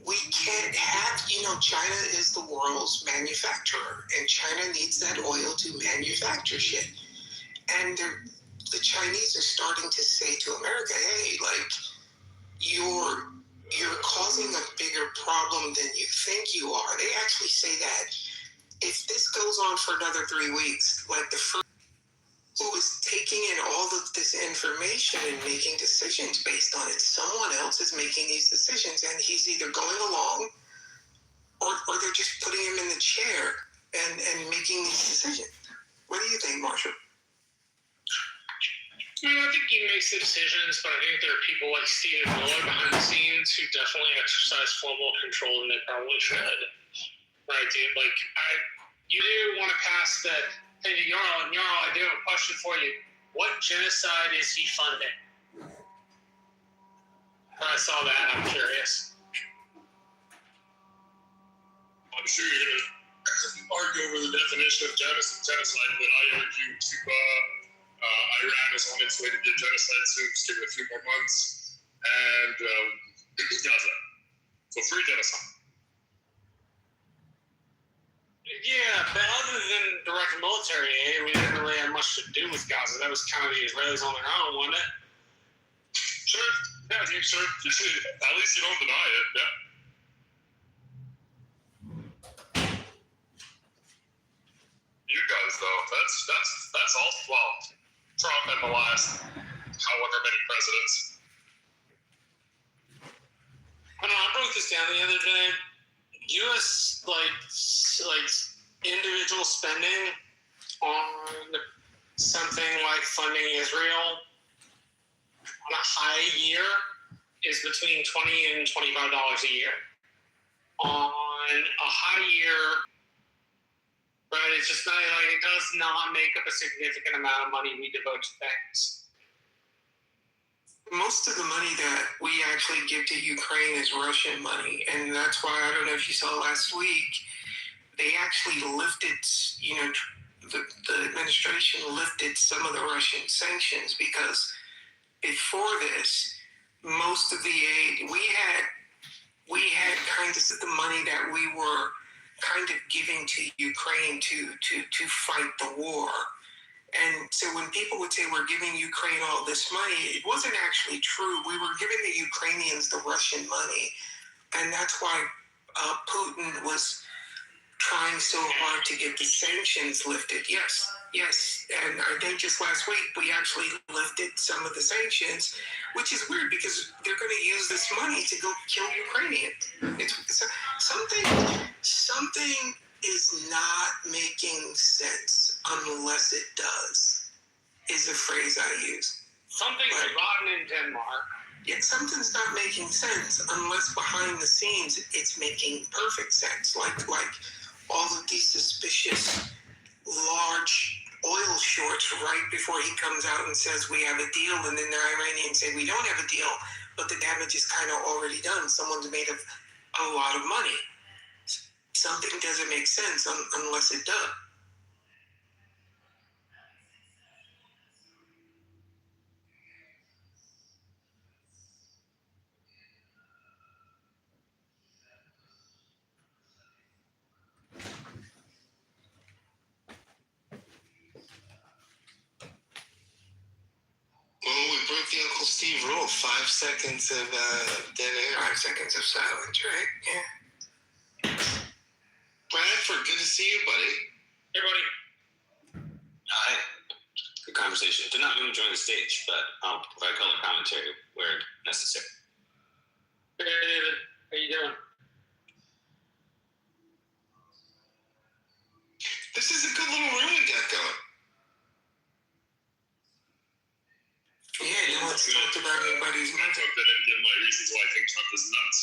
we can't have, China is the world's manufacturer, and China needs that oil to manufacture shit. And the Chinese are starting to say to America, hey, you're causing a bigger problem than you think you are. They actually say that if this goes on for another 3 weeks, the first who is taking in all of this information and making decisions based on it, someone else is making these decisions, and he's either going along or they're just putting him in the chair and making these decisions. What do you think, Marshall? I think he makes the decisions, but I think there are people like Stephen Miller behind the scenes who definitely exercise far more control than they probably should. Right, dude? You do want to pass that. Hey, Jarl, I do have a question for you. What genocide is he funding? I saw that. I'm curious. I'm sure you're going to argue over the definition of genocide, but I argue to Iran is on its way to be a genocide soon. Just give it a few more months. And Gaza. So free genocide. Yeah, but other than direct military aid, we didn't really have much to do with Gaza. That was kind of the Israelis on their own, wasn't it? Sure. Yeah, sure. At least you don't deny it, yeah. You guys, though, that's all. Well, Trump and the last however many presidents. I know. I broke this down the other day. U.S. individual spending on something like funding Israel on a high year is between $20 and $25 a year. On a high year, right? It's just not it does not make up a significant amount of money we devote to things. Most of the money that we actually give to Ukraine is Russian money, and that's why, I don't know if you saw last week, they actually lifted, the administration lifted some of the Russian sanctions, because before this, most of the aid, we had kind of the money that we were kind of giving to Ukraine to fight the war. And so when people would say we're giving Ukraine all this money, it wasn't actually true. We were giving the Ukrainians the Russian money. And that's why Putin was trying so hard to get the sanctions lifted. Yes. And I think just last week we actually lifted some of the sanctions, which is weird because they're going to use this money to go kill Ukrainians. It's something is not making sense unless it does, is a phrase I use. Something's rotten in Denmark. Yeah, something's not making sense unless behind the scenes it's making perfect sense. Like all of these suspicious large oil shorts right before he comes out and says we have a deal, and then the Iranians say we don't have a deal, but the damage is kind of already done. Someone's made a lot of money. Something doesn't make sense unless it does. Well, we broke the Uncle Steve rule. 5 seconds of dead air. 5 seconds of silence, right? Yeah. Bradford, good to see you, buddy. Hey, buddy. Hi. Good conversation. Did not mean to join the stage, but I'll provide color commentary where necessary. Hey, David. How you doing? This is a good little room we got going. Yeah, let's talk about everybody's mental. I didn't give my reasons why I think Trump is nuts.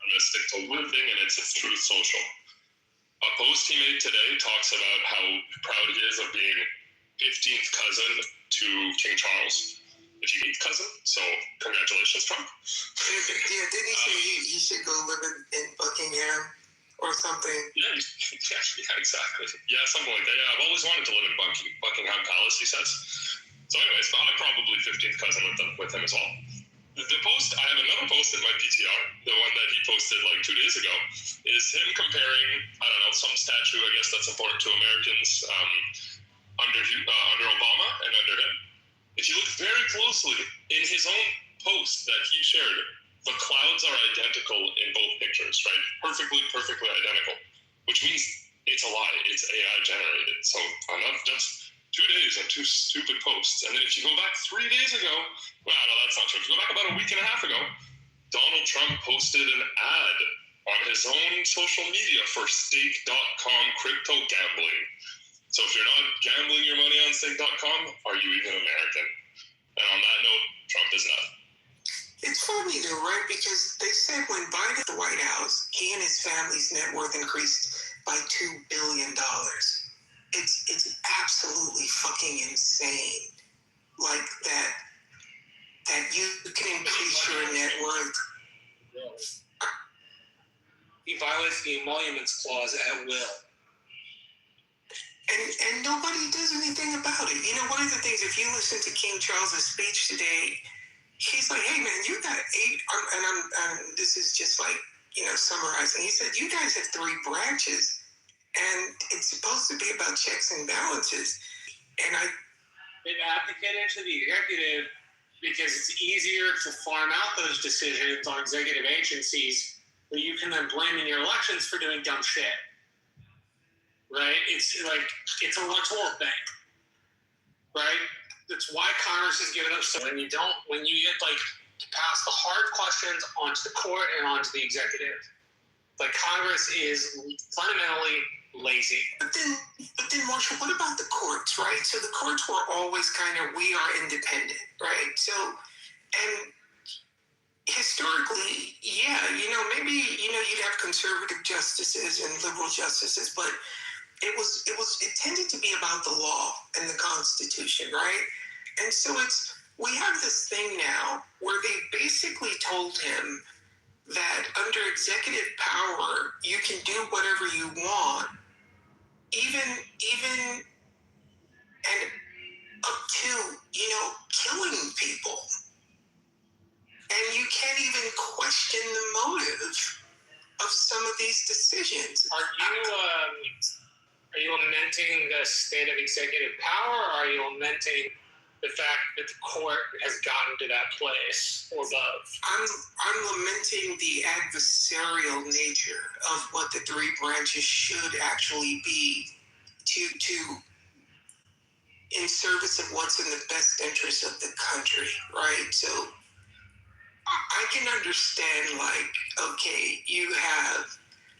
I'm going to stick to one thing, and it's Truth Social. A post he made today talks about how proud he is of being 15th cousin to King Charles. If you meet cousin, so congratulations, Trump. Yeah, didn't he say he should go live in Buckingham or something? Yeah, exactly. Yeah, something like that. Yeah, I've always wanted to live in Buckingham Palace, he says. So anyways, I'm probably 15th cousin with him as well. The post, I have another to post in my PTR, the one that he posted like 2 days ago, is him comparing, I don't know, some statue, I guess that's important to Americans, under Obama and under him. If you look very closely in his own post that he shared, the clouds are identical in both pictures, right? Perfectly identical, which means it's a lie. It's AI generated. So that's 2 days and 2 stupid posts. And then if you go back 3 days ago, well, no, that's not true. If you go back about a week and a half ago, Donald Trump posted an ad on his own social media for stake.com crypto gambling. So if you're not gambling your money on stake.com, are you even American? And on that note, Trump is not. It's funny though, right? Because they said when Biden at the White House, he and his family's net worth increased by $2 billion. It's absolutely fucking insane. Like that you can increase your net worth. He violates the emoluments clause at will. And nobody does anything about it. You know, one of the things, if you listen to King Charles's speech today, he's like, hey man, you got 8, and this is just like, you know, summarizing. He said, you guys have 3 branches, and it's supposed to be about checks and balances. And they've advocated to the executive because it's easier to farm out those decisions on executive agencies that you can then blame in your elections for doing dumb shit. Right? It's like, it's an electoral thing. Right? That's why Congress is giving up. So when you get like to pass the hard questions onto the court and onto the executive, like Congress is fundamentally lazy. But then, Marshall, what about the courts, right? So the courts were always kind of, we are independent, right? So, and historically, yeah, you know, maybe, you know, you'd have conservative justices and liberal justices, but it tended to be about the law and the Constitution, right? And so we have this thing now where they basically told him that under executive power, you can do whatever you want, even and up to, you know, killing people. And you can't even question the motive of some of these decisions. Are you lamenting the state of executive power, or are you lamenting the fact that the court has gotten to that place or both? I'm lamenting the adversarial nature of what the 3 branches should actually be to in service of what's in the best interest of the country, right? So I can understand, like, okay, you have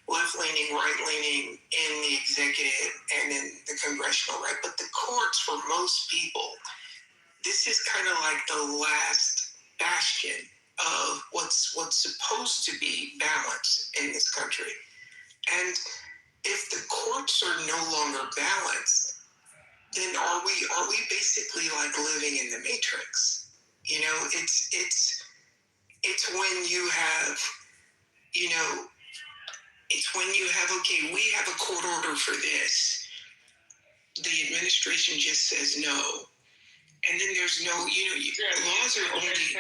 left-leaning, right-leaning in the executive and in the congressional, right? But the courts, for most people, this is kind of like the last bastion of what's supposed to be balance in this country. And if the courts are no longer balanced, then are we basically like living in the Matrix? You know, it's when you have, you know, it's when you have, okay, we have a court order for this. The administration just says no. And then there's no, you know, laws are only...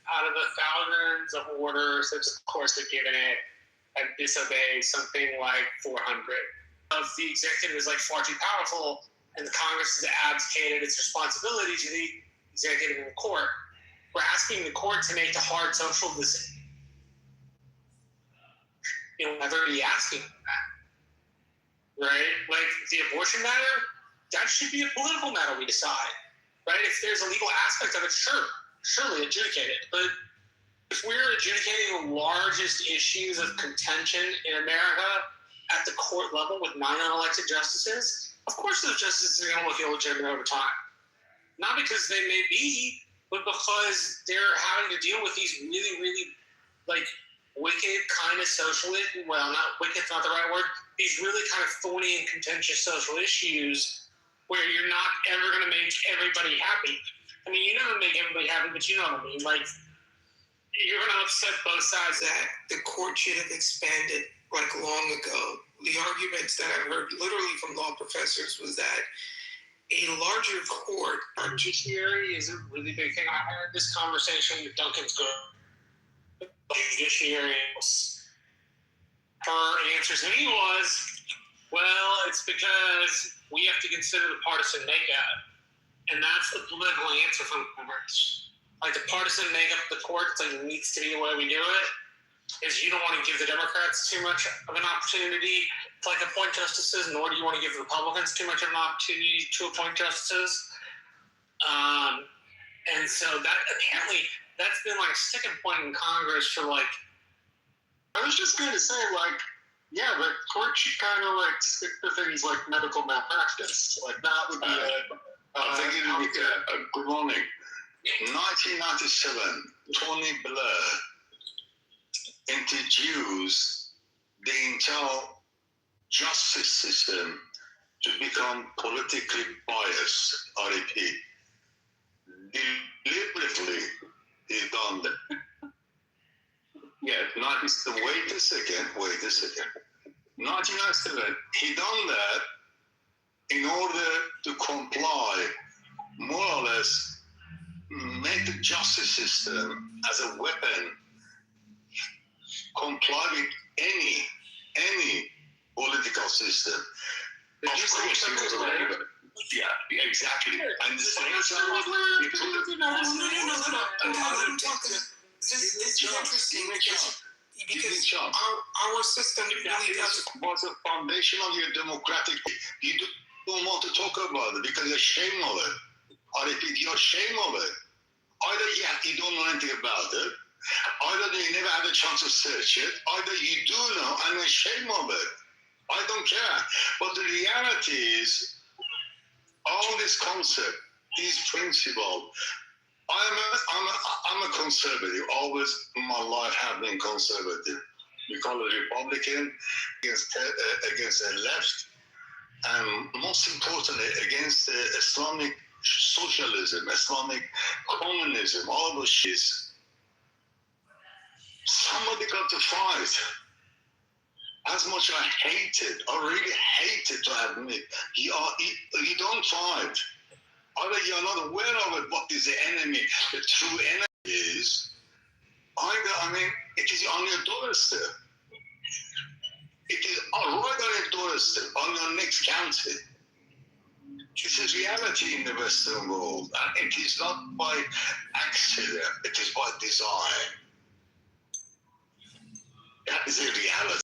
Out of the thousands of orders that the courts have given it, and disobeyed something like 400. If the executive is like far too powerful, and the Congress has abdicated its responsibility to the executive and the court, we're asking the court to make the hard social decision. You'll never be asking that, right? Like the abortion matter, that should be a political matter we decide, right? If there's a legal aspect of it, surely adjudicate it. But if we're adjudicating the largest issues of contention in America at the court level with 9 unelected justices, of course those justices are going to look illegitimate over time. Not because they may be, but because they're having to deal with these really, really, like, wicked kind of socialist, well, not wicked's not the right word, these really kind of thorny and contentious social issues where you're not ever going to make everybody happy. I mean, you never make everybody happy, but you know what I mean. Like, you're going to upset both sides. That the court should have expanded like long ago. The arguments that I heard literally from law professors was that a larger court, our judiciary is a really big thing. I had this conversation with Duncan's girl. judiciary. Her answer to me was, well, it's because we have to consider the partisan makeup. And that's the political answer from Congress. Like the partisan makeup of the court, like needs to be the way we do it. Is you don't want to give the Democrats too much of an opportunity to like appoint justices, nor do you want to give the Republicans too much of an opportunity to appoint justices. And so that apparently that's been like a sticking point in Congress for like. I was just going to say, like, yeah, the court should kind of like stick to things like medical malpractice. Like that would be I think it would be good morning. 1997, Tony Blair introduced the entire justice system to become politically biased. I repeat, deliberately, he done that. Yeah, wait a second. 1997, he done that in order to comply, more or less, make the justice system as a weapon, comply with any political system. Of course, he was a Labour. Yeah, exactly. And the same time, he put it. No. Let him talk. This is interesting because our system really does. Was a foundation of your democratic. You don't want to talk about it because you're ashamed of it. I repeat, you're ashamed of it. Either you don't know anything about it, either you never had a chance to search it, either you do know and you're ashamed of it. I don't care. But the reality is, all this concept, these principles. I'm a conservative. Always in my life have been conservative. We call it Republican against the left, and most importantly against Islamic socialism, Islamic communism, all those shits. Somebody got to fight. As much I really hated to admit, you don't fight. Either you're not aware of it, what is the enemy, the true enemy is. It is on your doorstep. It is right on your doorstep, on your next county. This is reality in the Western world, and it is not by accident, it is by design. That is a reality.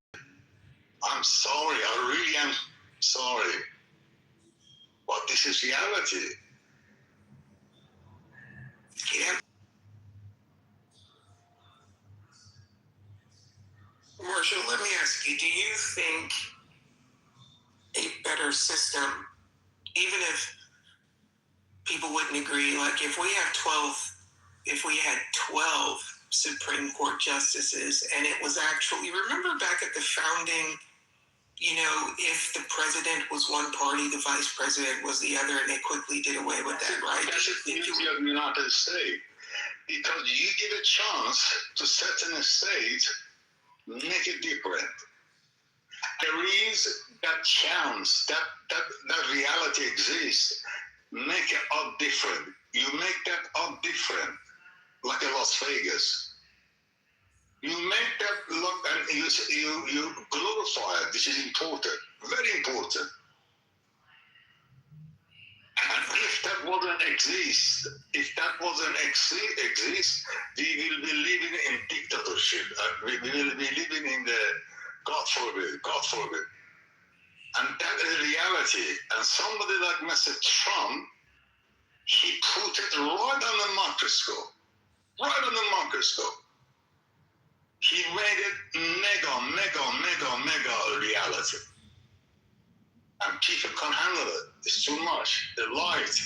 I'm sorry, I really am sorry. But this is reality. Yeah. Marshall, let me ask you, do you think a better system, even if people wouldn't agree, like if we had 12 Supreme Court justices and it was actually, remember back at the founding, if the president was one party, the vice president was the other, and they quickly did away with that, right? That's the beauty of the United States. Because you give a chance to set in a state, make it different. There is that chance, that reality exists. Make it up different. You make that up different, like in Las Vegas. You make that look and you glorify it, which is important, very important. And if that wouldn't exist, we will be living in dictatorship. We will be living in the God forbid. And that is reality. And somebody like Mr. Trump, he put it right on the microscope. He made it mega reality. And people can't handle it. It's too much. The light,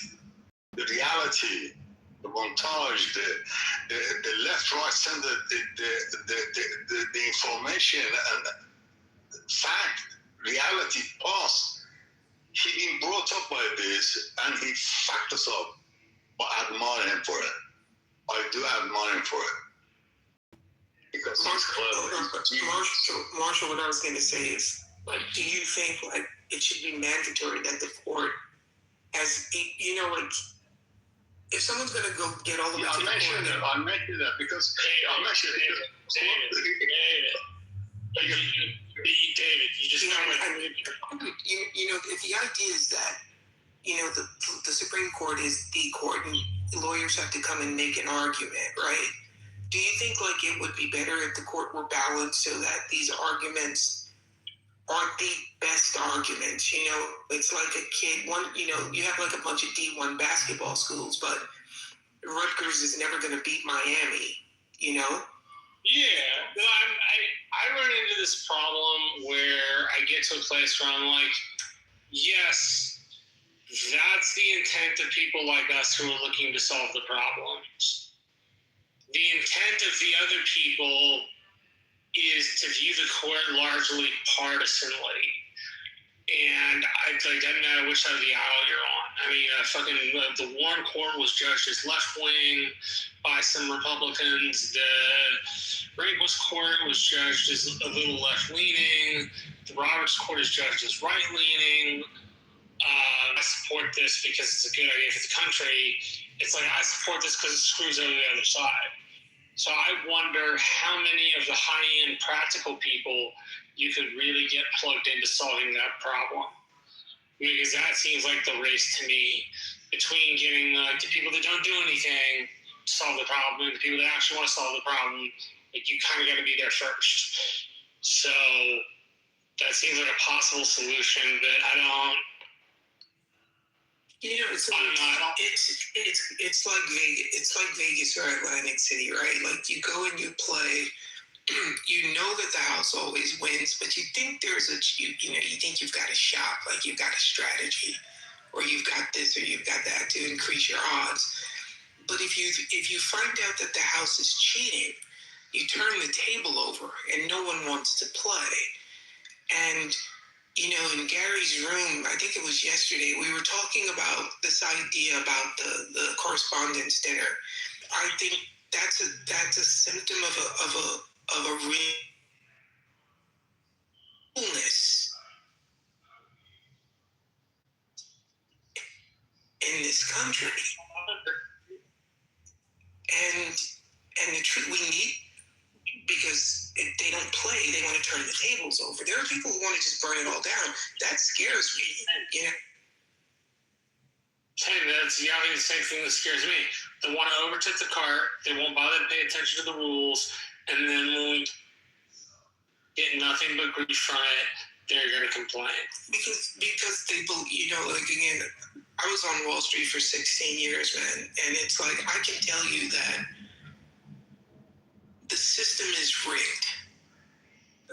the reality, the montage, the left, right, center, the information and fact, reality, past. He been brought up by this and he fucked us up. But I admire him for it. I do admire him for it. Because Marshall, what I was going to say is, like, do you think like it should be mandatory that the court, as if someone's gonna go get all the way to the mentioned court, it. I mentioned that because I mentioned it. David, you just you know, if the idea is that, you know, the Supreme Court is the court and lawyers have to come and make an argument, right? Do you think like it would be better if the court were balanced so that these arguments aren't the best arguments? You know, it's like a kid, you know, you have like a bunch of D1 basketball schools, but Rutgers is never going to beat Miami, you know? Yeah, no, I run into this problem where I get to a place where I'm like, yes, that's the intent of people like us who are looking to solve the problems. The intent of the other people is to view the court largely partisanly. And I don't know which side of the aisle you're on. I mean, the Warren Court was judged as left-wing by some Republicans. The Rehnquist Court was judged as a little left-leaning. The Roberts Court is judged as right-leaning. I support this because it's a good idea for the country. It's like I support this because it screws over the other side. So I wonder how many of the high-end practical people you could really get plugged into solving that problem. Because that seems like the race to me between getting the people that don't do anything to solve the problem and the people that actually want to solve the problem. Like, you kind of got to be there first. So that seems like a possible solution, but I don't. You know, it's like Vegas. It's like Vegas or Atlantic City, right? Like you go and you play. You know that the house always wins, but you think there's you think you've got a shot, like you've got a strategy, or you've got this or you've got that to increase your odds. But if you find out that the house is cheating, you turn the table over and no one wants to play. And you know, in Gary's room, I think it was yesterday, we were talking about this idea about the correspondence dinner. I think that's a symptom of a realness in this country. And the truth we need, because if they don't play, they want to turn the tables over. There are people who want to just burn it all down. That scares me. You know? Hey, that's the same thing that scares me. They want to overtake the cart. They won't bother to pay attention to the rules, and then when we get nothing but grief from it, they're going to complain. Because they, you know, like again, I was on Wall Street for 16 years, man, and it's like I can tell you that the system is rigged.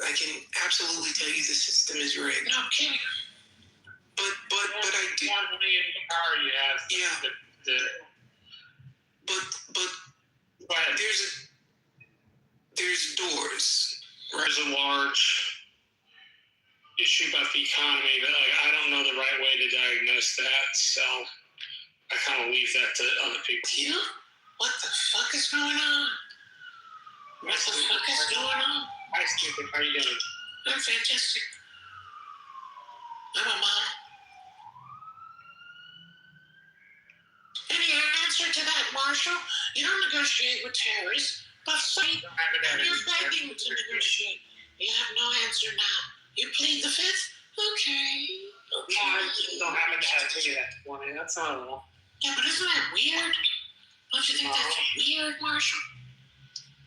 I can absolutely tell you the system is rigged. No kidding. But I do. One million power you have. Yeah. But there's doors. Right? There's a large issue about the economy, but like I don't know the right way to diagnose that, so I kind of leave that to other people. You? What the fuck is going on? What the fuck is going on? Hi, Stupid. How are you doing? I'm fantastic. I'm a model. Any answer to that, Marshall? You don't negotiate with terrorists, but you're begging to negotiate. You have no answer now. You plead the fifth? Okay. No, I don't happen to have to do that for me. That's not a rule. Yeah, but isn't that weird? Don't you think that's weird, Marshall?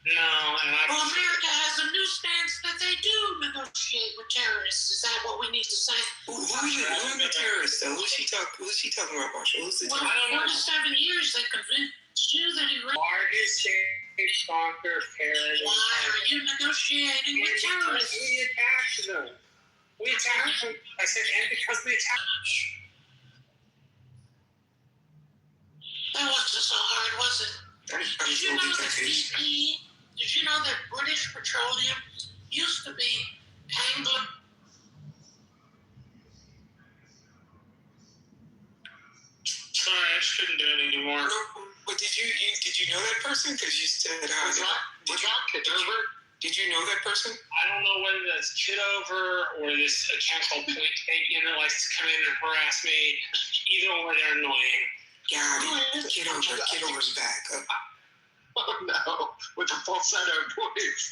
No, and I. Well, America has a new stance that they do negotiate with terrorists. Is that what we need to say? Who's the terrorist, though? Who's she talking about, Marshall? Who's the terrorist? Well, 47 years they convinced you that he ran. Largest sponsor of terrorism. Why are you negotiating with terrorists? We attacked them. We attacked them. I said, and because we attacked. That wasn't so hard, was it? Did you know that BP? Did you know that British Petroleum used to be Anglo? Sorry, I just couldn't do it anymore. No, but did you know that person? Because you said Kitover? Did you know that person? I don't know whether that's Kitover or this account called Point Taken that likes to come in and harass me. Either or, they're annoying. Got it. Kitover's back. Oh no, with a falsetto voice.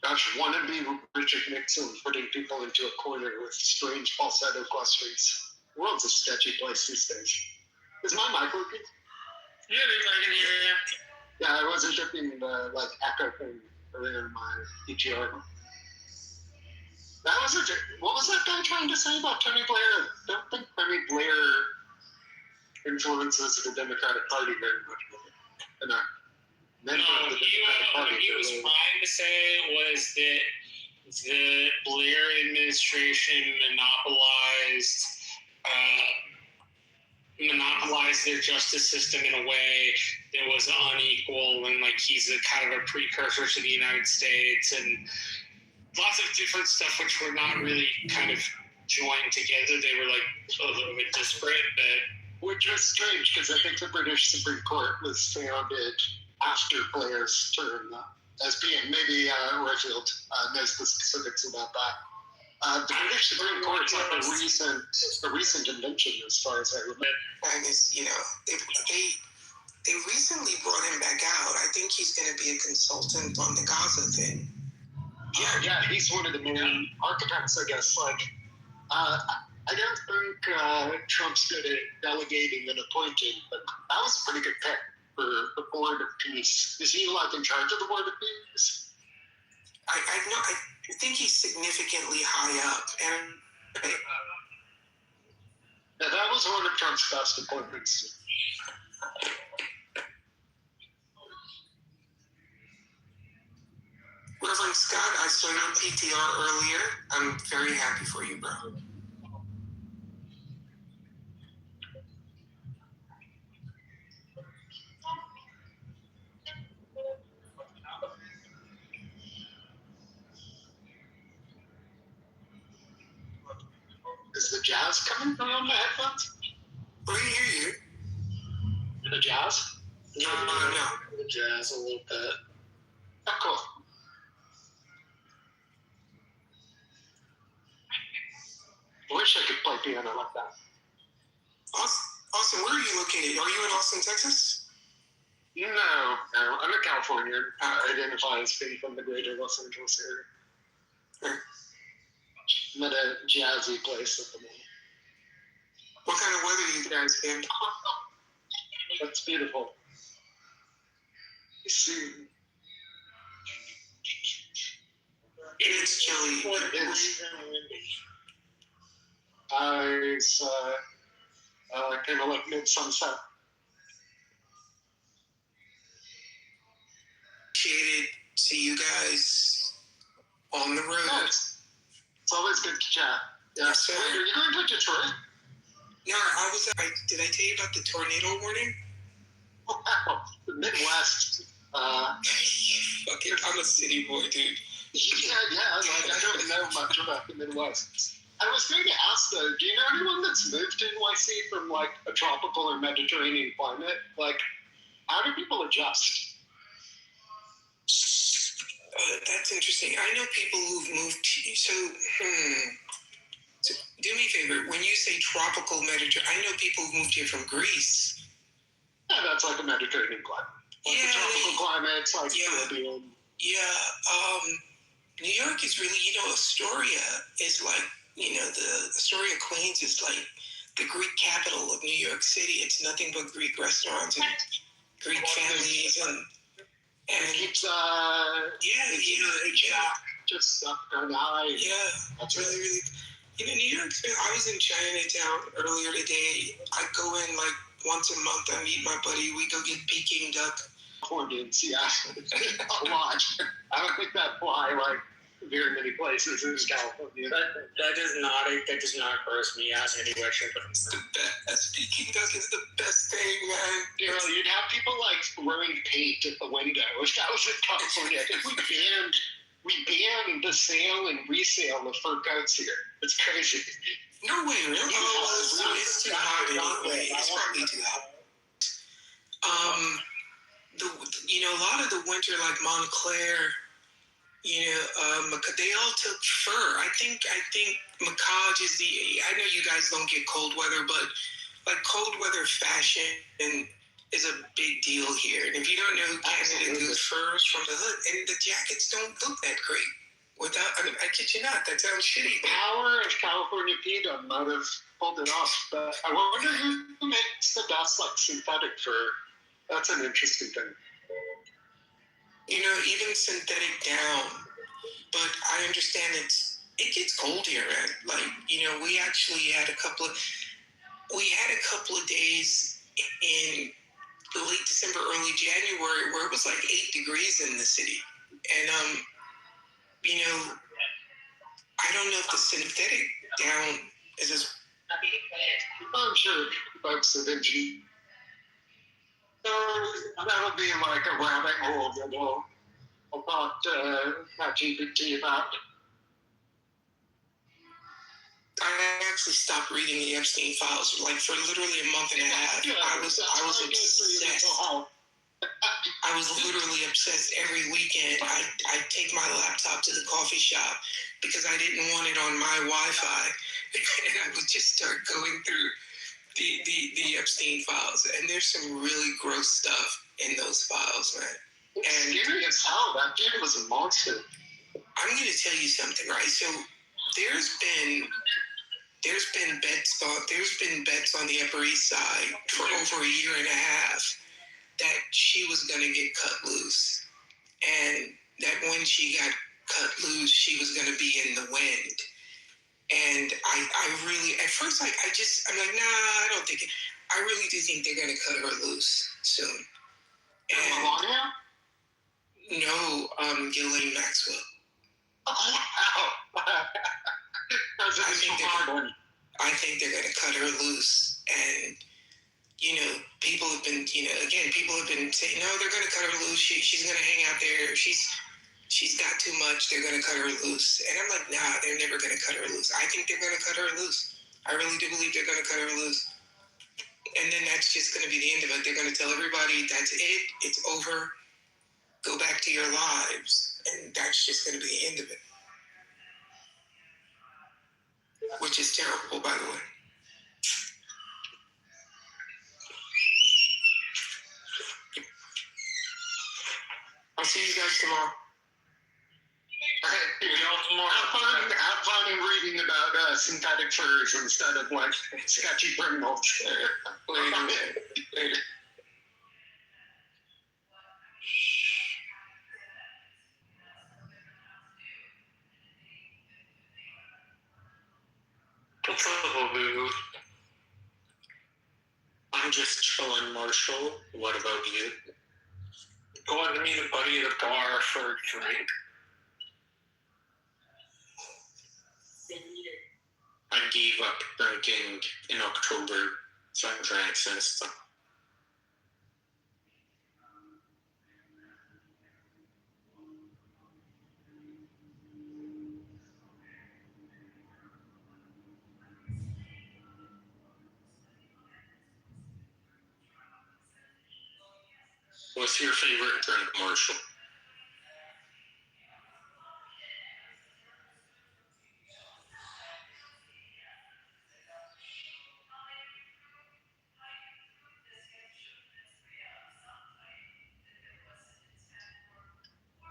Gosh, wannabe Richard Nixon putting people into a corner with strange falsetto questions. The world's a sketchy place these days. Is my mic working? Yeah, I can hear you. Yeah, I wasn't getting the echo thing earlier in my PTR. That was what was that guy trying to say about Tony Blair? I don't think Tony Blair influences the Democratic Party very much. And No, what he was trying to say was that the Blair administration monopolized their justice system in a way that was unequal, and he's a kind of a precursor to the United States, and lots of different stuff which were not really kind of joined together. They were a little bit disparate, but which was strange because I think the British Supreme Court was founded after Blair's term as being, maybe Redfield knows the specifics about that. The British Supreme Court's a recent invention as far as I remember. And it's, they recently brought him back out. I think he's going to be a consultant on the Gaza thing. Yeah, he's one of the main architects, I guess. I don't think Trump's good at delegating and appointing, but that was a pretty good pick for the Board of Peace. Is he in charge of the Board of Peace? I think he's significantly high up, and yeah, that was one of Trump's best appointments. Reverend Scott, I saw your PTR earlier. I'm very happy for you, bro. Is the jazz coming from the headphones? We hear you. The jazz? No. The jazz a little bit. Oh, cool. I wish I could play piano like that. Austin, where are you located? Are you in Austin, Texas? No, I'm a Californian. I identify as being from the greater Los Angeles area. I'm at a jazzy place at the moment. What kind of weather you guys in? That's beautiful. You see, it's chilly. It is. It's kind of like mid-sunset. Appreciated. See you guys on the road. Yeah, it's always good to chat. Yeah. Yes, sir. Are you going to Detroit? No, did I tell you about the tornado warning? Wow, the Midwest. Fucking, I'm a city boy, dude. Yeah. I don't know much about the Midwest. I was going to ask though, do you know anyone that's moved to NYC from a tropical or Mediterranean climate? How do people adjust? That's interesting. I know people who've moved So do me a favor. When you say tropical Mediterranean, I know people who've moved here from Greece. Yeah, that's like a Mediterranean climate. The tropical climate's Caribbean. Yeah. New York is really, Astoria is the Astoria, Queens is the Greek capital of New York City. It's nothing but Greek restaurants and Greek families and it keeps just up and high. Yeah, that's really, really. New York. I was in Chinatown earlier today. I go in once a month. I meet my buddy. We go get Peking duck. California and Seattle a lot. I don't think that fly very many places in California. That does not gross me out in any way, shape, or form. The best Peking duck is the best thing, man. You'd have people throwing paint at the window if that was in California. I think we banned the sale and resale of fur coats here. It's crazy. No way, really? It's too hot anyway. It's probably too hot. A lot of the winter, Montclair, They all took fur. I think Macaj is I know you guys don't get cold weather, but like cold weather fashion is a big deal here. And if you don't know who Canada Goose furs from the hood, and the jackets don't look that great. I kid you not, that sounds shitty. Power of California Pedum might have pulled it off, but I wonder who makes the best like synthetic fur. That's an interesting thing. Even synthetic down, but I understand it gets cold here, man. Like, we actually had a couple of days in late December, early January where it was like 8 degrees in the city. And, I don't know if the synthetic down is as... I'm sure folks have engineered. So that'll be like a rabbit hole that we'll talk to GPT about. I actually stopped reading the Epstein files like for literally a month and a half. I was obsessed. I was literally obsessed every weekend. I'd take my laptop to the coffee shop because I didn't want it on my Wi-Fi, and I would just start going through the Epstein files. And there's some really gross stuff in those files, man. It's scary as hell. That dude was a monster. I'm going to tell you something, right? So there's been bets on the Upper East Side for over a year and a half that she was going to get cut loose, and that when she got cut loose, she was going to be in the wind. And I really, at first, I'm like, nah, I don't think it. I really do think they're going to cut her loose soon. And Melania? no, Ghislaine Maxwell. Oh, wow. I think they're going to cut her loose. And, people have been, people have been saying, no, they're going to cut her loose. She's going to hang out there. She's got too much. They're going to cut her loose. And I'm like, nah, they're never going to cut her loose. I think they're going to cut her loose. I really do believe they're going to cut her loose. And then that's just going to be the end of it. They're going to tell everybody, that's it. It's over. Go back to your lives. And that's just going to be the end of it. Which is terrible, by the way. I'll see you guys tomorrow. Have fun in reading about synthetic furs instead of like sketchy criminals. Later. What's up, boo? I'm just chilling, Marshall. What about you? Going to meet a buddy at a bar for a drink. I gave up drinking in October, so I drank since then. What's your favorite drink, Marshall?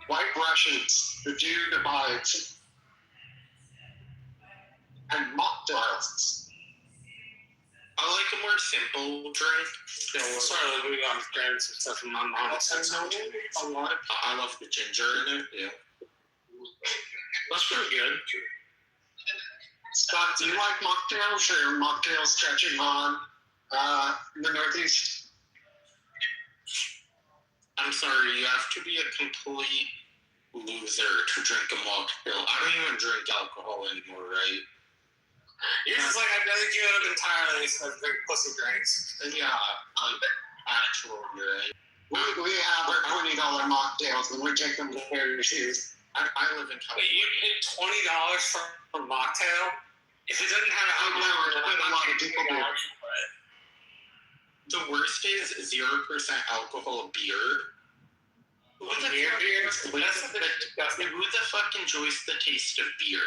White Russians, the dude divides, and mocktails. I like a more simple drink. Sorry, we got grabbing some stuff from my mom. I love the ginger in it. Yeah, that's pretty good. Scott, do you like mocktails or mocktails catching on in the Northeast? I'm sorry, you have to be a complete loser to drink a mocktail. I don't even drink alcohol anymore, right? You're just like, I'd rather give it up entirely instead of drink pussy drinks. Yeah, actually, right. We have our $20 mocktails and we take them very serious. I live in California. Wait, you paid $20 for a mocktail? If it doesn't have alcohol, a lot of people do. The worst is 0% alcohol beer. Who the Beer, fuck- beer. That's a bit disgusting. Who the fuck enjoys the taste of beer?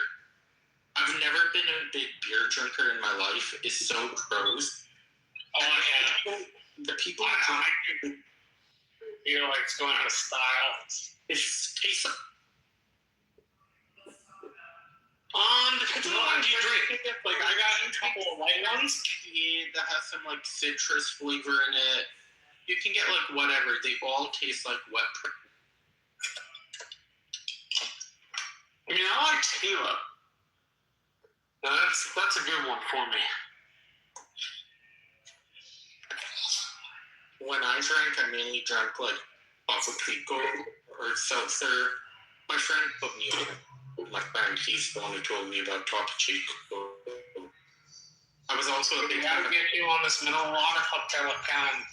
I've never been a big beer drinker in my life. It's so gross. Oh, yeah. The people I who drink feel like it's going out of style. it tastes like Depends on what you drink. Like, I got a couple of white ones. that has some like citrus flavor in it. You can get like whatever. They all taste like wet. I mean, I like tequila. That's a good one for me. When I drank, I mainly drank like Topo Chico or seltzer. My friend put me on. My friend, he's the one who told me about Topo Chico. I was also a We big gotta fan. get you on this mineral water cocktail account.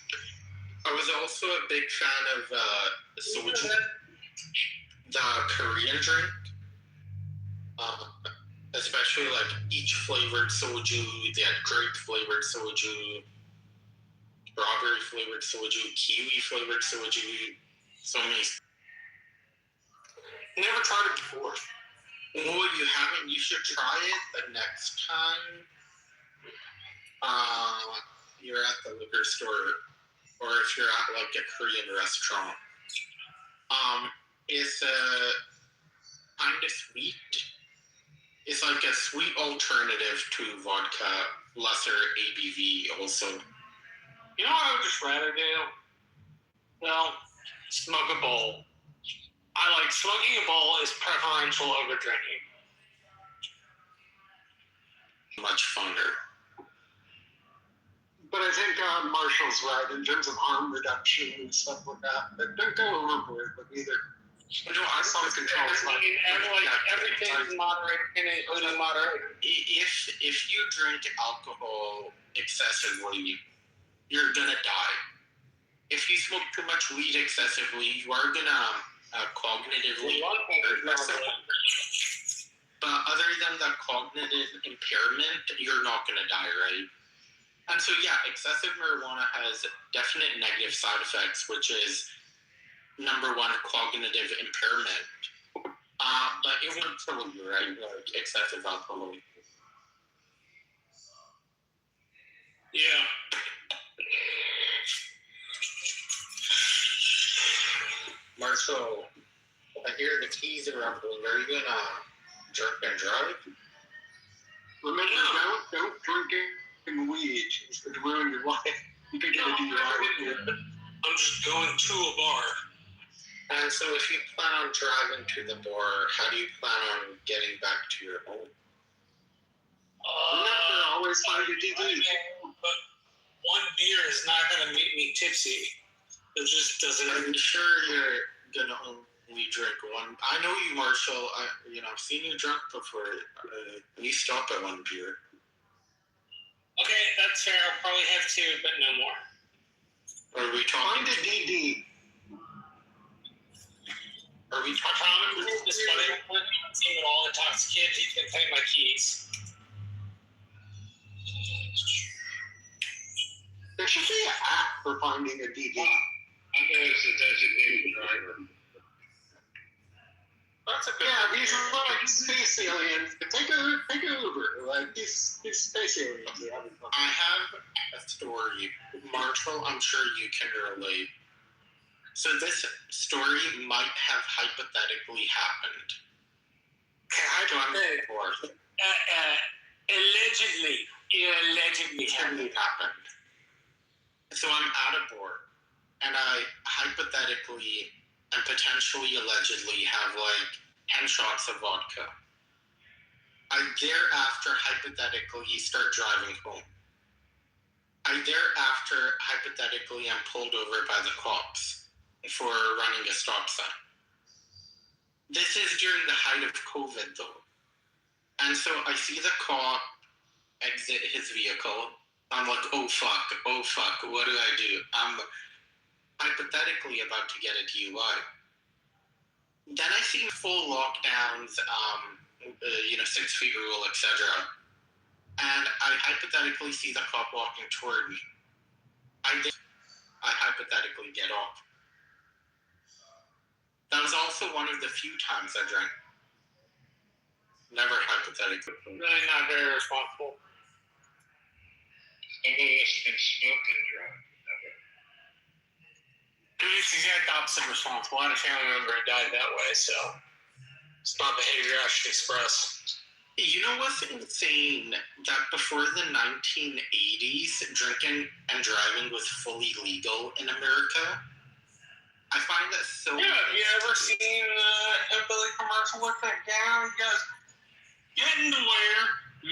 I was also a big fan of soju, the Korean drink. Especially like each flavored soju. They had grape flavored soju, strawberry flavored soju, kiwi flavored soju. So many. Never tried it before. Oh, you haven't? You should try it the next time you're at the liquor store, or if you're at like a Korean restaurant. It's kind of sweet. It's like a sweet alternative to vodka, lesser ABV also. You know what I would just rather do? Well, smoke a bowl. I like smoking a bowl is preferential over drinking. Much funner. But I think Marshall's right in terms of harm reduction and stuff like that. But don't go overboard with either. No, I saw the control. Everything is moderation, including moderation. If you drink alcohol excessively, you're gonna die. If you smoke too much weed excessively, you are gonna cognitively. But other than the cognitive impairment, you're not gonna die, right? And so yeah, excessive marijuana has definite negative side effects, which is number one, cognitive impairment. But it won't kill you, right? Like excessive alcohol. Yeah. Marshall, I hear the keys are rumbling. Are you gonna drink and drive? Remember, don't drink and weed. It's going to ruin your life. You could get a DUI. I'm just going to a bar. And so if you plan on driving to the bar, how do you plan on getting back to your home? Remember, always find your DD. But one beer is not going to make me tipsy. It just doesn't. I'm sure you're gonna only drink one. I know you, Marshall. I've seen you drunk before. You stop at one beer. Okay, that's fair. I'll probably have two, but no more. Are we Find talking? a DD. Are we I talking? promise this buddy team at all intoxicated. He's going to take my keys. There should be an app for finding a DD. I know it's a designated driver. That's a good Yeah, these are like space aliens. Take a Uber. Like these space aliens are having fun. I have a story, Marshall. I'm sure you can relate. So this story might have hypothetically happened. Okay, I So I'm don't for allegedly. it happened. So I'm at a board, and I hypothetically and potentially allegedly have like 10 shots of vodka. I thereafter hypothetically start driving home. I thereafter hypothetically am pulled over by the cops for running a stop sign. This is during the height of COVID though. And so I see the cop exit his vehicle. I'm like, oh fuck, what do I do? I'm hypothetically about to get a DUI. Then I see full lockdowns, 6 feet rule, etc. And I hypothetically see the cop walking toward me. I hypothetically get off. That was also one of the few times I drank. Never hypothetically. Really not very responsible. Somebody that's been smoking drunk. It's the exact opposite of responsible. I had a family member who died that way, so it's not behavior I should express. You know what's insane? That before the 1980s, drinking and driving was fully legal in America. I find that so. Yeah, have you ever seen the hillbilly commercial with that guy? He goes, getting to where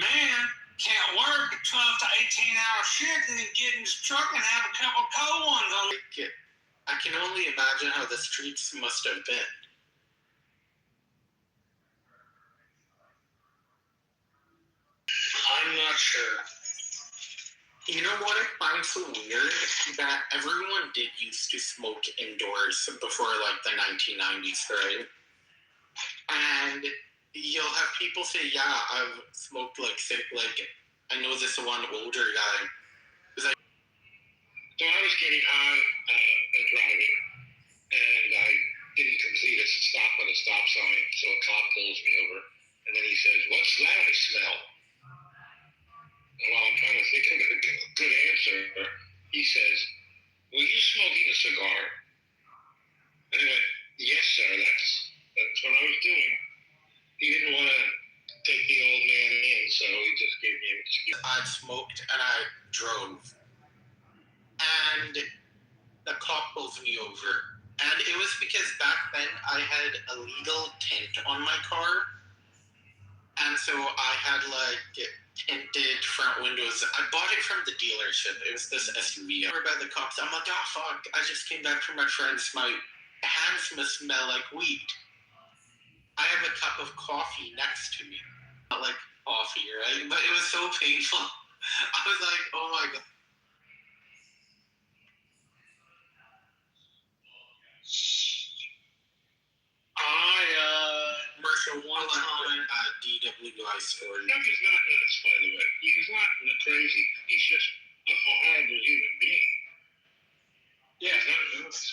man can't work a 12 to 18-hour shift and then get in his truck and have a couple cold ones on the. I can only imagine how the streets must have been. I'm not sure. You know what I find so weird? That everyone did used to smoke indoors before like the 1990s, right? And you'll have people say, yeah, I've smoked like I know this one older guy. So I was getting high and driving, and I didn't complete a stop at a stop sign, so a cop pulls me over, and then he says, "What's that I smell?" And while I'm trying to think of a good answer, he says, "Were you smoking a cigar?" And I went, "Yes, sir, that's what I was doing." He didn't want to take the old man in, so he just gave me an excuse. I smoked and I drove. And the cop pulled me over. And it was because back then I had a legal tint on my car. And so I had like tinted front windows. I bought it from the dealership. It was this SUV. Over by the cops, I'm like, oh fuck, I just came back from my friend's. My hands must smell like weed. I have a cup of coffee next to me. Not like coffee, right? But it was so painful. I was like, oh my god. Commercial one time DWI story. No, he's not nuts, by the way. He's not crazy. He's just a horrible human being. Yeah. He's not nuts.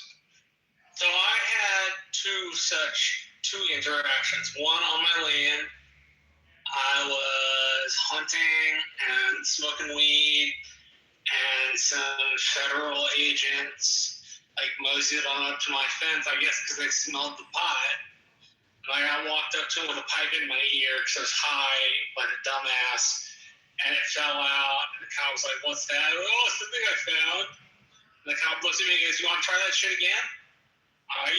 So I had two interactions. One on my land. I was hunting and smoking weed, and some federal agents like moseyed on up to my fence, I guess because they smelled the pot. Like I walked up to him with a pipe in my ear because I was high like a dumbass, and it fell out. And the cop was like, "What's that?" "Oh, it's the thing I found." And the cop looks at me and goes, "You want to try that shit again?" Yeah,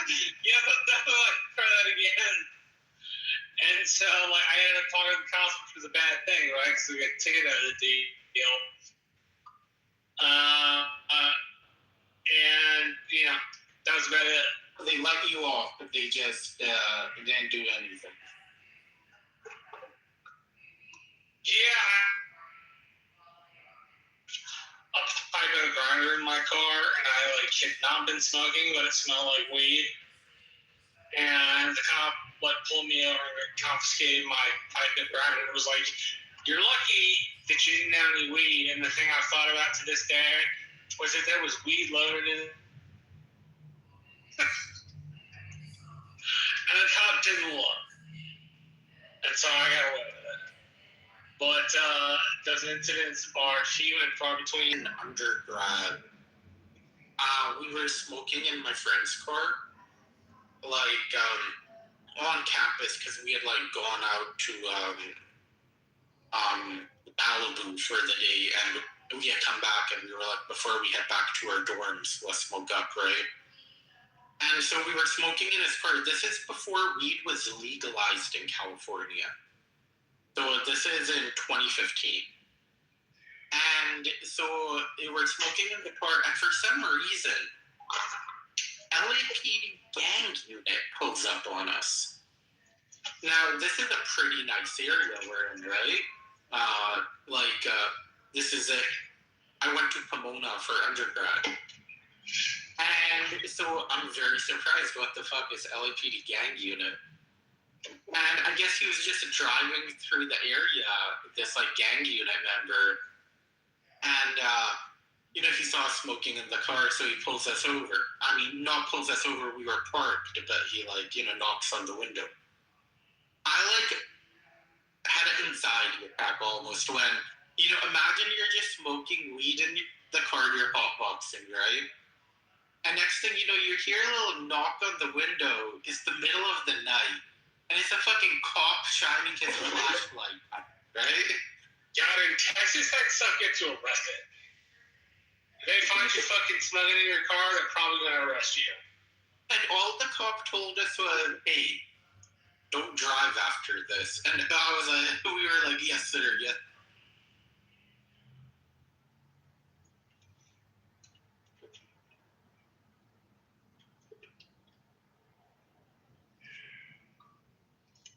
yeah, but definitely try that again. And so, like, I ended up talking to the cops, which was a bad thing, right? Because we got a ticket out of the deal. And that was about it. They let you off, but they just didn't do anything. Yeah. A pipe and a grinder in my car, and I had not been smoking, but it smelled like weed. And the cop pulled me over and confiscated my pipe and grinder. It was like, you're lucky that you didn't have any weed. And the thing I've thought about to this day was that there was weed loaded in. And the cop didn't look. And so I got away with it. But those incidents are few and far between. In undergrad, we were smoking in my friend's car, on campus, because we had gone out to Malibu for the day, and we had come back, and we were like, before we head back to our dorms, let's smoke up, right? And so we were smoking in his car. This is before weed was legalized in California. So this is in 2015. And so we were smoking in the car, and for some reason, LAPD gang unit pulls up on us. Now, this is a pretty nice area we're in, right? This is it. I went to Pomona for undergrad. And so I'm very surprised. What the fuck is LAPD gang unit? And I guess he was just driving through the area, this gang unit member. And, he saw us smoking in the car, so he pulls us over. I I mean, not pulls us over, we were parked, but he, like, you know, knocks on the window. I, like, had an anxiety attack almost when, you know, imagine you're just smoking weed in the car you're hotboxing, right? And next thing you know, you hear a little knock on the window. It's the middle of the night. And it's a fucking cop shining his flashlight, right? God, in Texas, that stuff gets you arrested. If they find you fucking smoking in your car, they're probably going to arrest you. And all the cop told us was, hey, don't drive after this. And I was like, we were like, yes, sir, yes.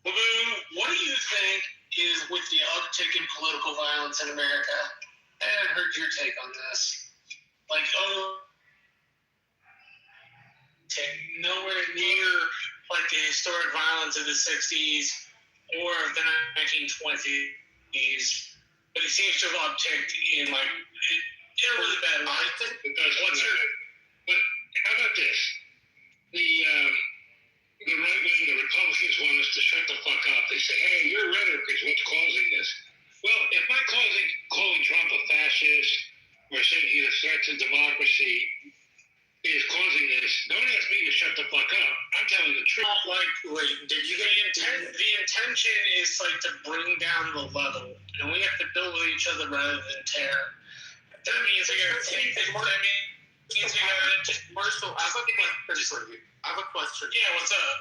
Laboon, what do you think is with the uptick in political violence in America? I haven't heard your take on this. Like, nowhere near like the historic violence of the 60s or the 1920s, but it seems to have upticked in like in a really bad way. I think it does. But how about this? The right wing, the Republicans want us to shut the fuck up. They say, hey, your rhetoric is what's causing this. Well, if my calling Trump a fascist or saying he's a threat to democracy is causing this, don't ask me to shut the fuck up. I'm telling the truth. Like, wait, did you the intention is like to bring down the level, and we have to build with each other rather than tear. That means we gotta take this. That means we gotta just. Marshall, I have a question for you. I have a question. Yeah, what's up?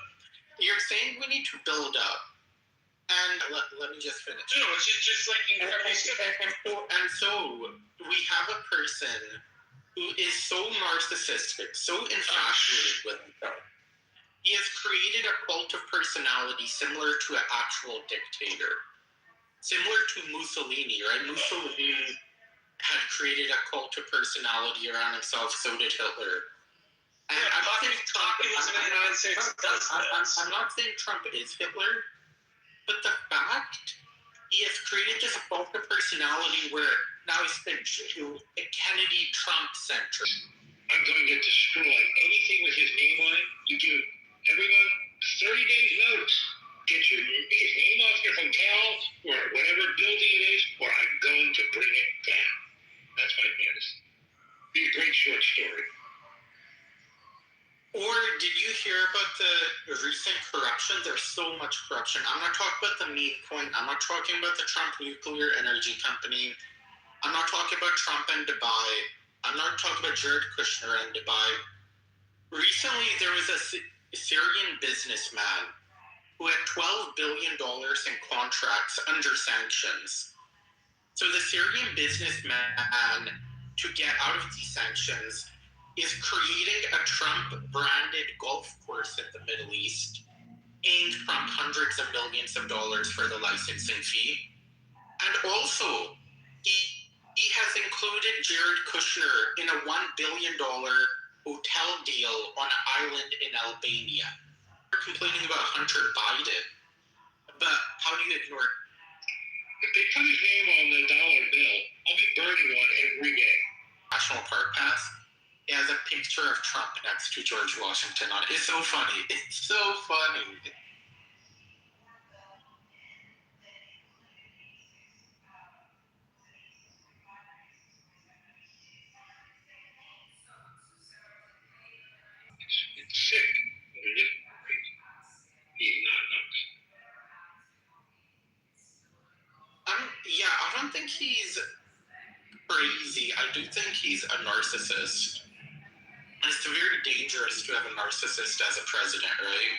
You're saying we need to build up. And let me just finish. No, it's just like incredibly simple. And so we have a person who is so narcissistic, so infatuated with himself. He has created a cult of personality similar to an actual dictator. Similar to Mussolini, right? Mussolini had created a cult of personality around himself, so did Hitler. And Yeah, I'm not saying Trump populism in the United States does this. I'm not saying Trump is Hitler, but the fact he has created this cult of personality where now it's been a Kennedy-Trump center. I'm going to destroy anything with his name on it. You give everyone 30 days notice. Get his name off your hotel or whatever building it is, or I'm going to bring it down. That's my fantasy. Be a great short story. Or did you hear about the recent corruption? There's so much corruption. I'm not talking about the meme coin. I'm not talking about the Trump nuclear energy company. I'm not talking about Trump and Dubai. I'm not talking about Jared Kushner and Dubai. Recently, there was a Syrian businessman who had $12 billion in contracts under sanctions. So the Syrian businessman, to get out of these sanctions, is creating a Trump-branded golf course in the Middle East, paying Trump hundreds of millions of dollars for the licensing fee. And also, he has included Jared Kushner in a $1 billion hotel deal on an island in Albania. We're complaining about Hunter Biden, but how do you ignore it? If they put his name on the dollar bill, I'll be burning one every day. National Park Pass? It has a picture of Trump next to George Washington on it. It's so funny. It's so funny. It's sick. They're just crazy. He's not nuts. I don't think he's crazy. I do think he's a narcissist. And it's very dangerous to have a narcissist as a president, right?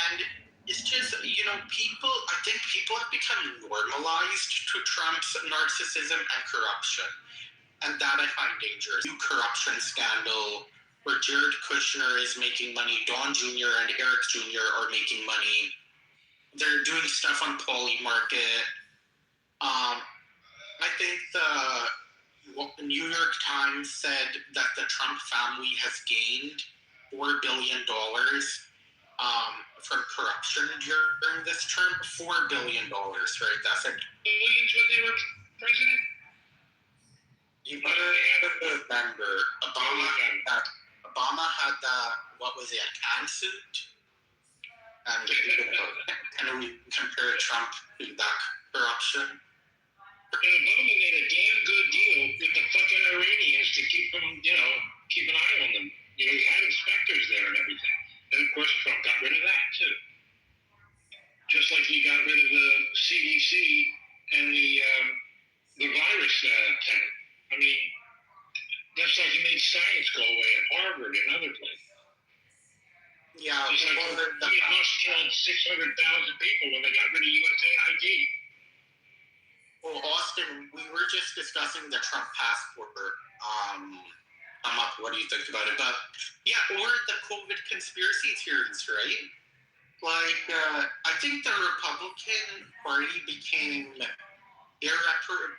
And it's just, I think people have become normalized to Trump's narcissism and corruption. And that I find dangerous. New corruption scandal where Jared Kushner is making money, Don Jr. and Eric Jr. are making money. They're doing stuff on Polymarket. I think the New York Times said that the Trump family has gained $4 billion from corruption during this term. $4 billion, right? That's it. Billions when they were president? You better remember, Obama was it, a pantsuit? And kind of we compare Trump to that corruption. And Obama made a damn good deal with the fucking Iranians to keep them, keep an eye on them. He had inspectors there and everything. And of course, Trump got rid of that too. Just like he got rid of the CDC and the virus tenant. I mean, that's like he made science go away at Harvard and other places. Yeah, Just like he must killed 600,000 people when they got rid of USAID. Well, Austin, we were just discussing the Trump passport. What do you think about it? But yeah, or the COVID conspiracy theories, right? Like, I think the Republican Party became irreparable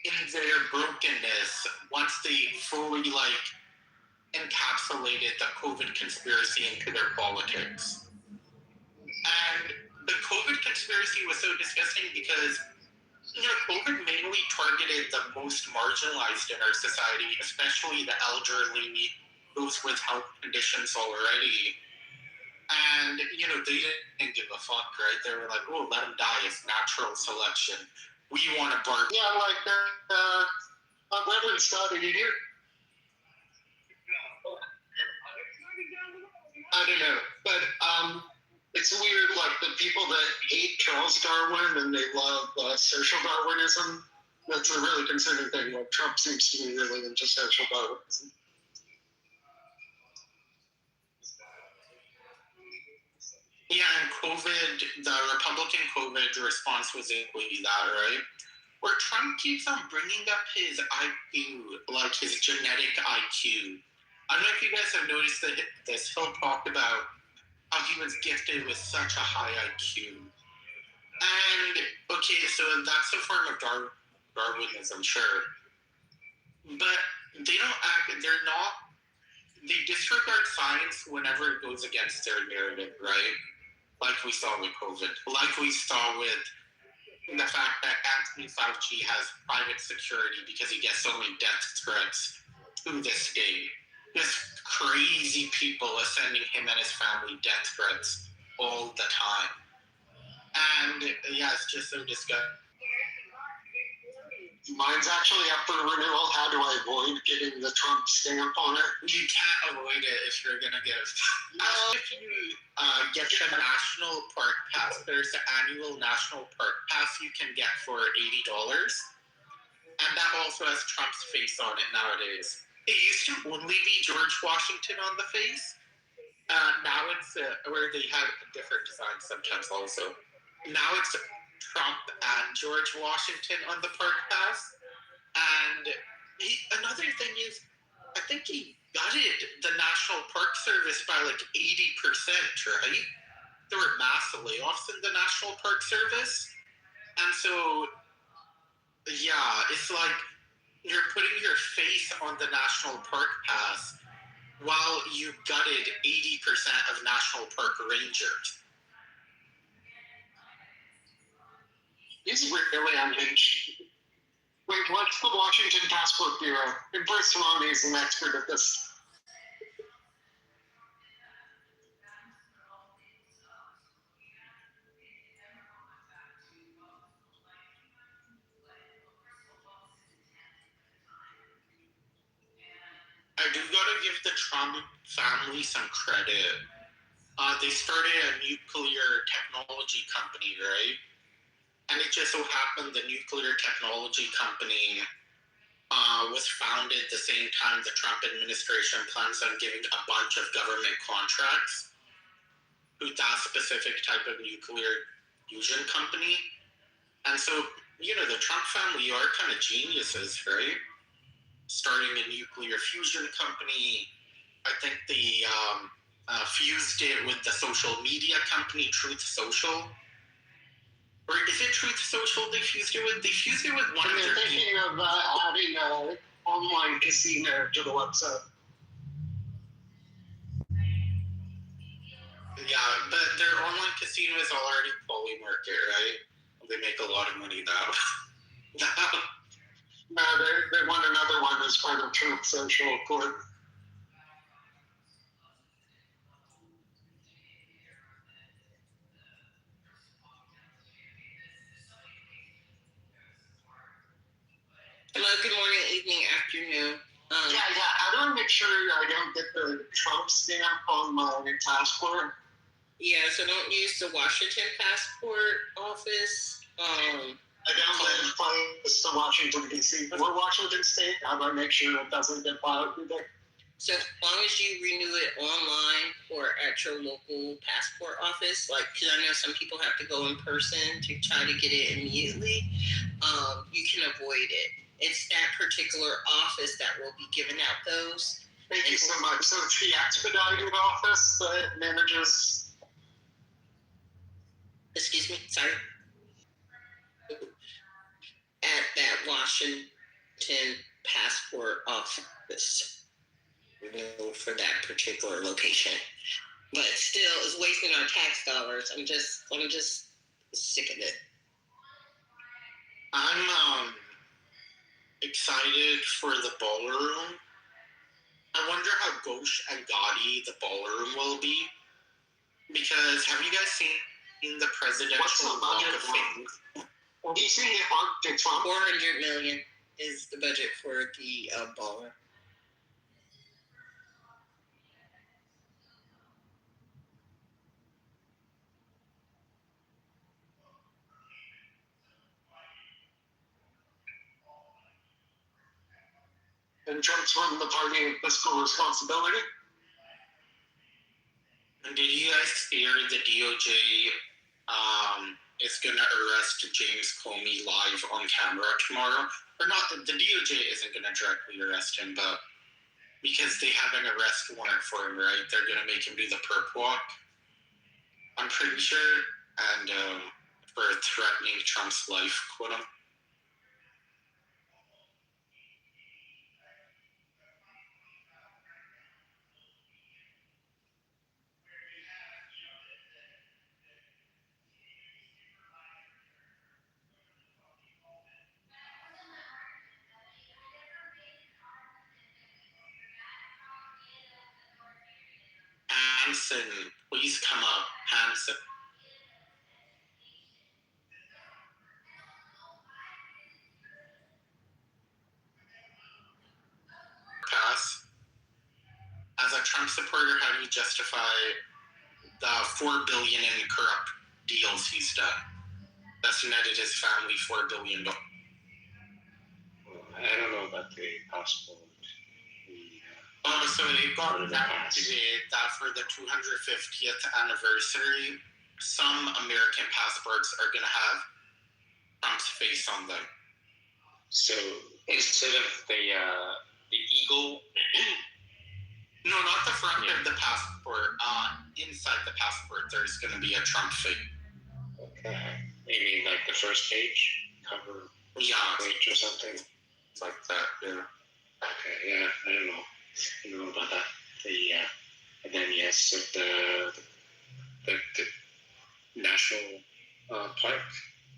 in their brokenness once they fully encapsulated the COVID conspiracy into their politics. And the COVID conspiracy was so disgusting because COVID mainly targeted the most marginalized in our society, especially the elderly, those with health conditions already. And, they didn't give a fuck, right? They were like, oh, let them die. It's natural selection. We want to bark. Yeah, like Reverend Scott, are you here? I don't know, but it's weird, like the people that hate Charles Darwin and they love social Darwinism. That's a really concerning thing. Like Trump seems to be really into social Darwinism. Yeah, and COVID, the Republican COVID response was equally that, right? Where Trump keeps on bringing up his IQ, like his genetic IQ. I don't know if you guys have noticed that this. He'll talk about how he was gifted with such a high IQ. And, okay, so that's a form of Darwinism, sure. But they disregard science whenever it goes against their narrative, right? Like we saw with COVID. Like we saw with the fact that Anthony Fauci has private security because he gets so many death threats to this day. Just crazy people are sending him and his family death threats all the time. And yeah, it's just so disgusting. Mine's actually up for renewal. How do I avoid getting the Trump stamp on it? You can't avoid it if you're gonna get it. If you get the National Park Pass, there's the annual National Park Pass you can get for $80, and that also has Trump's face on it nowadays. It used to only be George Washington on the face. Now it's where they have different designs sometimes also. Now it's Trump and George Washington on the Park Pass. And another thing is, I think he gutted the National Park Service by like 80%, right? There were mass layoffs in the National Park Service. And so, yeah, it's like you're putting your face on the National Park Pass while you gutted 80% of National Park Rangers. He's really unhinged. Wait, what's the Washington Passport Bureau? And Bruce Maloney is an expert at this. I do gotta give the Trump family some credit. They started a nuclear technology company, right? And it just so happened the nuclear technology company was founded the same time the Trump administration plans on giving a bunch of government contracts to that specific type of nuclear fusion company. And so, the Trump family are kind of geniuses, right? Starting a nuclear fusion company. I think they fused it with the social media company, Truth Social. Or is it Truth Social they fused it with? They fused it with one of their... They're thinking of adding an online casino to the website. Yeah, but their online casino is already fully market, right? They make a lot of money now. No, they want another one as part of Truth Social Court. Hello, good morning, evening, afternoon. Yeah. How do I make sure I don't get the Trump stamp on my passport? Yeah, so don't use the Washington passport office. I don't live close to Washington, D.C. or Washington State. How do I make sure it doesn't get filed through there? So as long as you renew it online or at your local passport office, like, because I know some people have to go in person to try to get it immediately, you can avoid it. It's that particular office that will be giving out those. Thank you so much. So it's the expedited office that manages. Excuse me, sorry. At that Washington passport office. For that particular location, but still, it's wasting our tax dollars. I'm just sick of it. I'm excited for the ballroom. I wonder how gauche and gaudy the ballroom will be, because have you guys seen the presidential Walk of Fame? Have you seen the Arc de Trump? 400 million is the budget for the ballroom. And Trump's running the party of fiscal responsibility. And did you guys hear the DOJ is going to arrest James Comey live on camera tomorrow? Or not, the DOJ isn't going to directly arrest him, but because they have an arrest warrant for him, right? They're going to make him do the perp walk. I'm pretty sure, and for threatening Trump's life, quote him. Hanson, please come up, Hanson. Pass. As a Trump supporter, how do you justify the $4 billion in corrupt deals he's done? That's netted his family $4 billion. I don't know about the passport. So they've got that today that for the 250th anniversary, some American passports are going to have Trump's face on them. So instead of the eagle. No, not the front of the passport. Inside the passport, there's going to be a Trump face. Okay. You mean like the first page cover? Yeah, page or something like that. Yeah. Okay. Yeah, I don't know. I don't know about that. And then yes, so the national park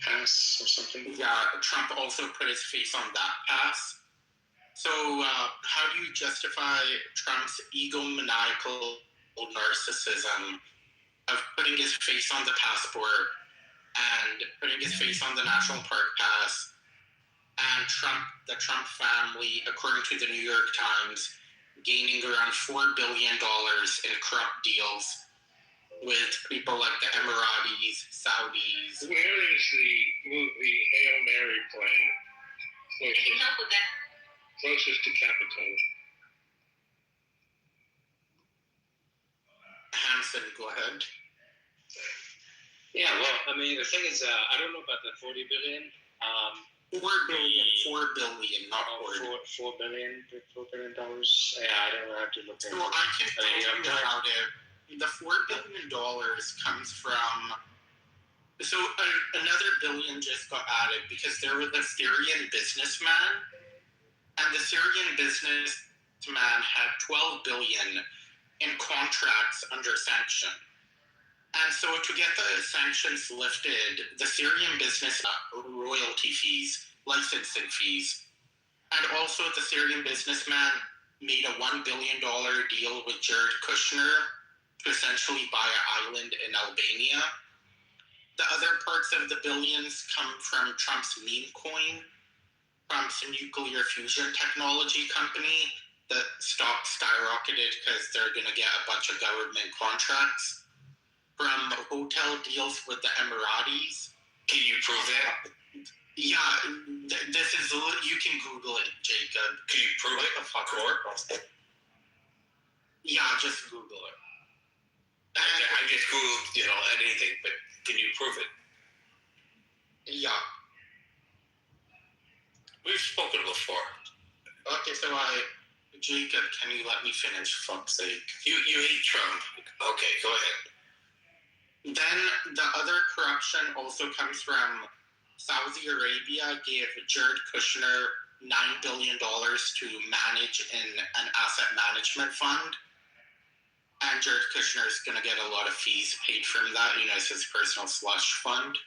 pass or something. Yeah, Trump also put his face on that pass. So how do you justify Trump's egomaniacal narcissism of putting his face on the passport and putting his face on the national park pass, and the Trump family, according to the New York Times, gaining around $4 billion in corrupt deals with people like the Emiratis, Saudis? Where is the movie Hail Mary playing? Closest to Capitol. Hanson, go ahead. Yeah, well, I mean, the thing is, I don't know about the 40 billion. 4 billion, not 40. $4 billion. Yeah, I don't know. I have to look at So I can tell you about it. The $4 billion comes from. So another billion just got added because there was a Syrian businessman, and the Syrian businessman had 12 billion in contracts under sanction. And so to get the sanctions lifted, the Syrian business royalty fees, licensing fees, And also, the Syrian businessman made a $1 billion deal with Jared Kushner to essentially buy an island in Albania. The other parts of the billions come from Trump's meme coin, Trump's nuclear fusion technology company. The stock skyrocketed because they're going to get a bunch of government contracts. From hotel deals with the Emiratis. Can you prove that? Yeah, this is, you can Google it, Jacob. Can you prove it? Court? Yeah, just Google it. I just Googled, anything, but can you prove it? Yeah. We've spoken before. Okay, so Jacob, can you let me finish, fuck's sake? You hate Trump. Okay, go ahead. Then the other corruption also comes from Saudi Arabia gave Jared Kushner $9 billion to manage in an asset management fund. And Jared Kushner is going to get a lot of fees paid from that. It's his personal slush fund.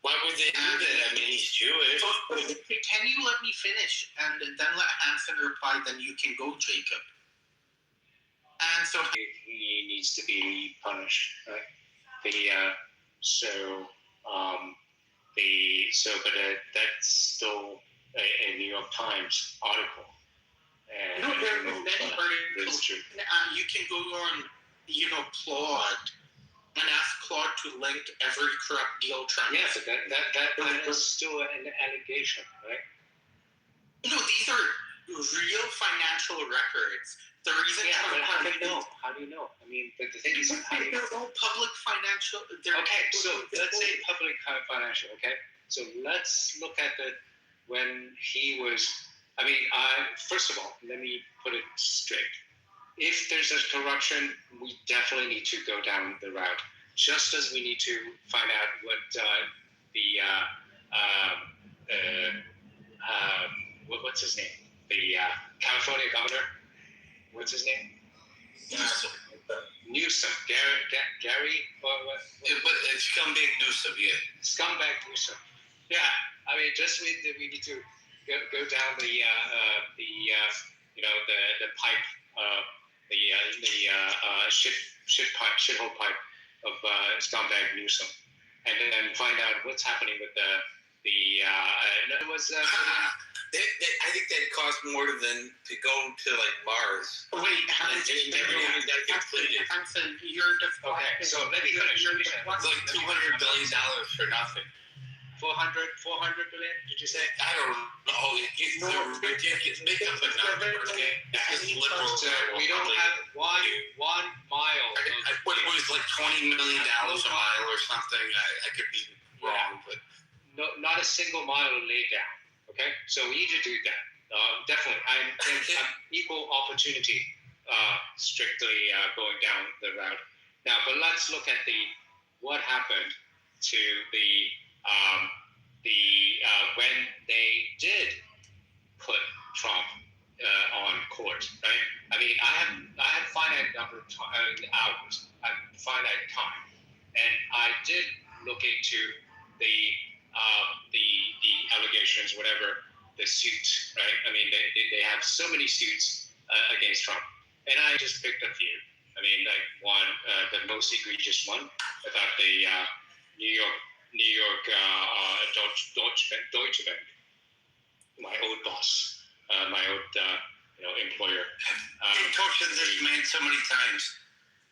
Why would they do that? I mean, he's Jewish. Can you let me finish? And then let Hansen reply, then you can go, Jacob. And so he needs to be punished, right? That's still a New York Times article. And no, there are many articles. You can go on, Claude, and ask Claude to link every corrupt deal Trump. Yeah, but that is still an allegation, right? No, these are real financial records. The reason but how do you know? How do you know? I mean, the thing is, they're all public financial. Okay, so let's say public financial. Okay, so let's look at when he was. I mean, first of all, let me put it straight. If there's a corruption, we definitely need to go down the route. Just as we need to find out what what's his name? The California governor. What's his name? Newsom. Gary. What? But it's scumbag Newsom, yeah. Scumbag Newsom. Yeah. I mean, just we need to go down the pipe, shithole pipe of scumbag Newsom, and then find out what's happening with I think that cost more than to go to Mars. Wait, Hansen, you're just okay. So let me finish. It's like $200 billion for nothing. 400 billion? Did you say? I don't know. It's ridiculous. Make up a number. That's liberal. We don't have one mile. What it was like $20 million a mile or something. I could be wrong, but no, not a single mile laid down. Okay, so we need to do that. Definitely, I'm equal opportunity, strictly going down the route. Now, but let's look at what happened to when they did put Trump on court, right? I mean, I had finite number of hours, finite time, and I did look into the allegations, whatever, the suits, right? I mean, they have so many suits against Trump, and I just picked a few. I mean, one, the most egregious one about the New York Deutsche Bank, my old boss, my old employer. They tortured this man so many times.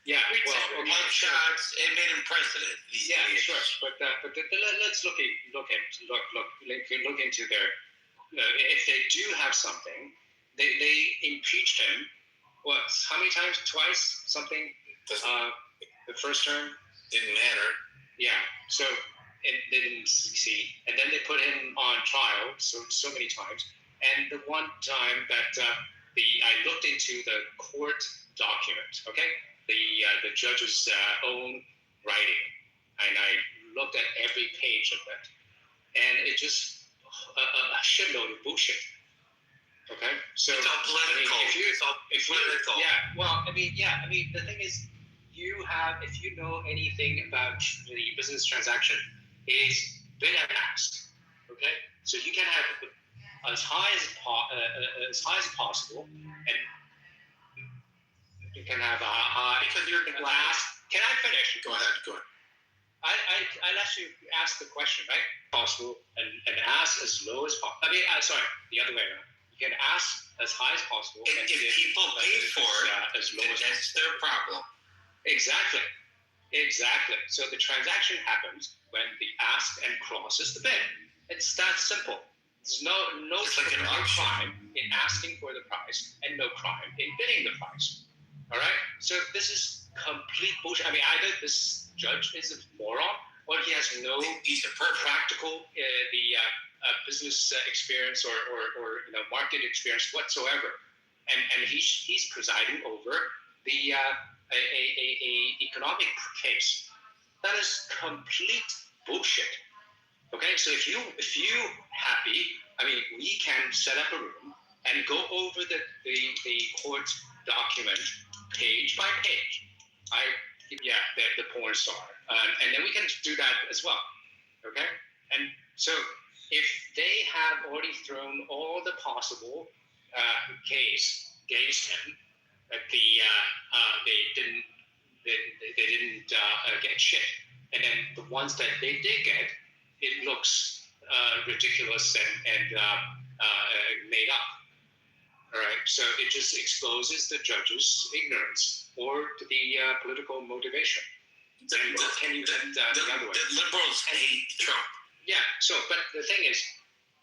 Yeah, well, mug shots, it made him president. Yeah, sure. But let's look into their. If they do have something, they impeached him. What? How many times? Twice? Something. The first term didn't matter. Yeah. So they didn't succeed, and then they put him on trial so many times. And the one time that I looked into the court document, okay. The judge's own writing, and I looked at every page of it, and it just a shitload of bullshit. Okay, so it's all political. If you, yeah, well, I mean, the thing is, if you know anything about the business transaction, is bid and ask. Okay, so you can have as high as possible, and you can have a high. Because you're going to ask. Can I finish? Go ahead. Go ahead. I'll actually ask the question, right? Possible, and ask as low as possible. I mean, sorry, the other way around. You can ask as high as possible. If people pay for it, as low as that's their problem. Exactly. So the transaction happens when the ask and crosses the bid. It's that simple. There's no crime in asking for the price and no crime in bidding the price. All right? So this is complete bullshit. I mean, either this judge is a moron or he has no practical business experience or market experience whatsoever. And he's presiding over the a economic case. That is complete bullshit. Okay, so if you happy, I mean, we can set up a room and go over the court document page by page. The porn star, and then we can do that as well. Okay, and so if they have already thrown all the possible case against him, that they didn't get shit, and then the ones that they did get, it looks ridiculous and made up. All right, so it just exposes the judge's ignorance or the political motivation. The liberals hate Trump. Yeah. So, but the thing is,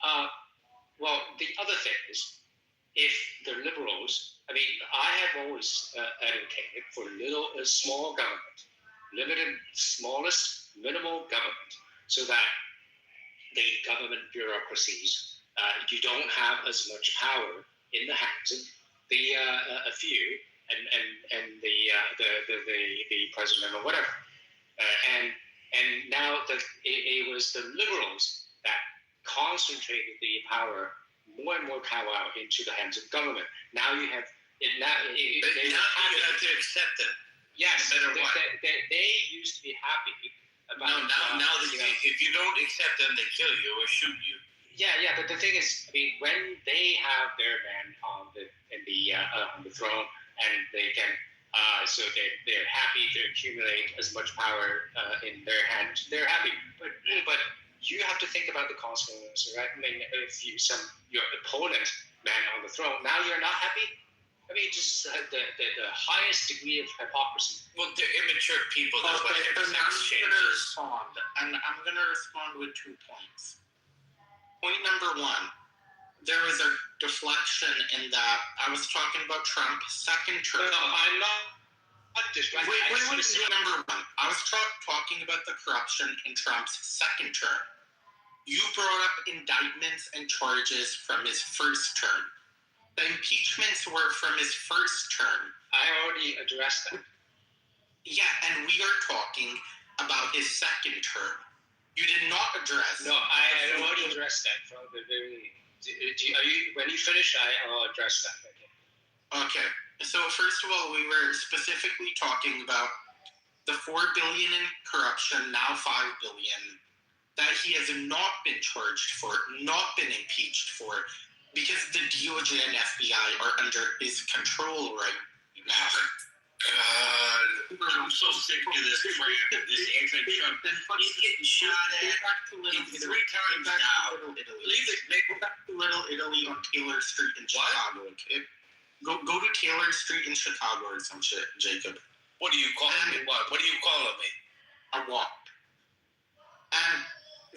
the other thing is, if the liberals, I mean, I have always advocated for small government, limited, smallest, minimal government, so that the government bureaucracies, you don't have as much power in the hands of a few and the president or whatever. And now it was the liberals that concentrated the power, more and more power out into the hands of government. Now you have it. Now you have to accept it. Yes, they used to be happy about. Now if you don't accept them, they kill you or shoot you. Yeah, but the thing is, I mean, when they have their man on the throne, and they can, so they're happy to accumulate as much power in their hands. They're happy, but you have to think about the consequences, right? I mean, if your opponent man on the throne, now you're not happy. I mean, just the highest degree of hypocrisy. Well, they're immature people. That's what I'm going to respond, and I'm going to respond with 2 points. Point number 1, there was a deflection in that I was talking about Trump second term. No, I'm not distracted. Wait, number 1. I was talking about the corruption in Trump's second term. You brought up indictments and charges from his first term. The impeachments were from his first term. I already addressed that. Yeah, and we are talking about his second term. You did not address. No, I already addressed that from the very. When you finish, I'll address that. Okay. So first of all, we were specifically talking about the $4 billion in corruption, now $5 billion, that he has not been charged for, not been impeached for, because the DOJ and FBI are under his control right now. God, I'm so sick of this crap. This anti-Trump. He's getting shot at 3 times now. Leave it. Go back to Little Italy on Taylor Street in Chicago. Okay? Go to Taylor Street in Chicago or some shit, Jacob. What are you calling me? What are you calling me? I walked. And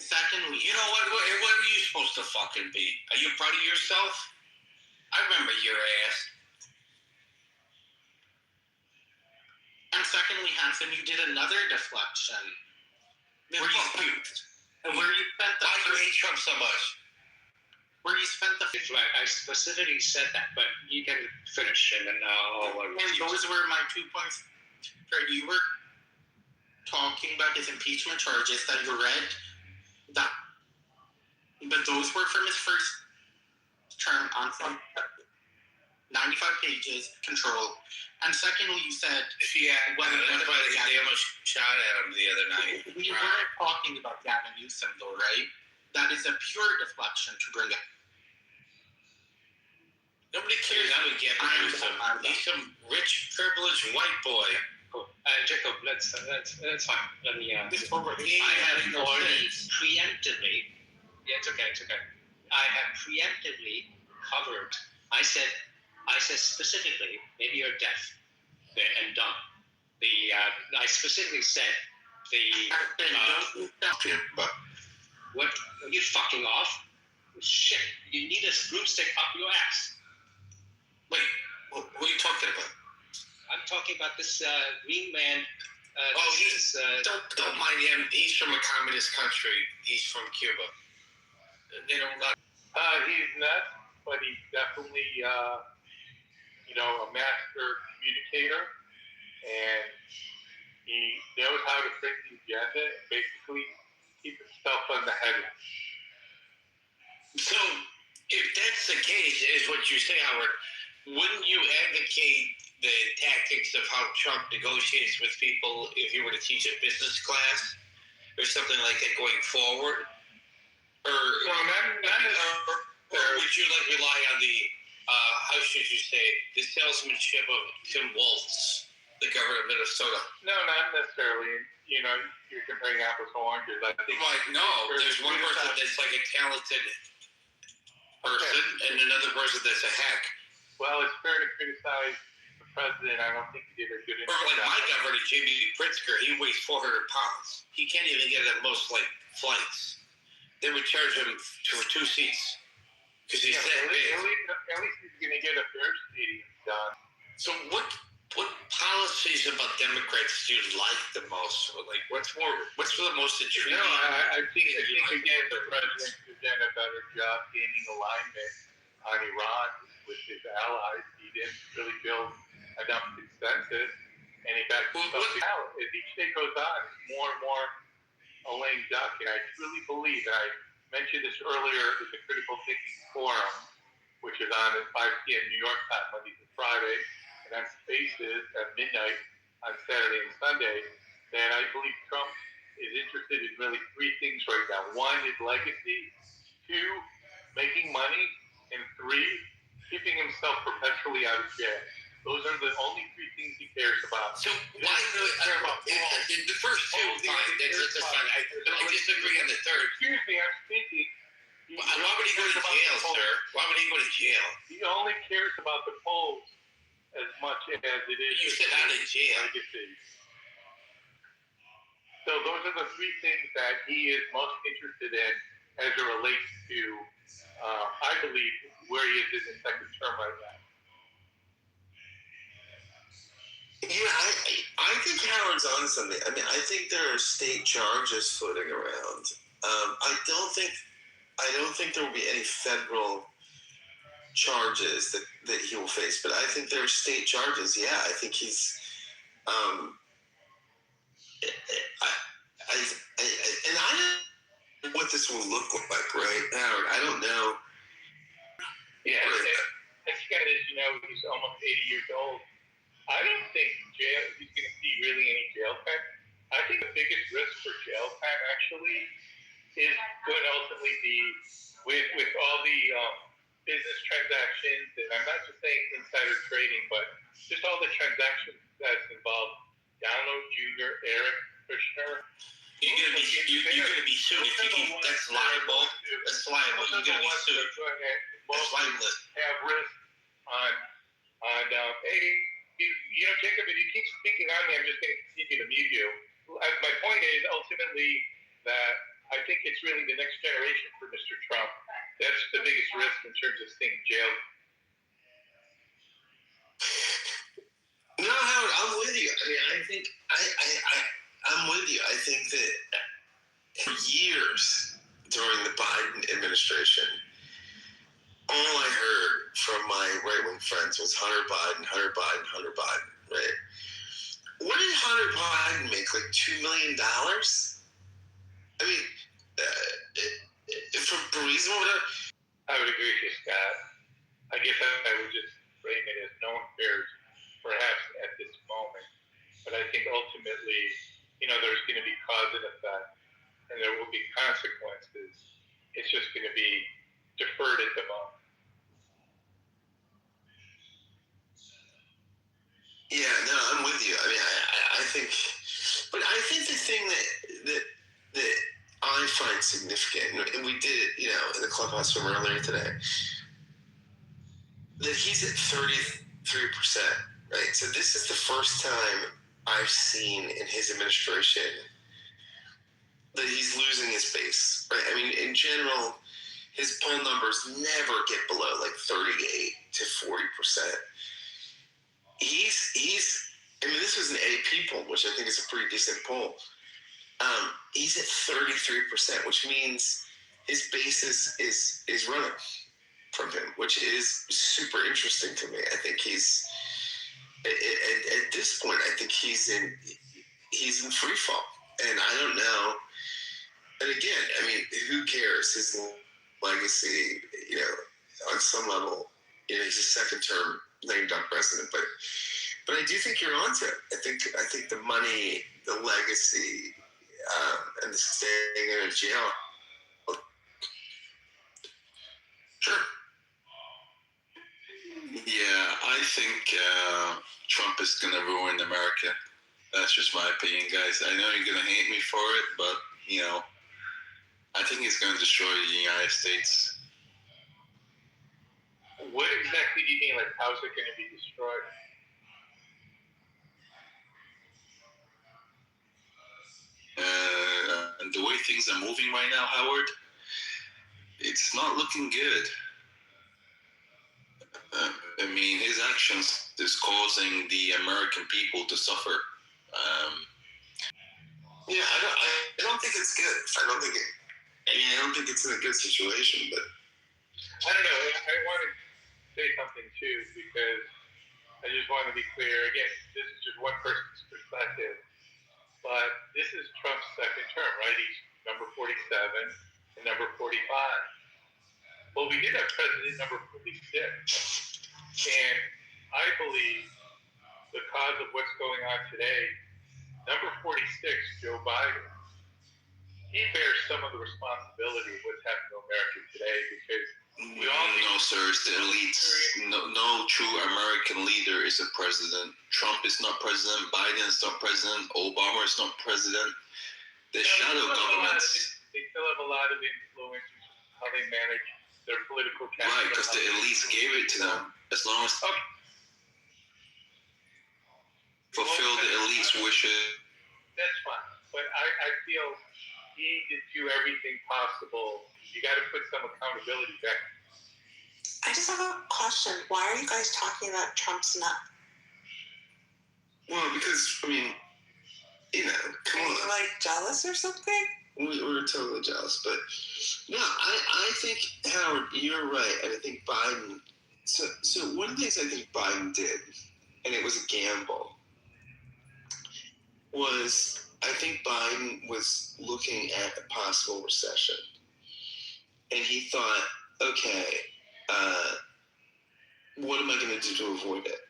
secondly, you know what? What are you supposed to fucking be? Are you proud of yourself? I remember your ass. And secondly, Hanson, you did another deflection. Where you spent the Why do you hate Trump so much? Where you spent the right. I specifically said that, but you can finish and then I'll those were my 2 points. You were talking about his impeachment charges that you read that, but those were from his first term on 95 pages, control. And secondly, you said that's why they almost shot at him the other night. We weren't talking about Gavin Newsom, though, right? That is a pure deflection to bring up. Nobody cares who we get. He's some rich, privileged white boy. Cool. Jacob, that's fine. Let me. I have already preemptively. Yeah, it's okay. I have preemptively covered. I said specifically, maybe you're deaf and dumb. I specifically said but what? Are you fucking off? Shit! You need a broomstick up your ass. wait, who are you talking about? I'm talking about this green man. Don't mind him. He's from a communist country. He's from Cuba. They don't got. He's nuts, but he's definitely, a master communicator, and he knows how to fit the agenda and basically keep himself on the headline. So, if that's the case, is what you say, Howard, wouldn't you advocate the tactics of how Trump negotiates with people if you were to teach a business class or something like that going forward? Or would you rely on the, how should you say, the salesmanship of Tim Walz, the governor of Minnesota? No, not necessarily. You're comparing apples to oranges. I think. No, there's one person that's like a talented person and another person that's a hack. Well, it's fair to criticize the president. I don't think he did a good job. Or like my governor, Jimmy Pritzker, he weighs 400 pounds. He can't even get on most flights. They would charge him for 2 seats because he's that big. At least he's going to get a fair stadium done. So what policies about Democrats do you like the most? Like what's the most intriguing? I think again the president could have done a better job gaining alignment on Iran with his allies. He didn't really build enough consensus, and he got out. As each day goes on, it's more and more a lame duck. And I truly believe, and I mentioned this earlier at the Critical Thinking Forum, which is on at 5 p.m. New York time, Monday to Friday, and on Spaces at midnight on Saturday and Sunday, that I believe Trump is interested in really 3 things right now. 1, his legacy. 2, making money. And 3, keeping himself perpetually out of jail. Those are the only 3 things he cares about. So why care about the first 2? Fine, that's fine. I disagree on the third. Excuse me, I'm speaking. Why would he go to jail, sir? Why would he go to jail? He only cares about the polls as much as it is. You said out of jail. Legacy. So those are the 3 things that he is most interested in as it relates to, I believe, where he is in his second term right now. Yeah, I think Howard's on something. I mean, I think there are state charges floating around. I don't think there will be any federal charges that he will face, but I think there are state charges. Yeah, I think he's. And I don't know what this will look like, right, Howard? I don't know. Yeah, this guy is, he's almost 80 years old. I don't think he's going to see really any jail time. I think the biggest risk for jail time actually is going to ultimately be with all the business transactions, and I'm not just saying insider trading, but just all the transactions that's involved. Donald Jr., Eric Kushner. You're gonna be sued if you keep. That's liable. That's liable. You're gonna be sued. That's libelous. Have risk on. Hey, Jacob, if you keep speaking on me, I'm just going to continue to mute you. My point is ultimately that I think it's really the next generation for Mr. Trump. That's the biggest risk in terms of staying jailed. No, Howard, I'm with you. I mean, I think I'm with you. I think that for years during the Biden administration, all I heard from my right-wing friends was Hunter Biden, right? What did Hunter Biden make, like $2 million? I mean, for Burisma, whatever. I would agree with you, Scott. I guess I would just frame it as no one cares, perhaps at this moment. But I think ultimately, there's going to be cause and effect, and there will be consequences. It's just going to be deferred at the moment. significant, and we did it, you know, in the clubhouse room earlier today, that he's at 33%, right? So this is the first time I've seen in his administration that he's losing his base, right? I mean, in general, his poll numbers never get below like 38 to 40%. I mean, this was an AP poll, which I think is a pretty decent poll. He's at 33%, which means his base is running from him, which is super interesting to me. I think he's at this point. I think he's in free fall, and I don't know. And again, I mean, who cares? His legacy, you know, on some level, you know, he's a second-term lame duck president, but I do think you're onto it. I think the money, the legacy, and the staying in a jail. Sure. Yeah, I think Trump is going to ruin America. That's just my opinion, guys. I know you're going to hate me for it, but, you know, I think he's going to destroy the United States. What exactly do you mean? Like, how's it going to be destroyed? And the way things are moving right now, Howard, it's not looking good. I mean, his actions is causing the American people to suffer. Yeah, I don't think it's good. I don't think it's in a good situation, but I don't know. I want to say something too, because I just want to be clear. Again, this is just one person's perspective, but this is Trump's second term, right? He's number 47 and number 45. Well, we did have president number 46, and I believe the cause of what's going on today, number 46, Joe Biden, he bears some of the responsibility of what's happening to America today, because we all no, sir, it's the elites. No true American leader is a president. Trump is not president. Biden is not president. Obama is not president. The shadow governments. They still have a lot of influence how they manage their political capital. Right, because the elites gave it to them. As long as fulfill the elites' wishes. That's fine, but I feel he needs to do everything possible. You got to put some accountability back. I just have a question. Why are you guys talking about Trump's nut? Well, because, I mean, you know, come on. Are you, like, jealous or something? We're totally jealous, but no, I think, Howard, you're right, and I think Biden. So one of the things I think Biden did, and it was a gamble, was I think Biden was looking at a possible recession, and he thought, okay, what am I going to do to avoid it?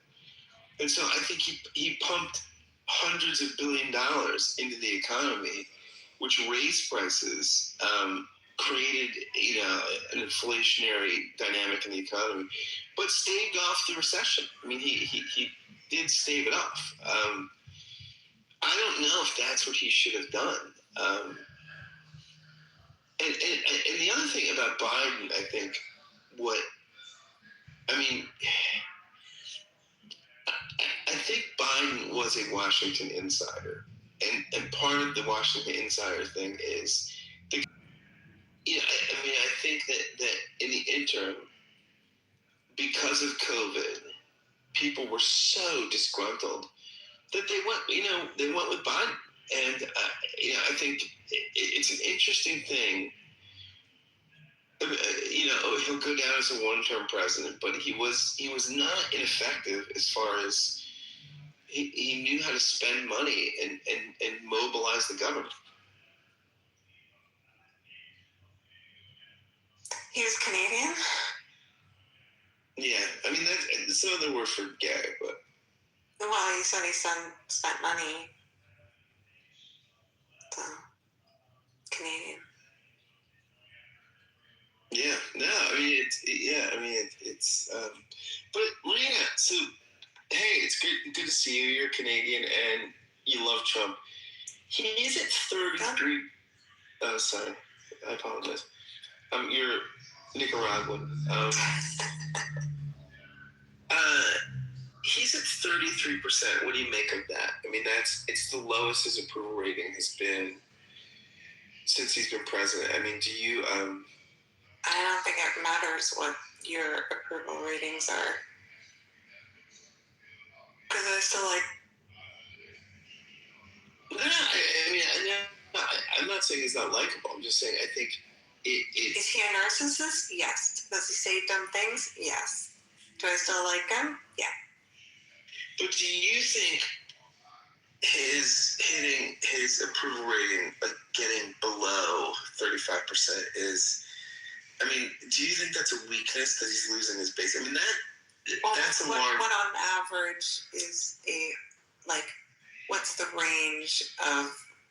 And so I think he pumped hundreds of $1 billion into the economy, which raised prices, created, you know, an inflationary dynamic in the economy, but staved off the recession. I mean, he did stave it off. I don't know if that's what he should have done. And the other thing about Biden, I think, I think Biden was a Washington insider. And part of the Washington insider thing is, I think that in the interim, because of COVID, people were so disgruntled that they went with Biden. And, I think it's an interesting thing. He'll go down as a one-term president, but he was not ineffective as far as he knew how to spend money and mobilize the government. He was Canadian? Yeah, I mean, that's another word for gay, but... Well, he said he spent money. So, Canadian. Yeah, no, I mean, it's but Marina, so, hey, it's good to see you. You're Canadian and you love Trump. He is at 33. Oh, sorry. I apologize. You're Nicaraguan. He's at 33%. What do you make of that? I mean, it's the lowest his approval rating has been since he's been president. I mean, do you? I don't think it matters what your approval ratings are, because I still like. I'm not saying he's not likable. I'm just saying I think it. Is he a narcissist? Yes. Does he say dumb things? Yes. Do I still like him? Yeah. But do you think hitting his approval rating, like getting below 35%, is? I mean, do you think that's a weakness that he's losing his base? I mean, that's a large. What on average is what's the range of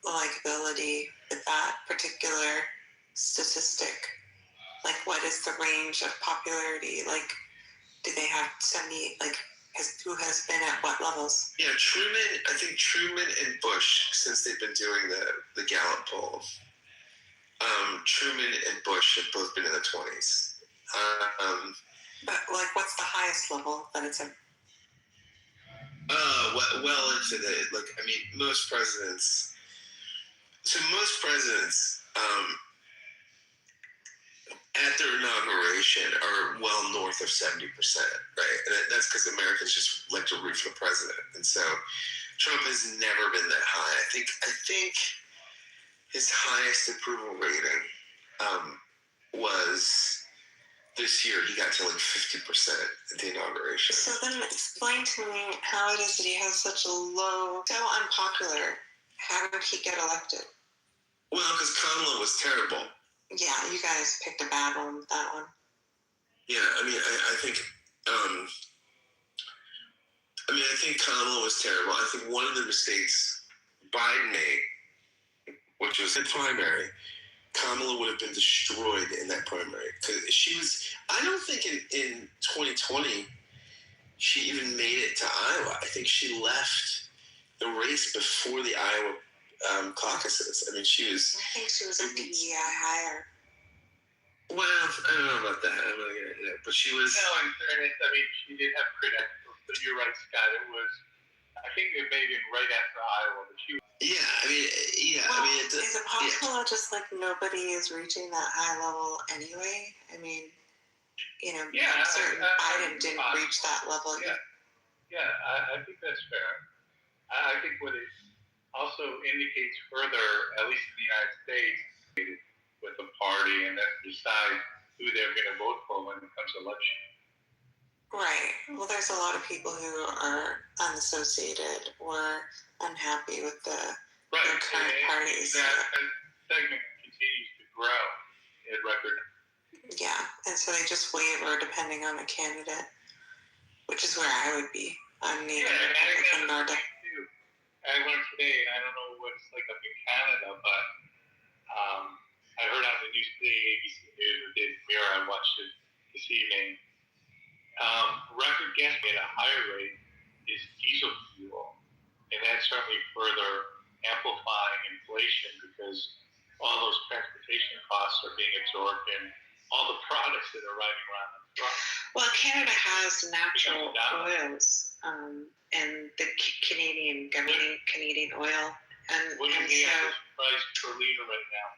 likability with that particular statistic? Like, what is the range of popularity? Like, do they have who has been at what levels? Yeah, I think Truman and Bush, since they've been doing the Gallup poll, Truman and Bush have both been in the 20s. But what's the highest level that it's in? Well into most presidents. So most presidents, at their inauguration, are well north of 70%, right? And that's because Americans just like to root for the president, and so Trump has never been that high. I think his highest approval rating was this year. He got to 50% at the inauguration. So then explain to me how it is that he has such a low, so unpopular. How did he get elected? Well, because Kamala was terrible. Yeah, you guys picked a bad one with that one. Yeah, I mean, I think Kamala was terrible. I think one of the mistakes Biden made, which was the primary, Kamala would have been destroyed in that primary because she was. I don't think in 2020 she even made it to Iowa. I think she left the race before the Iowa caucuses. I mean, she was. I think she was a PEI hire. Well, I don't know about that. I'm not gonna, but she was. No, in fairness, I mean, she did have credentials. But you're right, Scott. It was. I think it may have been right after Iowa, but she. Yeah, I mean, yeah. Well, I mean, is it possible that just nobody is reaching that high level anyway? I mean, Biden didn't reach that level. Yeah, I think that's fair. I think what it also indicates further, at least in the United States, with the party and then decide who they're going to vote for when it comes to election. Right. Well, there's a lot of people who are unassociated or unhappy with the current parties. That segment continues to grow at record. Yeah, and so they just waver depending on the candidate, which is where I would be. I'm neither Republican nor Democrat. I learned today, I don't know what it's like up in Canada, but I heard on the news today, ABC News, or David Mirror, I watched it this evening. Record gas at a higher rate is diesel fuel, and that's certainly further amplifying inflation because all those transportation costs are being absorbed in all the products that are riding around the truck. Well, Canada has natural oils, and the Canadian oil, and what is the average price per liter right now?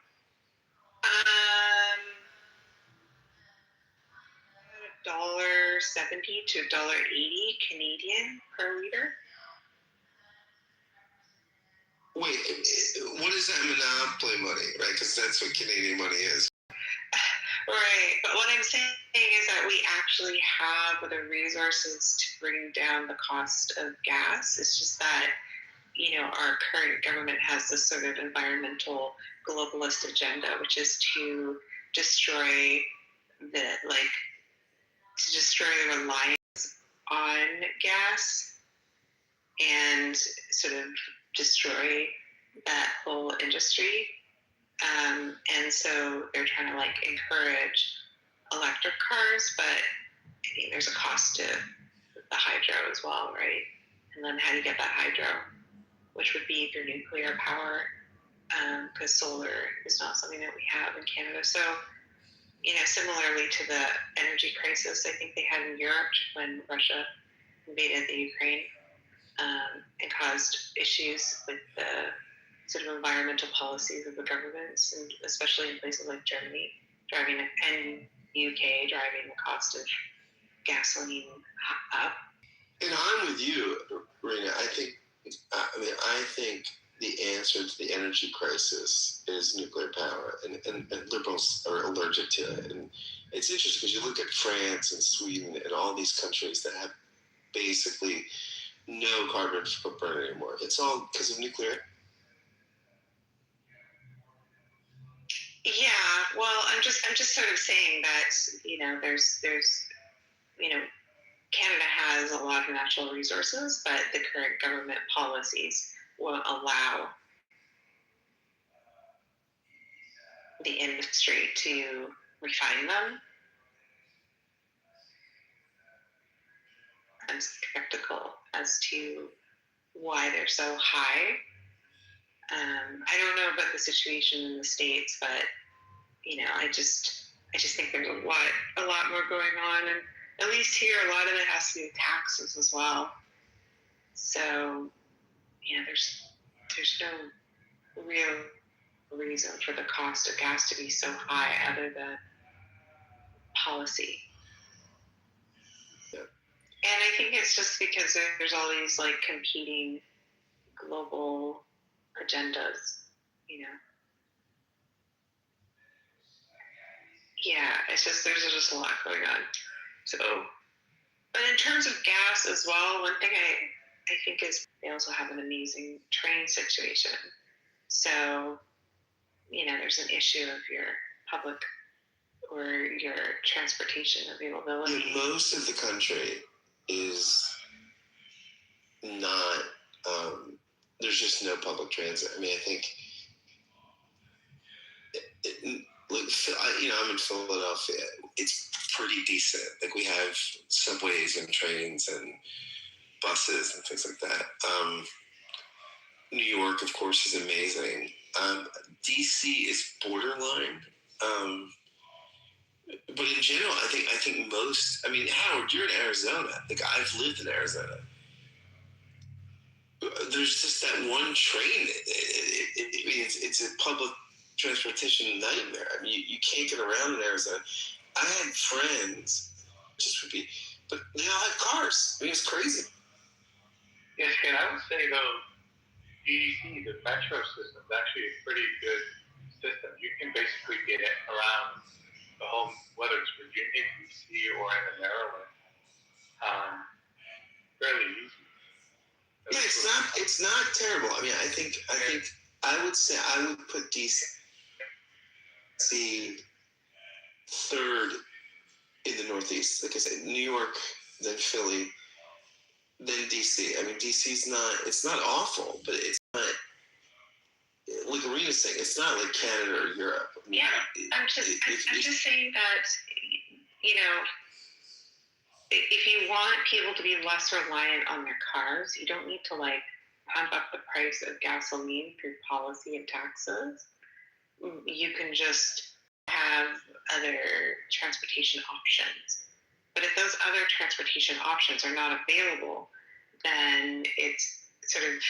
$1.70 to $1.80 Canadian per liter. Wait, what is that monopoly money, right? Because that's what Canadian money is. Right, but what I'm saying is that we actually have the resources to bring down the cost of gas. It's just that, our current government has this sort of environmental globalist agenda, which is to destroy the reliance on gas and sort of destroy that whole industry. And so they're trying to encourage electric cars, but I mean, there's a cost to the hydro as well, right? And then how do you get that hydro, which would be through nuclear power. because solar is not something that we have in Canada. So, similarly to the energy crisis I think they had in Europe when Russia invaded the Ukraine, and caused issues with the sort of environmental policies of the governments, and especially in places like Germany, and UK, driving the cost of gasoline up. And I'm with you, Rena. I think the answer to the energy crisis is nuclear power, and liberals are allergic to it. And it's interesting because you look at France and Sweden and all these countries that have basically no carbon footprint anymore. It's all because of nuclear. Yeah, well, I'm just sort of saying that there's Canada has a lot of natural resources, but the current government policies won't allow the industry to refine them. I'm skeptical as to why they're so high. I don't know about the situation in the States, but I just think there's a lot more going on, and at least here, a lot of it has to do with taxes as well. So, there's no real reason for the cost of gas to be so high other than policy. Yeah. And I think it's just because there's all these like competing global agendas, Yeah, it's just there's just a lot going on. So, but in terms of gas as well, one thing I think is they also have an amazing train situation. So, there's an issue of your public or your transportation availability. Yeah, most of the country is not. There's just no public transit. I think. I'm in Philadelphia. It's pretty decent. Like we have subways and trains and buses and things like that. New York, of course, is amazing. DC is borderline. But in general, I think most. Howard, you're in Arizona. Like I've lived in Arizona. There's just that one train. It's a public transportation nightmare. You can't get around in Arizona. I had friends, but they all have cars. It's crazy. Yes, and I would say though, DC, the metro system, is actually a pretty good system. You can basically get it around the whole, whether it's Virginia, DC, or in Maryland, fairly easy. Yeah, it's not terrible. I would say I would put DC third in the Northeast. Like I said, New York, then Philly, then DC. DC's it's not awful, but it's not, like Arena's saying, it's not like Canada or Europe. I'm just saying that, if you want people to be less reliant on their cars, you don't need to pump up the price of gasoline through policy and taxes. You can just have other transportation options. But if those other transportation options are not available, then it's sort of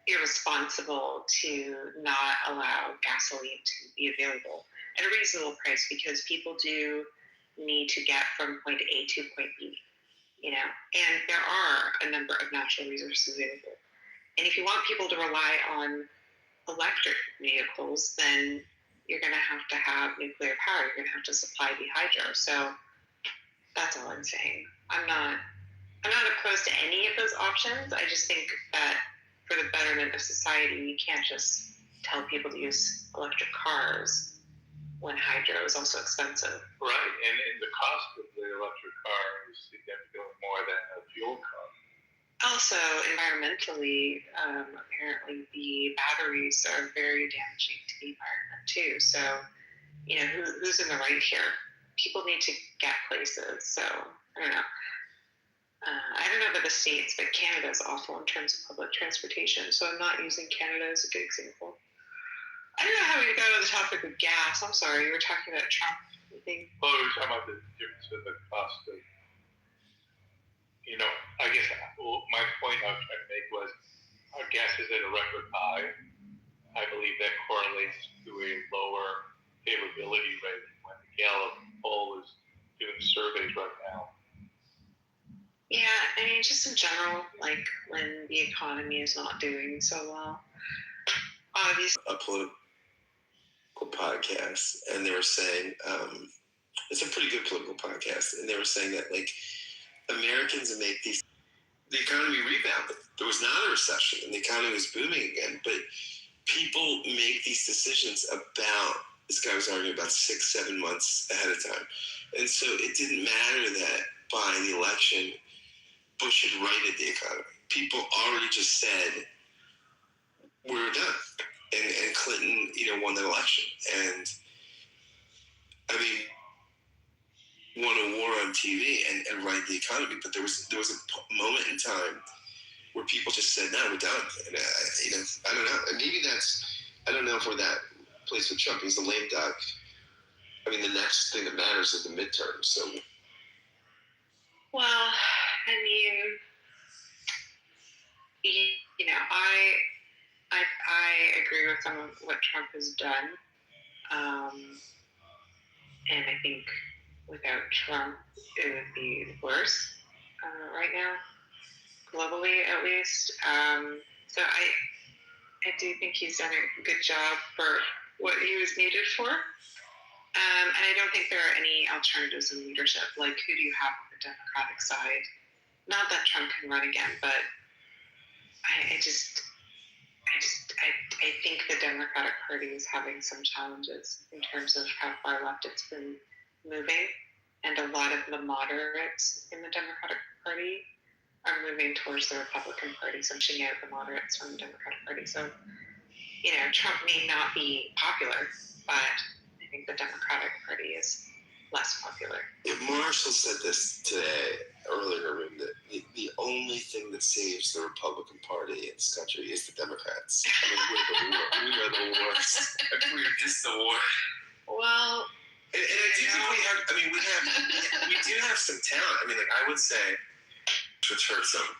irresponsible to not allow gasoline to be available at a reasonable price, because people do need to get from point A to point B, and there are a number of natural resources available. And if you want people to rely on electric vehicles, then you're going to have nuclear power. You're going to have to supply the hydro. So that's all I'm saying. I'm not opposed to any of those options. I just think that for the betterment of society, you can't just tell people to use electric cars when hydro is also expensive. Right, and the cost of the electric car is significantly more than a fuel car. Also, environmentally, apparently the batteries are very damaging to the environment too. So, who's in the right here? People need to get places. So, I don't know. I don't know about the States, but Canada is awful in terms of public transportation. So I'm not using Canada as a good example. I don't know how we got on the topic of gas. I'm sorry, you were talking about Trump. I think. Well, we were talking about the difference in the cost of, I guess my point I was trying to make was our gas is at a record high. I believe that correlates to a lower favorability rating when the Gallup poll is doing surveys right now. Yeah, I mean, just in general, like when the economy is not doing so well. Obviously. A political podcast, and they were saying, it's a pretty good political podcast, and they were saying that, like, Americans make the economy rebounded. There was not a recession, and the economy was booming again, but people make these decisions about, this guy was arguing about 6-7 months ahead of time. And so it didn't matter that by the election, Bush had righted the economy. People already just said, we're done. And Clinton, won that election. And, I mean, won a war on TV and right the economy. But there was a moment in time where people just said, no, we're done. And, I don't know. And maybe I don't know if we're that place with Trump. He's the lame duck. I mean, the next thing that matters is the midterms. So, well, I mean, I agree with some of what Trump has done. And I think without Trump, it would be worse right now, globally at least. So I do think he's done a good job for what he was needed for. And I don't think there are any alternatives in leadership. Like, who do you have on the Democratic side? Not that Trump can run again, but I think the Democratic Party is having some challenges in terms of how far left it's been moving. And a lot of the moderates in the Democratic Party are moving towards the Republican Party, so pushing out the moderates from the Democratic Party. So, Trump may not be popular, but I think the Democratic Party is less popular. Yeah, Marshall said this today, earlier, that the only thing that saves the Republican Party in this country is the Democrats. I mean, we are the worst. We are just the worst. Well, and I do think we do have some talent. I mean, like, I would say, which hurts him.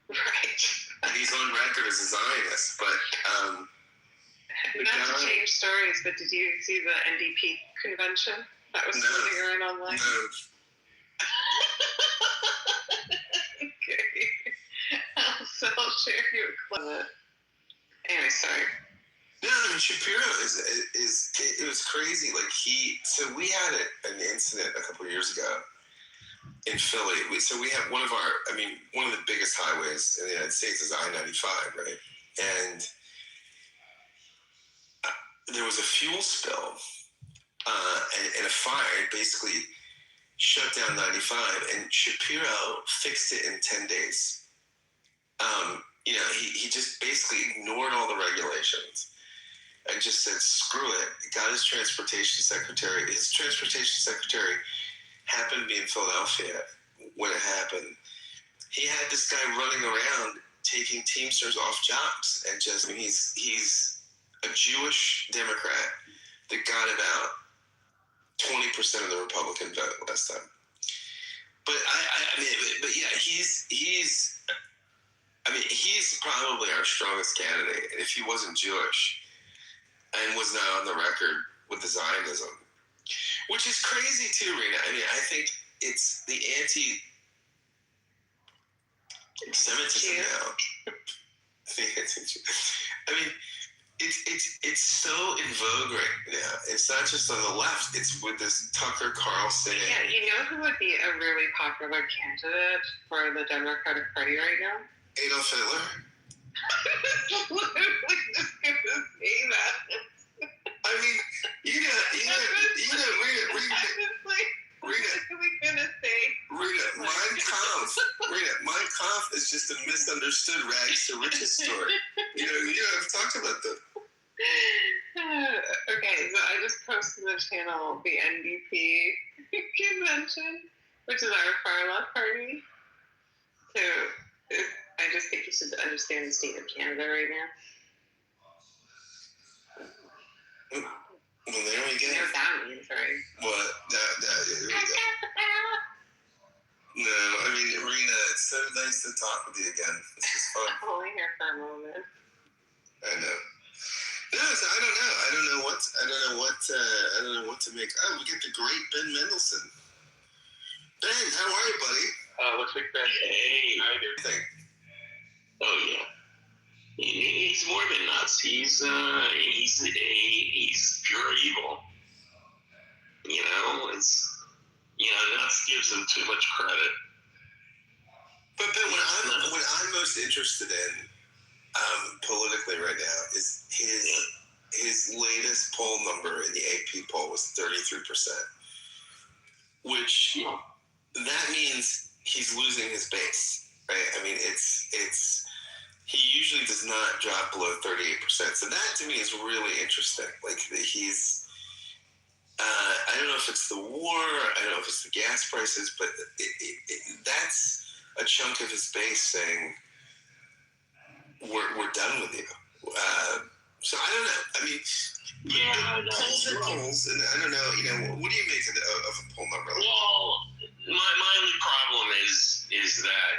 Right. And he's on record as a Zionist, but not to change stories, but did you see the NDP convention that was floating around online? No. Okay. I'll share you a clip of it. Anyway, sorry. No, I mean, Shapiro it was crazy. Like, so we had an incident a couple of years ago in Philly. We have one of the biggest highways in the United States is I-95, right? And there was a fuel spill and a fire. It basically shut down 95, and Shapiro fixed it in 10 days. He just basically ignored all the regulations and just said, screw it. Got his transportation secretary. His transportation secretary happened to be in Philadelphia when it happened. He had this guy running around taking Teamsters off jobs, and he's a Jewish Democrat that got about 20% of the Republican vote last time. But he's probably our strongest candidate. And if he wasn't Jewish and was not on the record with the Zionism, which is crazy too, Rena. I mean, I think it's the anti-Semitism now. I mean, it's so in vogue right now. It's not just on the left. It's with this Tucker Carlson. Yeah, you know who would be a really popular candidate for the Democratic Party right now? Adolf Hitler. I was literally just gonna say that. I mean, Mein Kampf is just a misunderstood rags to riches story. I've talked about that. Okay, so I just posted the channel, the NDP convention, which is our far left party. So I just think you should understand the state of Canada right now. Well, there we go. You know what that means, right? What? No, I mean, Rena, it's so nice to talk with you again. It's just fun. I'm only here for a moment. I know. No, so I don't know. I don't know what to make. Oh, we get the great Ben Mendelsohn. Ben, how are you, buddy? Looks like Ben. Hey. I do. Oh yeah. He's more than nuts. He's pure evil. You know, nuts gives him too much credit. But Ben, what I'm most interested in politically right now is his latest poll number in the AP poll was 33%, which that means he's losing his base, right? I mean, it's he usually does not drop below 38%. So that to me is really interesting. Like he's, I don't know if it's the war, I don't know if it's the gas prices, but that's a chunk of his base saying, we're done with you. So I don't know. I mean, polls are polls, and I don't know. What do you make of a poll number? Well, my only problem is that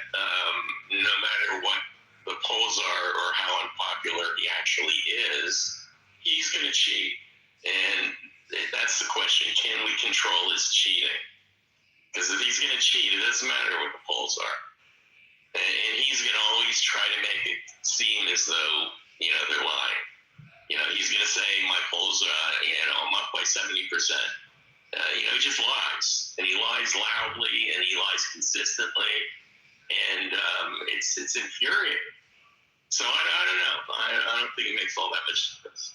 no matter what the polls are or how unpopular he actually is, he's going to cheat, and that's the question: can we control his cheating? Because if he's going to cheat, it doesn't matter what the polls are. And he's going to always try to make it seem as though, they're lying. He's going to say, my polls are, I'm up by 70%. He just lies. And he lies loudly, and he lies consistently. And it's infuriating. So I don't know. I don't think it makes all that much sense.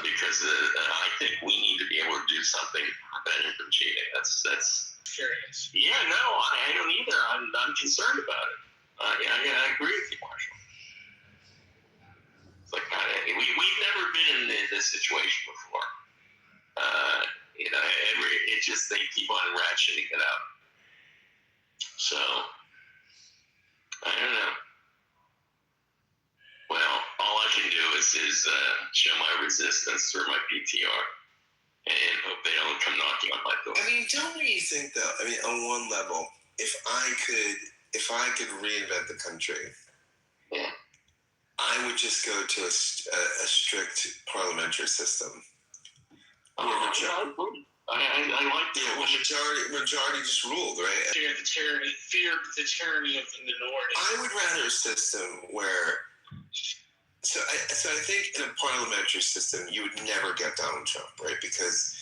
Because I think we need to be able to do something to prevent him from cheating. That's Curious. Yeah, no, I don't either. I'm concerned about it. I agree with you, Marshall. It's like we've never been in this situation before. They keep on ratcheting it up. So I don't know. Well, all I can do is show my resistance through my PTR. And hope they don't come knocking on my door. I mean, don't you think though? I mean, on one level, if I could reinvent the country, I would just go to a strict parliamentary system. I like the majority just ruled, right? Feared the tyranny of the minority. I would rather a system where. So I think in a parliamentary system, you would never get Donald Trump, right? Because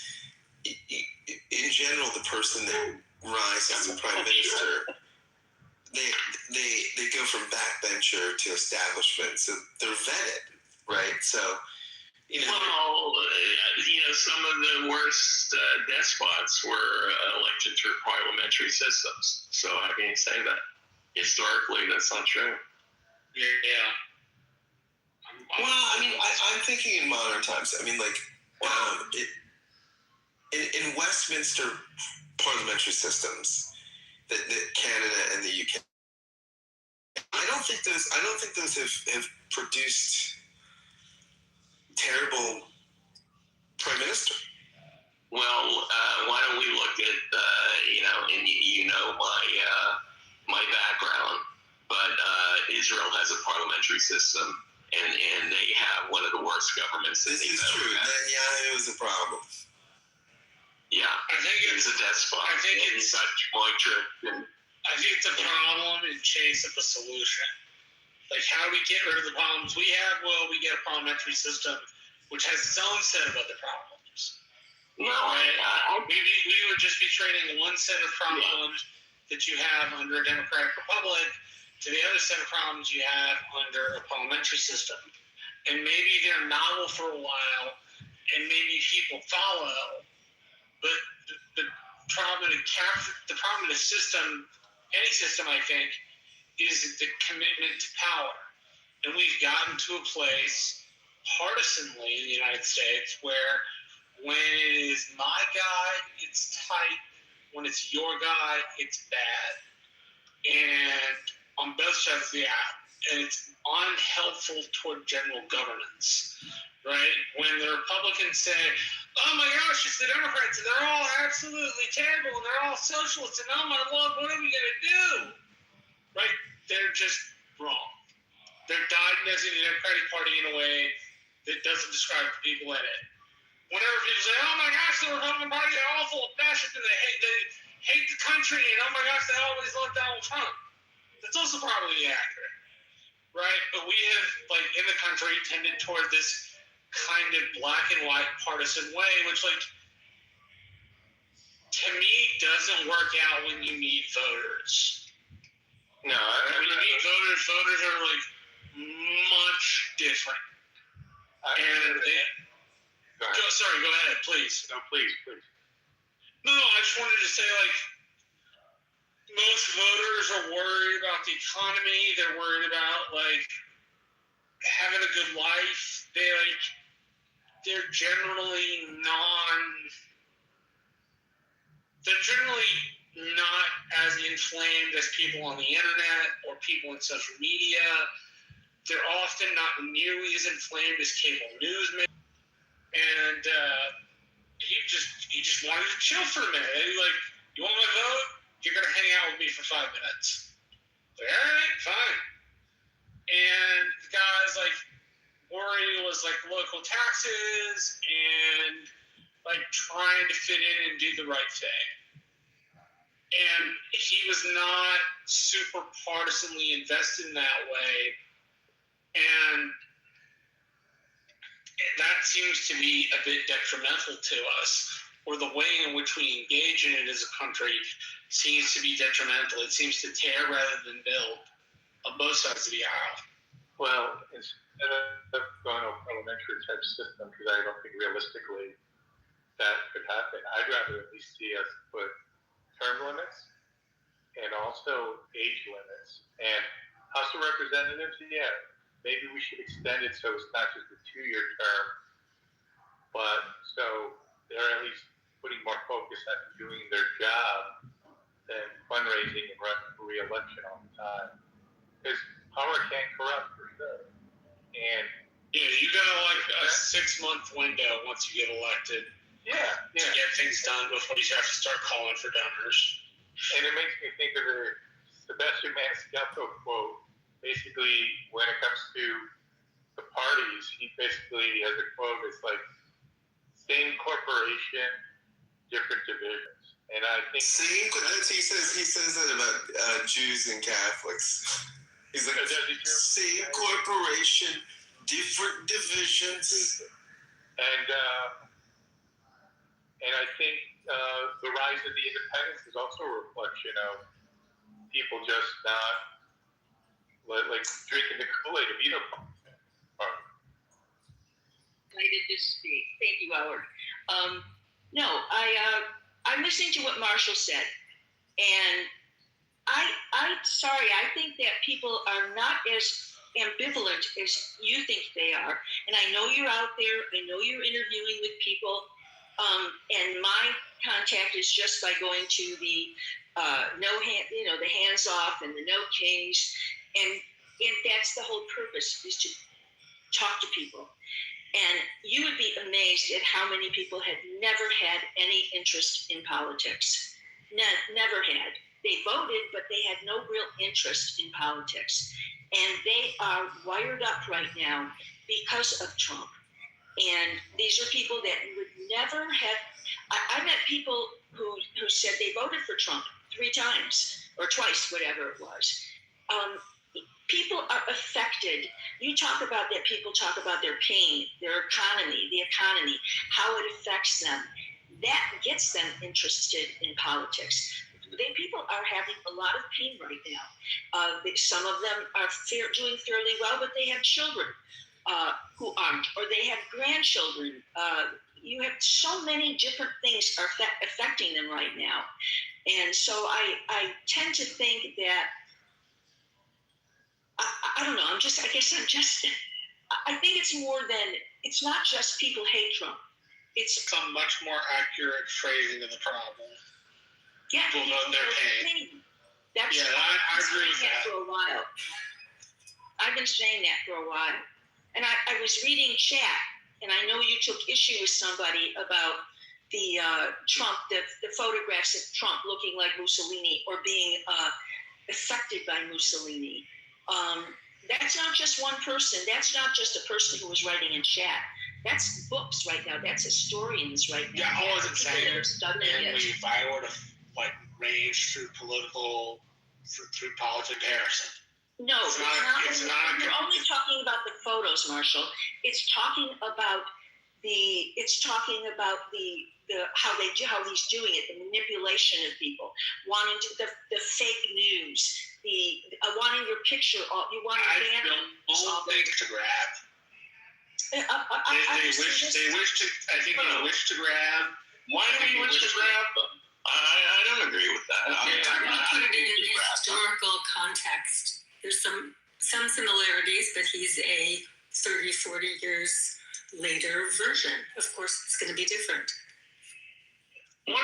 in general, the person that rises to prime minister, they go from backbencher to establishment, so they're vetted, right? So some of the worst despots were elected through parliamentary systems. So how can you say that? Historically, that's not true. Yeah. Well, I mean, I'm thinking in modern times. I mean, like, in Westminster parliamentary systems, that Canada and the UK, I don't think those have produced terrible prime minister. Well, why don't we look at my background, but Israel has a parliamentary system. And they have one of the worst governments. This is true. Netanyahu is a problem. Yeah, I think it's a despot. I think it's a problem in chase of a solution. Like, how do we get rid of the problems we have? Well, we get a parliamentary system which has its own set of other problems. No, we would just be trading one set of problems that you have under a democratic republic to the other set of problems you have under a parliamentary system. And maybe they're novel for a while, and maybe people follow, but the problem in a system, any system, I think, is the commitment to power. And we've gotten to a place, partisanly in the United States, where when it is my guy, it's tight. When it's your guy, it's bad. And on both sides of the aisle, and it's unhelpful toward general governance. right? When the Republicans say, oh my gosh, it's the Democrats, and they're all absolutely terrible, and they're all socialists, and oh my Lord, what are we going to do? Right? They're just wrong. They're diagnosing the Democratic Party in a way that doesn't describe the people in it. Whenever people say, oh my gosh, the Republican Party are awful, fascist, and they hate the country, and oh my gosh, they always love Donald Trump. That's also probably accurate, right? But we have, like, in the country, tended toward this kind of black and white partisan way, which, like, to me, doesn't work out when you meet voters. No, when you meet voters are, like, much different. Sorry, go ahead, please. No, please. No, I just wanted to say, like, most voters are worried about the economy. They're worried about, like, having a good life. They're generally not as inflamed as people on the internet or people in social media. They're often not nearly as inflamed as cable news. And he just wanted to chill for a minute. He's like, you want my vote? You're going to hang out with me for 5 minutes. Like, all right, fine. And the guy's like, worry was like local taxes and like trying to fit in and do the right thing. And he was not super partisanly invested in that way. And that seems to be a bit detrimental to us, or the way in which we engage in it as a country seems to be detrimental. It seems to tear rather than build on both sides of the aisle. Well, instead of going to a parliamentary type system, because I don't think realistically that could happen, I'd rather at least see us put term limits and also age limits. And House of Representatives, yeah, maybe we should extend it so it's not just a 2-year term, but so they're at least putting more focus on doing their job than fundraising and running for re-election all the time. Because power can corrupt for sure. And yeah, you got like a 6-month window once you get elected. Yeah. To get things done before you have to start calling for donors. And it makes me think of the Sebastian Maniscalco quote. Basically, when it comes to the parties, he basically has a quote. It's like, same corporation, different divisions. And I think he says that about Jews and Catholics. He's like, same corporation, different divisions. And I think the rise of the independents is also a reflection of people just not like drinking the Kool-Aid of either party. Related to speak. Thank you, Howard. I'm listening to what Marshall said, and I'm sorry. I think that people are not as ambivalent as you think they are. And I know you're out there. I know you're interviewing with people. And my contact is just by going to the the hands off and the no kings, and that's the whole purpose, is to talk to people. And you would be amazed at how many people had never had any interest in politics. Never had. They voted, but they had no real interest in politics. And they are wired up right now because of Trump. And these are people that would never have. I met people who said they voted for Trump 3 times or twice, whatever it was. People are affected. You talk about that. People talk about their pain, their economy, the economy, how it affects them. That gets them interested in politics. People are having a lot of pain right now. Some of them are doing fairly well, but they have children who aren't, or they have grandchildren. You have so many different things are affecting them right now. And so I tend to think that, I don't know, I think it's more than, it's not just people hate Trump. It's a much more accurate phrasing of the problem. Yeah, people know their pain. I agree with that. For a while. I've been saying that for a while. And I was reading chat, and I know you took issue with somebody about the Trump, the photographs of Trump looking like Mussolini or being affected by Mussolini. That's not just one person. That's not just a person who was writing in chat. That's books right now. That's historians right now. Yeah, I wasn't saying it. if I were to like range through political comparison. No, it's not. You're only talking about the photos, Marshall. It's talking about the how he's doing it, the manipulation of people, wanting to the fake news, the wanting your picture off. You want to ban things to grab. They wish to grab. Why do we wish to grab them? I don't agree with that. Put it in historical context. There's some similarities, but he's a 30, 40 years later version. Of course, it's going to be different. That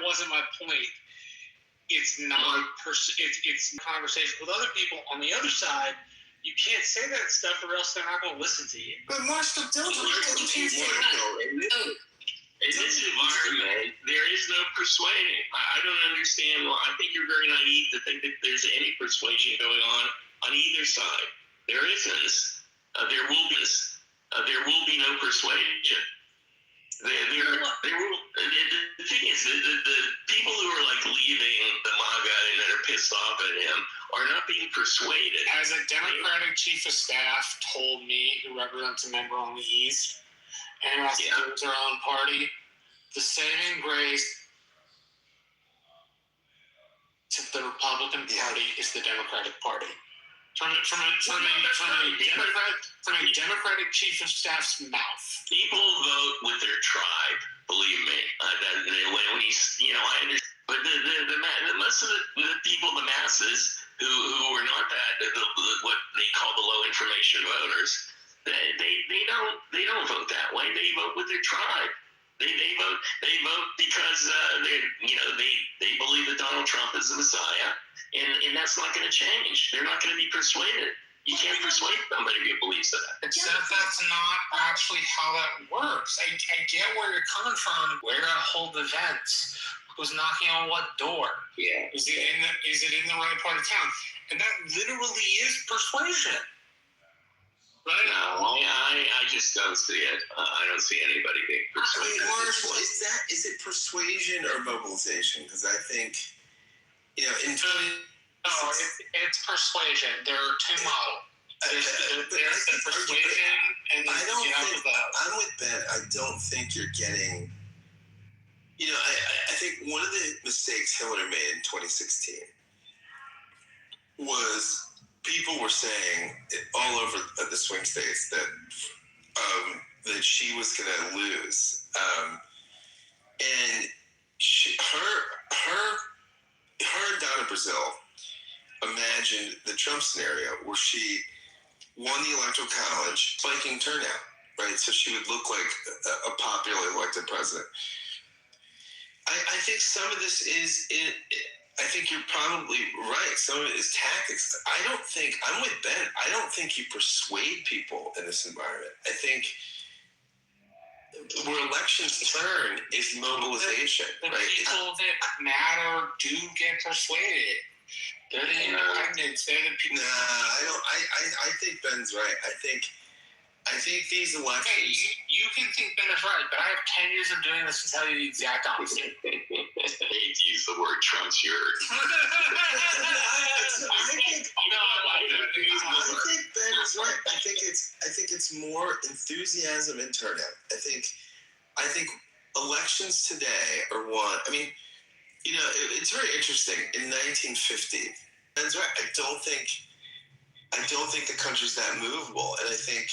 wasn't my point. It's not it's conversation with other people on the other side. You can't say that stuff, or else they're not going to listen to you. But Marshall, don't you can't say that. In this environment, there is no persuading. I don't understand. Well, I think you're very naive to think that there's any persuasion going on either side. There isn't. There will be no persuasion. The thing is, the people who are like leaving the MAGA and that are pissed off at him are not being persuaded. As a Democratic chief of staff told me, who represents a member on the East, and has to do with their own party, the saving grace to the Republican Party is the Democratic Party. From a Democratic chief of staff's mouth. People vote with their tribe. Believe me. When he's, I understand. But the most of the people, the masses who are not what they call the low information voters, they don't vote that way. They vote with their tribe. They vote because they believe that Donald Trump is the Messiah, and that's not going to change. They're not going to be persuaded. You can't persuade somebody who believes that. Except that's not actually how that works. I get where you're coming from. Where to hold events? Who's knocking on what door? Yeah. Is it in the right part of town? And that literally is persuasion. Right? No, I just don't see it. I don't see anybody being persuaded. Marshall, is it persuasion or mobilization? Because I think, it's persuasion. There are two models. There's the persuasion, and then I'm with Ben. I don't think you're getting. I think one of the mistakes Hillary made in 2016 was people were saying all over the swing states that she was going to lose, and her and Donna Brazil imagined the Trump scenario where she won the Electoral College, spiking turnout, right? So she would look like a popularly elected president. I think some of this is I think you're probably right. Some of it is tactics. I'm with Ben. I don't think you persuade people in this environment. I think where elections turn is mobilization. The people that matter do get persuaded. They're the independents. They're the people. Nah, I think Ben's right. I think these elections. Okay, you can think Ben is right, but I have 10 years of doing this to tell you the exact opposite. I hate to use the word Trump shirt. I think Ben is right. I think it's more enthusiasm and turnout. I think elections today are one. I mean, it's very interesting. In 1950, Ben's right. I don't think the country's that movable, and I think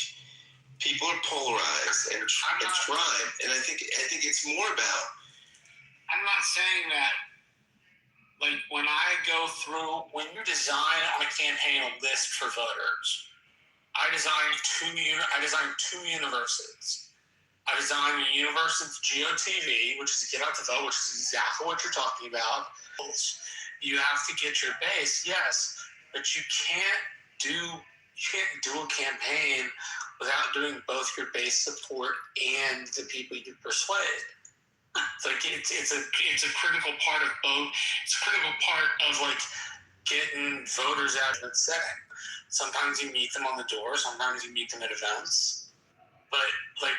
people are polarized and tribe, and I think it's more about. I'm not saying that. Like when you design on a campaign a list for voters, I designed two universes. I designed a universe of GOTV, which is get out to vote, which is exactly what you're talking about. You have to get your base, yes, but you can't do a campaign without doing both your base support and the people you persuade. It's like it's a critical part of both. It's a critical part of like getting voters out of the setting. Sometimes you meet them on the door. Sometimes you meet them at events. But like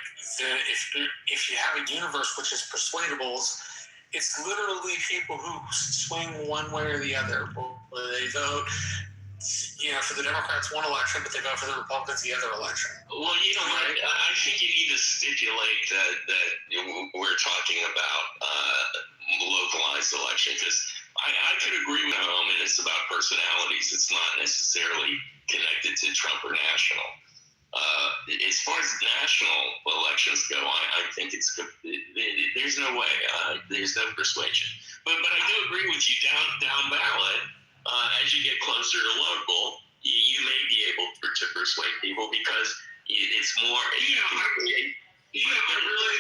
if you have a universe which is persuadables, it's literally people who swing one way or the other. Whether they vote, for the Democrats one election, but they vote for the Republicans the other election. Well, you know what? I think you need to stipulate that we're talking about localized election, because I could agree with him, and it's about personalities. It's not necessarily connected to Trump or national. As far as national elections go, I think there's no way. There's no persuasion. But I do agree with you down ballot. As you get closer to local, you may be able to persuade people because it's more. I really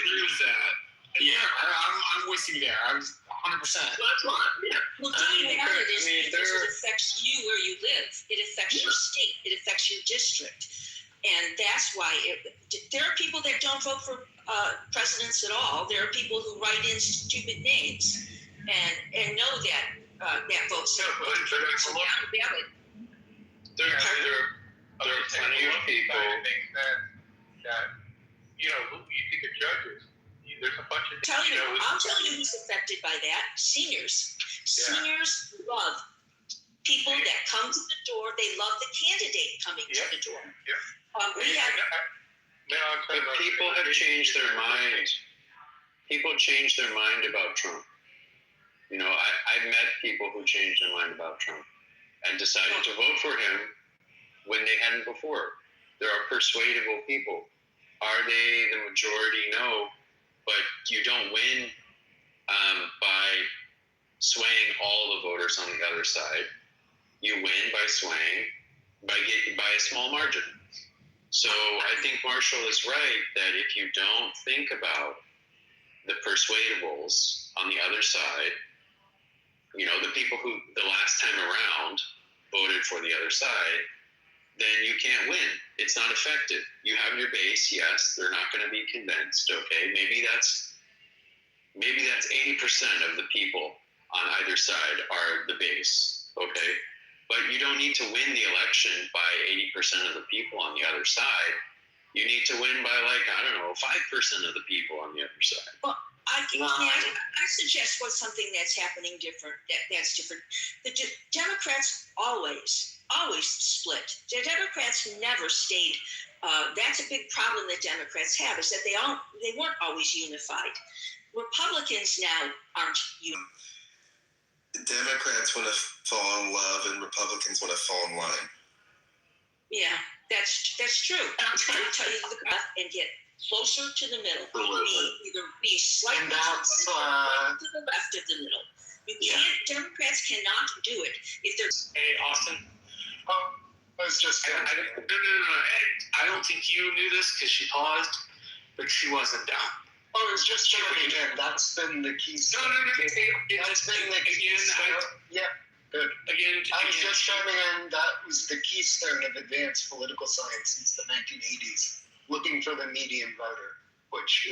agree with that. Yeah, I'm with you there. I'm 100%. That's fine. Yeah. Well, doing about it is because it affects you where you live. It affects your state. It affects your district. And that's why there are people that don't vote for presidents at all. There are people who write in stupid names and know that vote. So there are plenty of people that you see the judges. There's a bunch of I'll tell you who's affected by that. Seniors. Seniors love people that come to the door. They love the candidate coming to the door. But people have changed their mind. People change their mind about Trump. I've met people who changed their mind about Trump and decided to vote for him when they hadn't before. There are persuadable people. Are they the majority? No. But you don't win by swaying all the voters on the other side. You win by swaying by a small margin. So I think Marshall is right that if you don't think about the persuadables on the other side, the people who the last time around voted for the other side, then you can't win. It's not effective. You have your base, yes, they're not going to be convinced, okay? Maybe that's 80% of the people on either side are the base, okay? But you don't need to win the election by 80% of the people on the other side. You need to win by 5% of the people on the other side. Well, I suggest something that's happening different. That's different. The Democrats always split. The Democrats never stayed. That's a big problem that Democrats have, is that they weren't always unified. Republicans now aren't unified. Democrats want to fall in love and Republicans want to fall in line. Yeah, that's true. I'm trying to tell you the graph and get closer to the middle. Be slightly to the left of the middle. Democrats cannot do it if they're. Hey, Austin. I was just. No. I don't think you knew this because she paused, but she wasn't down. I was just checking in. That's been the key. No. That's been the key. Good. Again, I was just chiming in. That was the keystone of advanced political science since the 1980s. Looking for the median voter, which.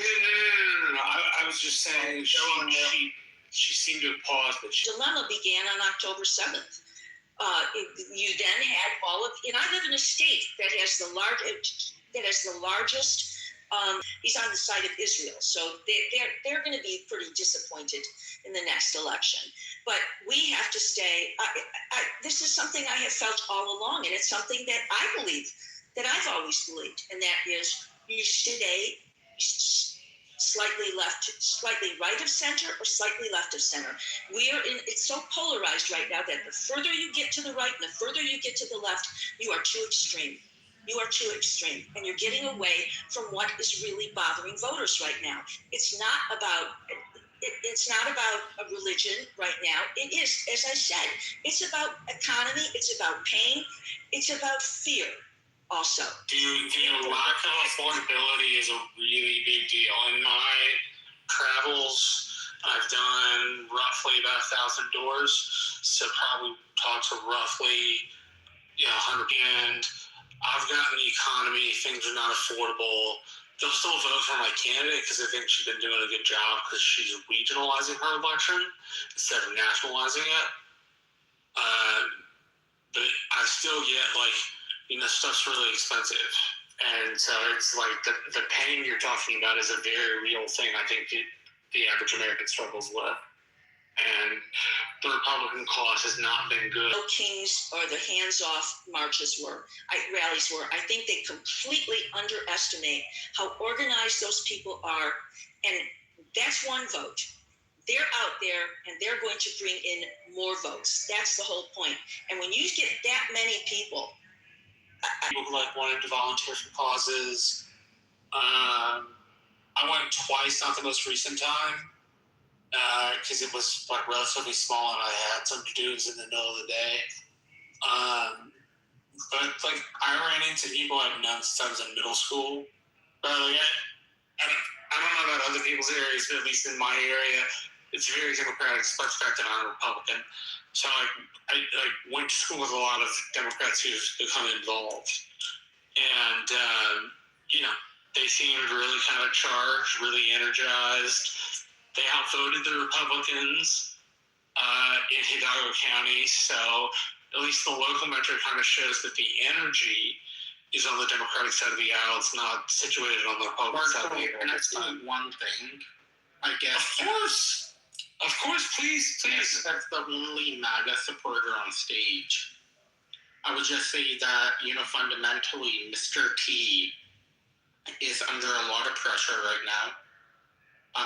No. I was just saying she seemed to have paused, but the dilemma began on October 7th. You then had and I live in a state that has the largest. He's on the side of Israel, so they're going to be pretty disappointed in the next election. But we have to stay. This is something I have felt all along, and it's something that I believe, that I've always believed, and that is you stay slightly left, slightly right of center, or slightly left of center. It's so polarized right now that the further you get to the right and the further you get to the left, you are too extreme. You are too extreme, and you're getting away from what is really bothering voters right now. It's not about a religion right now. It is, as I said, it's about economy. It's about pain. It's about fear. Also, lack of affordability is a really big deal. In my travels, I've done roughly about 1,000 doors, so probably talk to roughly 100. And I've gotten the economy, things are not affordable. They'll still vote for my candidate because they think she's been doing a good job because she's regionalizing her election instead of nationalizing it. But I still get, like, stuff's really expensive. And so it's like the pain you're talking about is a very real thing I think the average American struggles with. And the Republican cause has not been good. No Kings or the hands-off rallies were. I think they completely underestimate how organized those people are, and that's one vote. They're out there, and they're going to bring in more votes. That's the whole point. And when you get that many people, people who wanted to volunteer for causes. I went twice, not the most recent time. Because it was relatively small and I had some to-dos in the middle of the day. But I ran into people I've known since I was in middle school. But I don't know about other people's areas, but at least in my area, it's very Democratic, despite the fact that I'm a Republican. So I went to school with a lot of Democrats who've become involved. And, they seemed really kind of charged, really energized. They outvoted the Republicans in Hidalgo County, so at least the local metric kind of shows that the energy is on the Democratic side of the aisle. It's not situated on the Republican side of the aisle. Can I say one thing? I guess. Of course, please. That's the only MAGA supporter on stage. I would just say that, fundamentally, Mr. T is under a lot of pressure right now.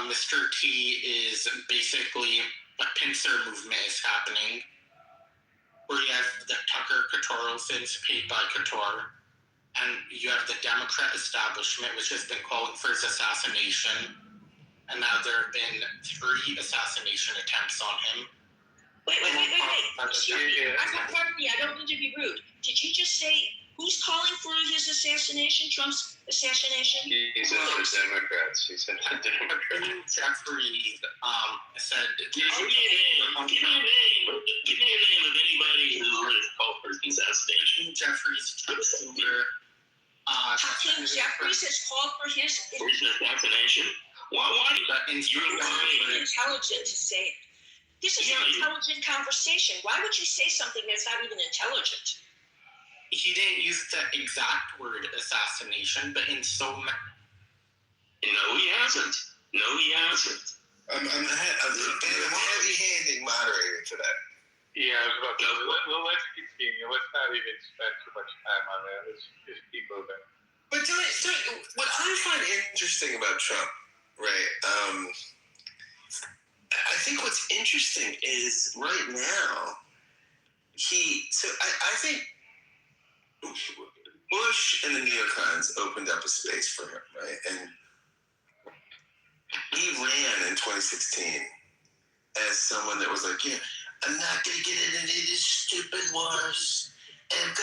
Mr. T is basically a pincer movement is happening, where you have the Tucker Couture paid by Couture, and you have the Democrat establishment, which has been calling for his assassination, and now there have been 3 assassination attempts on him. Wait. Pardon me, I don't mean to be rude. Did you just say who's calling for his assassination, Trump's assassination? He said the Democrats. Jeffries said... Give me a name of anybody who has called for his assassination. Jeffries, Kitover. Hakeem Jeffries has called for his assassination? Why do you... intelligent to say it. This is an intelligent conversation. Why would you say something that's not even intelligent? He didn't use the exact word assassination, but in so many... No, he hasn't. I'm heavy-handing moderator today. Yeah, I was about to say, let's continue. Let's not even spend too much time on that. Let's just keep moving. But what I find interesting about Trump, right, I think what's interesting is right now, I think Bush and the neocons opened up a space for him, right? And he ran in 2016 as someone that was like, I'm not going to get into these stupid wars. And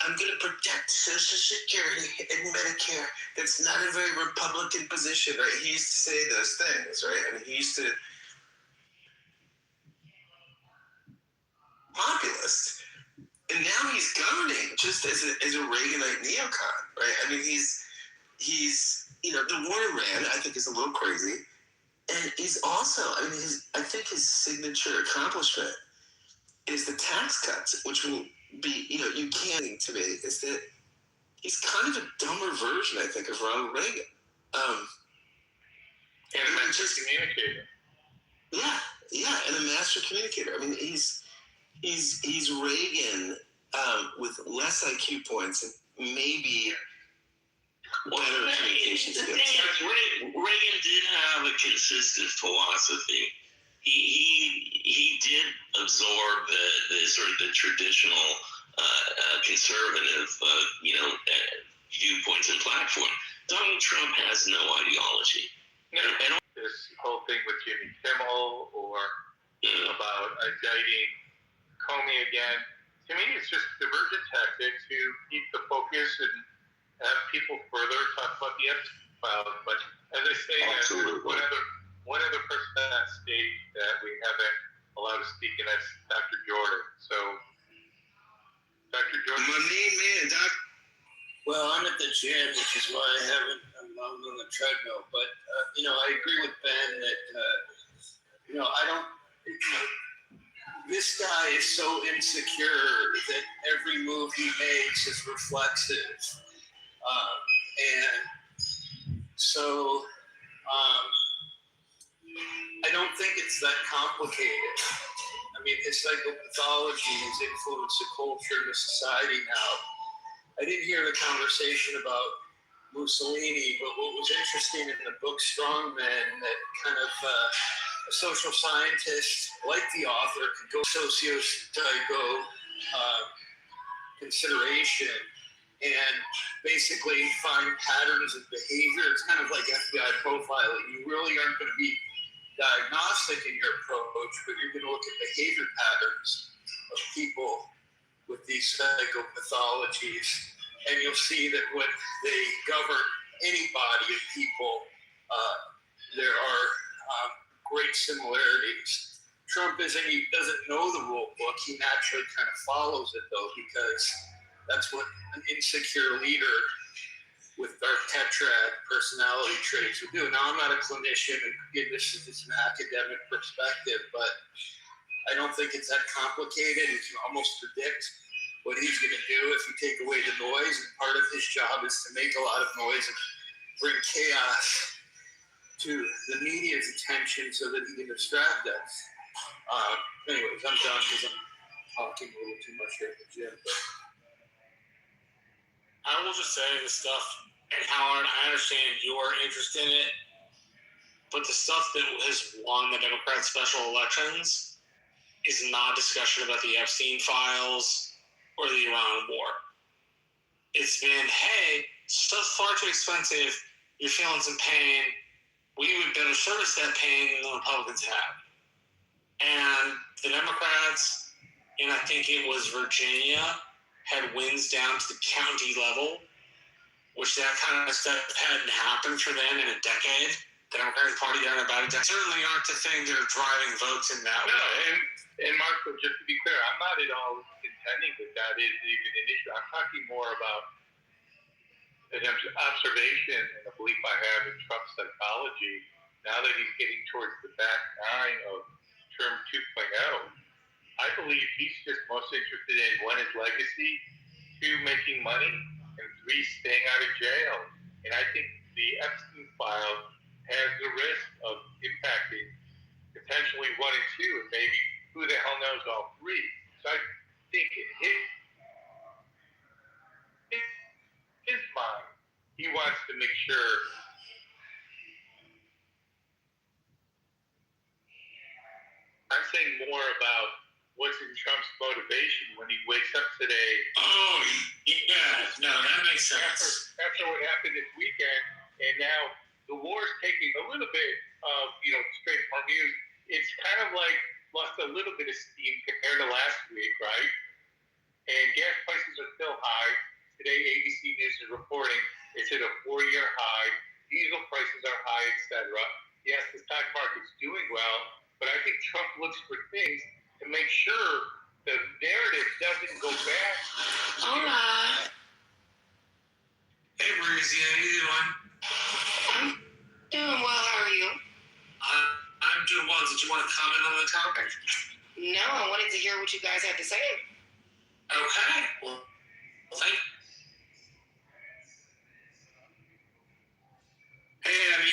I'm gonna protect Social Security and Medicare. That's not a very Republican position, right? He used to say those things, right? I mean, he used to... populist, and now he's governing just as a Reaganite neocon, right? I mean, he's the war in Iran, I think, is a little crazy, and he's also, I think his signature accomplishment is the tax cuts, which will be, you can't to me, is that he's kind of a dumber version, I think, of Ronald Reagan. And a master communicator. Yeah, and a master communicator. I mean, he's Reagan with less IQ points and maybe better communication skills. Reagan did have a consistent philosophy. He did absorb the sort of the traditional conservative viewpoints and platform. Donald Trump has no ideology. No, this whole thing with Jimmy Kimmel or about indicting Comey again, to me it's just diversion tactics to keep the focus and have people further talk about the Epstein files. But as I say, one other person on that stage that we haven't allowed to speak, and that's Dr. Jordan. So, Dr. Jordan. My main man, Doc. Well, I'm at the gym, which is why I'm on the treadmill. But, I agree with Ben that, I don't, this guy is so insecure that every move he makes is reflexive. And so I don't think it's that complicated. I mean, his psychopathology has influenced the culture and the society now. I didn't hear the conversation about Mussolini, but what was interesting in the book Strongmen, that kind of a social scientist, like the author, could go socio-psycho consideration and basically find patterns of behavior. It's kind of like FBI profiling. You really aren't going to be diagnostic in your approach, but you're going to look at behavior patterns of people with these psychopathologies, and you'll see that when they govern any body of people, there are great similarities. Trump doesn't know the rule book. He naturally kind of follows it, though, because that's what an insecure leader with dark tetrad personality traits would do. Now, I'm not a clinician, and this is just an academic perspective, but I don't think it's that complicated. You can almost predict what he's going to do if you take away the noise, and part of his job is to make a lot of noise and bring chaos to the media's attention so that he can distract us. Anyways, I'm done because I'm talking a little too much here at the gym. But I will just say the stuff, and Howard, I understand your interest in it, but the stuff that has won the Democrat special elections is not discussion about the Epstein files or the Iran war. It's been, hey, stuff's far too expensive, you're feeling some pain, we would better service that pain than the Republicans have. And the Democrats, and I think it was Virginia, had wins down to the county level, which that kind of stuff hadn't happened for them in a decade. The Democratic Party down about a decade certainly aren't the thing that are driving votes in that way. And Marco, just to be clear, I'm not at all contending that is even an issue. I'm talking more about an observation and a belief I have in Trump's psychology. Now that he's getting towards the back nine of term 2.0, I believe he's just most interested in, one, his legacy, two, making money, and three, staying out of jail. And I think the Epstein file has the risk of impacting potentially one and two, and maybe who the hell knows all three. So I think in his mind, he wants to make sure I'm saying more about what's in Trump's motivation when he wakes up today. Oh, yeah. No, that makes sense. After what happened this weekend, and now the war's taking a little bit of, straight from news. It's kind of like lost a little bit of steam compared to last week, right? And gas prices are still high. Today, ABC News is reporting it's at a 4-year high. Diesel prices are high, etc. Yes, the stock market's doing well, but I think Trump looks for things to make sure the narrative doesn't go back. Hola. Hey, Breezy, how you doing? I'm doing well. How are you? I'm doing well. Did you want to comment on the topic? No, I wanted to hear what you guys had to say. Okay. Well, thank you. Hey, Abby.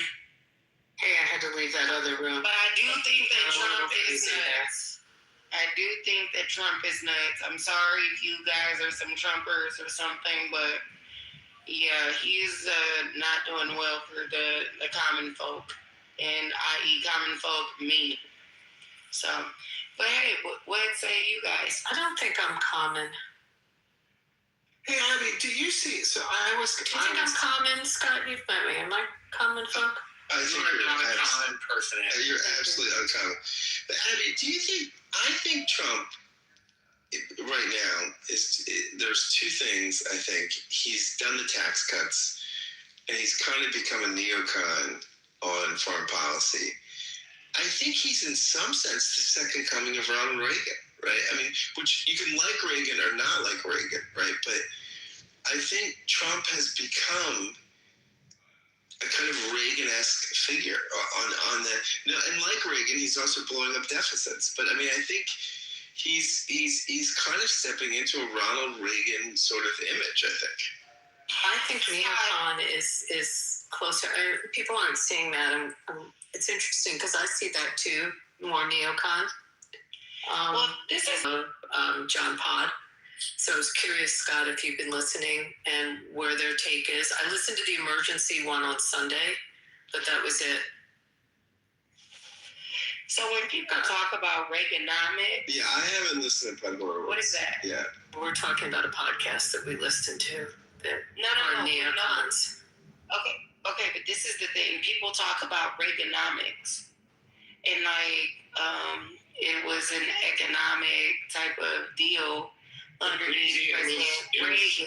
Hey, I had to leave that other room. But I do think that Trump is nuts. I do think that Trump is nuts. I'm sorry if you guys are some Trumpers or something, but yeah, he's not doing well for the common folk, and i.e. common folk, me. So, but hey, what say you guys? I don't think I'm common. Hey, Abby, do you see? So I was. Do you think I'm common, Scott? You've met me. Am I common folk? I think You're not a common person. You're absolutely uncommon. But Abby, do you think? I think Trump right now there's two things. I think he's done the tax cuts, and he's kind of become a neocon on foreign policy. I think he's in some sense the second coming of Ronald Reagan, right? I mean, which you can like Reagan or not like Reagan, right? But I think Trump has become a kind of Reagan-esque figure on the, and like Reagan, he's also blowing up deficits. But I mean, I think he's kind of stepping into a Ronald Reagan sort of image, I think neocon is closer. People aren't seeing that. It's interesting because I see that too, more neocon. Well, this is John Pod. So I was curious, Scott, if you've been listening and where their take is. I listened to the emergency one on Sunday, but that was it. So when people talk about Reaganomics, yeah, I haven't listened to Pandora. What is that? Yeah, we're talking about a podcast that we listened to that No. neocons. Okay, but this is the thing. People talk about Reaganomics, and like it was an economic type of deal underneath President Reagan.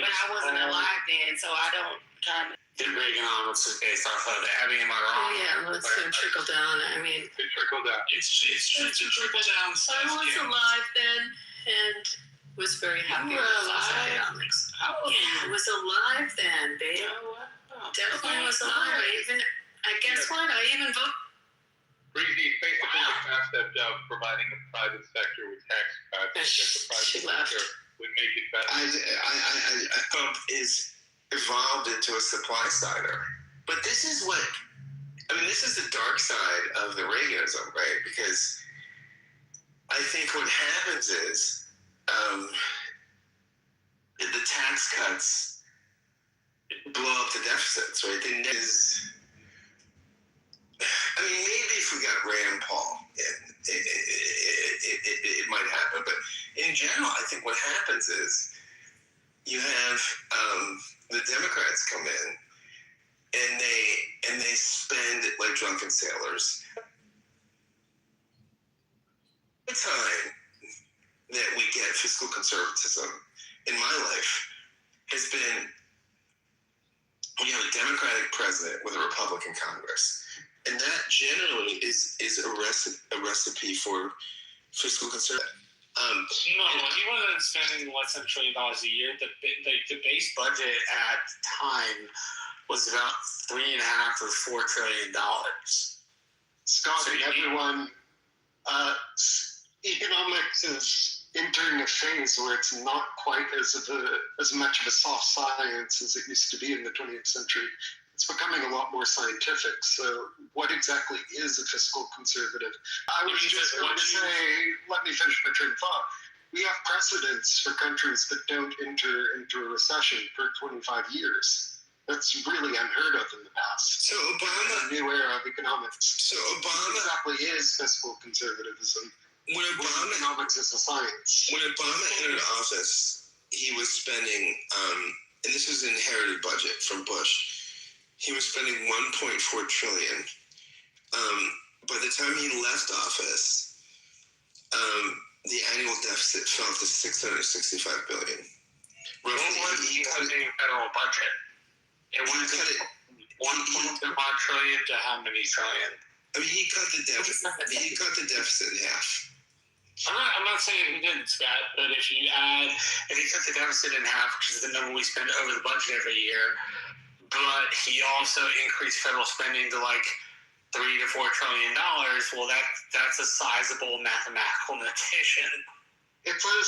But I wasn't alive then, so I don't kind of. The Reaganomics is based off of Abby, am I wrong? Oh, yeah, let's do trickle down. I mean, It trickled down. It's a trickle down stuff. I was alive then and was very happy with economics. How old I was alive then, babe. Definitely was alive. I guess what? I even voted. Breezy, basically the concept of providing a private sector with tax cuts that the She private left. sector would make it better. Trump is evolved into a supply sider. But this is the dark side of the Reaganism, right? Because I think what happens is the tax cuts blow up the deficits, right? Maybe if we got Rand Paul in, it might happen. But in general, I think what happens is you have the Democrats come in and they spend like drunken sailors. The time that we get fiscal conservatism in my life has been when you have a Democratic president with a Republican Congress. And that generally is a recipe for fiscal conservatism. No, he wasn't spending less than $1 trillion a year. The base budget at the time was about $3.5 or $4 trillion. Scott, So everyone, economics is entering a phase where it's not quite as much of a soft science as it used to be in the 20th century. It's becoming a lot more scientific. So what exactly is a fiscal conservative? I was just going to say, let me finish my train of thought. We have precedents for countries that don't enter into a recession for 25 years. That's really unheard of in the past. So Obama, a new era of economics. So Obama what exactly is fiscal conservatism. When economics is a science. When Obama entered office, he was spending, and this was an inherited budget from Bush. He was spending $1.4 trillion. By the time he left office, the annual deficit fell to $665 billion. What was the federal budget? It went to $1.5 trillion to how many trillion? I mean, he cut the deficit in half. I'm not saying he didn't, Scott, but if he cut the deficit in half, which is the number we spend over the budget every year, but he also increased federal spending to like $3 to $4 trillion. Well, that's a sizable mathematical notation. It's a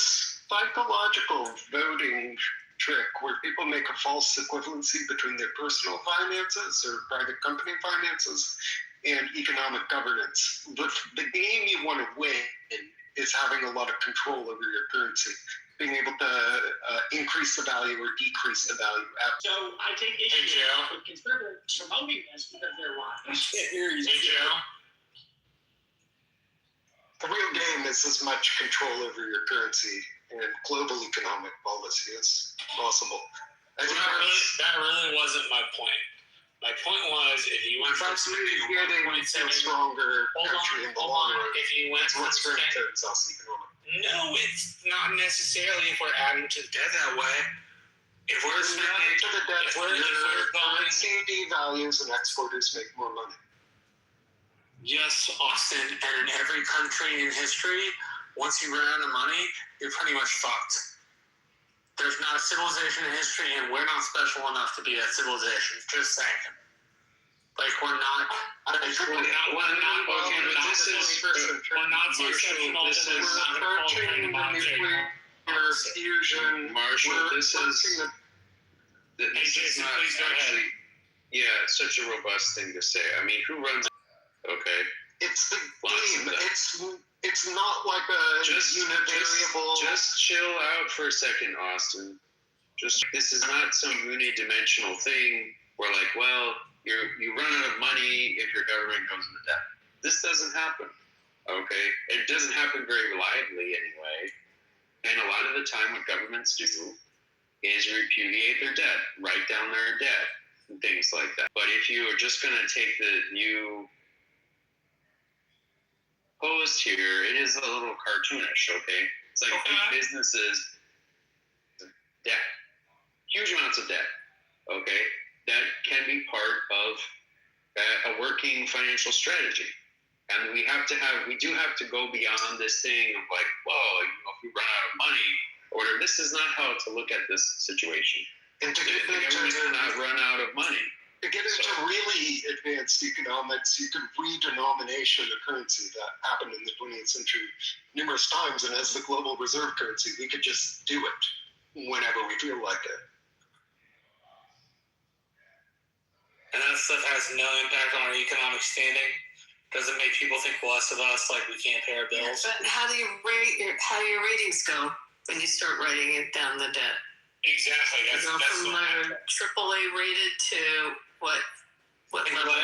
psychological voting trick where people make a false equivalency between their personal finances or private company finances and economic governance. But the game you want to win is having a lot of control over your currency, being able to increase the value or decrease the value. So I take issue with conservatives promoting this because they're wrong. Hey, Joe. The real game is as much control over your currency and global economic policy as possible. That really wasn't my point. My point was, if you went from spending a stronger country in the long run, if you went from strengthens us economically. No, it's not necessarily if we're adding to the debt that way. If we're spending to the debt, if we're going, currency devalues and exporters make more money. Yes, Austin, and in every country in history, once you run out of money, you're pretty much fucked. There's not civilization and history, and we're not special enough to be a civilization. Just saying. Like we're not. We're not so exceptional. This is approaching the nuclear fusion. Marshall, this is not actually, such a robust thing to say. I mean, who runs? Okay. It's the game. It's not like a univariable. Just chill out for a second, Austin. This is not some unidimensional thing where like, well, you run out of money if your government goes into debt. This doesn't happen. Okay? It doesn't happen very reliably anyway. And a lot of the time what governments do is repudiate their debt, write down their debt, and things like that. But if you are just going to take the new post here, it is a little cartoonish, okay? It's like big businesses, debt, huge amounts of debt, okay? That can be part of a working financial strategy. And we do have to go beyond this thing of like, whoa, if we run out of money, or whatever. This is not how to look at this situation. And to get the government cannot run out of money. To get into really advanced economics, you can redenomination a currency that happened in the 20th century numerous times, and as the global reserve currency, we could just do it whenever we feel like it. And that stuff has no impact on our economic standing. Doesn't make people think less of us, like we can't pay our bills. But how do your ratings go when you start writing it down the debt? Exactly. You go from AAA rated to what level?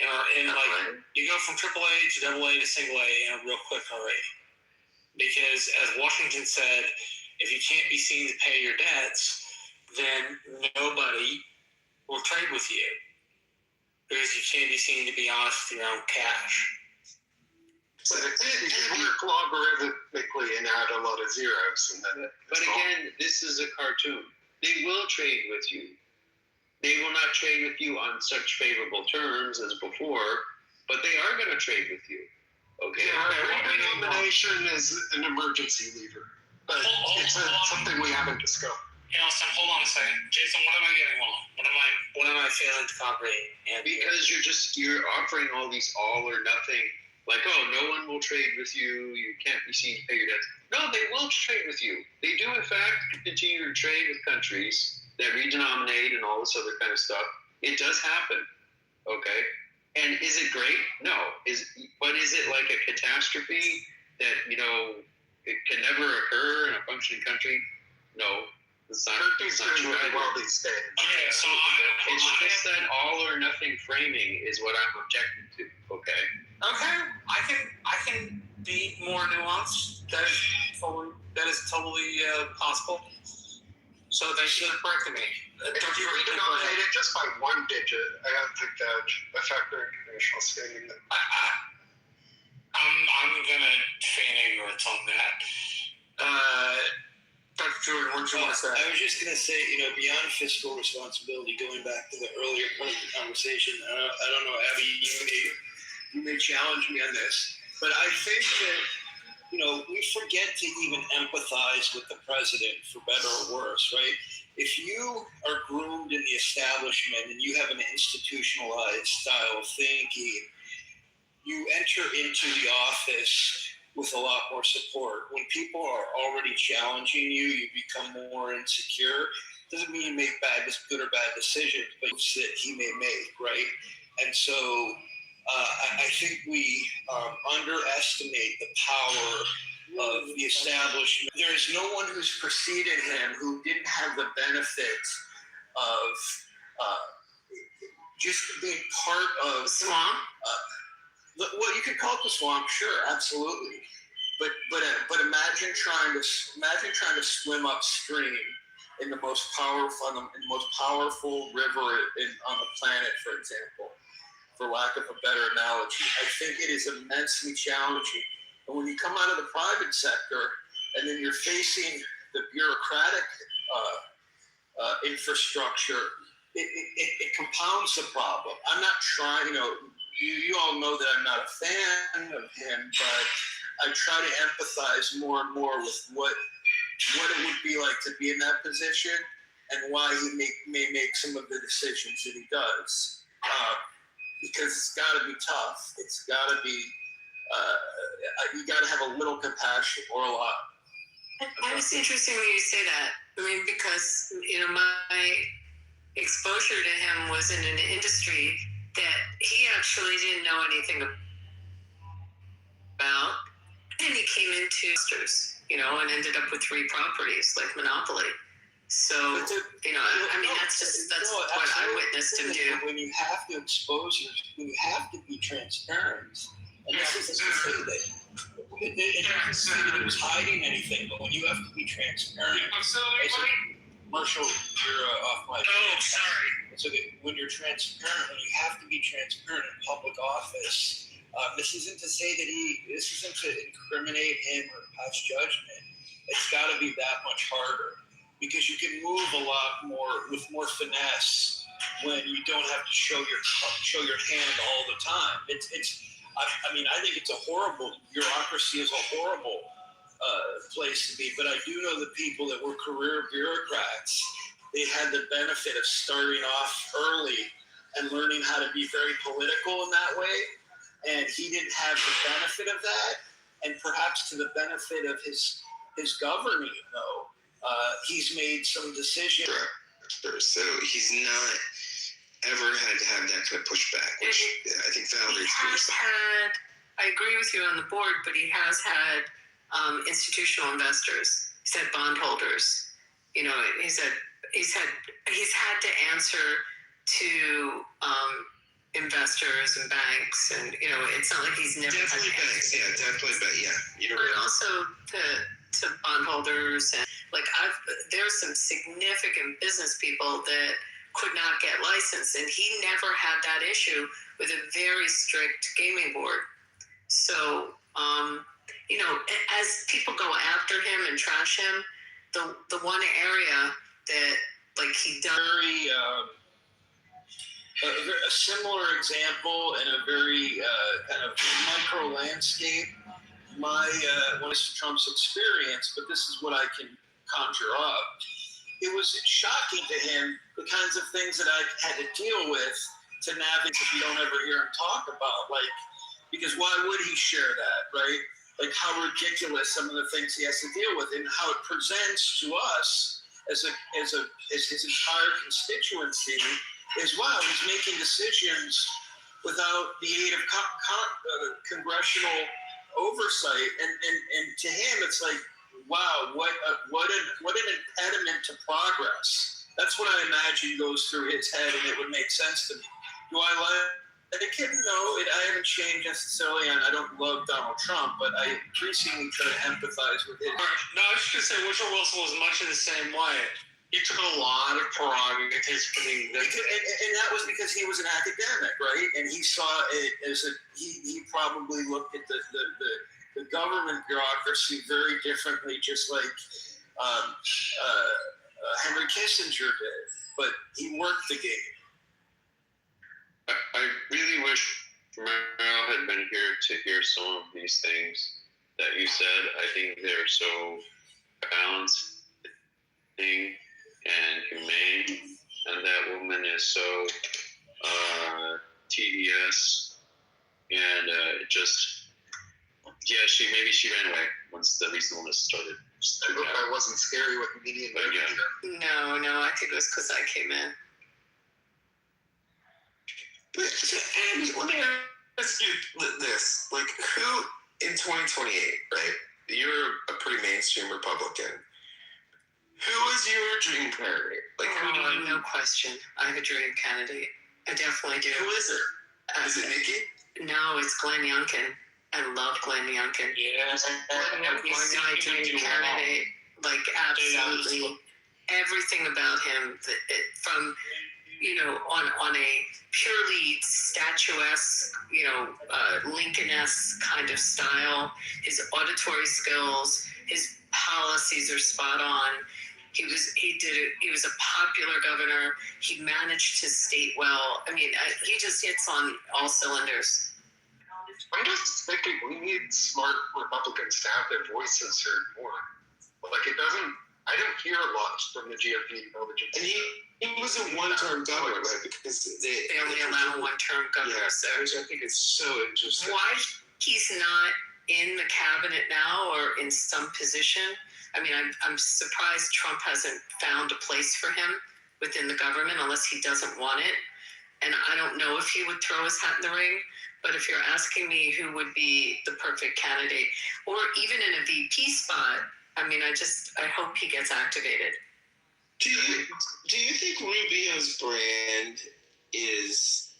You go from AAA to AA to single A in a real quick hurry. Because as Washington said, if you can't be seen to pay your debts, then nobody will trade with you. Because you can't be seen to be honest with your own cash. So you can work logarithmically and add a lot of zeros. But again, this is a cartoon. They will trade with you. They will not trade with you on such favorable terms as before, but they are going to trade with you. Okay? Redenomination is an emergency lever, but it's something we haven't discussed. Hey, Austin, hold on a second. Jason, what am I getting wrong? What am I failing to comprehend? Because you're offering all these all or nothing, like, oh, no one will trade with you, you can't be seen to pay your debts. No, they will trade with you. They do, in fact, continue to trade with countries that redenominate and all this other kind of stuff. It does happen, okay? And is it great? No. But is it like a catastrophe that, it can never occur in a functioning country? No. It's not true. Well these days. Okay, so it's just that all or nothing framing is what I'm objecting to. Okay. Okay, I can be more nuanced. That is totally possible. So thank you for correcting me. If you redenominate it just by one digit, I don't think that would affect their international standing. I'm gonna feign ignorance on that. Dr. Jordan, what do you want to say? I was just going to say, beyond fiscal responsibility, going back to the earlier part of the conversation, I don't know, Abby, you may challenge me on this, but I think that, we forget to even empathize with the president, for better or worse, right? If you are groomed in the establishment and you have an institutionalized style of thinking, you enter into the office with a lot more support. When people are already challenging you, you become more insecure. Doesn't mean you make good or bad decisions, but that he may make, right? And so I think we underestimate the power of the establishment. There's no one who's preceded him who didn't have the benefit of just being part of the swamp. Well, you could call it the swamp, sure, absolutely. But imagine trying to swim upstream in the most powerful river on the planet, for example, for lack of a better analogy. I think it is immensely challenging. And when you come out of the private sector, and then you're facing the bureaucratic infrastructure, it compounds the problem. I'm not trying, you all know that I'm not a fan of him, but I try to empathize more and more with what what it would be like to be in that position and why he may make some of the decisions that he does. Because it's got to be tough. It's got to be, you got to have a little compassion or a lot. And it's interesting when you say that. I mean, because, my exposure to him was in an industry that he actually didn't know anything about. And he came into investors, and ended up with 3 properties, like Monopoly. So, that's what I witnessed him do. When you have to expose you have to be transparent. And this isn't to say that it doesn't say that he was hiding anything, but when you have to be transparent. Marshall, you're off mic. Oh, sorry. It's okay. When you're transparent, when you have to be transparent in public office, this isn't to say that this isn't to incriminate him or pass judgment. It's got to be that much harder because you can move a lot more with more finesse when you don't have to show your hand all the time. I think it's a horrible bureaucracy is a horrible place to be. But I do know the people that were career bureaucrats. They had the benefit of starting off early and learning how to be very political in that way. And he didn't have the benefit of that. And perhaps to the benefit of his governing, though, he's made some decisions. So he's not ever had to have that kind of pushback, which I think validates what you're saying. I agree with you on the board, but he has had institutional investors. He's had bondholders. He's had to answer to investors and banks, and it's not like he's never definitely had banks. Yeah, definitely, but you're but right. also to bondholders, and there's some significant business people that could not get licensed, and he never had that issue with a very strict gaming board. So, as people go after him and trash him, the one area that he done a similar example and a very kind of micro landscape. Mr. Trump's experience, but this is what I can conjure up. It was shocking to him the kinds of things that I had to deal with to navigate that you don't ever hear him talk about. Because why would he share that, right? How ridiculous some of the things he has to deal with, and how it presents to us as his entire constituency is, wow, he's making decisions without the aid of congressional oversight, and to him it's like, wow, what an impediment to progress. That's what I imagine goes through his head, and it would make sense to me. Do I like it? No, I haven't changed necessarily, and I don't love Donald Trump, but I increasingly try to empathize with him. No, I was just going to say Woodrow Wilson was much in the same way. He took a lot of prerogatives for the executive. And that was because he was an academic, right? And he saw it as he probably looked at the government bureaucracy very differently, just like Henry Kissinger did. But he worked the game. I really wish Romero had been here to hear some of these things that you said. I think they're so balanced and humane, and that woman is so tedious, and maybe she ran away once the reasonableness started. I hope I wasn't scary with the median. No, I think it was because I came in. But Andy, let me ask you this: who in 2028, right? You're a pretty mainstream Republican. Who is your dream candidate? No question. I have a dream candidate. I definitely do. Who is it? Is it Nikki? No, it's Glenn Youngkin. I love Glenn Youngkin. Yes. He's my dream candidate. Absolutely everything about him, from on a purely statuesque, Lincoln-esque kind of style. His auditory skills, his policies are spot on. He was a popular governor. He managed his state well. I mean, he just hits on all cylinders. I'm just thinking we need smart Republicans to have their voices heard more. Like it doesn't. I don't hear a lot from the GOP over And he was a one-term governor, right? Because They only allow one-term governors there. Which I think is so interesting. Why he's not in the cabinet now or in some position? I mean, I'm surprised Trump hasn't found a place for him within the government unless he doesn't want it. And I don't know if he would throw his hat in the ring. But if you're asking me who would be the perfect candidate, or even in a VP spot, I mean, I hope he gets activated. Do you think Rubio's brand is?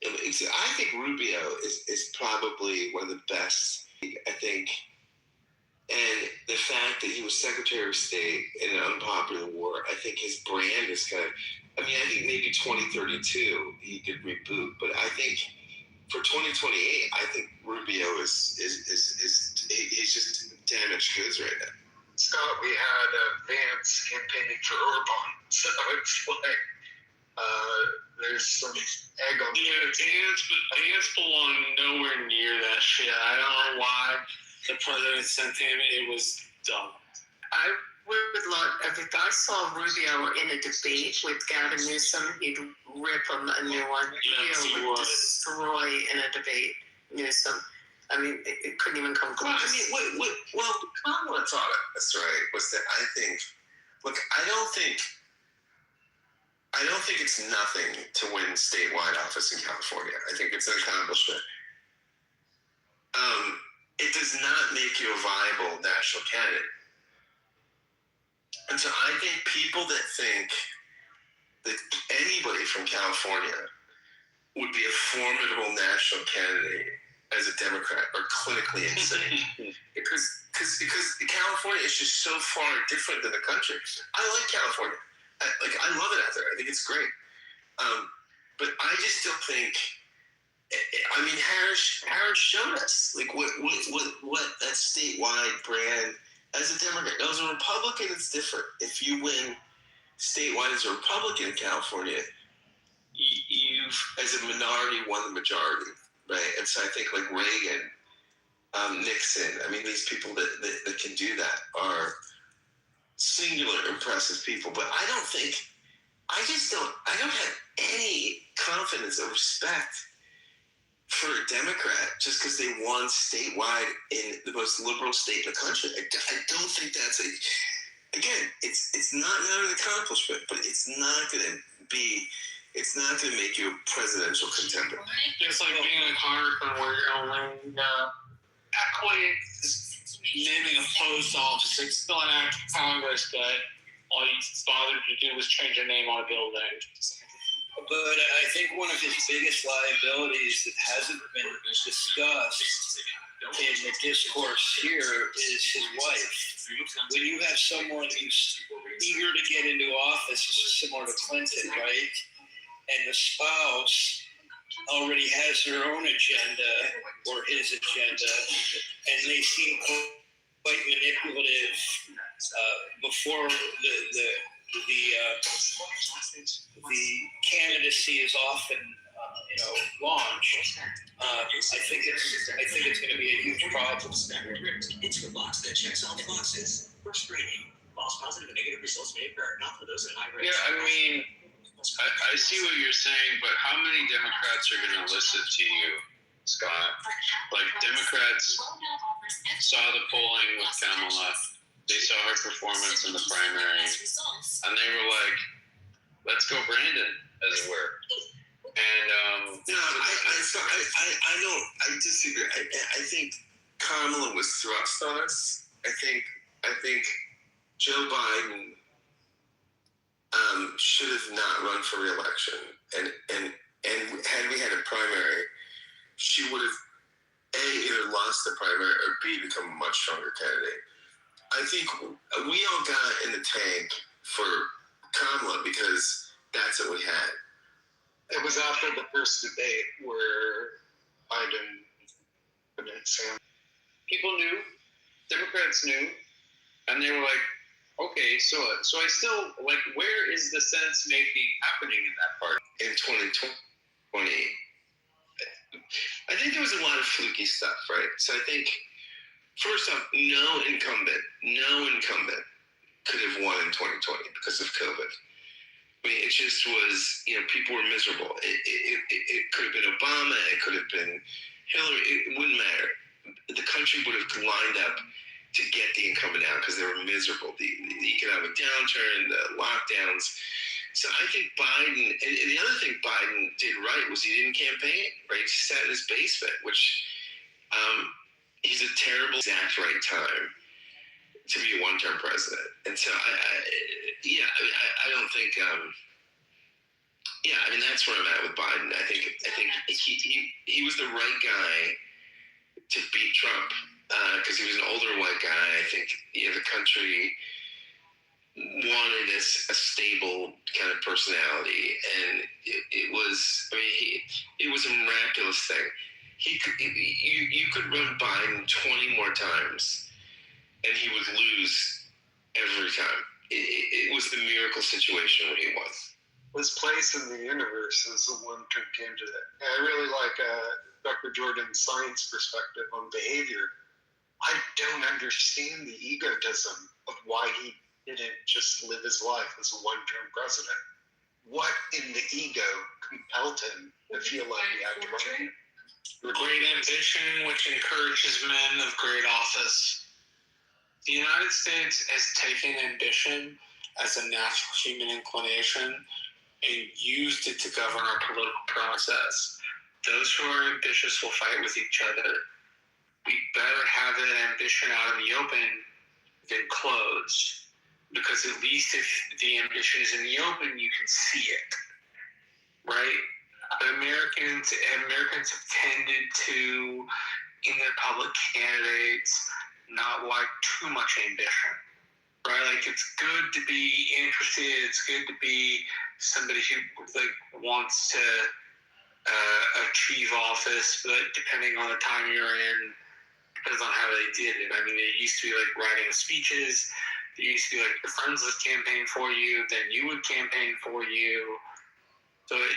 I think Rubio is probably one of the best. I think, and the fact that he was Secretary of State in an unpopular war, I think his brand is kind of. I mean, I think maybe 2032 he could reboot, but I think for 2028, I think Rubio is he's just damaged goods right now. Scott, we had Vance campaigning for Orban, so it's like there's some egg on. Yeah, Vance belonged nowhere near that shit. I don't know why the president sent him. It was dumb. I would love, if I saw Rubio in a debate with Gavin Newsom, he'd rip him a new one. Yes, he would. Destroy in a debate Newsom. I mean, it couldn't even come close. Well, I mean, well, Kamala taught us, right, was that I think, look, I don't think it's nothing to win statewide office in California. I think it's an accomplishment. It does not make you a viable national candidate. And so I think people that think that anybody from California would be a formidable national candidate as a Democrat are clinically insane. because California is just so far different than the country. I like California. I love it out there. I think it's great. But I just don't think. I mean, Harris showed us like what that statewide brand as a Democrat. As a Republican, it's different. If you win statewide as a Republican in California, you've as a minority won the majority, right? And so I think like Reagan, Nixon. I mean, these people that can do that are singular impressive people. But I don't have any confidence or respect for a Democrat just because they won statewide in the most liberal state in the country. I don't think that's it's not an accomplishment, but it's not going to make you a presidential contender. It's like being a congressman where you're only naming a post office. It's still an act of Congress, but all you bothered to do was change a name on a building. But I think one of his biggest liabilities that hasn't been discussed in the discourse here is his wife. When you have someone who's eager to get into office, similar to Clinton, right? And the spouse already has their own agenda or his agenda, and they seem quite manipulative before the candidacy is often launched. I think it's going to be a huge problem. It's your box that checks all the boxes. First rating. False positive and negative results may occur, not for those at high risk. Yeah, I mean, I see what you're saying, but how many Democrats are going to listen to you, Scott? Like, Democrats saw the polling with Kamala. They saw her performance in the primary, and they were like, let's go Brandon, as it were. And I disagree. I think Kamala was thrust on us. I think Joe Biden should have not run for re-election, and had we had a primary, she would have either lost the primary or B, become a much stronger candidate. I think we all got in the tank for Kamala because that's what we had. It was after the first debate where Biden convinced Sam. People knew, Democrats knew, and they were like, okay, so I still, like, where is the sense making happening in that part? In 2020, I think there was a lot of fluky stuff, right? So I think First off, no incumbent could have won in 2020 because of COVID. I mean, it just was, people were miserable. It could have been Obama. It could have been Hillary. It wouldn't matter. The country would have lined up to get the incumbent out because they were miserable. The economic downturn, the lockdowns. So I think Biden, and the other thing Biden did right was he didn't campaign, right? He sat in his basement, which he's a terrible exact right time to be a one-term president. And so I don't think, that's where I'm at with Biden. I think he was the right guy to beat Trump because he was an older white guy. I think the country wanted a stable kind of personality, and it was a miraculous thing. You could run Biden 20 more times, and he would lose every time. It was the miracle situation when he won. His place in the universe is a one-term candidate. And I really like Dr. Jordan's science perspective on behavior. I don't understand the egotism of why he didn't just live his life as a one-term president. What in the ego compelled him to feel like he had to run? Great ambition, which encourages men of great office. The United States has taken ambition as a natural human inclination and used it to govern our political process. Those who are ambitious will fight with each other. We better have that ambition out in the open than closed, because at least if the ambition is in the open, you can see it, right? Americans have tended to, in their public candidates, not like too much ambition, right? Like, it's good to be interested. It's good to be somebody who wants to achieve office, but depending on the time you're in, depends on how they did it. I mean, it used to be like writing speeches. It used to be like your friends would campaign for you, then you would campaign for you. So it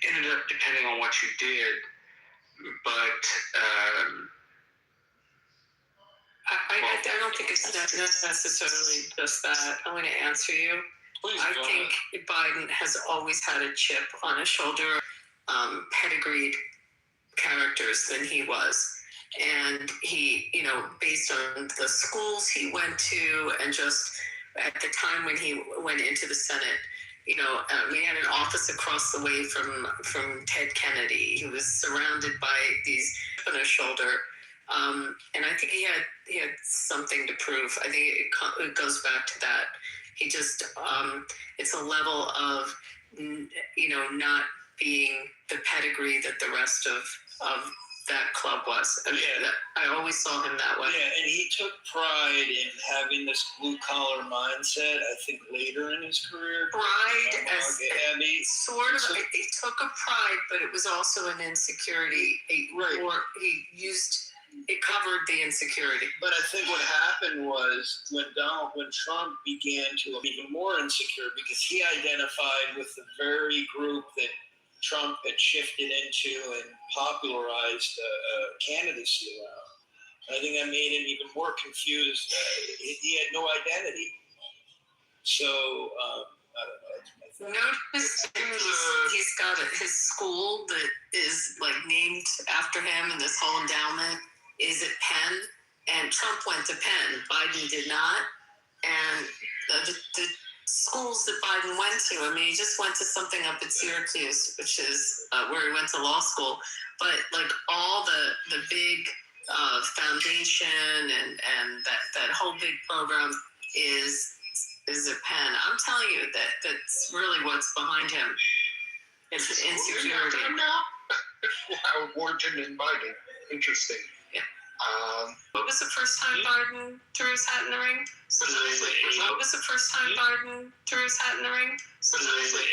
ended up depending on what you did. But I don't think it's necessarily just that. I'm going to answer you. Please, I think Biden has always had a chip on his shoulder, pedigreed characters than he was. And he, based on the schools he went to, and just at the time when he went into the Senate, he had an office across the way from Ted Kennedy. He was surrounded by these on his shoulder. And I think he had something to prove. I think it goes back to that. He just, it's a level of, not being the pedigree that the rest of that club was. I mean, I always saw him that way. Yeah, and he took pride in having this blue-collar mindset, I think, later in his career. Pride, he took a pride, but it was also an insecurity. It covered the insecurity. But I think what happened was when Trump began to be even more insecure, because he identified with the very group that Trump had shifted into and popularized candidacy around. I think that made him even more confused. He had no identity. So, I don't know. Notice he's got his school that is named after him, and this whole endowment is at Penn. And Trump went to Penn. Biden did not. And the schools that Biden went to, he just went to something up at Syracuse, which is where he went to law school. But all the big foundation and that whole big program is at Penn. I'm telling you that's really what's behind him. It's insecurity. Wow, Wharton and Biden. Interesting. Yeah. What was the first time Biden threw his hat in the ring? What was the first time Biden threw his hat in the ring? Exactly.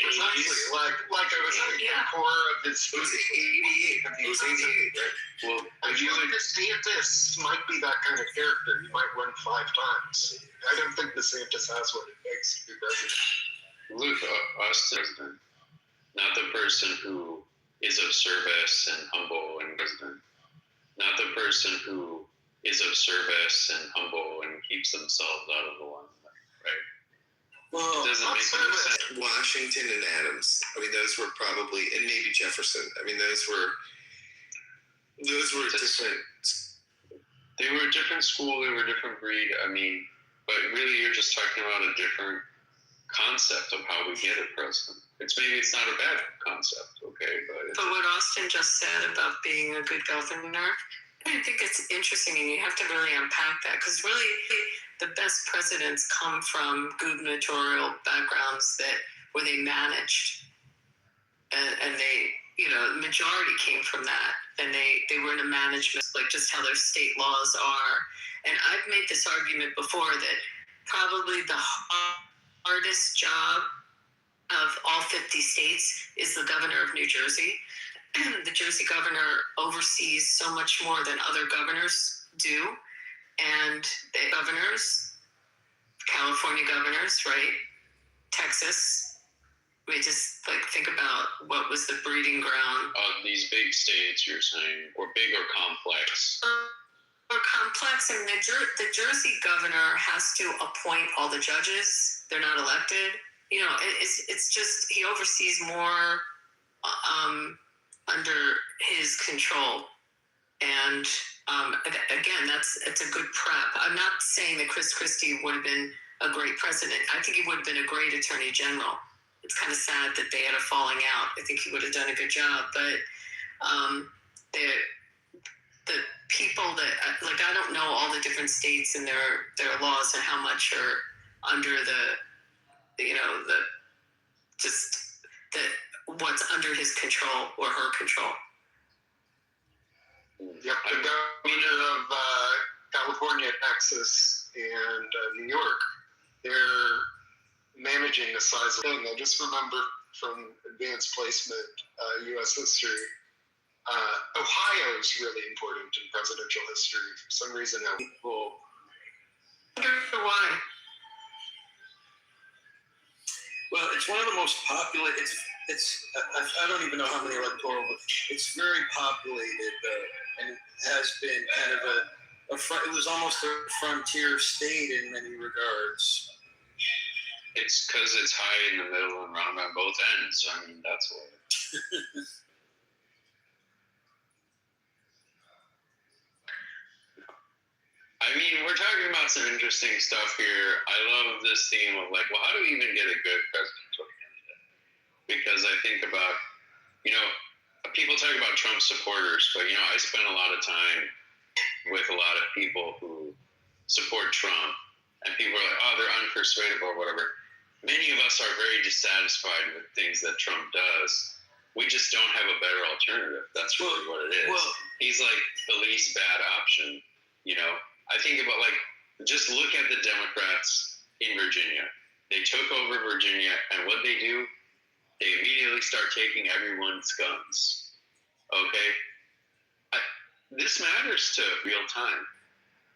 Like I was saying, the core of his. It was 88. He was 88, right? Well, I feel like DeSantis might be that kind of character. He might run 5 times. I don't think DeSantis has what it takes to be president. Luke, us president, not the person who is of service and humble and president, not the person who is of service and humble and keeps themselves out of the limelight, right? Well, It doesn't make any sense. Washington and Adams. I mean, those were probably, and maybe Jefferson. I mean, those were different. They were a different school. They were a different breed. I mean, but really, you're just talking about a different concept of how we get a president. Maybe it's not a bad concept, okay? But what Austin just said about being a good governor, I think it's interesting, and you have to really unpack that, because really the best presidents come from gubernatorial backgrounds where they managed, and they, the majority came from that, and they were in a management, like just how their state laws are. And I've made this argument before that probably the hardest job of all 50 states is the governor of New Jersey. The Jersey governor oversees so much more than other governors do. And the governors, California governors, right? Texas, we just think about what was the breeding ground. These big states, you're saying, or big or complex? Or complex. I mean, the Jersey governor has to appoint all the judges. They're not elected. It's just, he oversees more under his control. And again, it's a good prep. I'm not saying that Chris Christie would have been a great president. I think he would have been a great attorney general. It's kind of sad that they had a falling out. I think he would have done a good job. But the people that, I don't know all the different states and their laws and how much are under what's under his control or her control. Yep, the governor of California, Texas, and New York, they're managing the size of the thing. I just remember from advanced placement, U.S. history, Ohio is really important in presidential history. For some reason, how people. I don't know why. Well, it's one of the most popular. I don't even know how many electoral, but it's very populated, and it has been kind of it was almost a frontier state in many regards. It's because it's high in the middle and round on both ends. I mean, that's why. I mean, we're talking about some interesting stuff here. I love this theme of well, how do we even get a good presidential candidate? Because I think about, people talk about Trump supporters, but, I spend a lot of time with a lot of people who support Trump, and people are like, oh, they're unpersuadable or whatever. Many of us are very dissatisfied with things that Trump does. We just don't have a better alternative. That's really what it is. Well, he's like the least bad option, I think about just look at the Democrats in Virginia. They took over Virginia, and what they do, they immediately start taking everyone's guns. Okay? This matters to real time.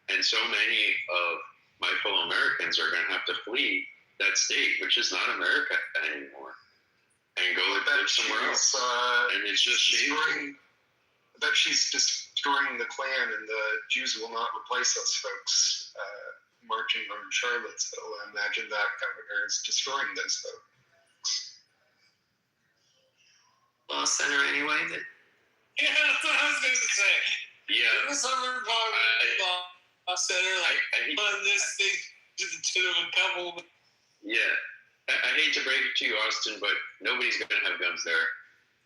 And so many of my fellow Americans are going to have to flee that state, which is not America anymore, and go live somewhere else. And it's just shameful. I bet she's destroying the Klan, and the Jews will not replace us folks marching on Charlottesville. I imagine that governor is destroying those folks. Law center anyway. Yeah, that's what I was going to say. Yeah. The summer law center, on this thing to the tune of a couple. Yeah. I hate to break it to you, Austin, but nobody's going to have guns there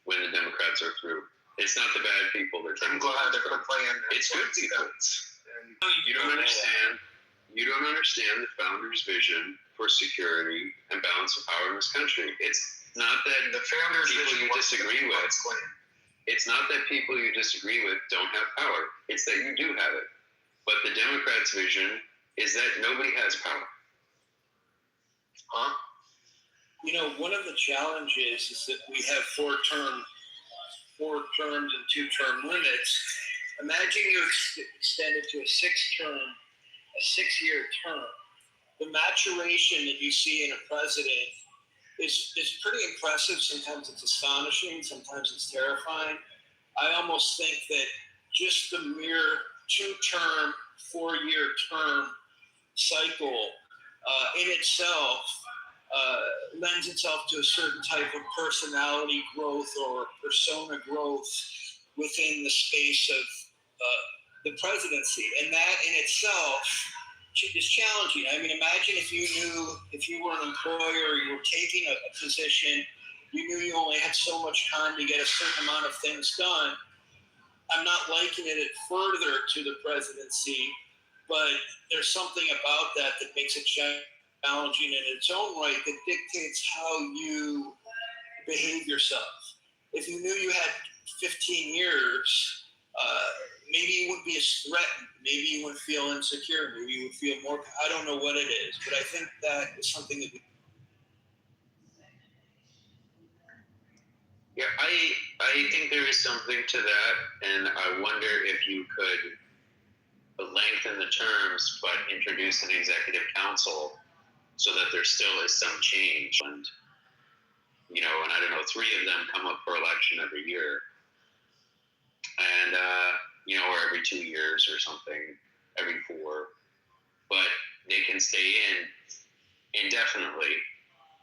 when the Democrats are through. It's not the bad people that I'm glad they're playing. It's good people. You don't understand. You don't understand the founders' division for security and balance of power in this country. It's not that the founders' people you disagree with. It's not that people you disagree with don't have power. It's that you do have it. But the Democrats' vision is that nobody has power. Huh? One of the challenges is that we have 4 terms and 2-term limits. Imagine you extend it to a 6-year term. The maturation that you see in a president is pretty impressive. Sometimes it's astonishing. Sometimes it's terrifying. I almost think that just the mere 2-term 4-year term cycle in itself lends itself to a certain type of personality growth or persona growth within the space of the presidency. And that in itself is challenging. I mean, imagine if you were an employer, you were taking a position, you knew you only had so much time to get a certain amount of things done. I'm not likening it further to the presidency, but there's something about that makes it challenging in its own right that dictates how you behave yourself. If you knew you had 15 years, maybe you wouldn't be as threatened. Maybe you wouldn't feel insecure. Maybe you would feel more. I don't know what it is, but I think that is something that we. Yeah, I think there is something to that, and I wonder if you could lengthen the terms, but introduce an executive council so that there still is some change. And and I don't know, 3 of them come up for election every year, and or every 2 years or something, every 4, but they can stay in indefinitely,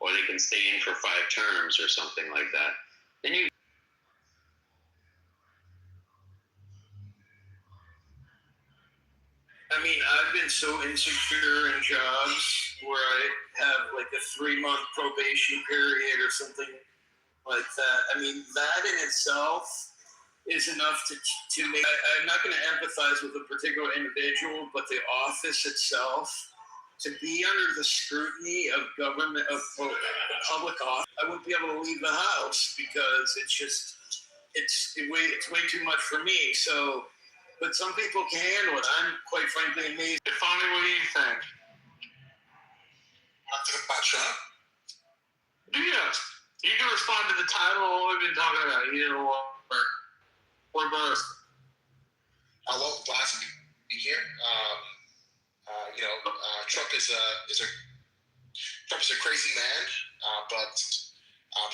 or they can stay in for 5 terms or something like that. Then you. I mean, I've been so insecure in jobs where I have like a 3-month probation period or something like that. I mean, that in itself is enough to make. I'm not going to empathize with a particular individual, but the office itself, to be under the scrutiny of government, of public office, I wouldn't be able to leave the house because it's way too much for me. So. But some people can handle it. I'm quite frankly amazed. Fonny, what do you think? Nothing about Trump. Yeah. You can respond to the title of what we've been talking about, either or both. Well, glad to be here. Trump is a crazy man, but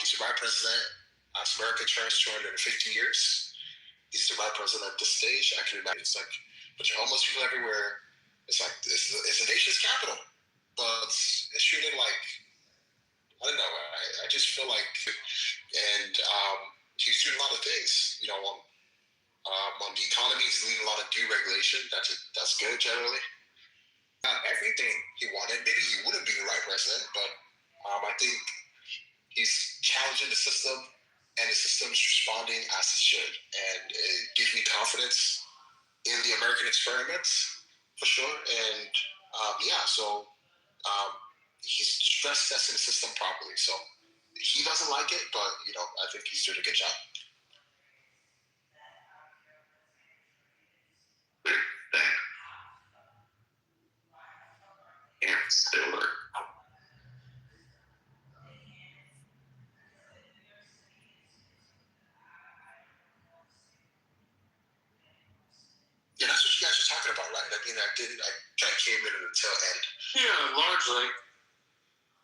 he's the right president. As America turns 250 years. He's the right president at this stage. I can imagine it's like a bunch of homeless people everywhere. It's like it's the nation's capital, but it's treated like I don't know. I just feel like, and he's doing a lot of things. On the economy, he's leading a lot of deregulation. That's good generally. Not everything he wanted. Maybe he wouldn't be the right president, but I think he's challenging the system. And the system is responding as it should. And it gives me confidence in the American experiment, for sure. And so he's stress testing the system properly. So he doesn't like it, but, I think he's doing a good job. Yeah, Stiller. Yeah, that's what you guys were talking about, right? I mean, I kind of came in at the tail end. Yeah, largely.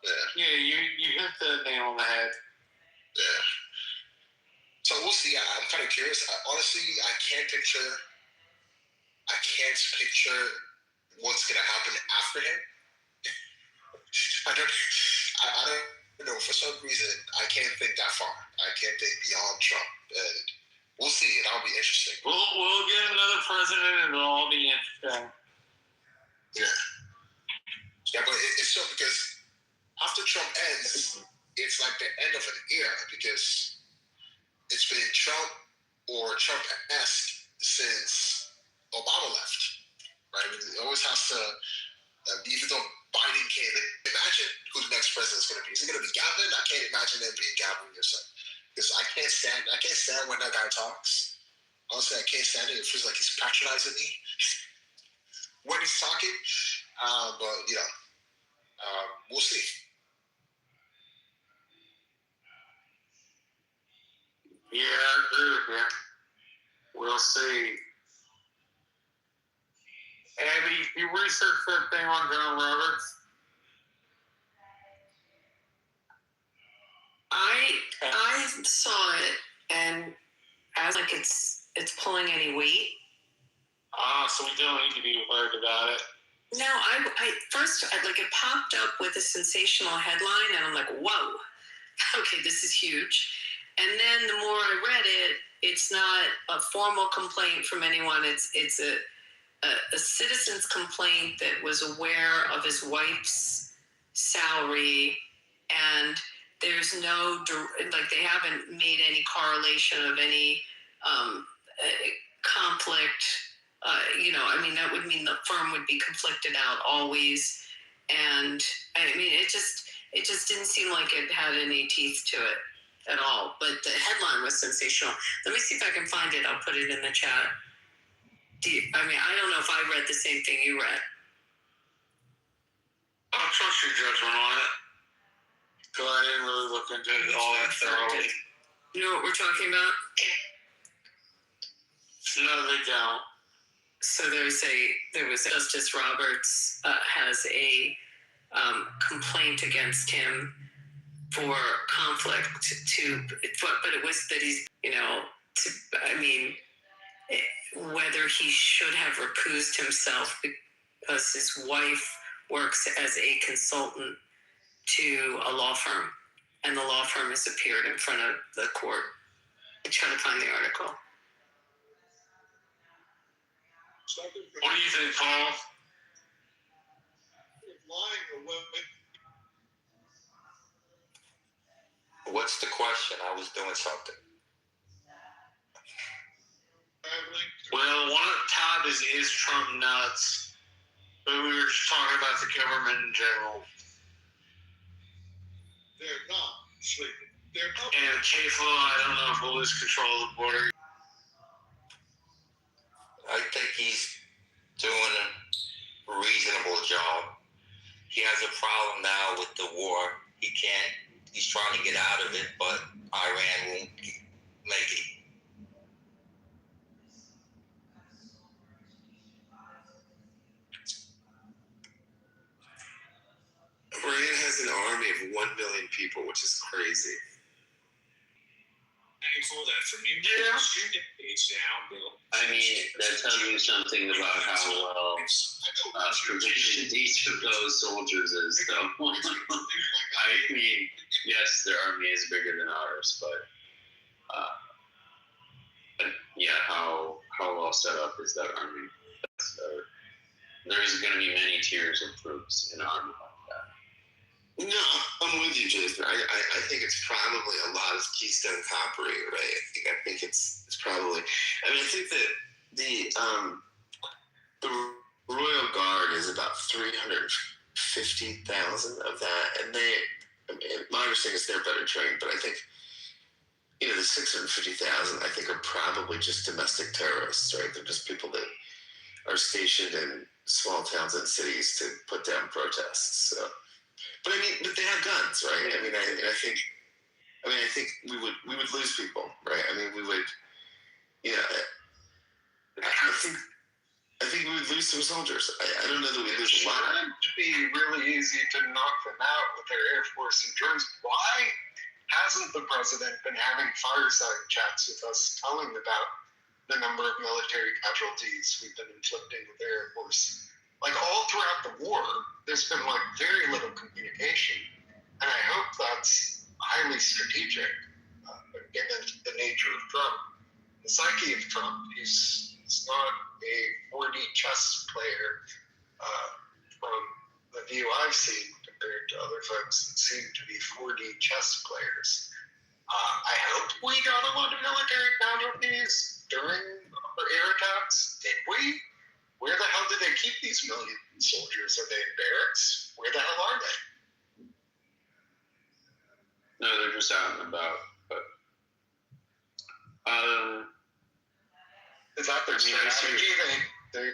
Yeah. Yeah, you hit the nail on the head. Yeah. So we'll see. I'm kind of curious. Honestly, I can't picture what's going to happen after him. I don't know. For some reason, I can't think that far. I can't think beyond Trump. And we'll see. That'll be interesting. We'll get another president and it'll all be interesting. Yeah. Yeah, but it's so because after Trump ends, it's like the end of an era because it's been Trump or Trump-esque since Obama left. Right? I mean, it always has to, even though Biden can't imagine who the next president is going to be. Is it going to be Gavin? I can't imagine him being Gavin yourself. Because I can't stand when that guy talks. Honestly, I can't stand it. It feels like he's patronizing me when he's talking. But we'll see. Yeah, I agree with you. We'll see. Abby, you researched that thing on John Roberts? I saw it, and I was like, it's pulling any weight. So we don't need to be worried about it. No, I first like it popped up with a sensational headline, and I'm like, whoa, okay, this is huge. And then the more I read it, it's not a formal complaint from anyone. It's a citizen's complaint that was aware of his wife's salary, and there's no, like, they haven't made any correlation of any conflict. I mean, that would mean the firm would be conflicted out always. And I mean, it just didn't seem like it had any teeth to it at all. But the headline was sensational. Let me see if I can find it. I'll put it in the chat. I don't know if I read the same thing you read. I'll trust your judgment on it. Because I didn't really look into it all that thoroughly. You know what we're talking about? No, they don't. So there was Justice Roberts has a complaint against him for conflict but it was that he's, whether he should have recused himself because his wife works as a consultant to a law firm, and the law firm has appeared in front of the court. I'm trying to find the article. What do you think, Paul? What's the question? I was doing something. Well, one of the top is Trump nuts. But we were just talking about the government in general. They're not sleeping. They're not. And K-Flow, I don't know if we'll lose control of the border. I think he's doing a reasonable job. He has a problem now with the war. He's trying to get out of it, but Iran won't make it. Iran has an army of 1 million people, which is crazy. I can pull that from you. Yeah. Now, Bill. I mean, that tells you something about how well provisioned each of those soldiers is, though. I mean, yes, their army is bigger than ours, but yeah, how well set up is that army? There's going to be many tiers of troops in an army like that. No, I'm with you, Jason. I think it's probably a lot of Keystone Coppery, right? I think it's probably. I mean, I think that the Royal Guard is about 350,000 of that, and my understanding is they're better trained, but I think the 650,000 I think are probably just domestic terrorists, right? They're just people that are stationed in small towns and cities to put down protests. So. But they have guns, right? I think we would lose people, right? I mean, we would, I think we would lose some soldiers. I don't know that we lose a lot. It'd be really easy to knock them out with their Air Force and drones. Why hasn't the president been having fireside chats with us, telling about the number of military casualties we've been inflicting with the Air Force? Like, all throughout the war, there's been very little communication, and I hope that's highly strategic, given the nature of Trump, the psyche of Trump. He's not a 4D chess player from the view I've seen, compared to other folks that seem to be 4D chess players. I hope we got a lot of military casualties during our air attacks. Did we? Where the hell did they keep these million soldiers? Are they in barracks? Where the hell are they? No, they're just out and about. But is that their strategy? They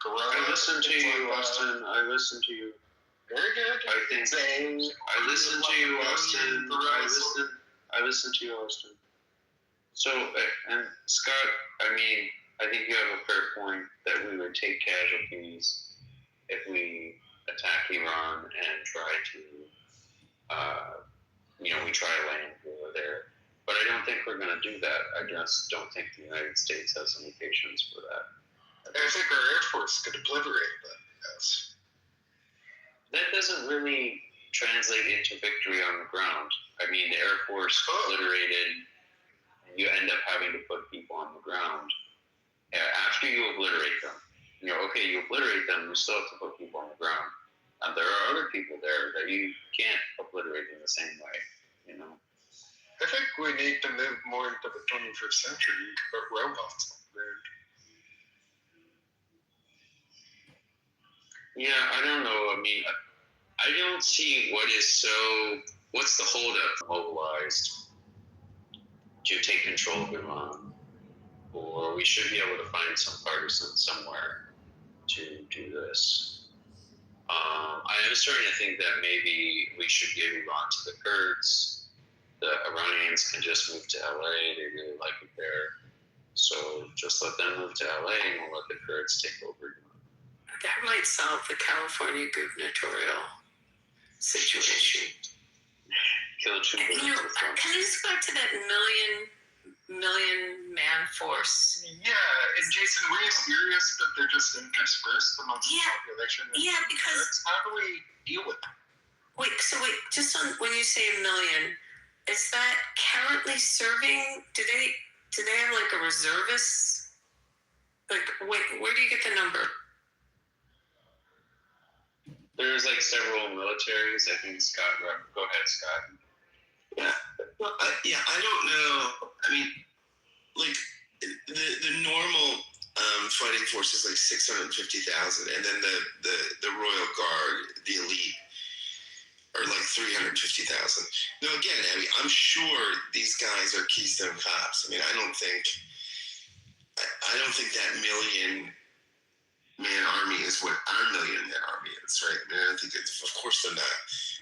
guerrilla. I listened to you, Austin. I listened to you. Very good. I listened to you, Austin. I listened to you, Austin. So, and Scott, I think you have a fair point that we would take casualties if we attack Iran and try to, we try to land war there. But I don't think we're going to do that. I just don't think the United States has any patience for that. I think our Air Force could obliterate that. Yes. That doesn't really translate into victory on the ground. I mean, the Air Force obliterated, and you end up having to put people on the ground. After you obliterate them, you obliterate them, you still have to put people on the ground. And there are other people there that you can't obliterate in the same way, I think we need to move more into the 21st century and put robots on the ground. Yeah, I don't know. I mean, I don't see what's the holdup mobilized to take control of Iran? Or we should be able to find some partisan somewhere to do this. I am starting to think that maybe we should give Iran to the Kurds. The Iranians can just move to LA. They really like it there. So just let them move to LA and we'll let the Kurds take over. That might solve the California gubernatorial situation. Kill two birds. Can you just go back to that million man force? Yeah, and Jason, were you serious that they're just interspersed amongst the population? Yeah, because how do we deal with that? Wait, just on when you say a million, is that currently serving? Do they have like a reservist? Like, where do you get the number? There's like several militaries. I think Scott. Go ahead, Scott. Yeah. Well, I don't know. I mean, like the normal fighting force is like 650,000, and then the Royal Guard, the elite, are like 350,000. Now again, I mean, I'm sure these guys are Keystone Cops. I mean, I don't think that million-man army is what our million-man army is, right? I mean, I don't think of course they're not.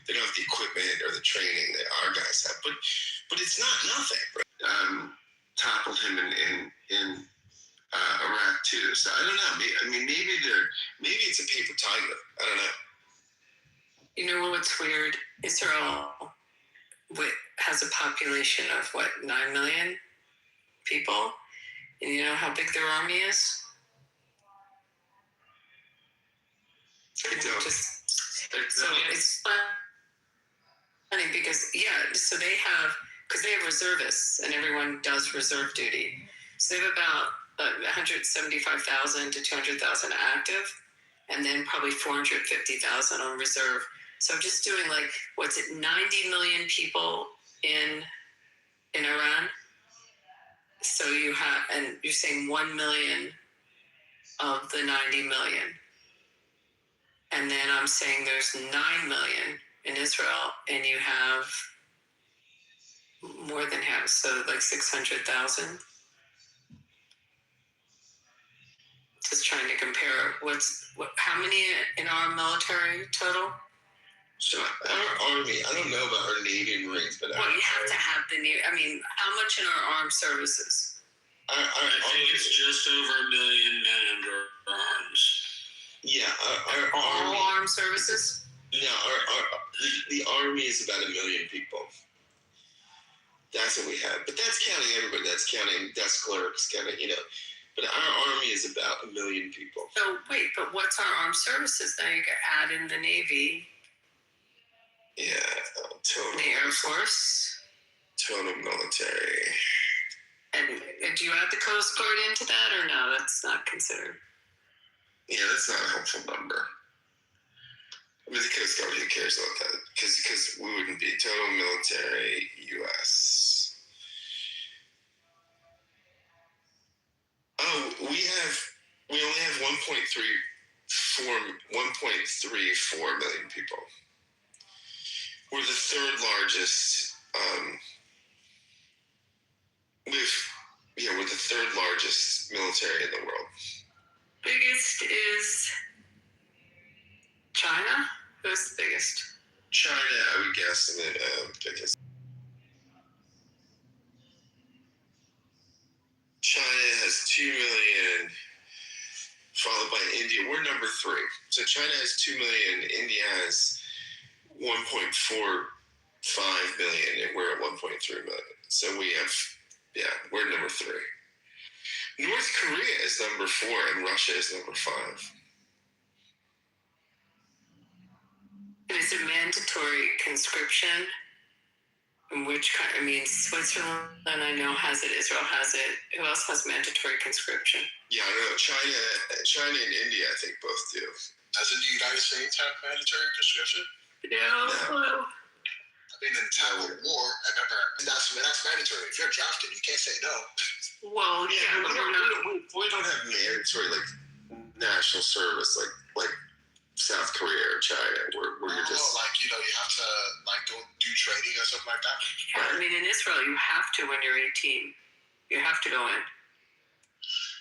They don't have the equipment or the training that our guys have, but it's not nothing. Right? Toppled him in Iraq too. So I don't know. I mean, maybe it's a paper tiger. I don't know. You know what's weird? Israel has a population of 9 million people, and you know how big their army is? It's funny because they have reservists, and everyone does reserve duty. So they have about 175,000 to 200,000 active, and then probably 450,000 on reserve. So I'm just doing 90 million people in Iran. So you have, and you're saying 1 million of the 90 million. And then I'm saying there's 9 million in Israel, and you have more than half, so 600,000. Just trying to compare how many in our military total? So our army, I don't know about our Navy and Marines, but you have to have the Navy. I mean, how much in our armed services? I think it's just over 1 million men under arms. Yeah, all armed services. Yeah, the army is about 1 million people. That's what we have, but that's counting everybody. That's counting desk clerks, But our army is about 1 million people. So wait, but what's our armed services? Now you can add in the Navy. Yeah, total. The Air Force. Total military. And do you add the Coast Guard into that, or no? That's not considered. Yeah, that's not a helpful number. I mean, the Coast Guard, who cares about that? Because we wouldn't be total military U.S. Oh, we only have 1.34 million people. We're the third largest. We're the third largest military in the world. Biggest is China. Who's the biggest? China, I would guess, and then biggest. China has 2 million, followed by India. We're number 3. So China has 2 million. India has 1.45 million, and we're at 1.3 million. So we have, we're number 3. North Korea is number 4 and Russia is number 5. Is it mandatory conscription? In which kind? I mean, Switzerland, I know, has it. Israel has it. Who else has mandatory conscription? Yeah, I know. China and India, I think, both do. Doesn't the United States have mandatory conscription? No. I mean, in time of war, I remember that's mandatory. If you're drafted, you can't say no. Well, yeah, but we don't have mandatory like national service like South Korea or China, where you're just like you have to like go do training or something like that. Yeah, I mean, in Israel, you have to when you're 18. You have to go in.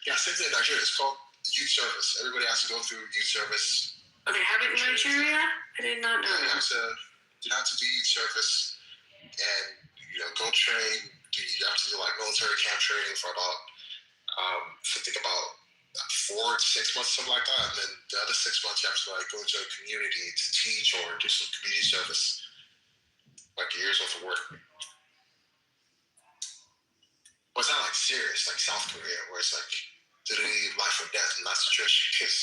Yeah, same thing in Nigeria. It's called youth service. Everybody has to go through youth service. Oh, they have it in Nigeria? I did not know. Yeah, you have to do youth service and go train. You have to do like military camp training for about I think about 4 to 6 months, something like that, and then the other 6 months you have to like go into a community to teach or do some community service, like a year's worth of work. But it's not like serious, like South Korea, where it's like literally life or death in that situation because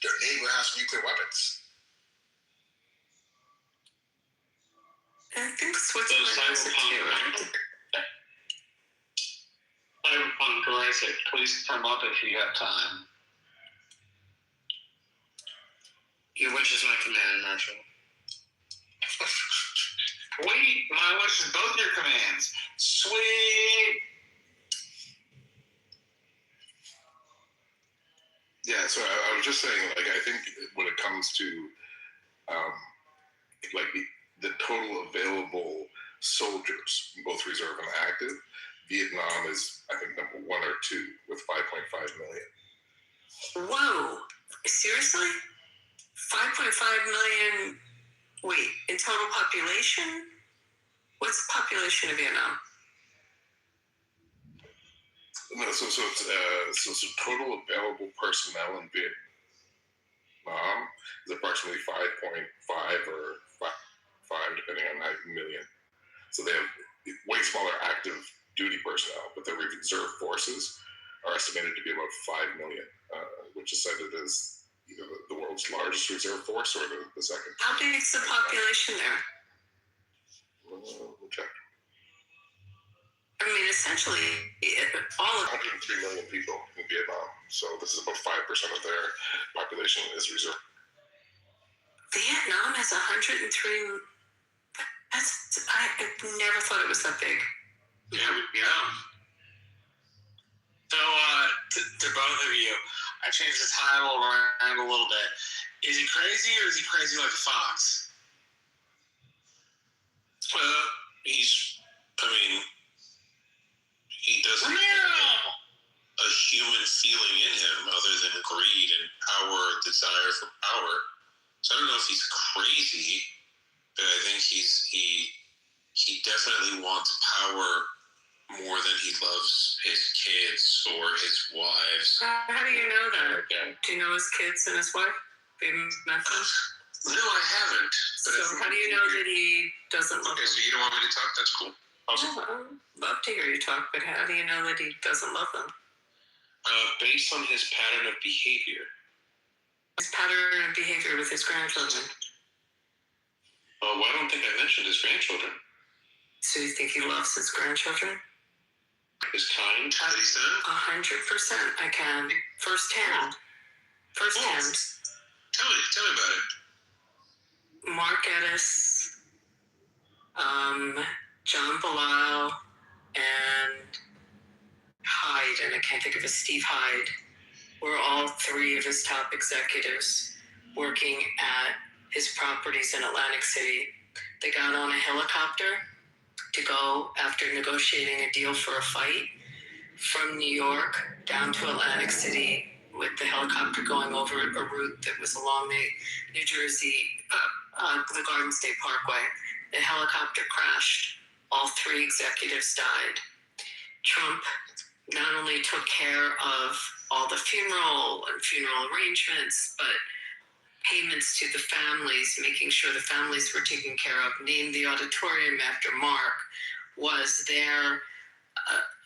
their neighbor has nuclear weapons. I think Switzerland has it too, right? Cyberpunk Jurassic, please come up if you have time. Your wish is my command, Marshall. Wait, my wish is both your commands. Sweet. Yeah, so I was just saying, like, I think when it comes to, like, the total available soldiers, both reserve and active, Vietnam is, I think, number 1 or 2 with 5.5 million. Whoa! Seriously? 5.5 million, wait, in total population? What's the population of Vietnam? No, so total available personnel in Vietnam is approximately 5.5 or 5, depending on how million. So they have way smaller active duty personnel, but their reserve forces are estimated to be about 5 million, which is cited as either the world's largest reserve force or the second. How big is the population there? We'll check. I mean, essentially, all of 103 million people in Vietnam, so this is about 5% of their population is reserve. Vietnam has 103. I never thought it was that big. Yeah. So, to both of you, I changed the title around a little bit. Is he crazy or is he crazy like a fox? He doesn't have a human feeling in him other than greed and power, desire for power. So I don't know if he's crazy, but I think he definitely wants power more than he loves his kids or his wives. How do you know that? Okay. Do you know his kids and his wife? Have you met them? No, I haven't. So how do you know that he doesn't love them? So you don't want me to talk? That's cool. Awesome. I'd love to hear you talk, but how do you know that he doesn't love them? Based on his pattern of behavior. His pattern of behavior with his grandchildren. Well, I don't think I mentioned his grandchildren. So you think he loves his grandchildren? His kind that he's done? 100%. I can. Firsthand. Firsthand. Tell me about it. Mark Edis, John Bilal, and Hyde, and I can't think of his Steve Hyde, were all 3 of his top executives working at his properties in Atlantic City. They got on a helicopter to go after negotiating a deal for a fight from New York down to Atlantic City, with the helicopter going over a route that was along the New Jersey, the Garden State Parkway. The helicopter crashed. All 3 executives died. Trump not only took care of all the funeral arrangements, but payments to the families, making sure the families were taken care of, named the auditorium after Mark, was there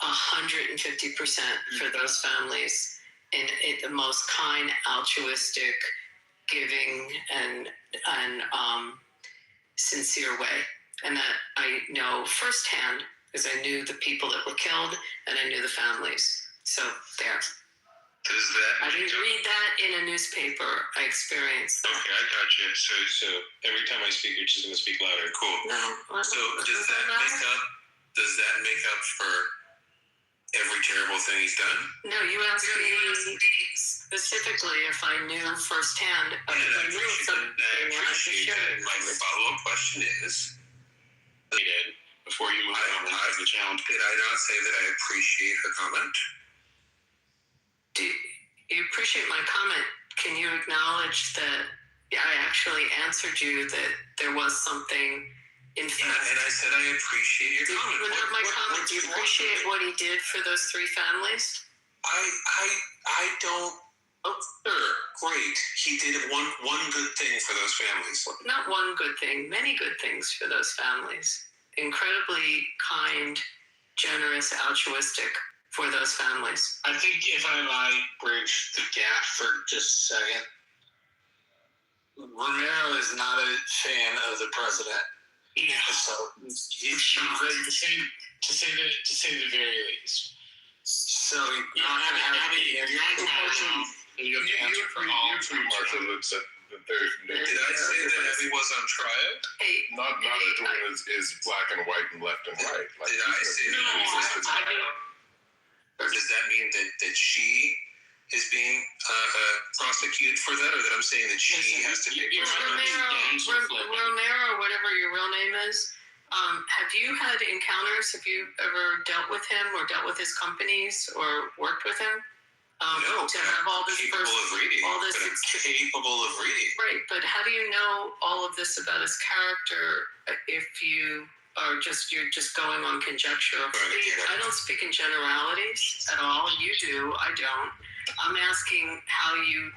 150% for those families in the most kind, altruistic, giving, and sincere way. And that I know firsthand because I knew the people that were killed and I knew the families. So there. I didn't read that in a newspaper. I experienced that. Okay, I got you. So every time I speak, you're just going to speak louder. Cool. No. So does that make up for every terrible thing he's done? No, you asked me specifically if I knew firsthand. I appreciate that. My follow-up question is, before you move on to the challenge, did I not say that I appreciate her comment? Do you appreciate my comment? Can you acknowledge that I actually answered you that there was something in fact? Yeah, and I said I appreciate your comment. Do you comment? Do you appreciate what he did for those 3 families? I don't. Oh, sure, great. He did one good thing for those families. Not one good thing, many good things for those families. Incredibly kind, generous, altruistic for those families. I think if I might bridge the gap for just a second, Romero is not a fan of the president. Yeah. So he's to say the very least. So you're not going to have you have to answer for all. You're pretty Marshall that said that there's no. Did I say that Abby was on trial? Hey, not everyone is black and white and left and right. Like, did I say that Abby was on trial? Or does that mean that she is being prosecuted for that, or that I'm saying that she has to pay for it? Romero, whatever your real name is, have you had encounters? Have you ever dealt with him or dealt with his companies or worked with him? No, to have all this capable of reading. All this capable of reading. Right, but how do you know all of this about his character if you're just going on conjecture? I don't speak in generalities at all. You do, I don't. I'm asking how you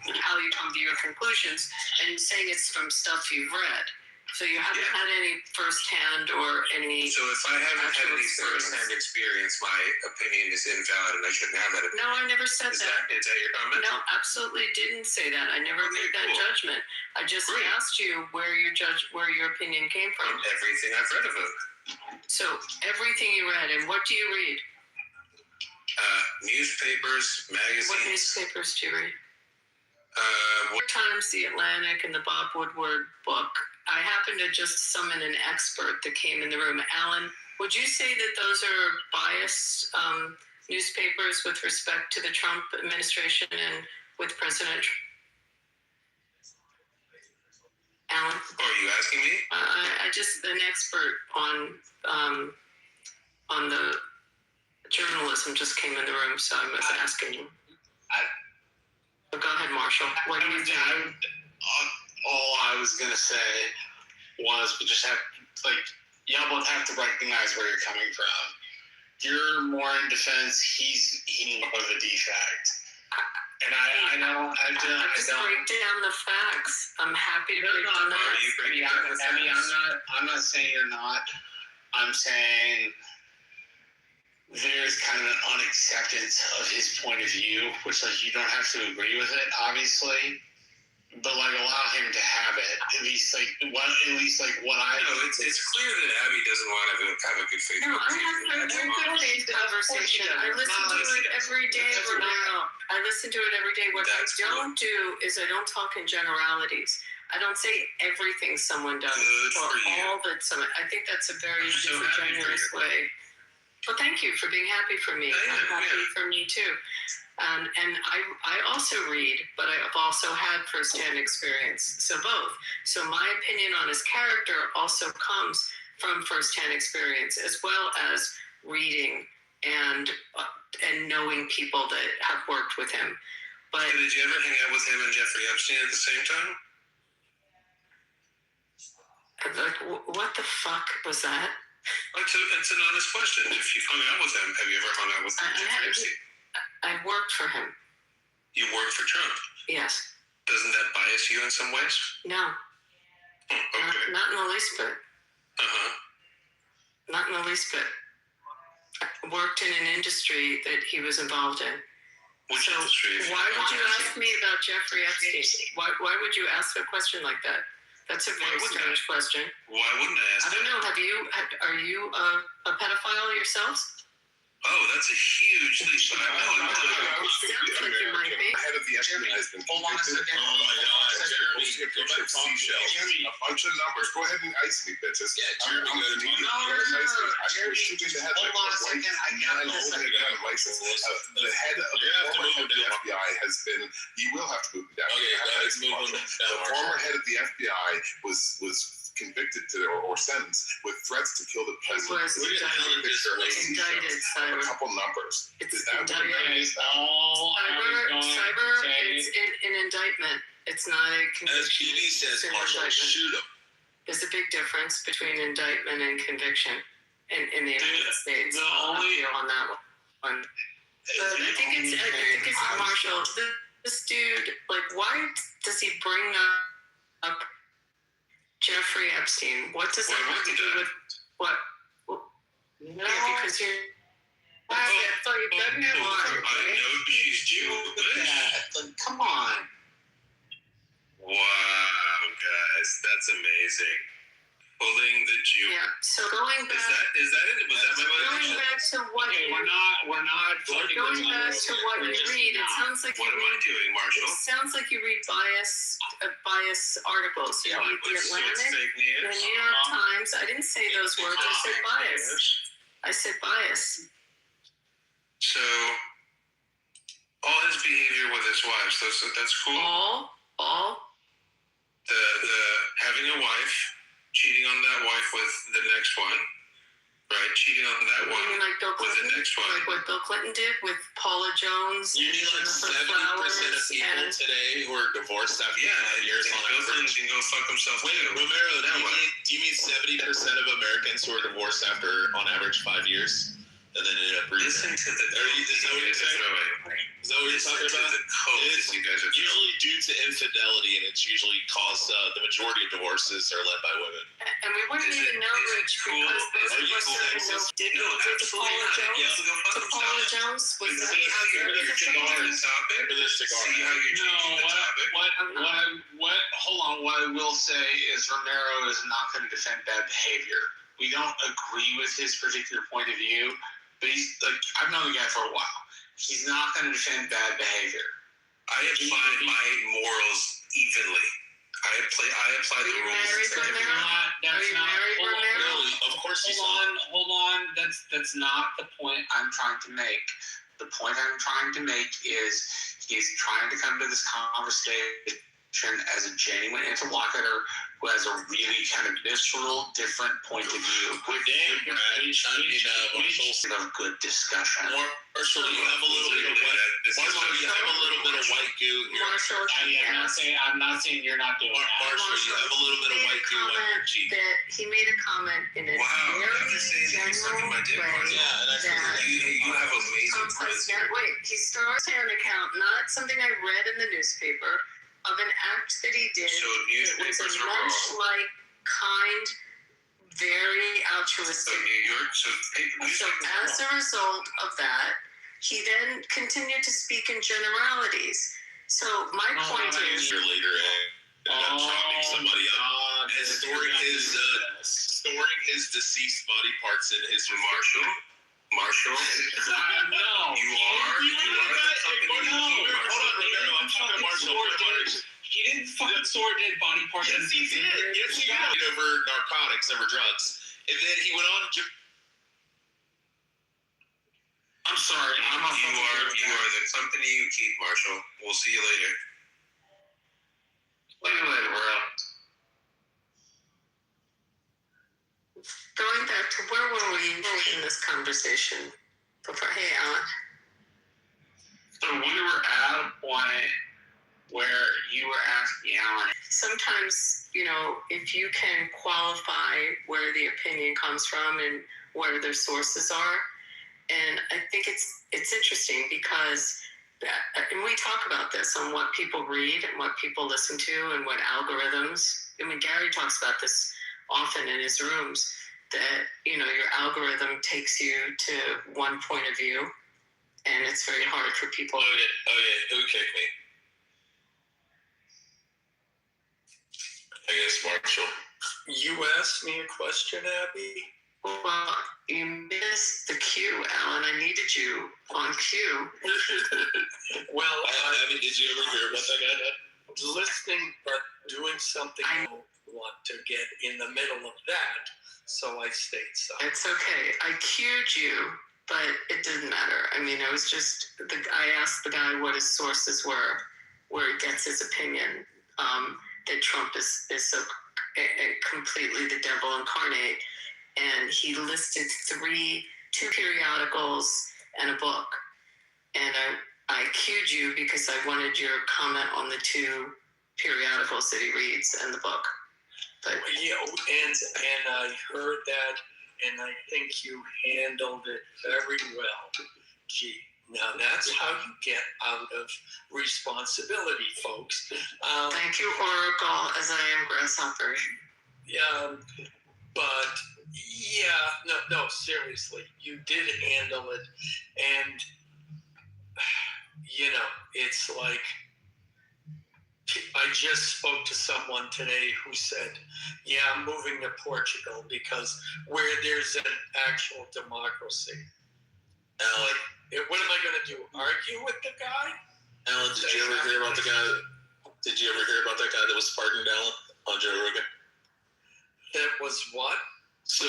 come to your conclusions, and saying it's from stuff you've read. So you haven't had any firsthand or any. So if I haven't had any firsthand experience, my opinion is invalid, and I shouldn't have that opinion. No, I never said that. Is that your comment? No, absolutely didn't say that. I never made that judgment. I just asked you where your opinion came from. Everything I've read of him. So everything you read, and what do you read? Newspapers, magazines. What newspapers do you read? Times, The Atlantic, and the Bob Woodward book. I happened to just summon an expert that came in the room. Alan, would you say that those are biased newspapers with respect to the Trump administration and with President Trump? Alan? Are you asking me? I just an expert on the journalism just came in the room, so I was asking you. Go ahead, Marshall. What do you think? All I was gonna say was we just have y'all both have to recognize where you're coming from. You're more in defense. He's more of a defect. And I don't. Break down the facts. I'm happy to break down the facts. I'm not saying you're not. I'm saying there's kind of an unacceptance of his point of view, which you don't have to agree with it, obviously, but allow him to have it. At least what I know. It's clear that Abby doesn't want to have a good faith. No, I have a good faith conversation. I listen to it every day. I listen to it every day. What I don't do is I don't talk in generalities. I don't say everything someone does or all that someone. I think that's a very disingenuous way. Well, thank you for being happy for me. I'm happy for me too. And I also read, but I've also had firsthand experience. So both. So my opinion on his character also comes from firsthand experience, as well as reading and knowing people that have worked with him. But did you ever hang out with him and Jeffrey Epstein at the same time? What the fuck was that? It's an honest question. If you've hung out with him, have you ever hung out with Jeffrey Epstein? I worked for him. You worked for Trump? Yes. Doesn't that bias you in some ways? No. Okay. Not in the least bit. Uh-huh. Not in the least bit. worked in an industry that he was involved in. Which industry? Why would you ask me about Jeffrey Epstein? Why would you ask a question like that? That's a very strange question. Why wouldn't I ask I don't know. Are you a pedophile yourselves? Oh, that's a huge leap. Sounds like you might be. Head of the FBI has been Hold on a convicted. second. Oh my God, Jeremy, go back to seashells. A bunch of numbers. Go ahead and ice me, bitches. Yeah, Jeremy, I'm gonna need you. I'm shooting the head like a white man license. The head of the former head of the FBI has been. You will have to move down. Okay, let's move on. The former head of the FBI was convicted or sentenced with threats to kill the president. Was indicted. A couple numbers. It's Is that what indicted. it is? Cyber. It's an indictment. It's not a conviction. As PD says, Marshall, shoot him. There's a big difference between indictment and conviction in the United States. I'll appeal on that one. But I think it's Marshall. This dude, like, why does he bring up Jeffrey Epstein? What does that have to do with what? No, yeah, because you're. So you better have one. I know she's Jewish. Come on. Wow, guys, that's amazing. Pulling the Jew. Yeah. So going back. Was that my Going back to what? Okay, we're not. Going back to what you read, it sounds like. What am I doing, Marshall? It sounds like you read bias articles. You read the Atlantic, the New York Times. I didn't say those words. I said bias. I said bias. So, all his behavior with his wife, so that's cool. All. The having a wife, cheating on that wife with the next one, right? Cheating on that one like Bill with Clinton, the next one. like what Bill Clinton did with Paula Jones. You mean like 70% of people today who are divorced after 5 years on average? Can go fuck himself. Wait, Romero, do you mean 70% of Americans who are divorced after, on average, 5 years? And then ended up listen to the is that what you're saying? Is that what you're talking about? It's usually due to infidelity, and it's usually caused the majority of divorces are led by women. And we wouldn't even know, Rich, because those of us that know did to Paula Jones. Was that See how you're changing the topic? See how you're changing the topic? Hold on. What I will say is Romero is not going to defend bad behavior. We don't agree with his particular point of view. But he's like, I've known the guy for a while. He's not going to defend bad behavior. I apply my morals evenly. I apply the rules. That's not. Really, of course he's not. Hold on. That's not the point I'm trying to make. The point I'm trying to make is he's trying to come to this conversation as a genuine interlocutor who has a really kind of visceral, different point of view. We're damn, Brad. Marshall, a good discussion. Marshall, you have a little bit of white goo here. Marshall, I'm not saying you're not doing that. Marshall, you have a little bit of white goo on your cheek. That he made a comment in a very general way. You have amazing friends. Wait, he starts an account, not something I read in the newspaper, of an act that he did. So it was a mensch-like, kind, very altruistic. So as a result of that, he then continued to speak in generalities. So my point is, later ended up chopping somebody up and storing his deceased body parts in his Marshall. No. You are the company. Hold on, Romero. I'm talking to Marshall. He didn't fucking store dead body parts. Yes, he did. Yes, he did. Over narcotics, over drugs. And then he went on to... I'm sorry. You are the company you keep, Marshall. We'll see you later. Later, bro. going back to where were we in this conversation before? Hey, Alan. So we were at a point where you were asking Alan. Sometimes, you know, if you can qualify where the opinion comes from and where their sources are, and I think it's interesting because and we talk about this on what people read and what people listen to and what algorithms. I mean, Gary talks about this often in his rooms. that, you know, your algorithm takes you to one point of view, and it's very hard for people. Oh yeah, who kicked me? I guess Marshall. You asked me a question, Abby? Well, you missed the cue, Alan. I needed you on cue. Well, Abby, did you ever hear about that guy? Listening, but doing something I don't want to get in the middle of that, so I stayed silent. It's okay. I cued you, but it didn't matter. I mean, it was just, I asked the guy what his sources were, where he gets his opinion, that Trump is so completely the devil incarnate. And he listed two periodicals and a book. And I cued you because I wanted your comment on the two periodicals that he reads and the book. But yeah, and I heard that, and I think you handled it very well. Gee, now that's how you get out of responsibility, folks. Thank you, Oracle, as I am Grasshopper. Yeah, but yeah, no, seriously, you did handle it, and you know, it's like, I just spoke to someone today who said, yeah, I'm moving to Portugal because where there's an actual democracy. Alan, what am I going to do? Argue with the guy? Alan, did you ever hear about the guy? Did you ever hear about that guy that was pardoned, Alan, on Joe Rogan? That was what? So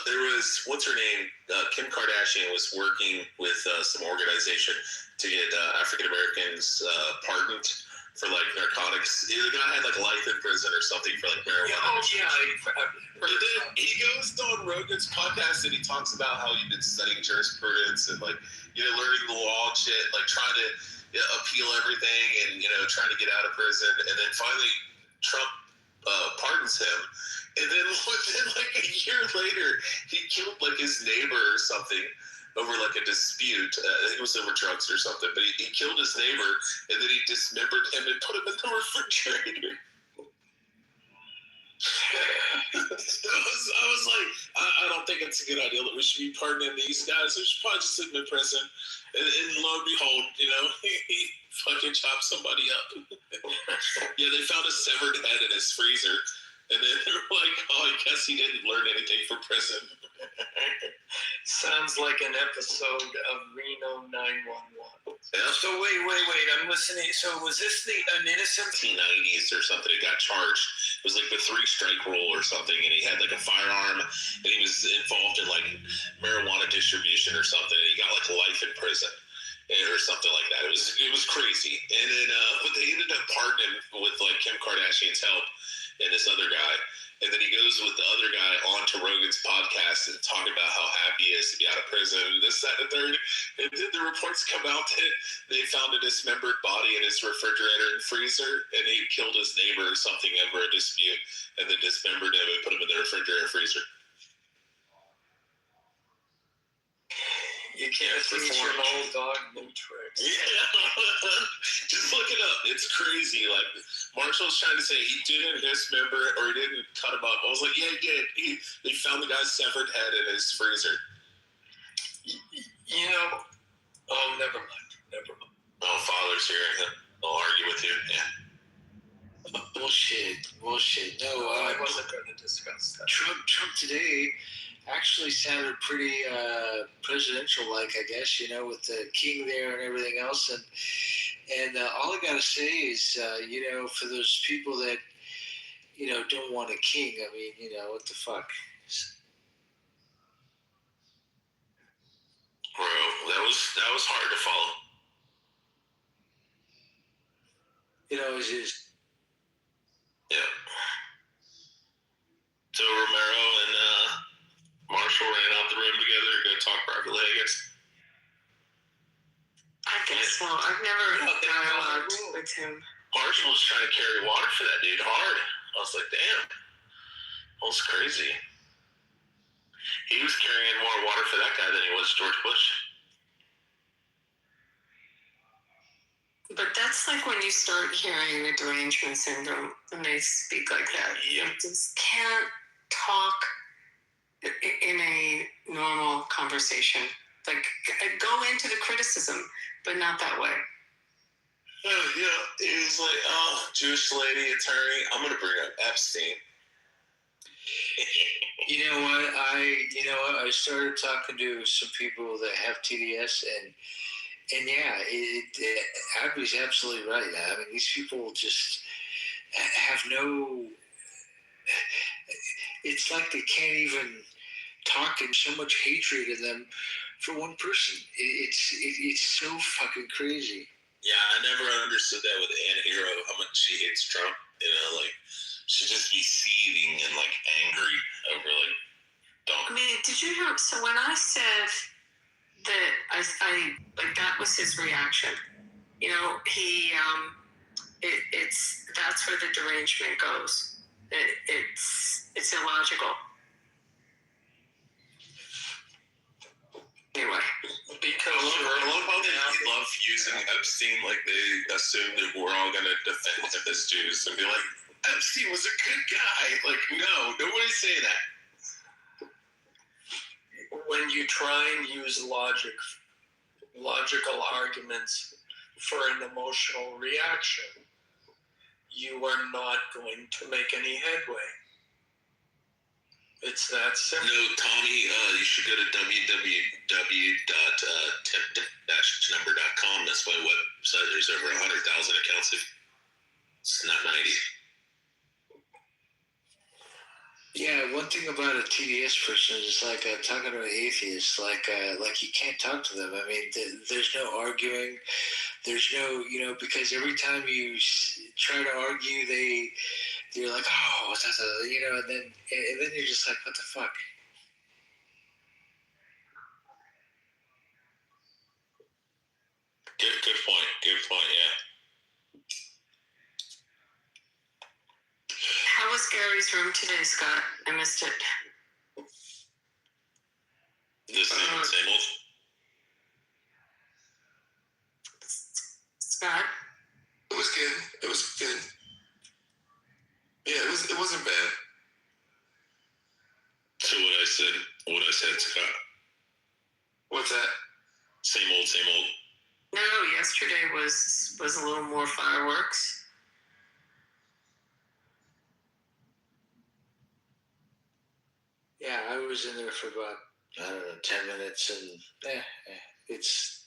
there was, what's her name? Kim Kardashian was working with some organization to get African Americans pardoned for like narcotics. The guy had like life in prison or something for like marijuana. Oh yeah. And then he goes on Rogan's podcast and he talks about how he'd been studying jurisprudence and like, you know, learning the law and shit, like trying to appeal everything and, you know, trying to get out of prison. And then finally Trump pardons him. And then within like a year later, he killed like his neighbor or something over like a dispute. I think it was over drugs or something. But he killed his neighbor and then he dismembered him and put him in the refrigerator. I was like, I don't think it's a good idea that we should be pardoning these guys. We should probably just leave them in prison. And lo and behold, you know, he fucking chopped somebody up. Yeah, they found a severed head in his freezer. And then they were like, oh, I guess he didn't learn anything from prison. Sounds like an episode of Reno 911. Yeah. So wait, I'm listening. So was this an innocent? 1990s or something. He got charged. It was like the 3-strike rule or something, and he had like a firearm, and he was involved in like marijuana distribution or something, and he got like life in prison or something like that. It was crazy. And then but they ended up pardoning him with like Kim Kardashian's help and this other guy. And then he goes with the other guy onto Rogan's podcast and talking about how happy he is to be out of prison and this, that, and the third. And then the reports come out that they found a dismembered body in his refrigerator and freezer, and he killed his neighbor or something over a dispute, and then dismembered him and put him in the refrigerator and freezer. You can't teach your old dog new tricks. Yeah. Just look it up. It's crazy. Like, Marshall's trying to say he didn't dismember it or he didn't cut him up. I was like, yeah, he did. They found the guy's severed head in his freezer. You know, oh, never mind. Oh, Father's here. I'll argue with you. Yeah. Bullshit. No, I wasn't going to discuss that. Trump today actually sounded pretty presidential-like, I guess, you know, with the king there and everything else. And all I got to say is, you know, for those people that, you know, don't want a king, I mean, you know, what the fuck? Bro, that was hard to follow. You know, it's just... Yeah. So Romero and Marshall ran out the room together to go talk privately, I guess. I guess so. I've never dialogued with him. Marshall was trying to carry water for that dude hard. I was like, damn. That was crazy. He was carrying more water for that guy than he was George Bush. But that's like when you start hearing the derangement syndrome and they speak like that. Yeah. You just can't talk in a normal conversation. Like, go into the criticism, but not that way. It was like, oh, Jewish lady attorney, I'm going to bring up Epstein. You know what? I started talking to some people that have TDS, and yeah, Abby's absolutely right. I mean, these people just have no. It's like they can't even talk, and so much hatred in them for one person. It's so fucking crazy. Yeah, I never understood that with Anna Hero, how much she hates Trump. Like, she'd just be seething and, like, angry over, like, don't. I mean, did you hear? So when I said that I like, that was his reaction. He, that's where the derangement goes. It's illogical. Anyway, because I love using Epstein, like they assume that we're all gonna defend him as Jews and be like, Epstein was a good guy. Like, no, nobody's saying that. When you try and use logical arguments for an emotional reaction, you are not going to make any headway. It's that simple. No, Tommy, you should go to www.temp-number.com. That's my website. There's over 100,000 accounts. It's not 90. Yeah, one thing about a TDS person is like talking to an atheist, like you can't talk to them. I mean, there's no arguing. There's no, because every time you try to argue, they're like, oh, and then you're just like, what the fuck? Good point, yeah. How was Gary's room today, Scott? I missed it. The same old. Scott? It was good. Yeah, it wasn't bad. So what I said, Scott. What's that? Same old. No, yesterday was a little more fireworks. Yeah, I was in there for about, 10 minutes, and it's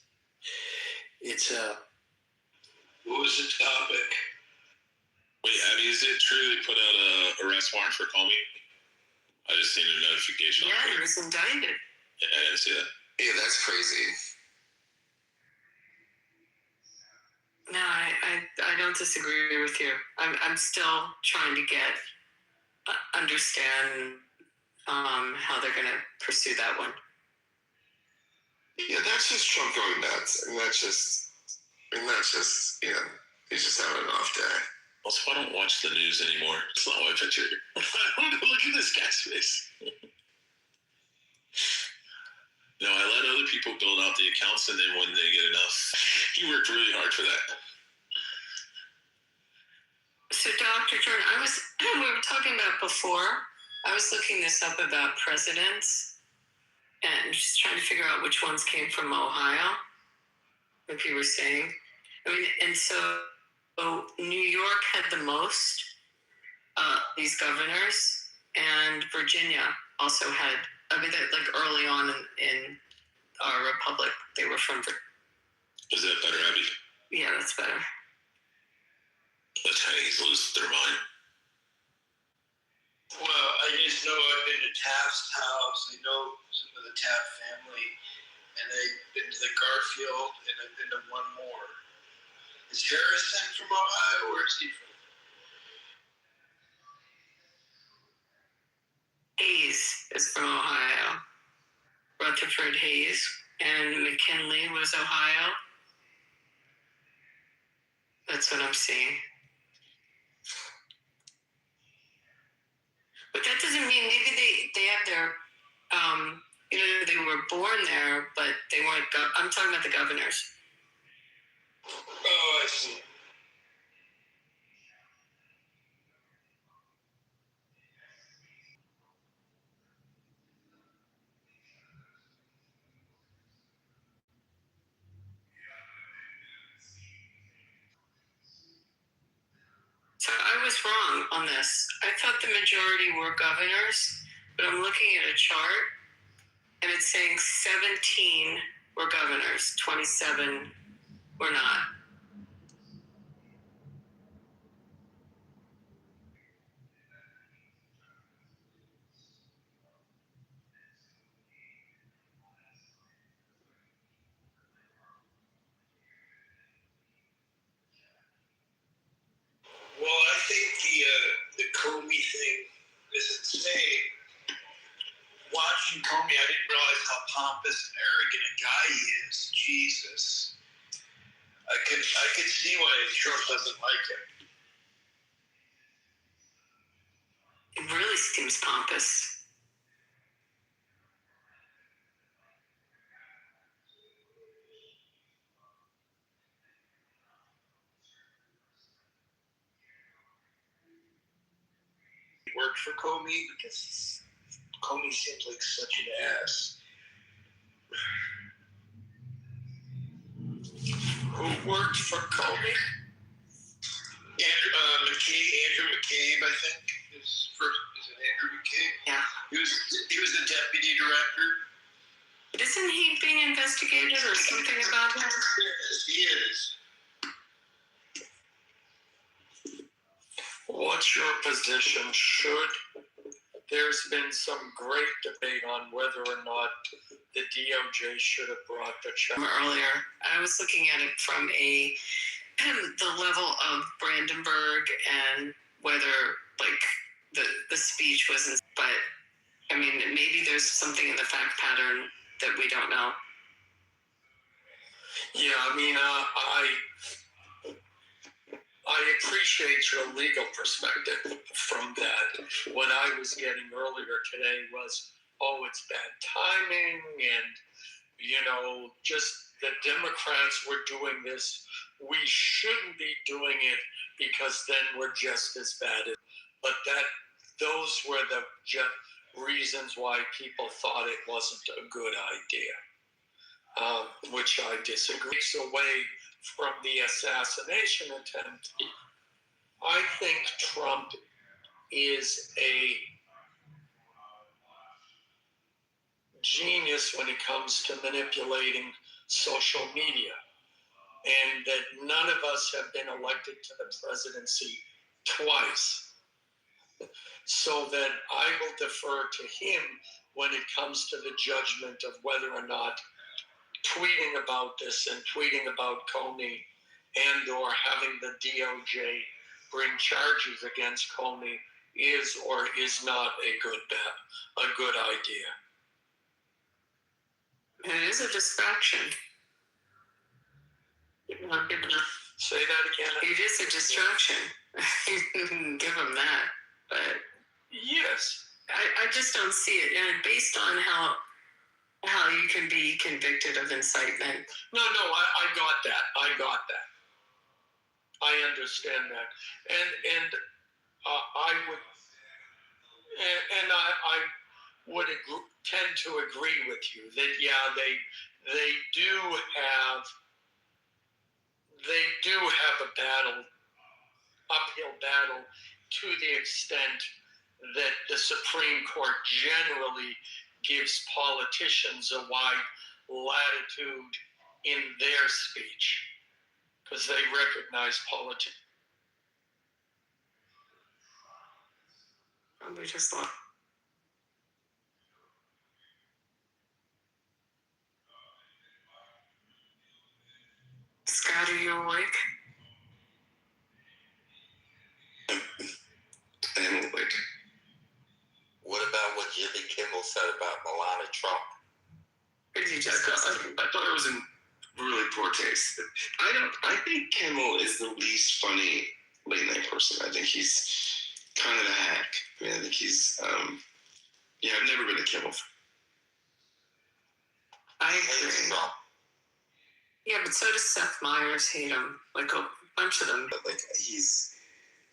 What was the topic? Wait, Abby, is it true they put out a arrest warrant for Comey? I just seen a notification. Yeah, he was indicted. Yeah, I didn't see that. Yeah, that's crazy. No, I don't disagree with you. I'm still trying to understand how they're going to pursue that one. Yeah, that's just Trump going nuts. And that's just, he's just having an off day. Also, I don't watch the news anymore. It's not my picture. Look at this guy's face. No, I let other people build out the accounts, and then when they get enough, he worked really hard for that. So, Dr. Jordan, we were talking about before. I was looking this up about presidents and just trying to figure out which ones came from Ohio, like you were saying. I mean, and so New York had the most, these governors, and Virginia also had, like early on in our republic, they were from Virginia. Is that better, Abby? Yeah, that's better. The Chinese lose their mind. Well, I just know I've been to Taft's house. I know some of the Taft family, and I've been to the Garfield, and I've been to one more. Is Harrison from Ohio, or is he from? Hayes is from Ohio. Rutherford Hayes, and McKinley was Ohio. That's what I'm seeing. But that doesn't mean maybe they have their, they were born there, but they weren't, I'm talking about the governors. Oh, I see. was wrong on this. I thought the majority were governors, but I'm looking at a chart, and it's saying 17 were governors, 27 were not. Well, I think the Comey thing is insane. Watching Comey, I didn't realize how pompous and arrogant a guy he is. Jesus, I could see why Trump doesn't like him. It really seems pompous. Worked for Comey because Comey seems like such an ass. Who worked for Comey? Andrew McCabe, I think. Is it Andrew McCabe? Yeah. He was the deputy director. Isn't he being investigated or something about him? Yes, he is. What's your position? There's been some great debate on whether or not the DOJ should have brought the check. Earlier, I was looking at it from the level of Brandenburg and whether the speech wasn't. But I mean, maybe there's something in the fact pattern that we don't know. Yeah, I mean, I appreciate your legal perspective from that. What I was getting earlier today was, it's bad timing, and, just the Democrats were doing this. We shouldn't be doing it because then we're just as bad. But those were the reasons why people thought it wasn't a good idea, which I disagree. It's away from the assassination attempt. I think Trump is a genius when it comes to manipulating social media, and that none of us have been elected to the presidency twice. So that I will defer to him when it comes to the judgment of whether or not tweeting about this and tweeting about Comey and or having the DOJ bring charges against Comey is or is not a good idea. It is a distraction. Say that again. It is a distraction. Give him that. But yes, I just don't see it. And based on how you can be convicted of incitement. No, I got that. I understand that, and I would tend to agree with you that they do have a uphill battle to the extent that the Supreme Court generally gives politicians a wide latitude in their speech because they recognize politics. We just lost. Scott, are you awake? I'm awake. What about what Jimmy Kimmel said about Melania Trump? Or did you just I thought it was in really poor taste. I think Kimmel is the least funny late night person. I think he's kind of a hack. I mean, I think he's I've never been a Kimmel fan. I agree. Yeah, but so does Seth Meyers hate him. Like a bunch of them. But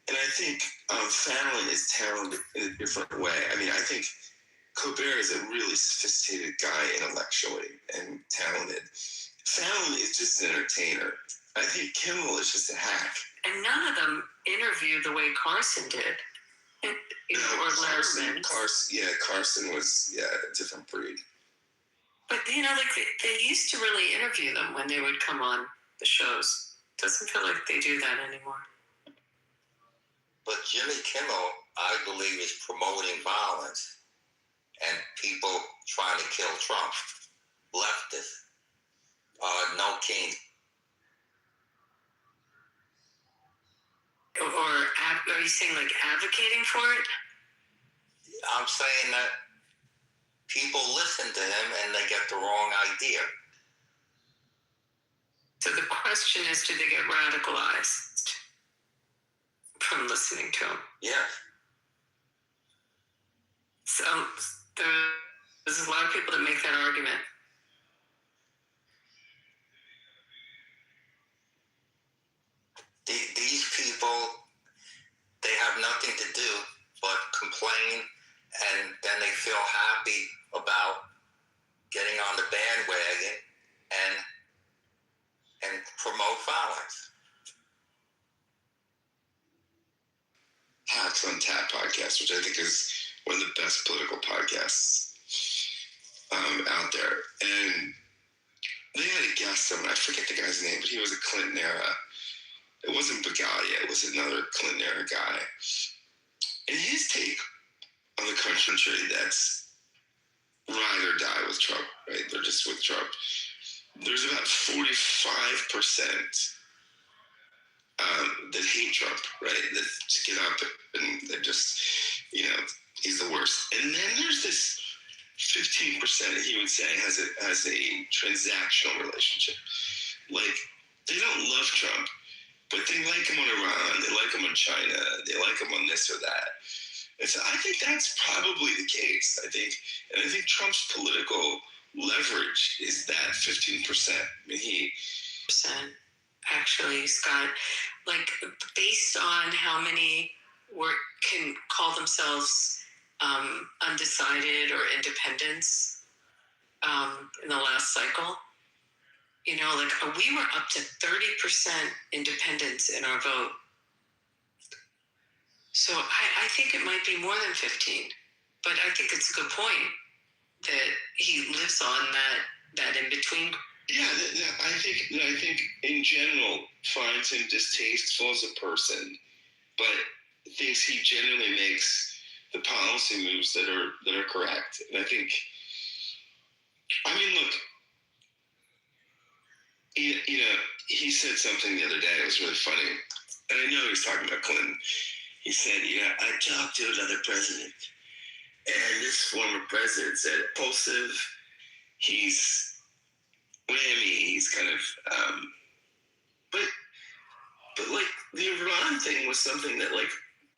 and I think Fallon is talented in a different way. I mean, I think Colbert is a really sophisticated guy intellectually and talented. Fallon is just an entertainer. I think Kimmel is just a hack. And none of them interview the way Carson did. Or Letterman. Carson was a different breed. But like they used to really interview them when they would come on the shows. Doesn't feel like they do that anymore. But Jimmy Kimmel, I believe, is promoting violence and people trying to kill Trump. Leftists. No king. Or are you saying like advocating for it? I'm saying that people listen to him and they get the wrong idea. So the question is, do they get radicalized from listening to him? Yes. So there's a lot of people that make that argument. These people, they have nothing to do but complain, and then they feel happy about getting on the bandwagon and promote violence. Hacks on Tap podcast, which I think is one of the best political podcasts out there. And they had a guest on, I forget the guy's name, but he was a Clinton era. It wasn't Begalia, it was another Clinton era guy. And his take on the country that's ride or die with Trump, right? They're just with Trump. There's about 45% that hate Trump, right? That just get up and they just, he's the worst. And then there's this 15% he would say has a transactional relationship. Like, they don't love Trump, but they like him on Iran, they like him on China, they like him on this or that. And so I think that's probably the case. I think Trump's political leverage is that 15%. I mean, Actually, Scott, like based on how many can call themselves undecided or independents in the last cycle, like we were up to 30% independents in our vote. So I think it might be more than 15, but I think it's a good point that he lives on that in between. Yeah, I think in general finds him distasteful as a person, but thinks he generally makes the policy moves that are correct. And I think, look, he said something the other day. It was really funny, and I know he was talking about Clinton. He said, I talked to another president, and this former president said, impulsive, he's whammy, he's kind of, but like the Iran thing was something that like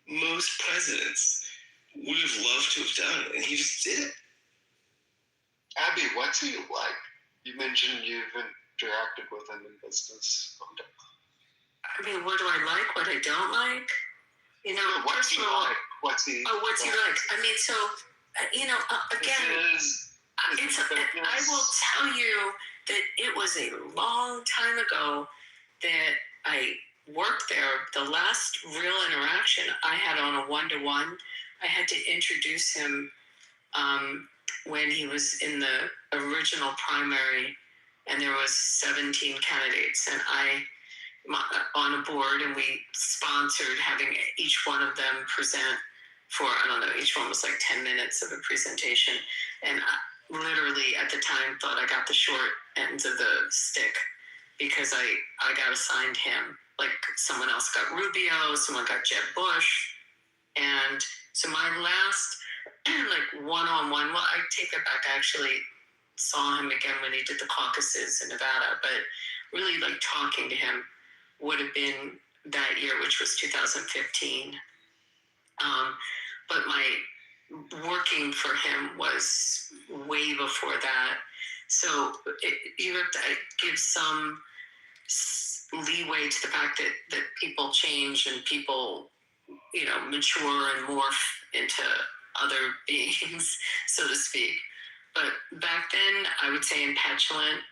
most presidents would have loved to have done, and he just did it. Abby, what's he like? You mentioned you've interacted with him in business. What do I like? What I don't like? What's he like? What's he like? Again, I will tell you that it was a long time ago that I worked there. The last real interaction I had on a one-to-one, I had to introduce him when he was in the original primary, and there was 17 candidates, and I on a board, and we sponsored having each one of them present for, each one was like 10 minutes of a presentation. And I literally at the time thought I got the short ends of the stick because I got assigned him. Like someone else got Rubio, someone got Jeb Bush. And so my last one-on-one, well, I take that back. I actually saw him again when he did the caucuses in Nevada, but really like talking to him would have been that year, which was 2015. But my working for him was way before that. So you have to give some leeway to the fact that people change and people, mature and morph into other beings, so to speak. But back then, I would say petulant,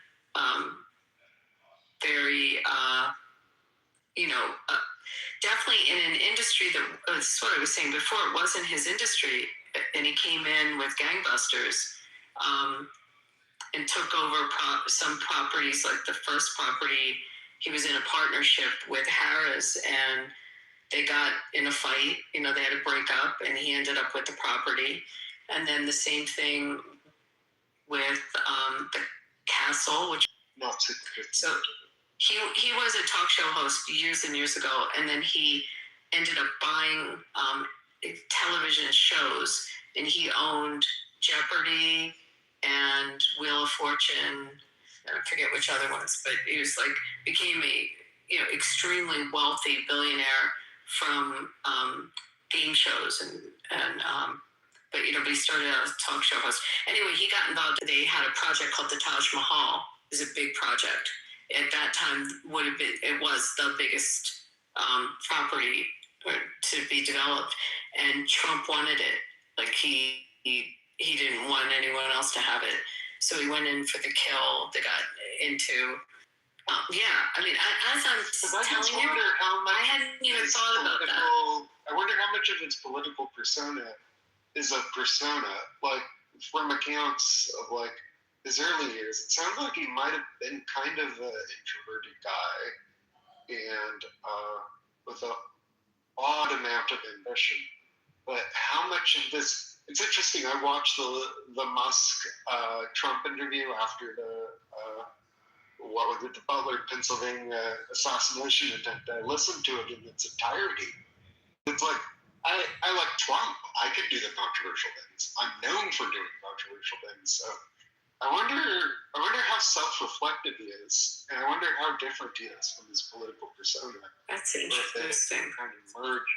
very, definitely in an industry that, that's what I was saying before, it wasn't his industry, and he came in with gangbusters, and took over some properties. Like the first property, he was in a partnership with Harris, and they got in a fight. They had to break up, and he ended up with the property. And then the same thing with the castle, which not so he was a talk show host years and years ago, and then he ended up buying television shows, and he owned Jeopardy and Wheel of Fortune. I forget which other ones, but he was became a extremely wealthy billionaire from game shows but he started out as a talk show host. Anyway, he got involved. They had a project called the Taj Mahal. It was a big project. At that time, it was the biggest property to be developed, and Trump wanted it. He didn't want anyone else to have it, so he went in for the kill. They got into. As I'm telling you, I hadn't even thought about that. I wonder how much of its political persona is a persona. From accounts of his early years, it sounds like he might have been kind of an introverted guy, and with an odd amount of ambition. But how much of this? It's interesting. I watched the Musk Trump interview after the Butler, Pennsylvania assassination attempt. I listened to it in its entirety. It's I like Trump. I could do the controversial things. I'm known for doing controversial things. So I wonder how self-reflective he is, and I wonder how different he is from his political persona. That's interesting. Kind of merged.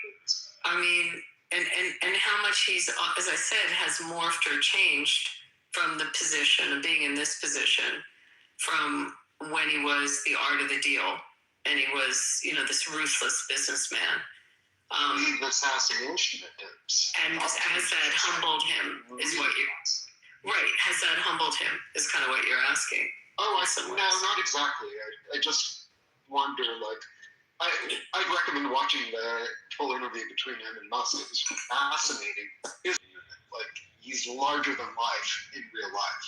And how much he's, as I said, has morphed or changed from the position of being in this position, from when he was the art of the deal, and he was, this ruthless businessman. The assassination attempts. And has that humbled him? Is what you right? Has that humbled him? Is kind of what you're asking. Oh, no, not exactly. I just wonder. I'd recommend watching the full interview between him and Musk. It was fascinating. He's larger than life in real life.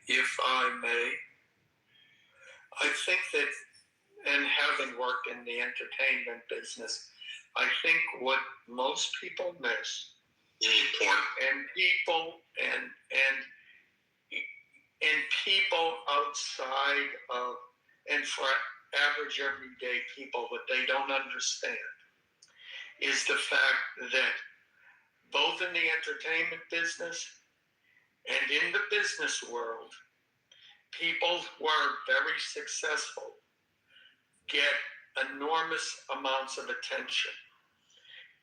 If I may, I think that, and having worked in the entertainment business, I think what most people miss, and people outside of, and for average everyday people, what they don't understand is the fact that both in the entertainment business and in the business world, people who are very successful get enormous amounts of attention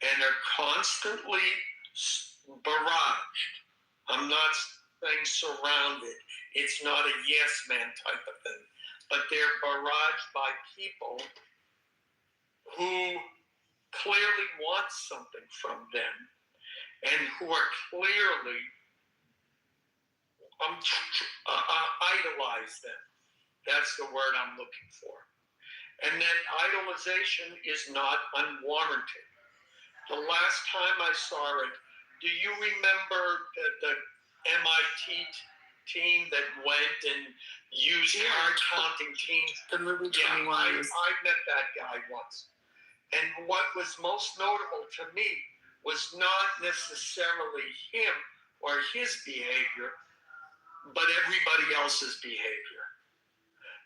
and are constantly barraged. I'm not saying surrounded. It's not a yes man type of thing, but they're barraged by people who clearly want something from them and who are clearly idolize them. That's the word I'm looking for. And that idolization is not unwarranted. The last time I saw it, do you remember the MIT team that went and used card counting teams? The movie 21. I met that guy once. And what was most notable to me was not necessarily him or his behavior, but everybody else's behavior.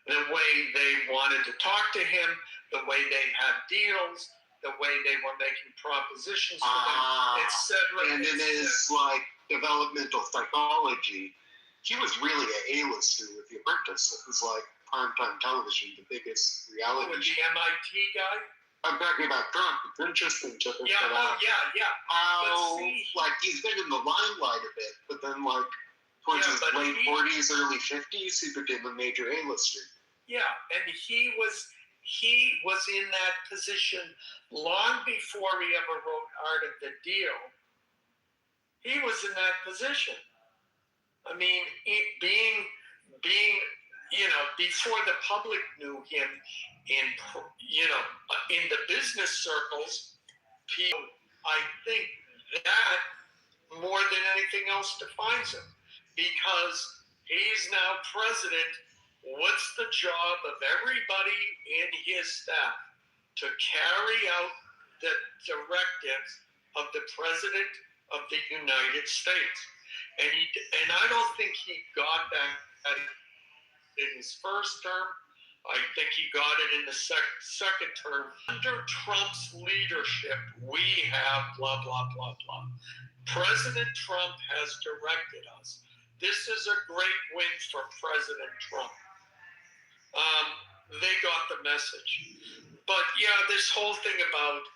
The way they wanted to talk to him, the way they had deals, the way they were making propositions to them, etc. And in his developmental psychology, he was really an A-lister with The Apprentice. It was primetime television, the biggest reality show. The MIT guy? I'm talking about Trump. It's interesting to think about how he's been in the limelight a bit, but then towards his late 40s, early 50s, he became a major A-lister. Yeah, and he was in that position long before he ever wrote Art of the Deal. He was in that position. I mean, being before the public knew him in the business circles, people, I think that more than anything else defines him, because he's now president. What's the job of everybody in his staff? To carry out the directives of the President of the United States. And I don't think he got that in his first term. I think he got it in the second term. Under Trump's leadership, we have blah, blah, blah, blah. President Trump has directed us. This is a great win for President Trump. They got the message. But yeah, this whole thing about,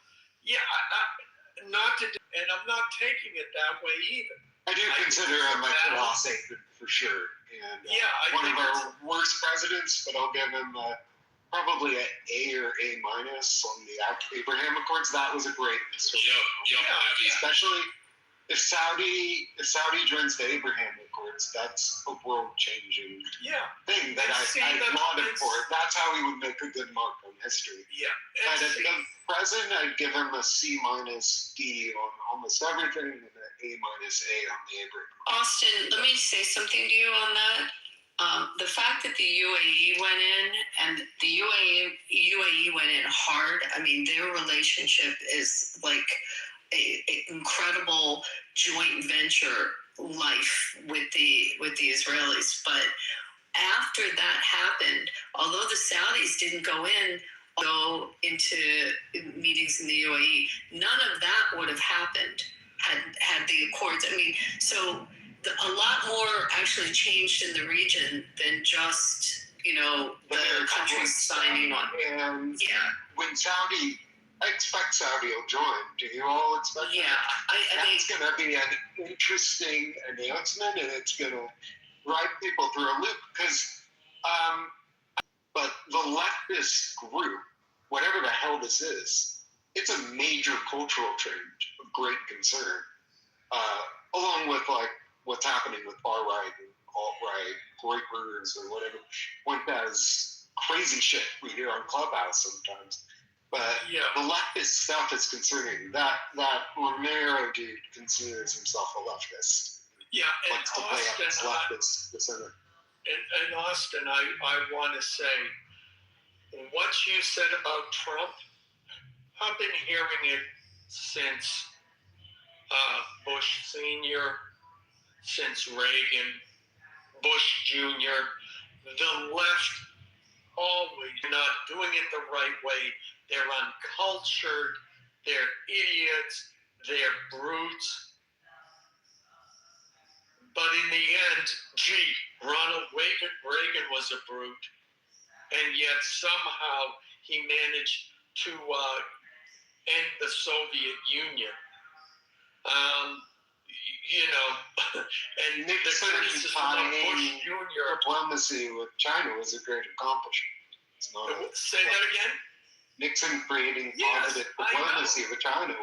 and I'm not taking it that way either. I do consider him a loss for sure. And one of our worst presidents, but I'll give him probably an A or A- on the Abraham Accords. That was a great especially if Saudi joins the Abraham Accords. That's a world-changing thing that I applaud him for. That's how he would make a good mark on history. But at the present, I'd give him a C- D on almost everything, and an A- A on the Abraham. Austin, let me say something to you on that. The fact that the UAE went in, and the UAE went in hard. I mean, their relationship is like an incredible joint venture life with the Israelis. But after that happened, although the Saudis didn't go into meetings in the UAE, none of that would have happened had the accords. I mean, so a lot more actually changed in the region than just the countries signing on. And when I expect Saudi will join. Do you all expect that? That's going to be an interesting announcement, and it's going to ride people through a loop. But the leftist group, whatever the hell this is, it's a major cultural trend of great concern, along with what's happening with far right and alt right, breakers or whatever. One does crazy shit we hear on Clubhouse sometimes. But the leftist stuff is concerning. That Romero dude considers himself a leftist. Yeah, and wants to play up his leftist dissenter. And Austin, I want to say, what you said about Trump, I've been hearing it since Bush Sr., since Reagan, Bush Jr. The left always not doing it the right way. They're uncultured, they're idiots, they're brutes. But in the end, Ronald Reagan was a brute, and yet somehow he managed to end the Soviet Union. And Nixon tying diplomacy with China was a great accomplishment. Say that again? Nixon creating positive diplomacy with China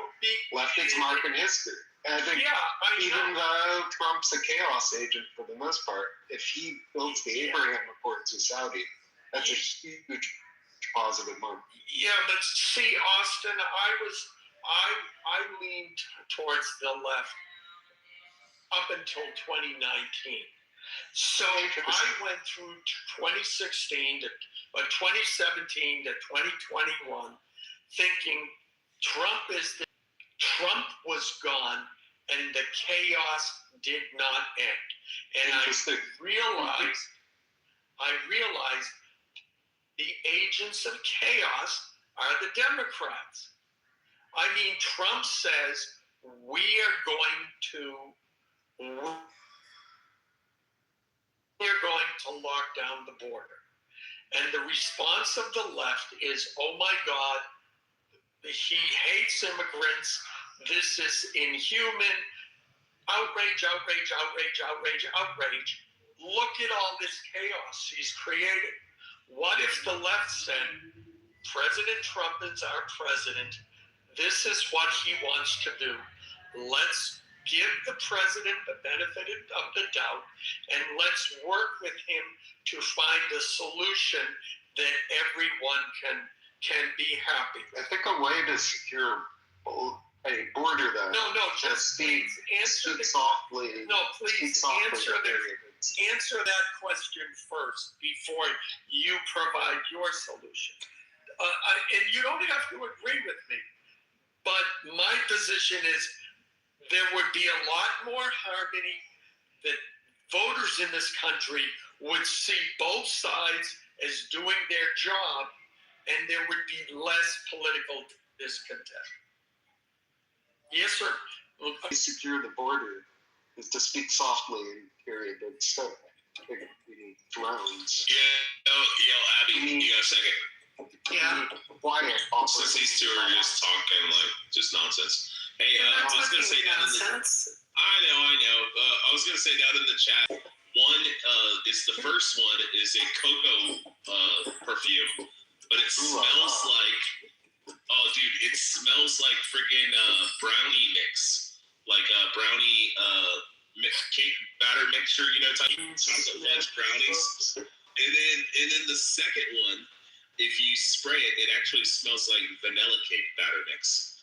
left its mark in history. And I think even though Trump's a chaos agent for the most part, if he builds the Abraham Accords with Saudi, that's a huge positive mark. Yeah, but see, Austin, I leaned towards the left up until 2019. So I went through 2016 to 2017 to 2021 thinking Trump was gone and the chaos did not end. And I realized the agents of chaos are the Democrats. I mean, Trump says we are going to lock down the border. And the response of the left is, oh my God, he hates immigrants. This is inhuman. Outrage, outrage, outrage, outrage, outrage. Look at all this chaos he's created. What if the left said, President Trump is our president. This is what he wants to do. Let's give the president the benefit of the doubt, and let's work with him to find a solution that everyone can be happy. I think a way to secure a border though. No, just please answer softly. No, please answer that question first before you provide your solution. And you don't have to agree with me, but my position is there would be a lot more harmony, that voters in this country would see both sides as doing their job, and there would be less political discontent. Yes, sir. To secure the border is to speak softly and carry a big stick. Drones. Abby, you got a second? Yeah. Quiet. Since these two are just talking like just nonsense. Hey, I was gonna say down in the. I know. I was gonna say down in the chat. One is the first one is a cocoa perfume, but it smells like. Oh, dude, it smells like friggin' brownie mix, like brownie cake batter mixture. You know, chocolate fudge brownies. And then the second one, if you spray it, it actually smells like vanilla cake batter mix.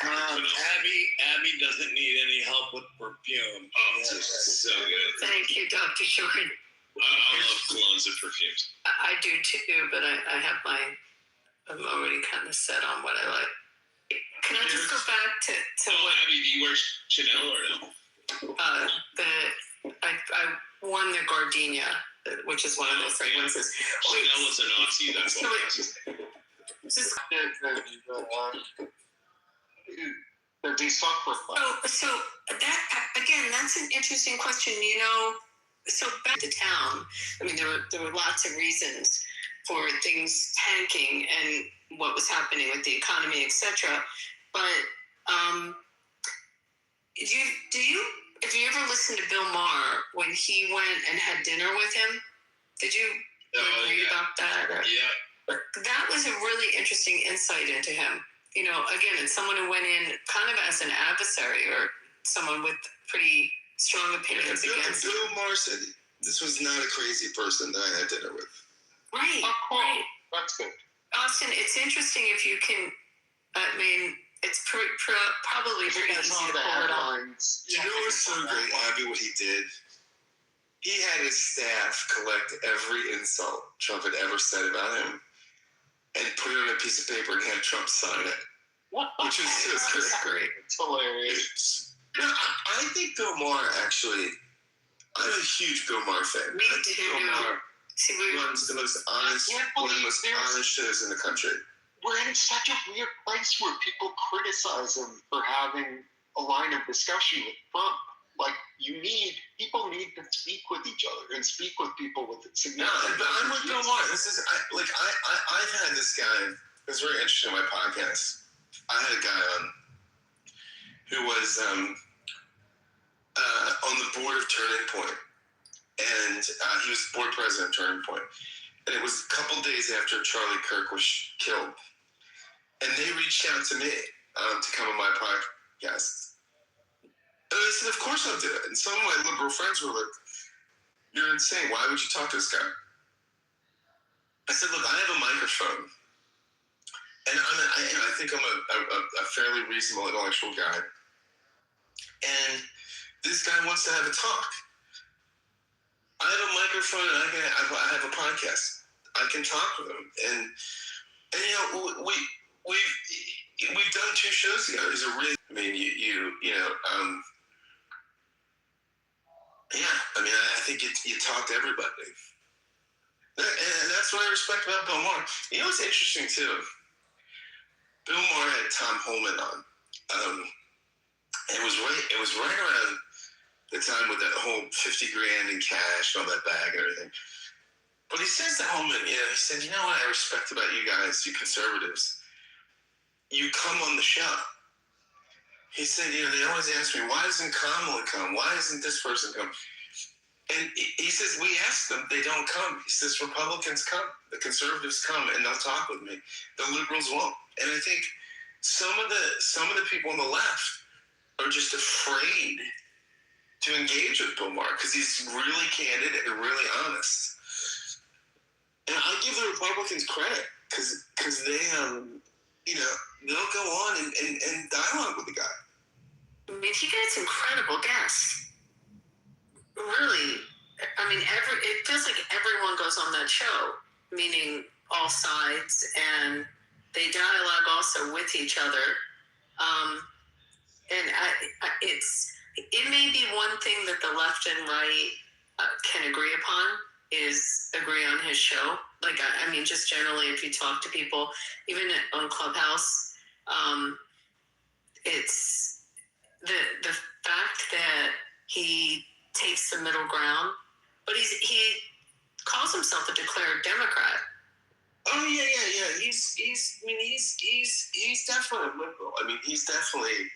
Abby doesn't need any help with perfume. Oh, it's so good. Thank you, Dr. Jordan. I love colognes and perfumes. I do too, but I'm already kind of set on what I like. Can I just go back to what? Abby, do you wear Chanel or no? I worn the Gardenia, which is one of those fragrances. Chanel was a Nazi. That's what it is. So that again, that's an interesting question. You know, so back to town. I mean, there were lots of reasons for things tanking and what was happening with the economy, etc. But if you ever listened to Bill Maher when he went and had dinner with him? Did you read about that? Yeah. That was a really interesting insight into him. You know, again, it's someone who went in kind of as an adversary or someone with pretty strong opinions against. Bill Maher said this was not a crazy person that I had dinner with. Right. Right. That's good. Austin, it's interesting if you can. I mean, it's probably pretty easy to pull it off. You know what's so great, Abby, what he did? He had his staff collect every insult Trump had ever said about him and put it on a piece of paper and have Trump sign it. Which is just great. It's hilarious. No, I think Bill Maher actually, I'm a huge Bill Maher fan. Me I think too. Bill Maher runs the most honest, one of the most honest shows in the country. We're in such a weird place where people criticize him for having a line of discussion with Trump. Like, people need to speak with each other and speak with people with significant. No, but I'm with Bill Maher. I've had this guy. It's very interesting on my podcast. I had a guy on who was on the board of Turning Point, and he was board president of Turning Point. And it was a couple days after Charlie Kirk was killed, and they reached out to me to come on my podcast. And I said, of course I'll do it. And some of my liberal friends were like, you're insane. Why would you talk to this guy? I said, look, I have a microphone. And I think I'm a fairly reasonable intellectual guy. And this guy wants to have a talk. I have a microphone and I have a podcast. I can talk with him. And you know, we've done 2 shows together. He's a really, I mean, I think you talk to everybody. And that's what I respect about Bill Maher. You know what's interesting, too? Bill Maher had Tom Holman on. It was right around the time with that whole $50,000 in cash on that bag and everything. But he says to Holman, he said, you know what I respect about you guys, you conservatives? You come on the show. He said, they always ask me, why doesn't Kamala come? Why doesn't this person come? And he says, we ask them, they don't come. He says, Republicans come, the conservatives come, and they'll talk with me. The liberals won't. And I think some of the people on the left are just afraid to engage with Bill Maher because he's really candid and really honest. And I give the Republicans credit because they, they'll go on and dialogue with the guy. I mean, he gets incredible guests. Really, I mean, it feels like everyone goes on that show, meaning all sides, and they dialogue also with each other. And it may be one thing that the left and right can agree upon is agree on his show. Like, I mean, just generally, if you talk to people, even on Clubhouse, it's the fact that he takes the middle ground, but he calls himself a declared Democrat. Oh yeah. He's definitely a liberal. I mean, he's definitely,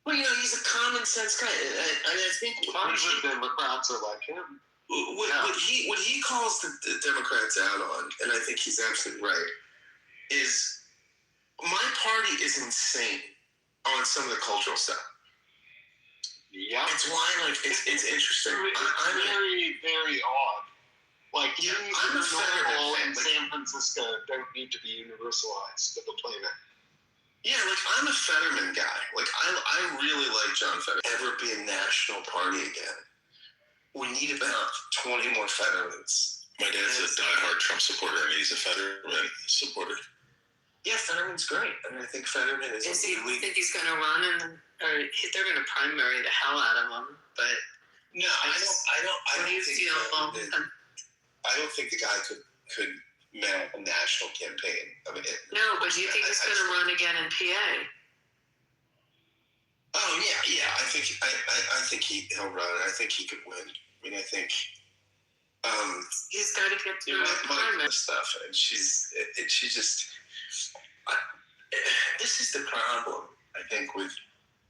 he's a common sense guy. I think tons of Democrats are like him. What he calls the Democrats out on, and I think he's absolutely right, is my party is insane on some of the cultural stuff. Yeah, it's why it's interesting. It's very, very odd. Like things that are normal in San Francisco don't need to be universalized to the planet. Yeah, like I'm a Fetterman guy. Like I really like John Fetterman. Ever be a national party again? We need about 20 more Fettermans. My dad's a diehard Trump supporter, and he's a Fetterman supporter. Yeah, Fetterman's great. I mean, I think Fetterman is. You think he's going to run, or they're going to primary the hell out of him? But no, I don't think the guy could mount a national campaign. I mean, no, but do you think he's going to run again in PA? Oh yeah. I think he'll run. I think he could win. I mean, I think he's got to get through the primary stuff, and she just. This is the problem, I think, with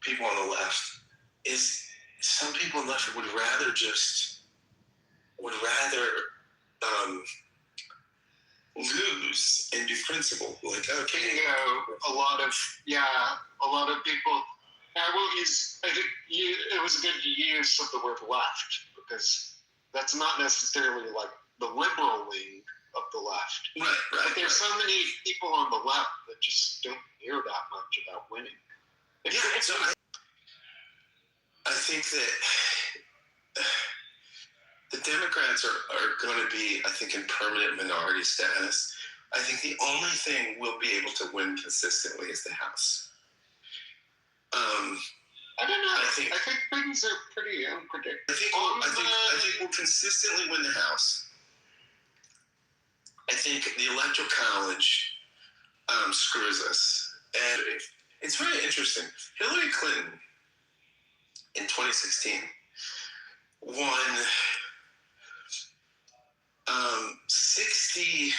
people on the left, is some people on the left would rather lose and do principle. Like, okay, a lot of people. I think it was a good use of the word left, because that's not necessarily like the liberal wing of the left. Right. But there's so many people on the left that just don't hear that much about winning. So I think that the Democrats are going to be, I think, in permanent minority status. I think the only thing we'll be able to win consistently is the House. I don't know. I think things are pretty unpredictable. I think we'll consistently win the House. I think the Electoral College screws us. And it's very interesting. Hillary Clinton in 2016 won 16%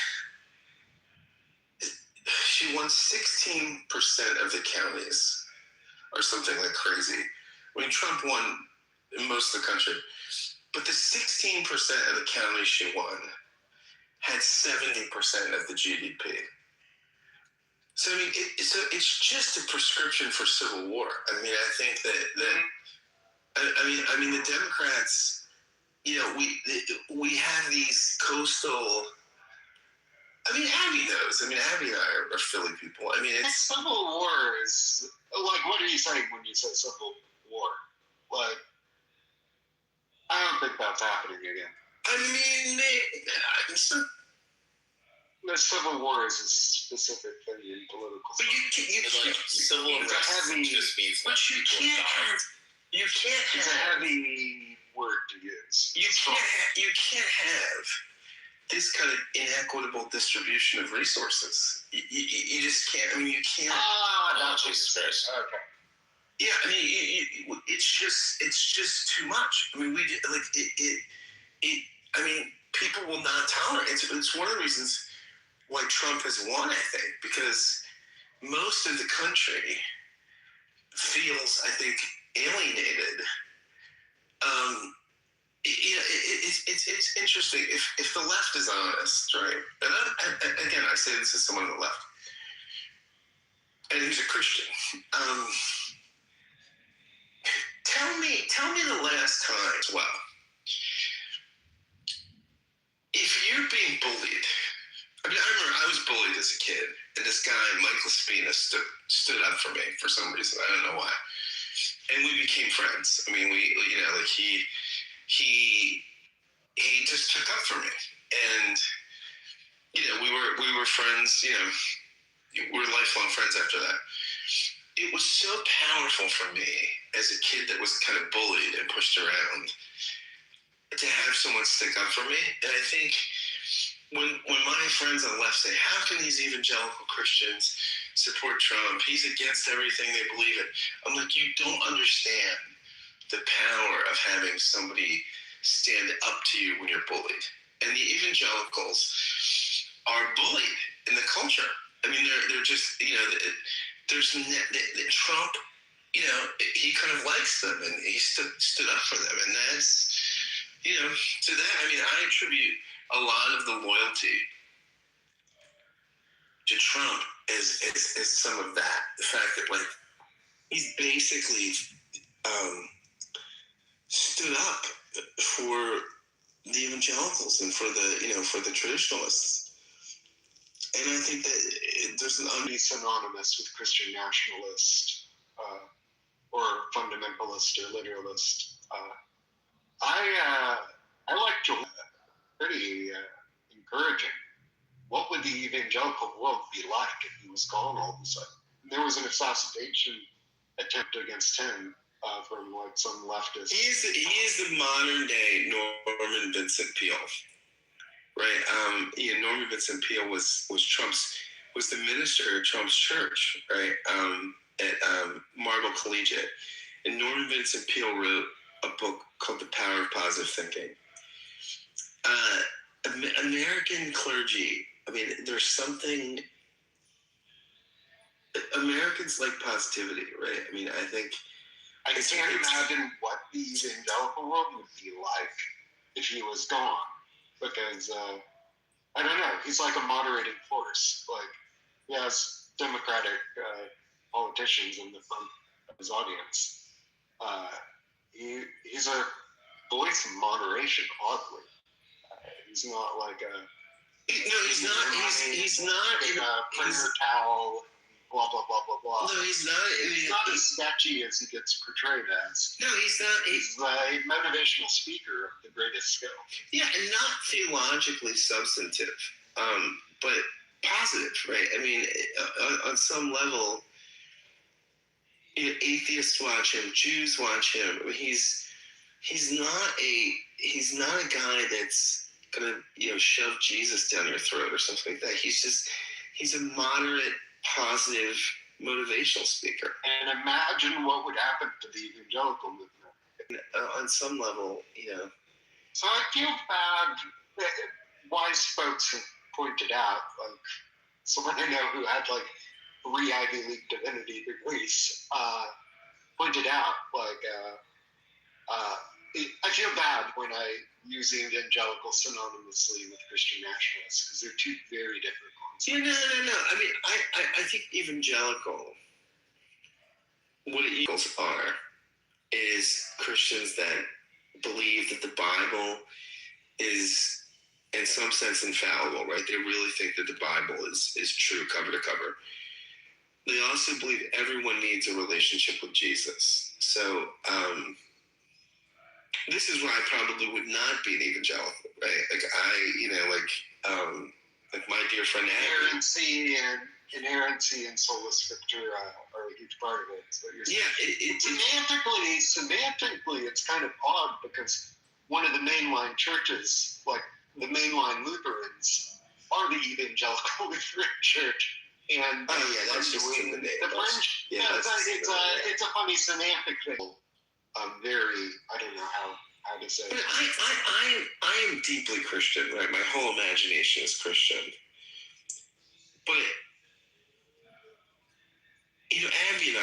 of the counties, or something like crazy. I mean, Trump won in most of the country, but the 16% of the counties she won had 70% of the GDP. So I mean, it's just a prescription for civil war. I mean, I think I mean, the Democrats, we have these coastal. I mean, Abby knows. I mean, Abby and I are Philly people. I mean, it's civil war is like, what are you saying when you say civil war? Like, I don't think that's happening again. I mean, the Civil War is a specific thing in political. But you can't civil unrest just means. But you can't have. It's a heavy word to use. You can't have this kind of inequitable distribution of resources. You just can't. I mean, you can't. Jesus Christ. Okay. Yeah, I mean, it's just too much. I mean, I mean, people will not tolerate it. It's one of the reasons why Trump has won, I think, because most of the country feels, I think, alienated. It's interesting if the left is honest, right? And again, I say this as someone on the left. and he's a Christian. Tell me the last time as well. If you're being bullied, I remember I was bullied as a kid, and this guy, Michael Spina, stood up for me for some reason. I don't know why. And we became friends. I mean, he just took up for me. And, we were friends, we were lifelong friends after that. It was so powerful for me as a kid that was kind of bullied and pushed around to have someone stick up for me. And I think when my friends on the left say, how can these evangelical Christians support Trump? He's against everything they believe in. I'm like, you don't understand the power of having somebody stand up to you when you're bullied. And the evangelicals are bullied in the culture. I mean, they're just, Trump, he kind of likes them, and he stood up for them. And that's, to that, I attribute a lot of the loyalty to Trump as some of that. The fact that, he's basically stood up for the evangelicals and for the traditionalists. And I think that there's synonymous with Christian nationalist or fundamentalist or literalist. I like to pretty encouraging. What would the evangelical world be like if he was gone all of a sudden? There was an assassination attempt against him from some leftist. He is the modern day Norman Vincent Peale, right? Norman Vincent Peale was the minister of Trump's church, right? At Marble Collegiate, and Norman Vincent Peale wrote a book called The Power of Positive Thinking. American clergy, there's something. Americans like positivity, right? I think. I can't imagine what the evangelical world would be like if he was gone, because I don't know. He's like a moderating force. He has Democratic politicians in the front of his audience. He's a voice of moderation, oddly. He's not like a. No, he's not. He's not in a prayer towel. Blah blah blah blah blah. No, he's not. He's not as sketchy as he gets portrayed as. No, he's not. He's a motivational speaker of the greatest skill. Yeah, and not theologically substantive, but positive, right? On some level, atheists watch him, Jews watch him. He's not a guy that's gonna shove Jesus down your throat or something like that. He's a moderate, positive, motivational speaker. And imagine what would happen to the evangelical movement. On some level, So I feel bad. Wise folks have pointed out, someone I know who had 3 Ivy League divinity degrees, pointed out, I feel bad when I use evangelical synonymously with Christian nationalists, because they're two very different concepts. Yeah, no. I think evangelical, what eagles are, is Christians that believe that the Bible is, in some sense, infallible, right? They really think that the Bible is true cover to cover. They also believe everyone needs a relationship with Jesus. So, this is where I probably would not be an evangelical, right? Like my dear friend Inerrancy and sola scriptura are a huge part of it. So semantically, it's kind of odd, because one of the mainline churches, the mainline Lutherans, are the evangelical Lutheran Church. And that's just in the name. The fringe, it's a funny semantic thing. I don't know how to say it. I am deeply Christian, right? My whole imagination is Christian. But, Abby and I,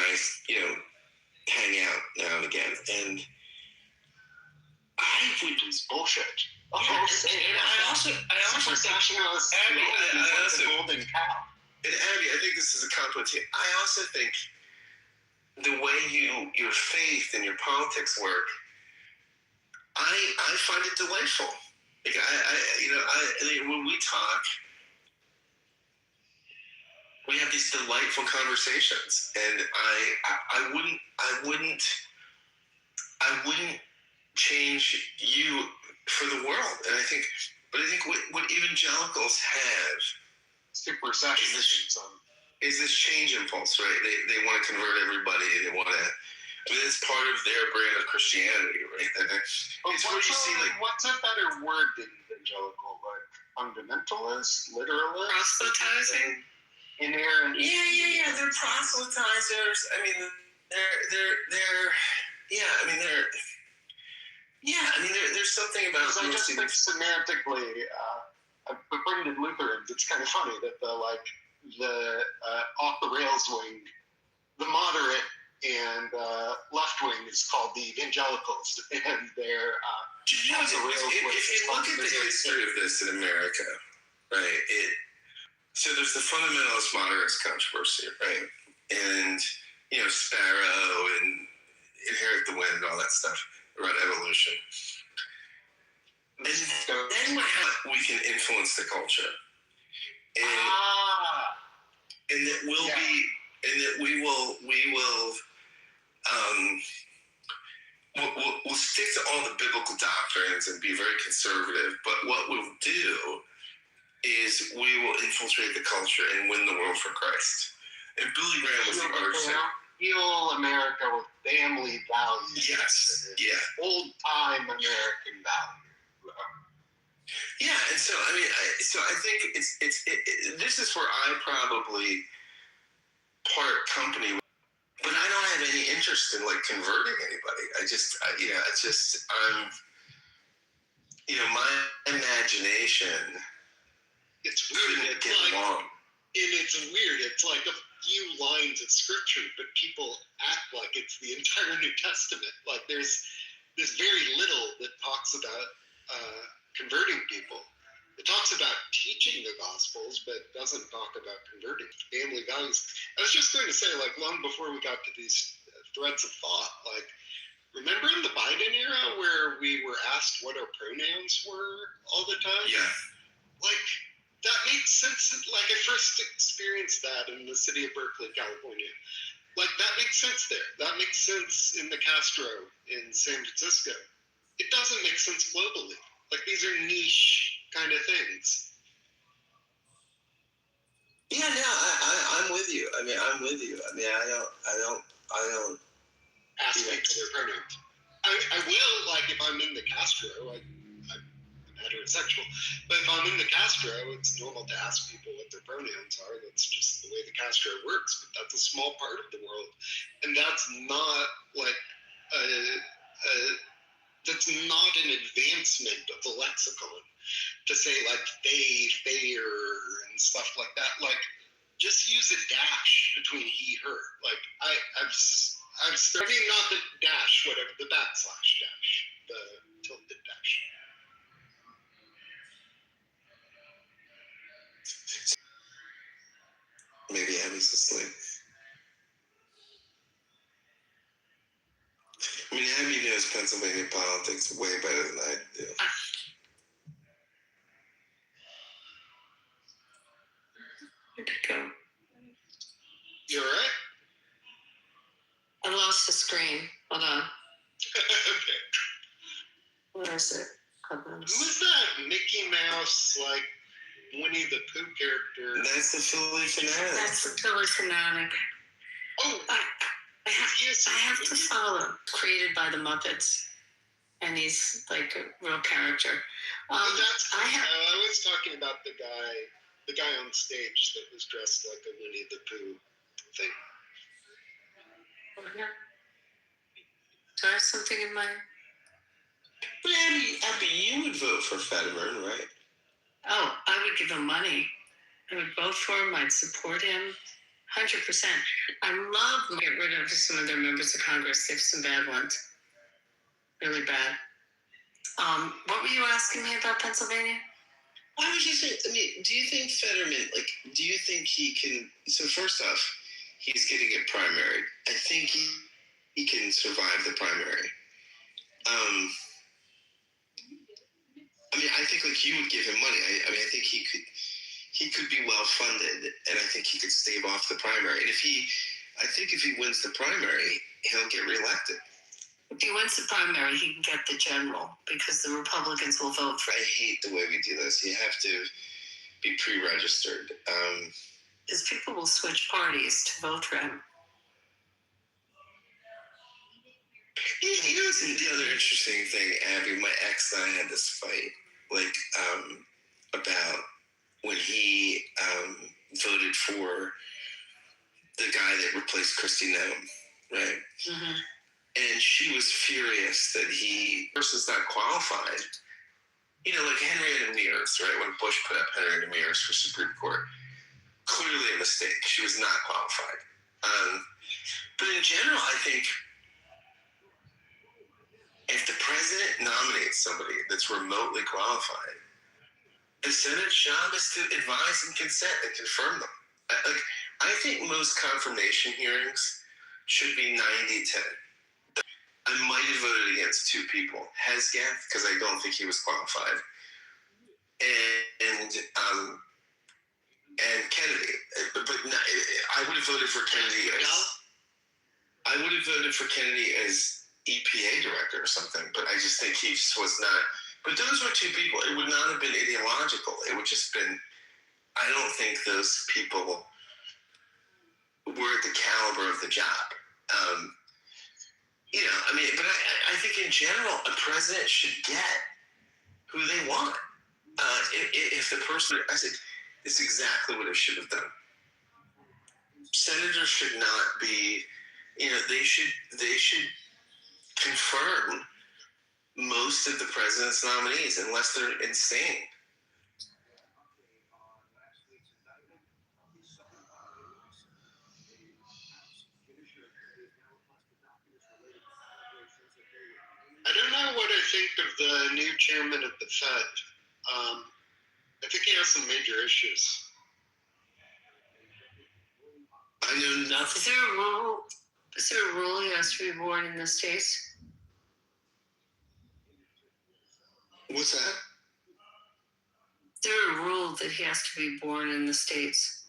hang out now and again, and I would do bullshit. The golden cow. And Abby, I think this is a compliment to you. I also think the way your faith and your politics work, I find it delightful. Like when we talk, we have these delightful conversations, and I wouldn't change you for the world. And I think what evangelicals have super sessions is this change impulse, right? They want to convert everybody. They want to. I mean, it's part of their brand of Christianity, right? It's where you see what's a better word than evangelical? Like fundamentalist, literalist, proselytizing, inerrant. Yeah. They're proselytizers. I mean, there's something about. I just think semantically, according to Lutherans, it's kind of funny that the off the rails wing, the moderate and left wing is called the evangelicals, and they're if you look at the history of this in America, right? So there's the fundamentalist moderates controversy, right? And Sparrow and Inherit the Wind, all that stuff around evolution. And then we can influence the culture, and that we will we'll stick to all the biblical doctrines and be very conservative. But what we'll do is we will infiltrate the culture and win the world for Christ. And Billy Graham was the artist. Heal America with family values. Yes. Yeah. Old time American values. Yeah, and so I think it's this is where I probably part company with, but I don't have any interest in converting anybody. My imagination. It's weird. It's weird. It's like a few lines of scripture, but people act like it's the entire New Testament. Like there's very little that talks about converting people. It talks about teaching the Gospels, but doesn't talk about converting. Family values. I was just going to say, long before we got to these threads of thought, remember in the Biden era where we were asked what our pronouns were all the time? Yeah. That makes sense. I first experienced that in the city of Berkeley, California. That makes sense there. That makes sense in the Castro in San Francisco. It doesn't make sense globally. These are niche kind of things. Yeah, no, I'm with you. I'm with you. I don't ask people their pronouns. I will, if I'm in the Castro, I'm heterosexual, but if I'm in the Castro, it's normal to ask people what their pronouns are. That's just the way the Castro works, but that's a small part of the world. And that's not that's not an advancement of the lexicon to say they, and stuff like that. Just use a dash between he, her. I've not the dash, whatever, the backslash dash, the tilted dash. Maybe Abby's asleep. Abby knows Pennsylvania politics way better than I do. Where'd it go? You all right? I lost the screen. Hold on. Okay. Where is it? Who is that Mickey Mouse, Winnie the Pooh character? That's the Philly Fanatic. That's the Philly Fanatic. Oh, I have to follow. Created by the Muppets, and he's a real character. I was talking about the guy on stage that was dressed like a Winnie the Pooh thing. Do I have something in mind? But Abby, you would vote for Fetterman, right? Oh, I would give him money. I would vote for him. I'd support him. 100%. I love get rid of some of their members of Congress. They have some bad ones. Really bad. What were you asking me about Pennsylvania? I was just saying, I mean, do you think Fetterman, do you think he can, so first off, he's getting it primary. I think he can survive the primary. I mean, I think you would give him money. I mean, I think he could be well funded, and I think he could stave off the primary. And I think if he wins the primary, he'll get reelected. If he wins the primary, he can get the general because the Republicans will vote for him. I hate the way we do this. You have to be pre-registered. Because people will switch parties to vote for him. You know, the other interesting thing, Abby, my ex and I had this fight, about when he voted for the guy that replaced Kristi Noem, right? Mm-hmm. And she was furious that he versus not qualified. You know, like Henrietta Mears, right? When Bush put up Henrietta Mears for Supreme Court, clearly a mistake. She was not qualified. But in general, I think if the president nominates somebody that's remotely qualified, the Senate's job is to advise and consent and confirm them. I think most confirmation hearings should be 90-10. I might have voted against two people. Hesgath, because I don't think he was qualified, and Kennedy. But not, I would have voted for Kennedy as EPA director or something. But I just think he just was not. But those were two people. It would not have been ideological. It would just been. I don't think those people were at the caliber of the job. You know, I mean, but I think in general, a president should get who they want. If the person, I said, it's exactly what it should have done. Senators should not be, you know, they should confirm most of the president's nominees unless they're insane. I don't know what I think of the new chairman of the Fed. I think he has some major issues. I know nothing. Is there a rule he has to be born in the States? What's that? Is there a rule that he has to be born in the States?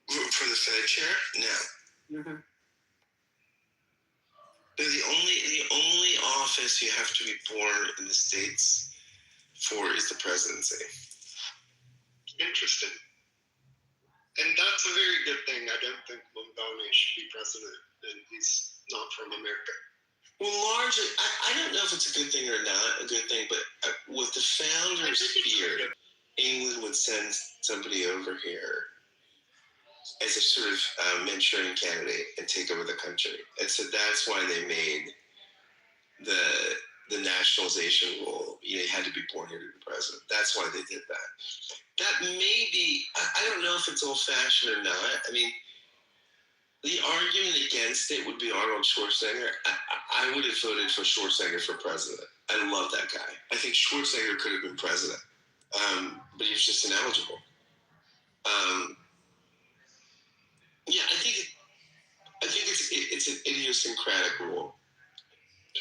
For the Fed chair? No. Mm-hmm. The only office you have to be born in the States for is the presidency. Interesting. And that's a very good thing. I don't think Montgomery should be president, and he's not from America. Well, largely, I don't know if it's a good thing or not a good thing, but what the founders feared, England would send somebody over here as a sort of Manchurian candidate and take over the country. And so that's why they made the nationalization rule. You had to be born here to be president. That's why they did that. That may be, I don't know if it's old-fashioned or not. I mean, the argument against it would be Arnold Schwarzenegger. I would have voted for Schwarzenegger for president. I love that guy. I think Schwarzenegger could have been president, but he was just ineligible. Yeah, I think it's an idiosyncratic rule.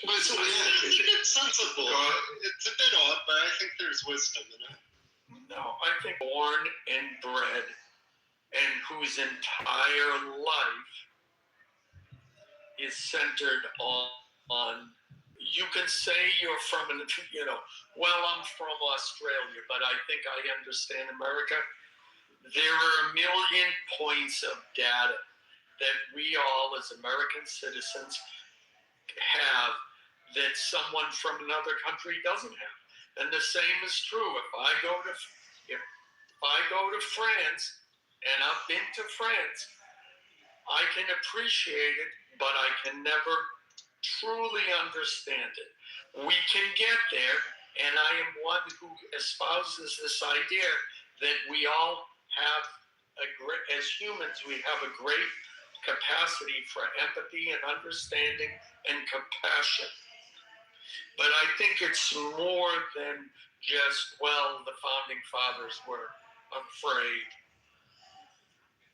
But I think it's sensible. It's a bit odd, but I think there's wisdom in it. No, I think born and bred, and whose entire life is centered on you can say you're from, well, I'm from Australia, but I think I understand America. There are a million points of data that we all as American citizens have that someone from another country doesn't have. And the same is true. If I go to France, and I've been to France, I can appreciate it, but I can never truly understand it. We can get there, and I am one who espouses this idea that we all have, as humans, we have a great capacity for empathy and understanding and compassion. But I think it's more than the founding fathers were afraid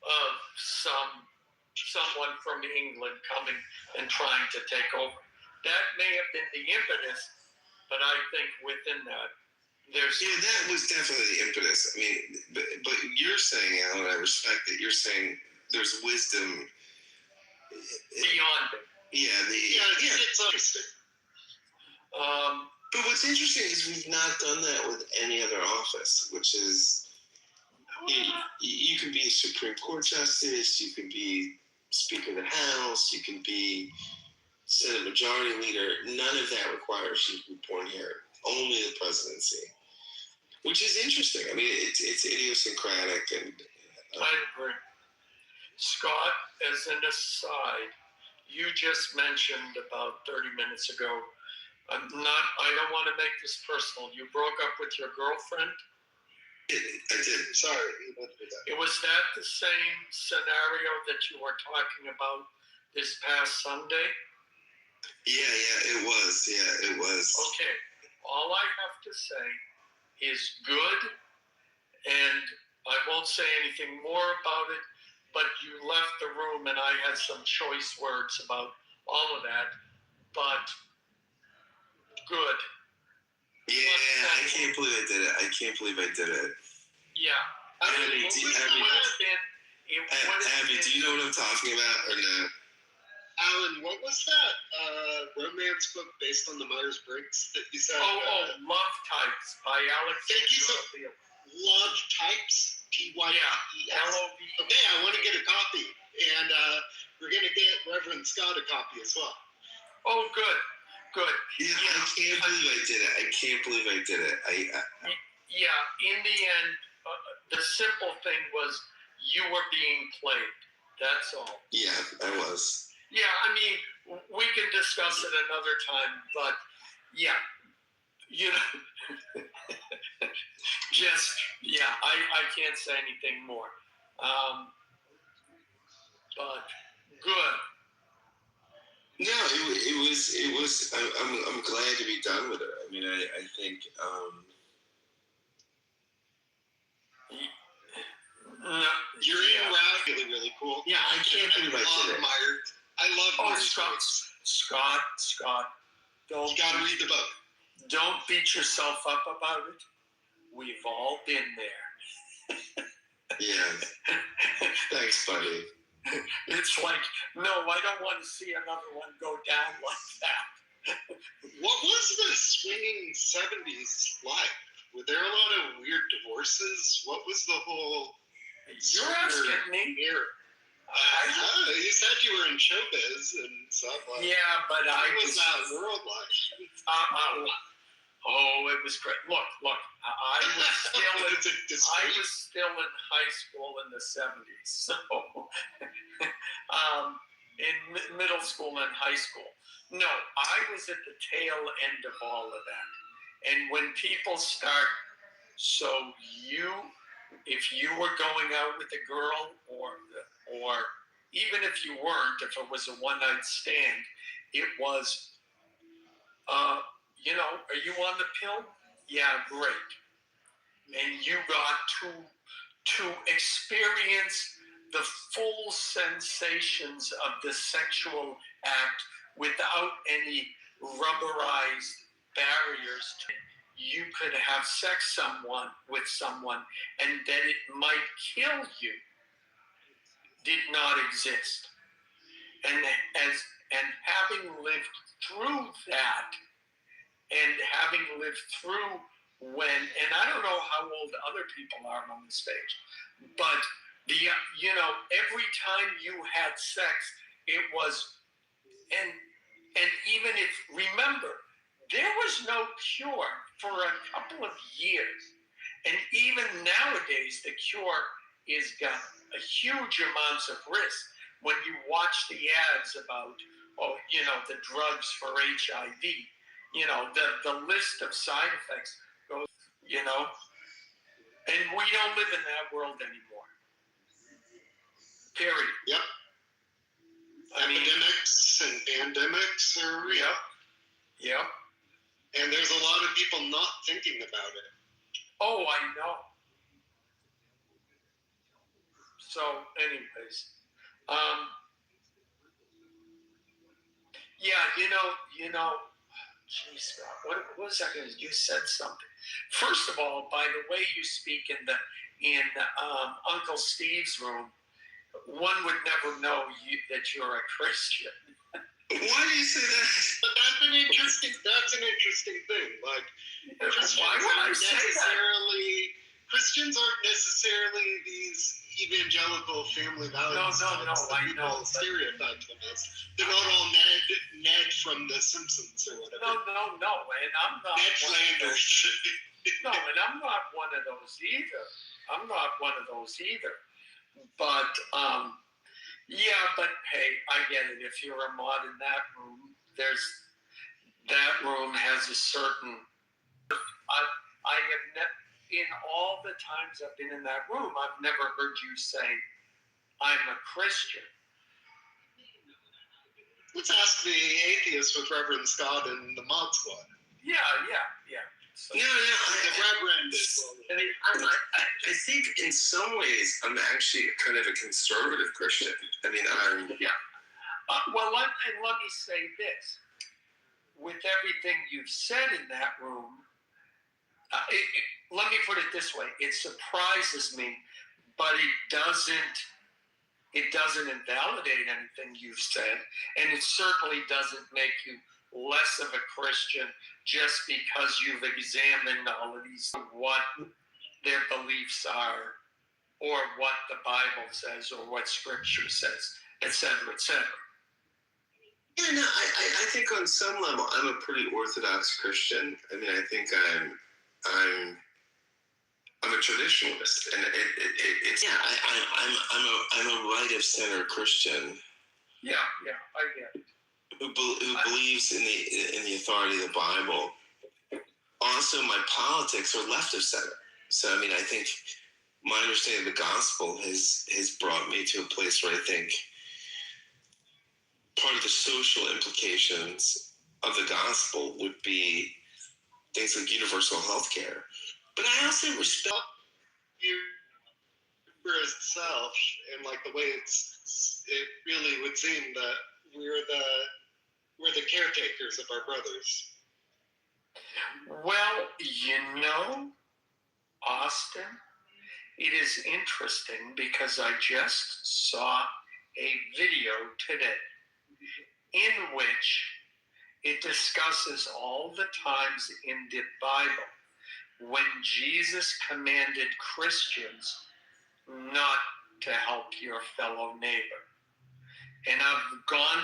of someone from England coming and trying to take over. That may have been the impetus, but I think within that, that was definitely the impetus. I mean, but you're saying, Alan, I respect that you're saying there's wisdom beyond it. It's interesting. But what's interesting is we've not done that with any other office, which is you can be a Supreme Court justice, you can be Speaker of the House, you can be Senate Majority Leader. None of that requires you to be born here. Only the presidency, which is interesting. I mean, it's idiosyncratic, and I agree. Scott, as an aside, you just mentioned about 30 minutes ago. I don't want to make this personal. You broke up with your girlfriend? I did. Sorry. Was that the same scenario that you were talking about this past Sunday? Yeah, it was. Yeah, it was. Okay. All I have to say is good, and I won't say anything more about it, but you left the room and I had some choice words about all of that, but good. Yeah, I can't believe I did it. Yeah. Abby, do you know what I'm talking about or no? Alan, what was that romance book based on the Myers-Briggs that you said? Love Types by Alex. Thank you so much. Love Types? Types? LOV. Okay, I want to get a copy. And we're going to get Reverend Scott a copy as well. Oh, good. Yeah, I can't believe I did it. In the end, the simple thing was you were being played. That's all. Yeah, I was. Yeah, I mean, we can discuss it another time, but yeah, I can't say anything more. But good. No, it was. I'm glad to be done with it. I mean, I think. You're in route, really, really cool. Yeah, I can't believe I did it. I love Myers. Scott. You gotta read the book. Don't beat yourself up about it. We've all been there. Yeah. Thanks, buddy. It's like, no, I don't want to see another one go down like that. What was the swinging 70s like? Were there a lot of weird divorces? What was the whole... You're asking me. You said you were in showbiz and stuff like that. Yeah, but What was that world like? It was great. Look, I was still in high school in the 70s, so in middle school and high school. No, I was at the tail end of all of that. And when people start, if you were going out with a girl, or even if you weren't, if it was a one-night stand, it was, are you on the pill? Yeah, great. And you got to experience the full sensations of the sexual act without any rubberized barriers. You could have sex with someone and that it might kill you did not exist. And having lived through that, and having lived through and I don't know how old other people are on the stage, but every time you had sex, it was, and even if, remember, there was no cure for a couple of years. And even nowadays, the cure is got a huge amounts of risk. When you watch the ads about, the drugs for HIV, the list of side effects goes, and we don't live in that world anymore. Period. Yep. Epidemics and pandemics are real. Yep. And there's a lot of people not thinking about it. Oh, I know. So, anyways, yeah, geez, what was I going to? You said something. First of all, by the way you speak in Uncle Steve's room, one would never know that you're a Christian. Why do you say that? But that's an interesting thing. Like, why would I say that? Christians aren't necessarily these evangelical family values. No, I know. Stereotype them as. They're not all Ned from The Simpsons or whatever. No, and I'm not. Ned Flanders. No, and I'm not one of those either. But yeah, but hey, I get it. If you're a mod in that room, that room has a certain. I have never, in all the times I've been in that room, I've never heard you say, "I'm a Christian." Let's ask the atheist with Reverend Scott and the Mod Squad. Yeah. So, the Reverend is. I think in some ways I'm actually kind of a conservative Christian. I mean, well, let me say this: with everything you've said in that room, let me put it this way: it surprises me, but it doesn't invalidate anything you've said, and it certainly doesn't make you less of a Christian just because you've examined all of these, what their beliefs are, or what the Bible says, or what Scripture says, etc., etc. Yeah, no, I think on some level I'm a pretty orthodox Christian. I mean, I think I'm a traditionalist, and it's I'm a right of center Christian. Yeah, I get it. Who believes in the authority of the Bible. Also, my politics are left of center. So, I mean, I think my understanding of the gospel has brought me to a place where I think part of the social implications of the gospel would be things like universal health care. But I also respect you for itself, and like the way it really would seem that we're the caretakers of our brothers. Well, Austin, it is interesting because I just saw a video today in which it discusses all the times in the Bible when Jesus commanded Christians not to help your fellow neighbor. And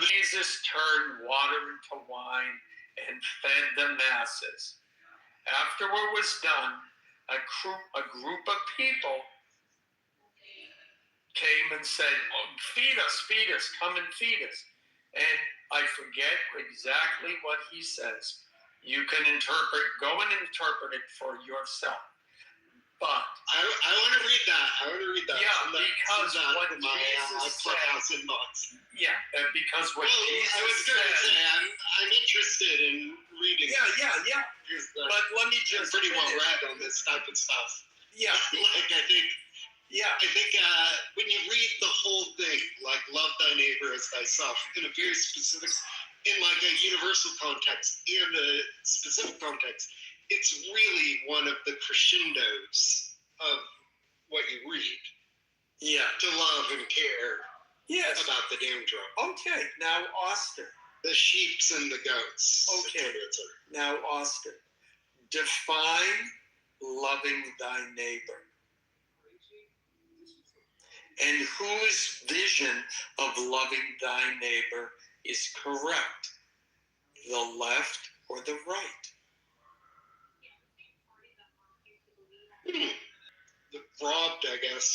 Jesus turned water into wine and fed the masses. After it was done, a group of people came and said, feed us, come and feed us. And I forget exactly what he says. You can go and interpret it for yourself. But I want to read that. Yeah, because what Jesus said. Yeah, because what Jesus said. I was going to say, I'm interested in reading. Yeah. But let me just. I'm pretty well read on this type of stuff. Yeah. I think when you read the whole thing, like love thy neighbor as thyself, in a very specific, in like a universal context, in a specific context, it's really one of the crescendos of what you read. Yeah. To love and care. Yes. About the downtrodden. Okay, now Austin. The sheeps and the goats. Okay. Now Austin. Define loving thy neighbor. And whose vision of loving thy neighbor is correct? The left or the right? Robbed, I guess.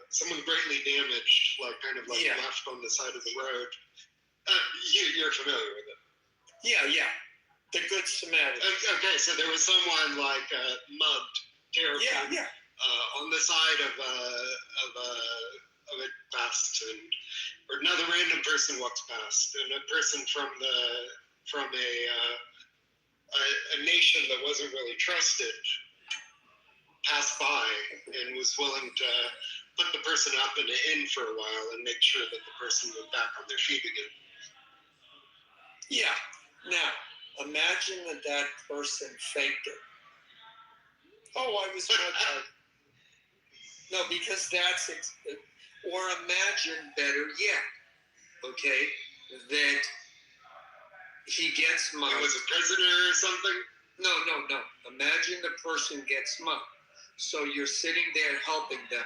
Someone greatly damaged, kind of left on the side of the road. You're familiar with it. Yeah. The Good Samaritan. Okay, so there was someone mugged terribly. Yeah. On the side of a past, or another random person walks past, and a person from a a nation that wasn't really trusted passed by and was willing to put the person up in an inn for a while and make sure that the person was back on their feet again. Yeah. Now, imagine that person faked it. Oh, I was not. No, because that's it. Or imagine, better yet, okay, that he gets mugged. He was a prisoner or something? No. Imagine the person gets mugged. So you're sitting there helping them,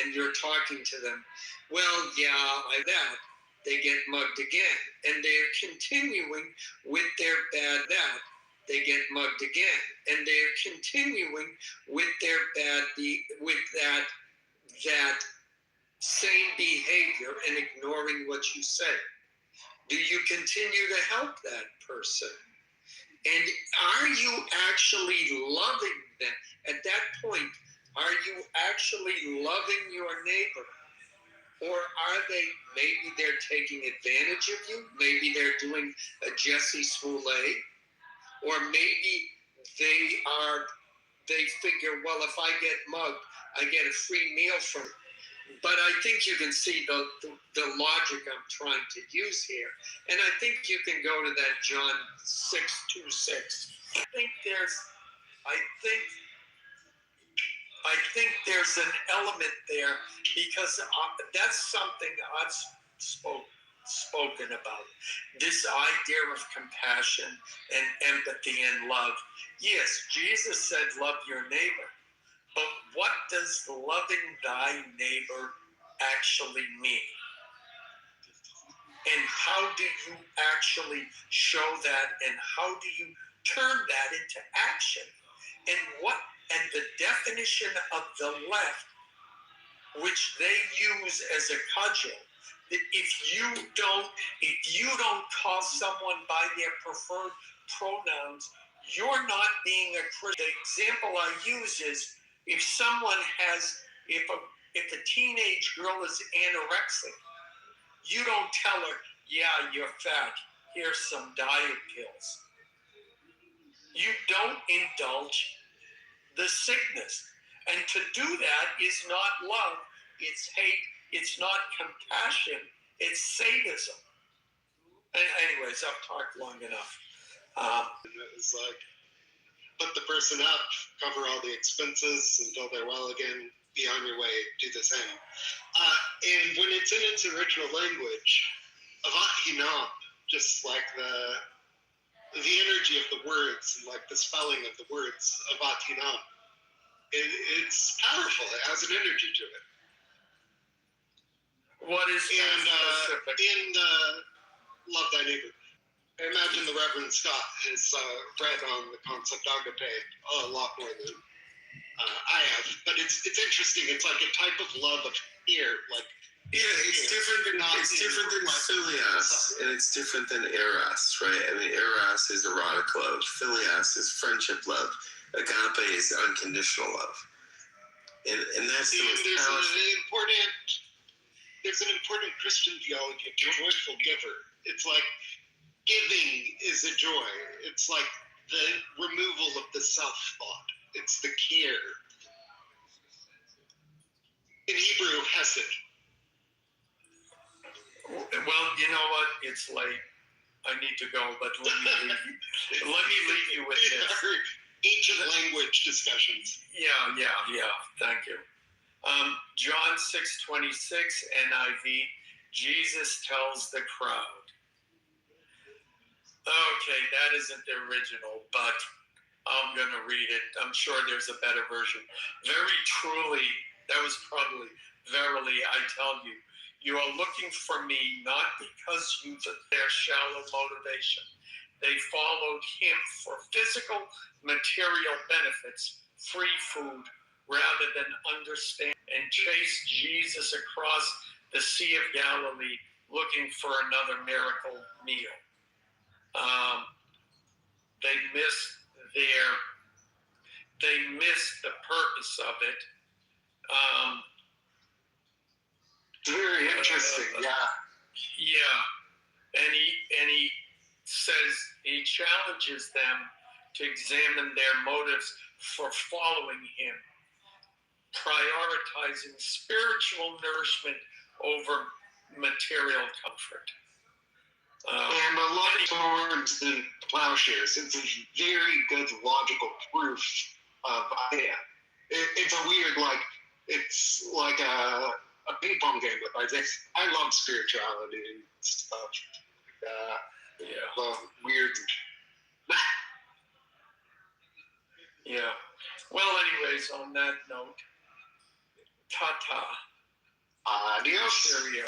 and you're talking to them. Well, yeah, like that. They get mugged again, and they're continuing with their bad that. They get mugged again, and they're continuing with their with that same behavior and ignoring what you say. Do you continue to help that person? And are you actually loving them? At that point, are you actually loving your neighbor? Or are maybe they're taking advantage of you? Maybe they're doing a Jussie Smollett? Or maybe they figure, well, if I get mugged, I get a free meal from it. But I think you can see the logic I'm trying to use here. And I think you can go to that John 6:26. I think there's an element there because that's something I've spoken about. This idea of compassion and empathy and love. Yes, Jesus said, love your neighbor. But what does loving thy neighbor actually mean? And how do you actually show that? And how do you turn that into action? And the definition of the left, which they use as a cudgel, that if you don't call someone by their preferred pronouns, you're not being a Christian. The example I use is if a teenage girl is anorexic, you don't tell her, yeah, you're fat, here's some diet pills. You don't indulge the sickness. And to do that is not love, it's hate, it's not compassion, it's sadism. Anyways, I've talked long enough. It was like, put the person up, cover all the expenses until they're well again, be on your way, do the same. And when it's in its original language, avat hinam, just like the energy of the words and like the spelling of the words, avat hinam, it's powerful. It has an energy to it. What is in Love Thy Neighbor? I imagine the Reverend Scott has read on the concept agape a lot more than I have, but it's interesting. It's like a type of love of fear, like it's different than philias, and it's different than eros, right? I mean, eros is erotic love, philias is friendship love, agape is unconditional love, and that's the most powerful. There's an important Christian theology of the joyful giver. It's like giving is a joy. It's like the removal of the self-thought. It's the care. In Hebrew, hesed. Well, you know what? It's late. I need to go, but let me leave you with this. Ancient language discussions. Yeah. Thank you. John 6:26 NIV. Jesus tells the crowd. Okay, that isn't the original, but I'm going to read it. I'm sure there's a better version. Very truly, that was probably, verily, I tell you, you are looking for me not because you took their shallow motivation. They followed him for physical, material benefits, free food, rather than understand, and chased Jesus across the Sea of Galilee looking for another miracle meal. They missed the purpose of it. Very interesting, yeah. Yeah, and he says, he challenges them to examine their motives for following him, prioritizing spiritual nourishment over material comfort. And a lot of thorns and plowshares. It's a very good logical proof of Isaiah. It's a weird, it's like a ping pong game with Isaiah. I love spirituality and stuff. Weird. Yeah. Well, anyways, on that note, ta-ta. Adios. Stereo.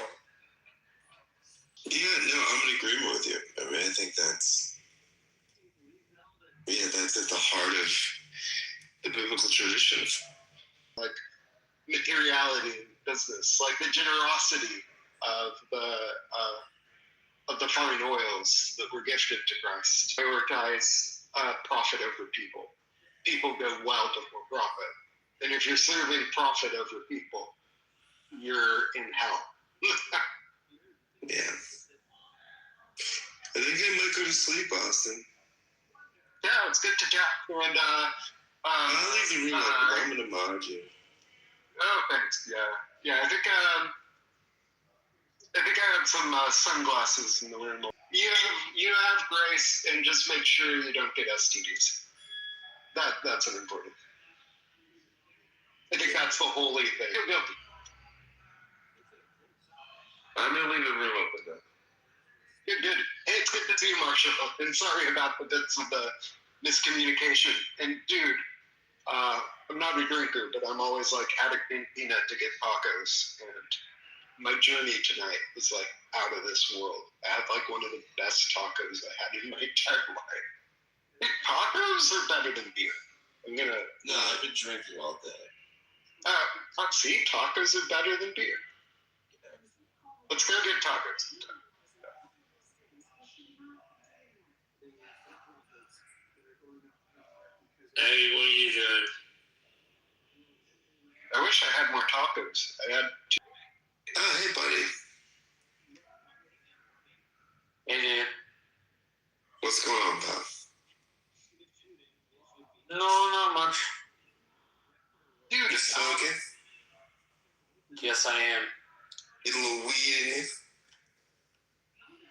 Yeah, no, I'm in agreement with you. I mean, I think that's at the heart of the biblical tradition. Like materiality in business, like the generosity of the fine oils that were gifted to Christ. Prioritize profit over people. People go well before profit. And if you're serving profit over people, you're in hell. Yeah. I think I might go to sleep, Austin. Yeah, it's good to chat. And I'll leave the room open. I'm gonna mod you. Oh, thanks. Yeah. I think I have some sunglasses in the room. You have grace, and just make sure you don't get STDs. That's an important. I think that's the holy thing. You're guilty. I'm gonna leave the room open though. Good. Hey, it's good to see you, Marshall. And sorry about the bits of the miscommunication. And dude, I'm not a drinker, but I'm always like at a cantina to get tacos. And my journey tonight was like out of this world. I had like one of the best tacos I had in my entire life. Tacos are better than beer. No, I've been drinking all day. See, tacos are better than beer. Let's go get tacos sometime. Hey, what are you doing? I wish I had more tacos. I had two. Oh, hey, buddy. Hey, dude. What's going on, pal? No, not much. Dude, You smoking? Yes, I am. Get a little weed in you?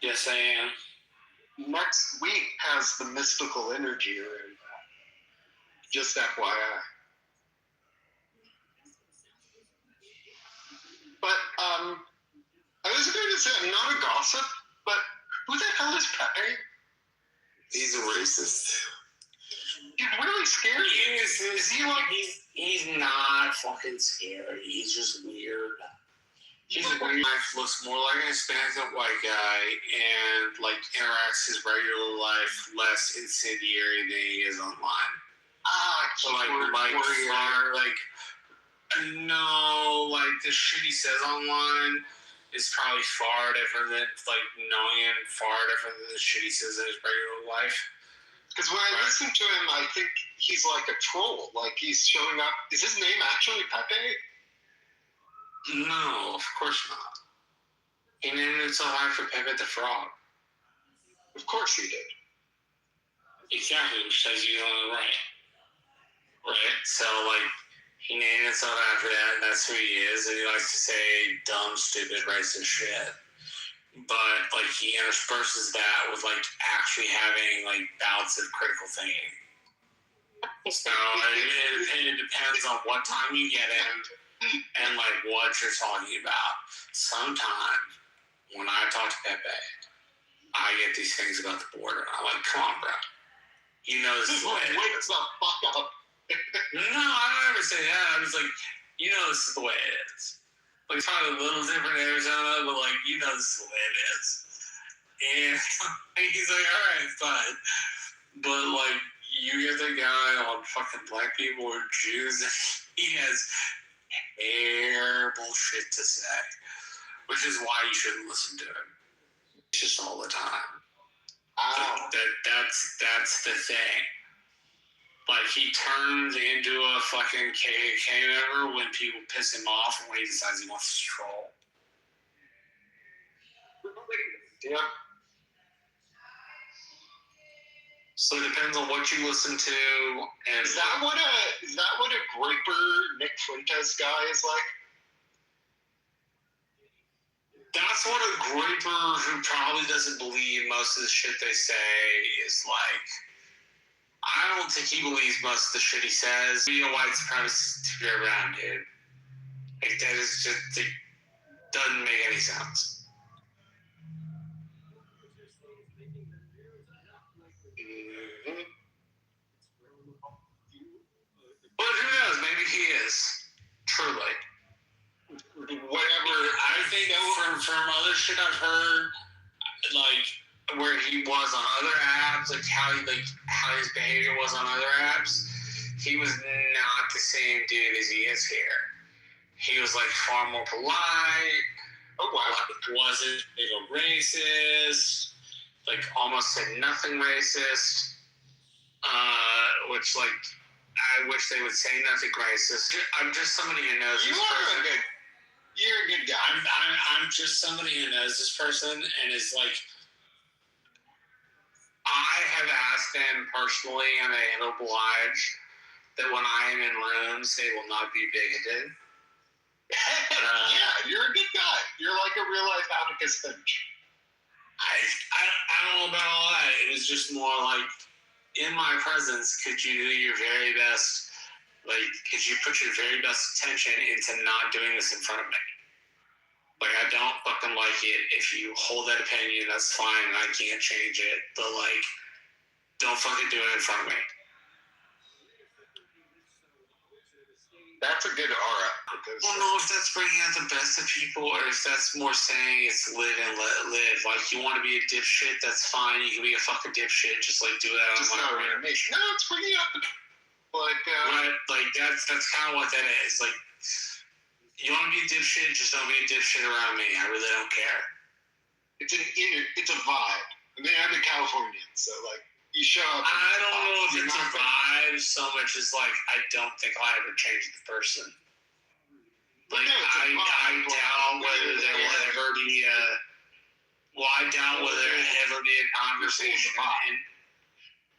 Yes, I am. Next week has the mystical energy around that. Just FYI. But I was going to say, I'm not a gossip, but who the hell is Pepe? He's a racist. Dude, really scary. Is he like... He's not fucking scary. He's just weird. He's weird. Looks more like an Hispanic white guy and like interacts his regular life less incendiary than he is online. So the shit he says online is probably far different than far different than the shit he says in his regular life. Because when I listen to him, I think he's like a troll. Like he's showing up. Is his name actually Pepe? No, of course not. He named himself after Pepe the Frog. Of course he did. Exactly, which says he's on the right. Right? So, he named himself after that, and that's who he is, and he likes to say dumb, stupid, racist shit. But, he intersperses that with, actually having, bouts of critical thinking. So, it depends on what time you get him and, what you're talking about. Sometimes, when I talk to Pepe, I get these things about the border, and I'm like, come on, bro. You know this is the way it is. Wake the fuck up. No, I don't ever say that. I'm just you know this is the way it is. It's probably a little different in Arizona, but you know this is the way it is. And he's like, all right, fine. But you get the guy on fucking black people or Jews, and he has terrible shit to say, which is why you shouldn't listen to him. Just all the time. That's the thing. He turns into a fucking KKK member when people piss him off and when he decides he wants to troll. Yeah. So it depends on what you listen to. And Is that what a Graper Nick Fuentes guy is like? That's what a Graper who probably doesn't believe most of the shit they say is like. I don't think he believes most of the shit he says. Be a white supremacist to be around, dude. Like, that is just, it doesn't make any sense. Mm-hmm. But who knows? Maybe he is. Truly. Whatever. I think from other shit I've heard, like, where he was on other apps, like how his behavior was on other apps, he was not the same dude as he is here. He was, like, far more polite. Oh, wow. Like, wasn't a racist. Like, almost said nothing racist. Which, like, I wish they would say nothing racist. I'm just somebody who knows this person. You're a good guy. I'm just somebody who knows this person and is like, I have asked them personally, and they have obliged that when I am in rooms, they will not be bigoted. Yeah, you're a good guy. You're like a real life Atticus Finch. I don't know about all that. It was just more like, in my presence, could you do your very best? Like, could you put your very best attention into not doing this in front of me? Like, I don't fucking like it. If you hold that opinion, that's fine, and I can't change it. But, like, don't fucking do it in front of me. That's a good aura. I don't know if that's bringing out the best of people, or if that's more saying it's live and let live. Like, you want to be a dipshit, that's fine. You can be a fucking dipshit. Just, like, do that on my own. No, it's bringing out the... Right, like, that's kind of what that is. Like, you want to be a dipshit, just don't be a dipshit around me. I really don't care. It's a vibe. I mean, I'm a Californian, so, like, you show up. I don't know if it's a vibe so much as, like, I don't think I'll ever change the person. Like, I doubt whether there will ever be a... Well, I doubt whether there will ever be a conversation.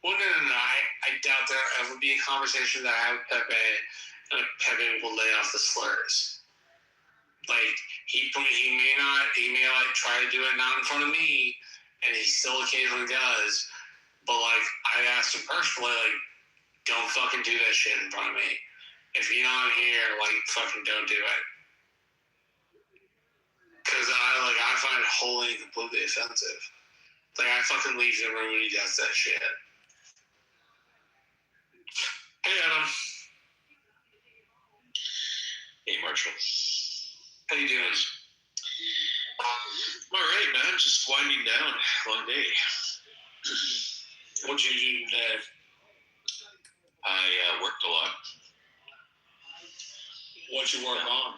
Well, no. I doubt there will ever be a conversation that I have with Pepe, and Pepe will lay off the slurs. Like, he may like try to do it not in front of me, and he still occasionally does. But, like, I asked him personally, like, don't fucking do that shit in front of me. If you know I'm here, like, fucking don't do it. Because I find it wholly and completely offensive. Like, I fucking leave the room when he does that shit. Hey, Adam. Hey, Marshall. How you doing? I'm all right, man. Just winding down. Long day. What'd you do today? I worked a lot. What'd you work on?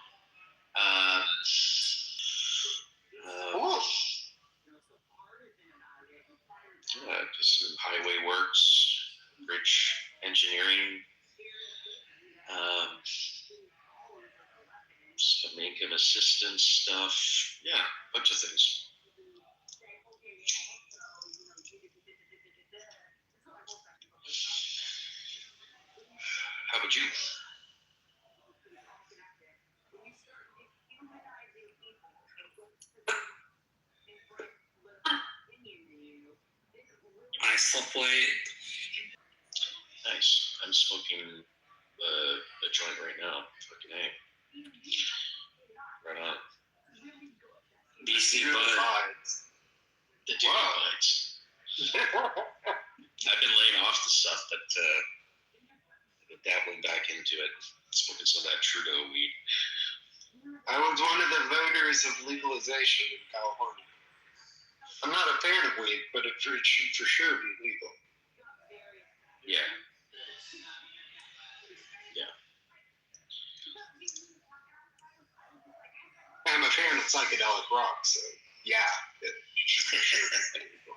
Just some highway works, bridge engineering, some Lincoln assistance stuff. Yeah, a bunch of things. How about you? I slept late. Nice. I'm smoking a joint right now. Fucking A. Right on. BC Buds. The Duty Buds. I've been laying off the stuff, but I've been dabbling back into it. Smoking some of that Trudeau weed. I was one of the voters of legalization in California. I'm not a fan of weed, but it should for sure be legal. Yeah. Yeah. I'm a fan of psychedelic rock, so yeah, it should for sure be legal.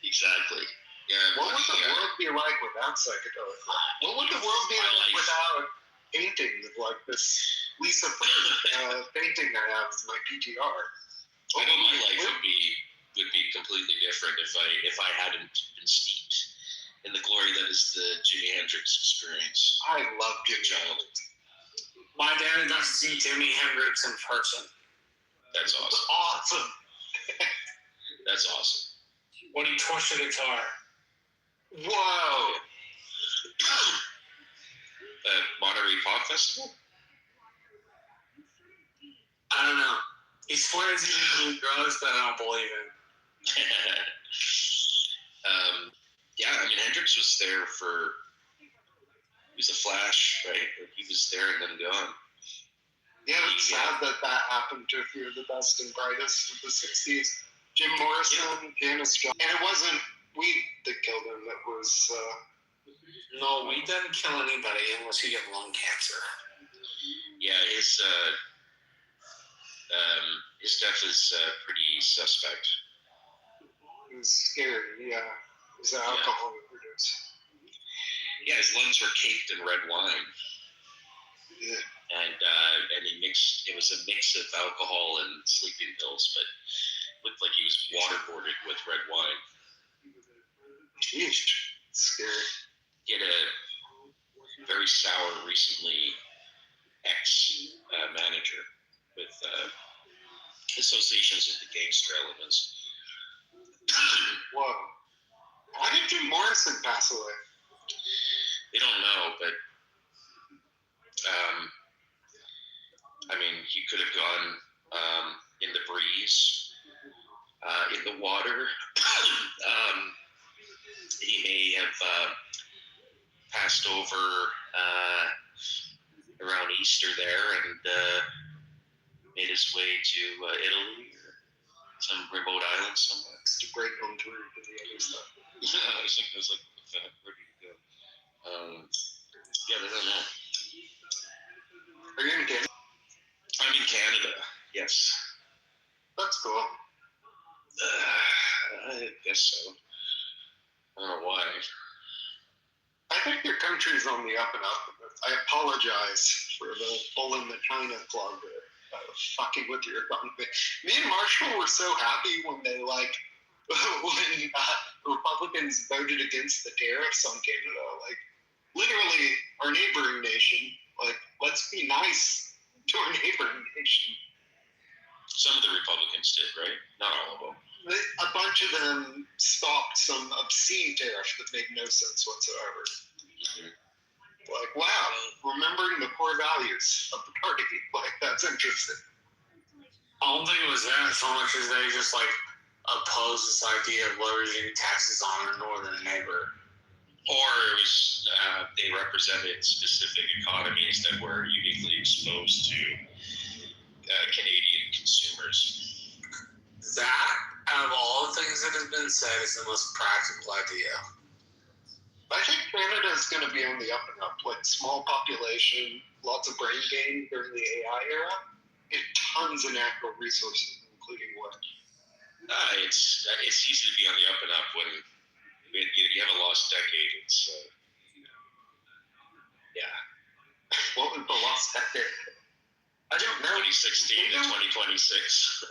Exactly. Yeah. What would the world be like without psychedelic rock? What would the world be like without paintings like this Lisa painting I have in my PTR? I know my life would be completely different if I hadn't been steeped in the glory that is the Jimi Hendrix experience. I love Jimi Child. My dad got to see Jimi Hendrix in person. That's awesome. Awesome. That's awesome. When he torched the guitar. Whoa. Monterey Pop Festival? I don't know. He swears he didn't do drugs, but I don't believe him. Yeah, I mean, Hendrix was there he was a Flash, right? He was there and then gone. Yeah, it's sad that happened to a few of the best and brightest of the 60s. Jim Morrison, Janis Joplin. And it wasn't weed that killed him. It was... No, weed doesn't kill anybody unless you get lung cancer. Yeah, his death is pretty suspect. It was scary, yeah. It was an alcohol overdose. Yeah, his lungs were caked in red wine. Yeah. And it was a mix of alcohol and sleeping pills, but looked like he was waterboarded with red wine. Jeez, scary. He had a very sour, recently ex-manager with associations with the gangster elements. Whoa. Why did Jim Morrison pass away? They don't know, but I mean, he could have gone in the breeze, in the water. He may have passed over around Easter there and made his way to Italy or some remote island somewhere. Just to break home through to the other stuff. Yeah, I was like, where did he go? Yeah, I don't know. Are you in Canada? I'm in Canada, yes. That's cool. I guess so. I don't know why. I think your country's on the up and up. I apologize for the bull in the China club fucking with your economy. Me and Marshall were so happy when they when Republicans voted against the tariffs on Canada. Like, literally, our neighboring nation. Like, let's be nice to our neighboring nation. Some of the Republicans did, right? Not all of them. A bunch of them stopped some obscene tariff that made no sense whatsoever. Mm-hmm. Like, wow, remembering the core values of the party. Like, that's interesting. I don't think it was that so much as they just opposed this idea of leveraging taxes on a northern neighbor. Or it was they represented specific economies that were uniquely exposed to Canadian consumers. That, out of all the things that have been said, is the most practical idea. I think Canada is going to be on the up and up. Like, small population, lots of brain gain during the AI era, and tons of natural resources, including wood. It's easy to be on the up and up when you have a lost decade. It's yeah. What was the lost decade? I don't know. 2016 to 2026.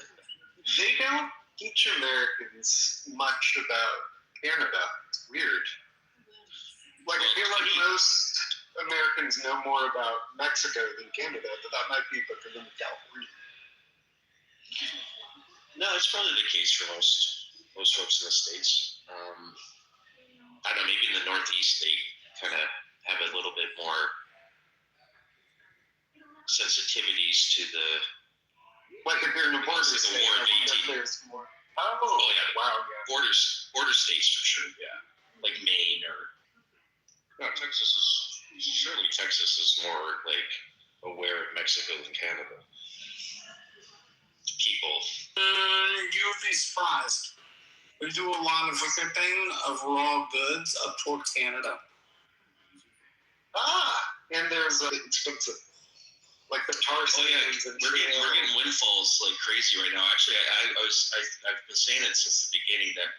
They don't teach Americans much about Canada. It's weird. Like, I feel like most Americans know more about Mexico than Canada, but that might be because of California. No, it's probably the case for most folks in the States. I don't know, maybe in the Northeast they kind of have a little bit more sensitivities to the... Like if you're in a border state, the War of 18. There's more. Oh, yeah. Wow, yeah. Border states for sure, yeah. Like Maine or... No, Texas is more aware of Mexico than Canada. People. You would be surprised. We do a lot of shipping of raw goods up toward Canada. And there's expensive. Like the tar sands and we're getting windfalls like crazy right now. Actually, I've been saying it since the beginning that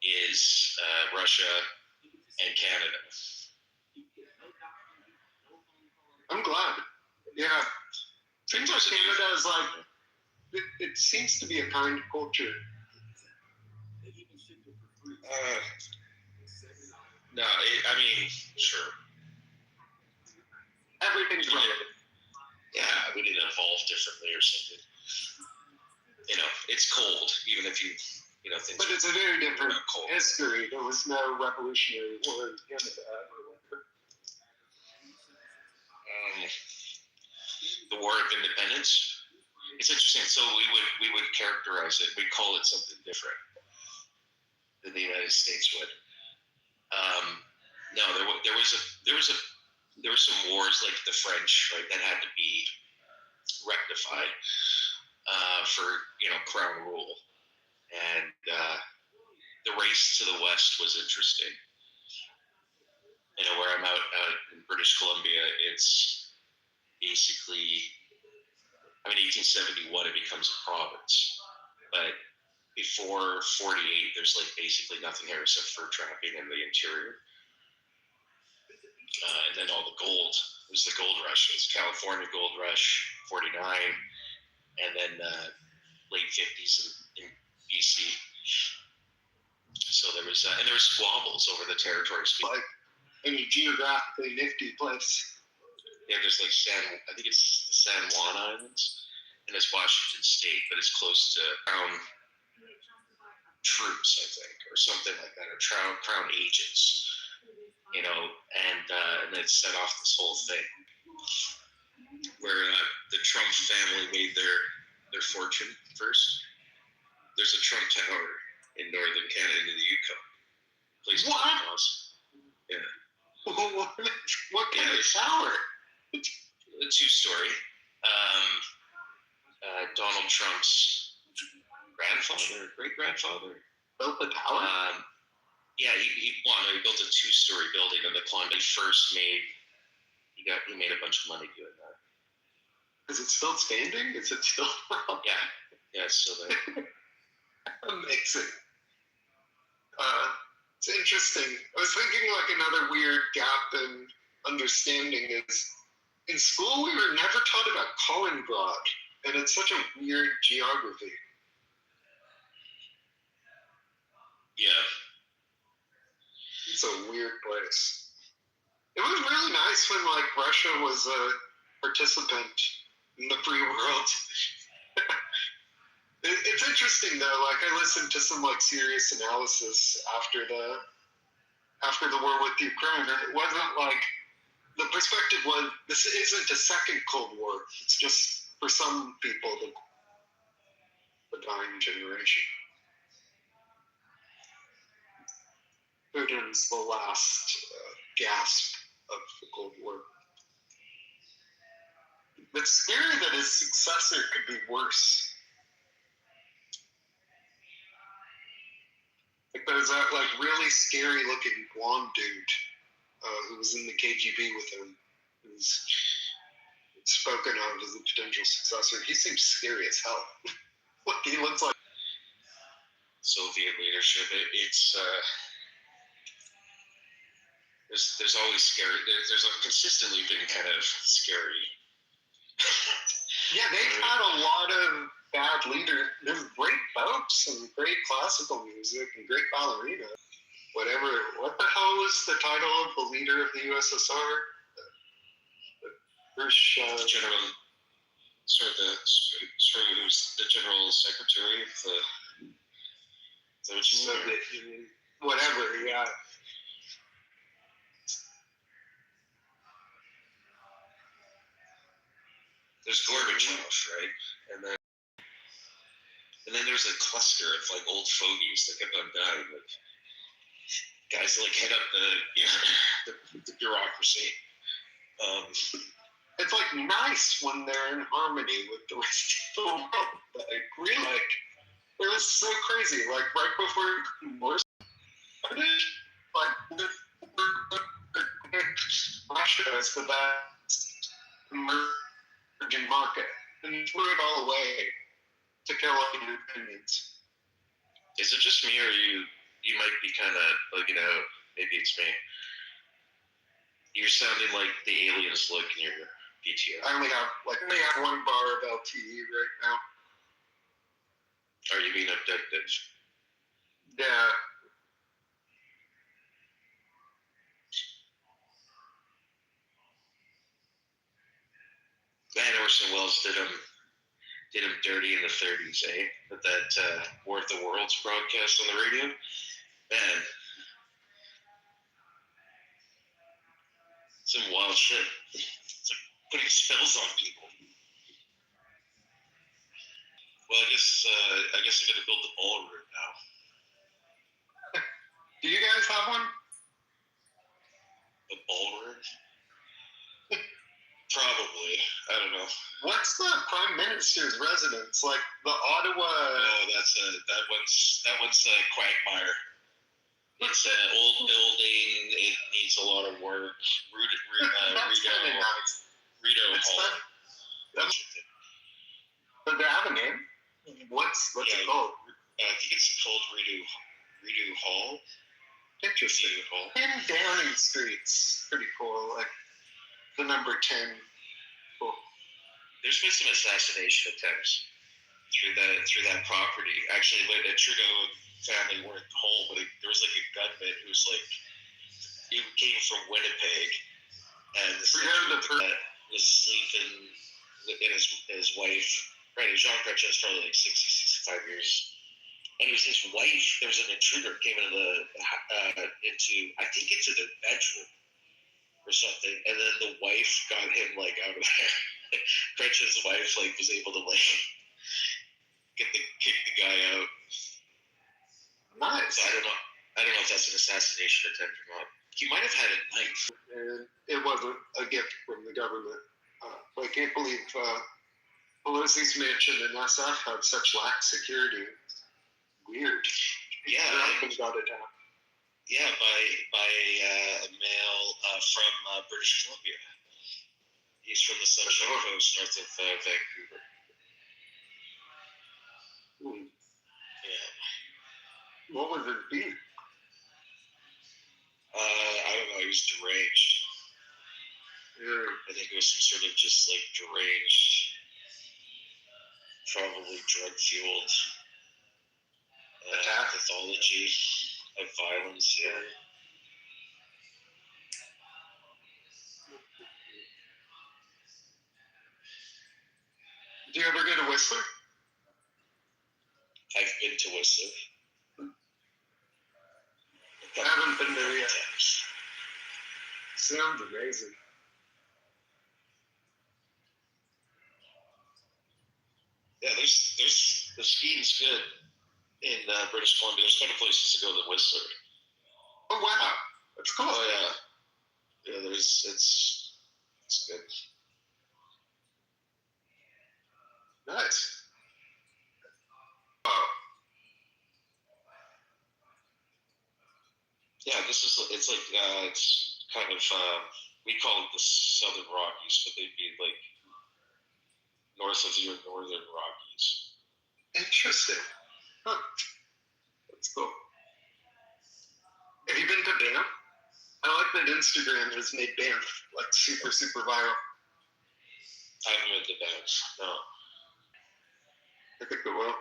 is Russia and Canada. I'm glad. Yeah. Seems like Canada is it seems to be a kind No, I mean, sure. Everything's relative. Yeah, we need to evolve differently or something. You know, it's cold, even if you know, things. But it's a very different history. There was no Revolutionary War in Canada or whatever. The War of Independence. It's interesting. So we would characterize it. We'd call it something different than the United States would. No, there were some wars like the French, right, that had to be rectified for crown rule, and the race to the west was interesting. Where I'm out in British Columbia, it's basically, 1871 it becomes a province, but before 48 there's like basically nothing here except fur trapping in the interior. And then all the gold, it was the gold rush. It was California gold rush, 49, and then late 50s in BC. So there was squabbles over the territory. Like any geographically nifty place. Yeah, there's like I think it's the San Juan Islands, and it's Washington State, but it's close to Crown troops, I think, or something like that, or Crown agents. And it set off this whole thing where the Trump family made their fortune first. There's a Trump Tower in northern Canada, in the Yukon. What? Yeah. What kind of tower? A 2-story. Donald Trump's great-grandfather built the tower? Yeah, he built a 2-story building in the Klondike. First he made a bunch of money doing that. Is it still standing? Is it still around? Yeah, it's still there. Amazing. It's interesting. I was thinking like another weird gap in understanding is in school we were never taught about Kaliningrad, and it's such a weird geography. Yeah. It's a weird place. It was really nice when like Russia was a participant in the free world. It's interesting though. Like I listened to some like serious analysis after the war with Ukraine, and it wasn't like the perspective was this isn't a second Cold War. It's just for some people the dying generation. Putin's the last gasp of the Cold War. It's scary that his successor could be worse. Like there's that like really scary looking blonde dude who was in the KGB with him, who's spoken of as a potential successor. He seems scary as hell. What he looks like. Soviet leadership. It's there's always scary. There's consistently been kind of scary. Yeah, they've had a lot of bad leaders. There's great folks and great classical music and great ballerina. Whatever. What the hell was the title of the leader of the USSR? General. Who's the General Secretary of the Soviet Union? Whatever. Yeah. There's Gorbachev, right? And then there's a cluster of like old fogies that kept on dying, like guys that like head up the bureaucracy. It's like nice when they're in harmony with the rest of the world, but I agree, like it was so crazy. Like right before war started, like Russia is the best emerging market, and you threw it all away to kill all your opinions. Is it just me, or you might be kind of bugging out? Maybe it's me. You're sounding like the aliens look in your PTO. I only have one bar of LTE right now. Are you being abducted? Yeah. Orson Welles did him dirty in the 30s, eh? With that War of the Worlds broadcast on the radio. Man, some wild shit. It's like putting spells on people. Well, I guess I gotta build the ballroom now. Do you guys have one? The ballroom? Probably. I don't know. What's the prime minister's residence? Like the Ottawa. Oh, that one's Quagmire. It's an old building. It needs a lot of work. Rito Hall. Does it have a name? What's it called? I think it's called Rito Hall. Interesting. And Downing Street's pretty cool. Like the number 10. Cool. There's been some assassination attempts through that property. Actually, the Trudeau family weren't home, but there was like a gunman who's like, he came from Winnipeg, and was sleeping in his wife. Right, Jean Chrétien is probably like 60, 65 years. And it was his wife. There was an intruder came into the bedroom or something, and then the wife got him like out of there. Chrétien's wife like was able to like kick the guy out. Nice. So I don't know if that's an assassination attempt or not. He might have had a knife. And it wasn't a gift from the government. I can't believe Pelosi's mansion and SF have such lax security. Weird. Yeah. Her husband got attacked. Yeah, by a male from British Columbia. He's from the Sunshine Coast, north of Vancouver. Yeah. What was his beef? I don't know. He was deranged. I think it was some sort of just like deranged, probably drug fueled pathology of violence. Yeah. Do you ever go to Whistler? I've been to Whistler. I haven't been there yet. Sounds amazing. Yeah, there's the skiing's good in British Columbia. There's better places to go than Whistler. Oh wow, that's cool. Oh yeah, yeah. It's good. Nice. Yeah, it's kind of we call it the Southern Rockies, but they'd be like north of your Northern Rockies. Interesting. Huh. That's cool. Have you been to Banff? I like that Instagram has made Banff like super, super viral. I haven't been to Banff, no. I think it will.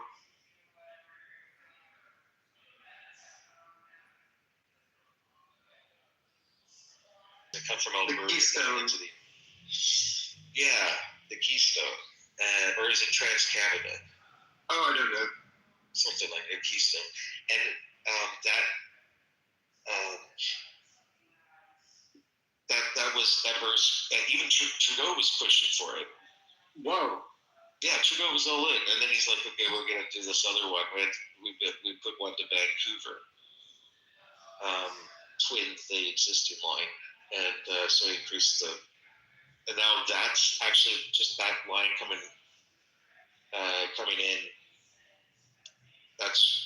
I come from Alberta. The Keystone. Yeah, the Keystone. Or is it Trans-Canada? Oh, I don't know. Something like a Keystone. And that verse, even Trudeau was pushing for it. Whoa. Yeah, Trudeau was all in. And then he's like, okay, we're going to do this other one. We put one to Vancouver. Twinned the existing line. And so he increased and now that's actually just that line coming in.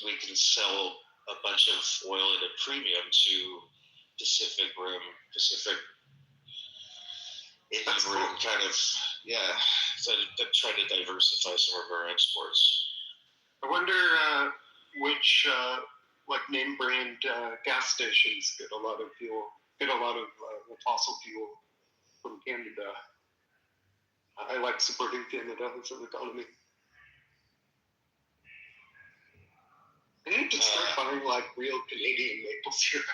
We can sell a bunch of oil at a premium to Pacific Indian Rim kind of, yeah. So to try to diversify some of our exports. I wonder which name brand gas stations get a lot of fossil fuel from Canada. I like supporting Canada as an economy. I need to start buying real Canadian maple syrup.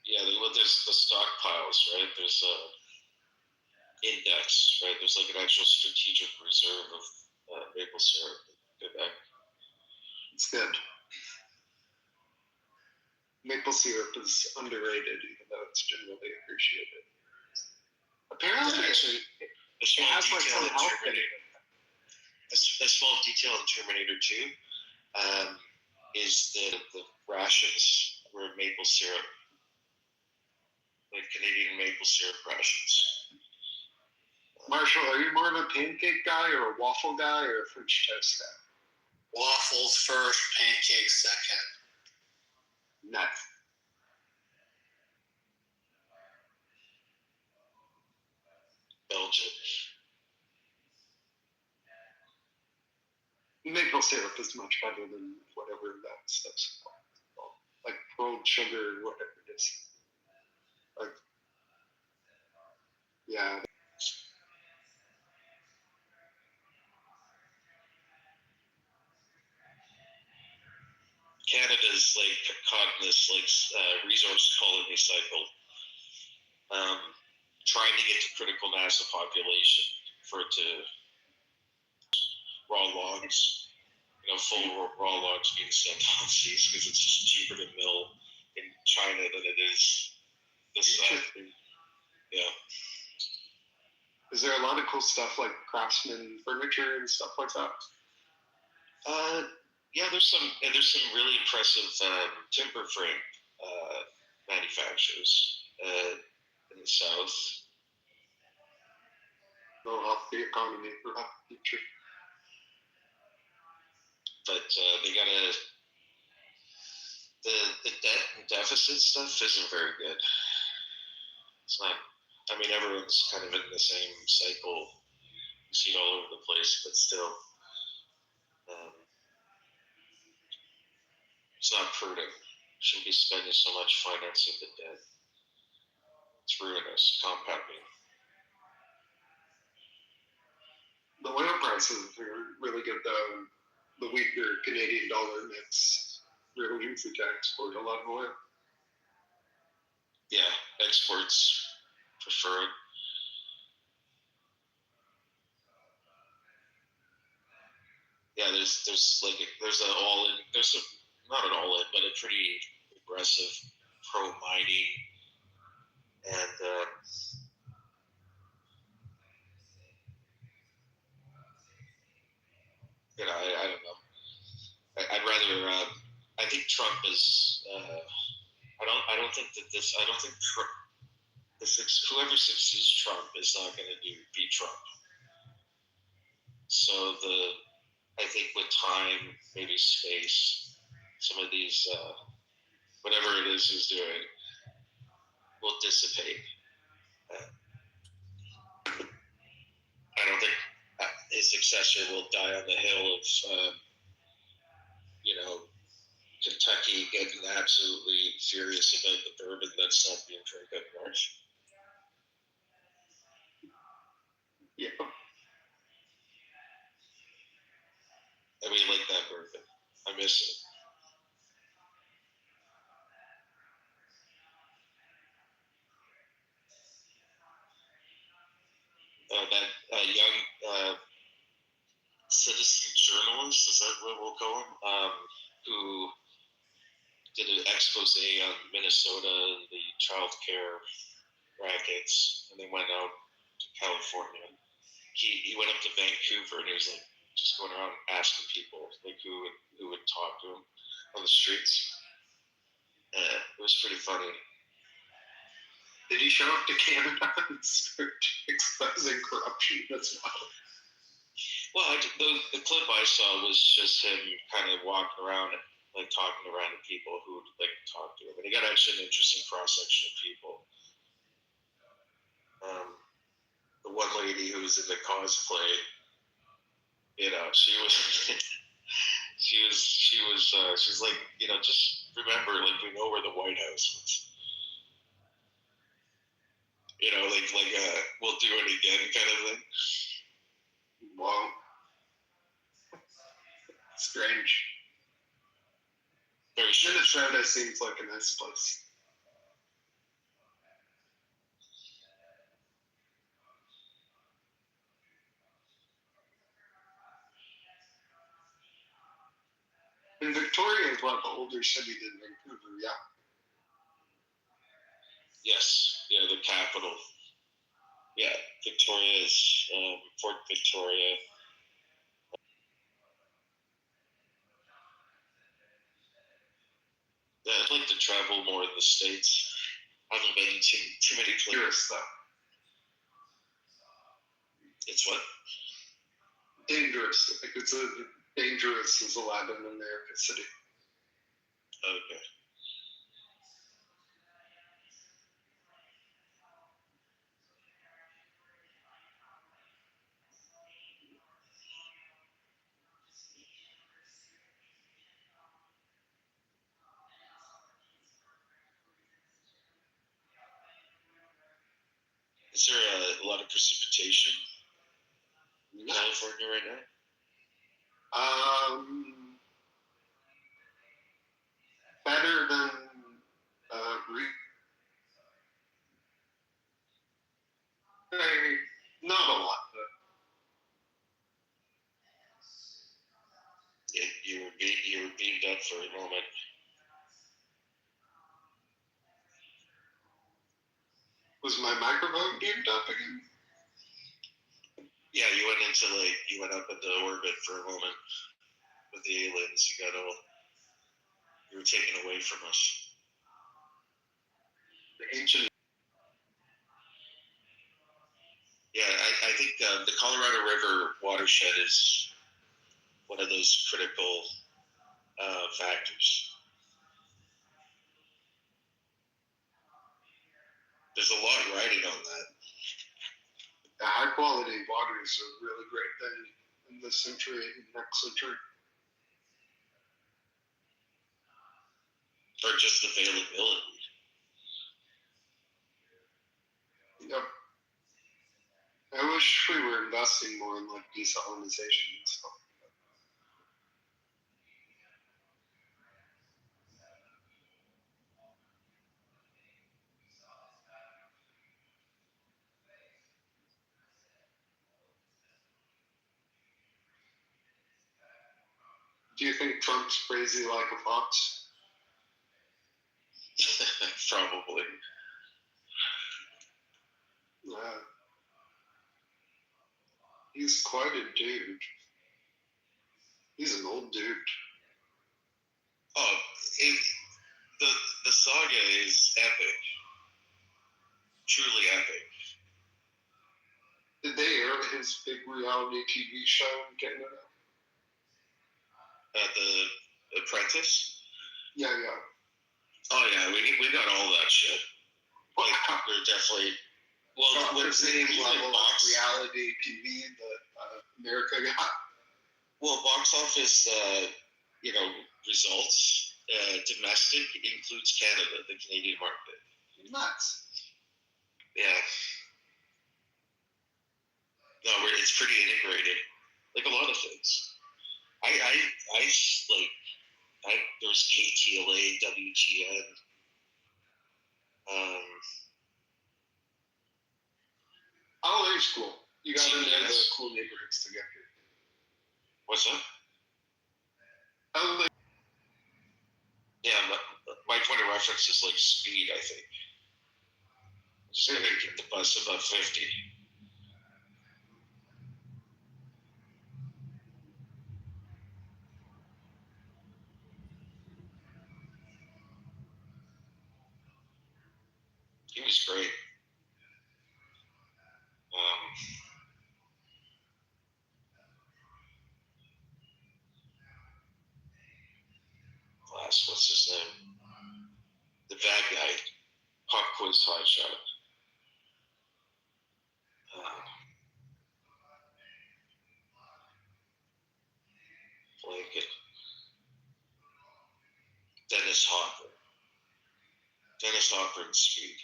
Yeah, there's the stockpiles, right? There's index, right? There's like an actual strategic reserve of maple syrup in Quebec. It's good. Maple syrup is underrated, even though it's generally appreciated. Apparently, Actually, a small it has like detail some in health Terminator. A small detail in Terminator 2 is the rations were maple syrup, like Canadian maple syrup rations. Marshall, are you more of a pancake guy or a waffle guy or a French toast guy? Waffles first, pancakes second. Nice. Belgian. Maple syrup is much better than whatever that stuff's called. Like rolled sugar, whatever it is. Like, yeah. Canada's like caught in this resource colony cycle, trying to get to critical mass of population for it to raw logs, full raw logs being sent overseas because it's just cheaper to mill in China than it is this side. Yeah. Is there a lot of cool stuff like Craftsman furniture and stuff like that? Yeah, there's some really impressive timber frame manufacturers in the south. Go off the economy for that future. But they gotta the debt and deficit stuff isn't very good. It's not. I mean, everyone's kind of in the same cycle. You see it all over the place, but still. It's not prudent. Shouldn't be spending so much financing the debt. It's ruinous, compounding. The oil prices are really good though. The weaker Canadian dollar makes really easy to export a lot of oil. Yeah, exports preferred. Yeah, there's not an all in, but a pretty aggressive pro mining and I don't know. I'd rather. I think Trump is. I don't think Trump. Whoever succeeds Trump is not going to beat Trump. So I think with time, maybe space, some of these whatever it is he's doing will dissipate. I don't think his successor will die on the hill of Kentucky getting absolutely furious about the bourbon that's not being drank up north. Yeah. I really like that bourbon. I miss it. That young citizen journalist, is that what we'll call him, who did an expose on Minnesota and the child care rackets, and they went out to California. He went up to Vancouver and he was like just going around asking people like who would talk to him on the streets. It was pretty funny. Did he show up to Canada and start exposing corruption as well? Well, the clip I saw was just him kind of walking around, like talking around to people who would like to talk to him. And he got actually an interesting cross section of people. The one lady who was in the cosplay, she was like, just remember, like, we know where the White House is. We'll do it again kind of thing. Wow. Strange. Very strange. Minnesota seems like a nice place. is one of the older cities in Vancouver, yeah. Yes, yeah, the capital. Yeah, Victoria's Fort Victoria. Yeah, I'd like to travel more in the States. I haven't been to too many places though. It's what? Dangerous. Like it's a dangerous is allowed in America City. Okay. Is there a lot of precipitation in California right now? Better than not a lot, but You were beamed up for a moment. was my microphone beamed up again? Yeah, you went up into orbit for a moment with the aliens. You were taken away from us. The ancient. Yeah, I think the Colorado River watershed is one of those critical factors. There's a lot riding on that. The high quality water is a really great thing in this century and next century. Or just availability. Yep. I wish we were investing more in like desalinization and stuff. Do you think Trump's crazy like a fox? Probably. Yeah. He's quite a dude. He's an old dude. Oh, the saga is epic. Truly epic. Did they air his big reality TV show in Canada? The Apprentice? Yeah. Oh yeah, we got all that shit. Like, we're definitely the same level of reality TV that America got. Well, box office, results. Domestic includes Canada, the Canadian market. Nuts. Yeah. No, it's pretty integrated, like a lot of things. There was KTLA, WGN. LA is cool. You got to know the cool neighborhoods to get here. What's that? LA. Yeah, my point of reference is like speed, I think. Just gonna keep the bus above 50. He was great. What's his name? The bad guy. Pop quiz high shot. Blanket. Dennis Hopper. Dennis Hopper and Speed.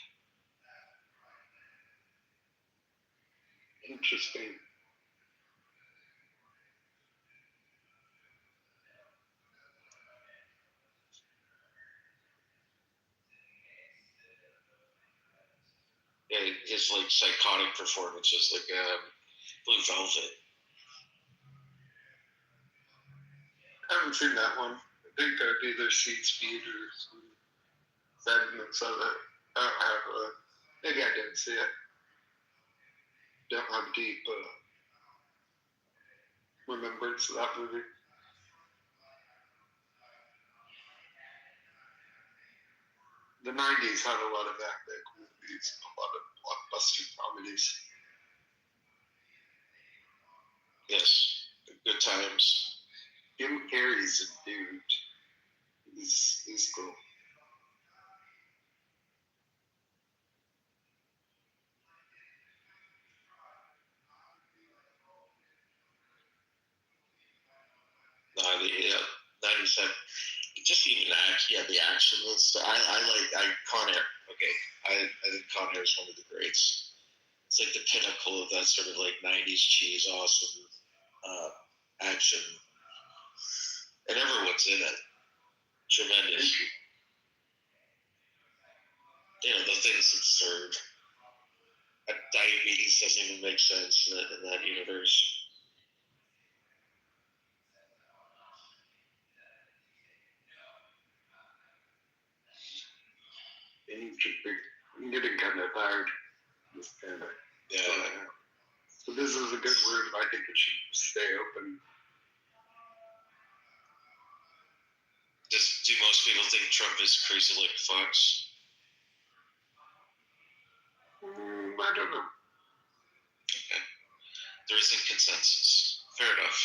Interesting. Yeah, his like psychotic performances, like Blue Velvet. I haven't seen that one. I think I'd either see speed or some segments of it. I don't have maybe I didn't see it. Don't have deep remembrance of that movie. The 90s had a lot of epic movies, a lot of blockbuster comedies. Yes, good times. Jim Carrey's a dude. He's cool. Yeah, 97. Just even the action and stuff. I Con Air. Okay, I think Con Air is one of the greats. It's like the pinnacle of that sort of like 90s cheese, awesome action. And everyone's in it. Tremendous. You know, the things absurd. Diabetes doesn't even make sense in that universe. I'm getting kind of tired. Just kind of. Yeah. So this is a good room. I think it should stay open. Do most people think Trump is crazy like Fox? I don't know. Okay. There isn't consensus. Fair enough.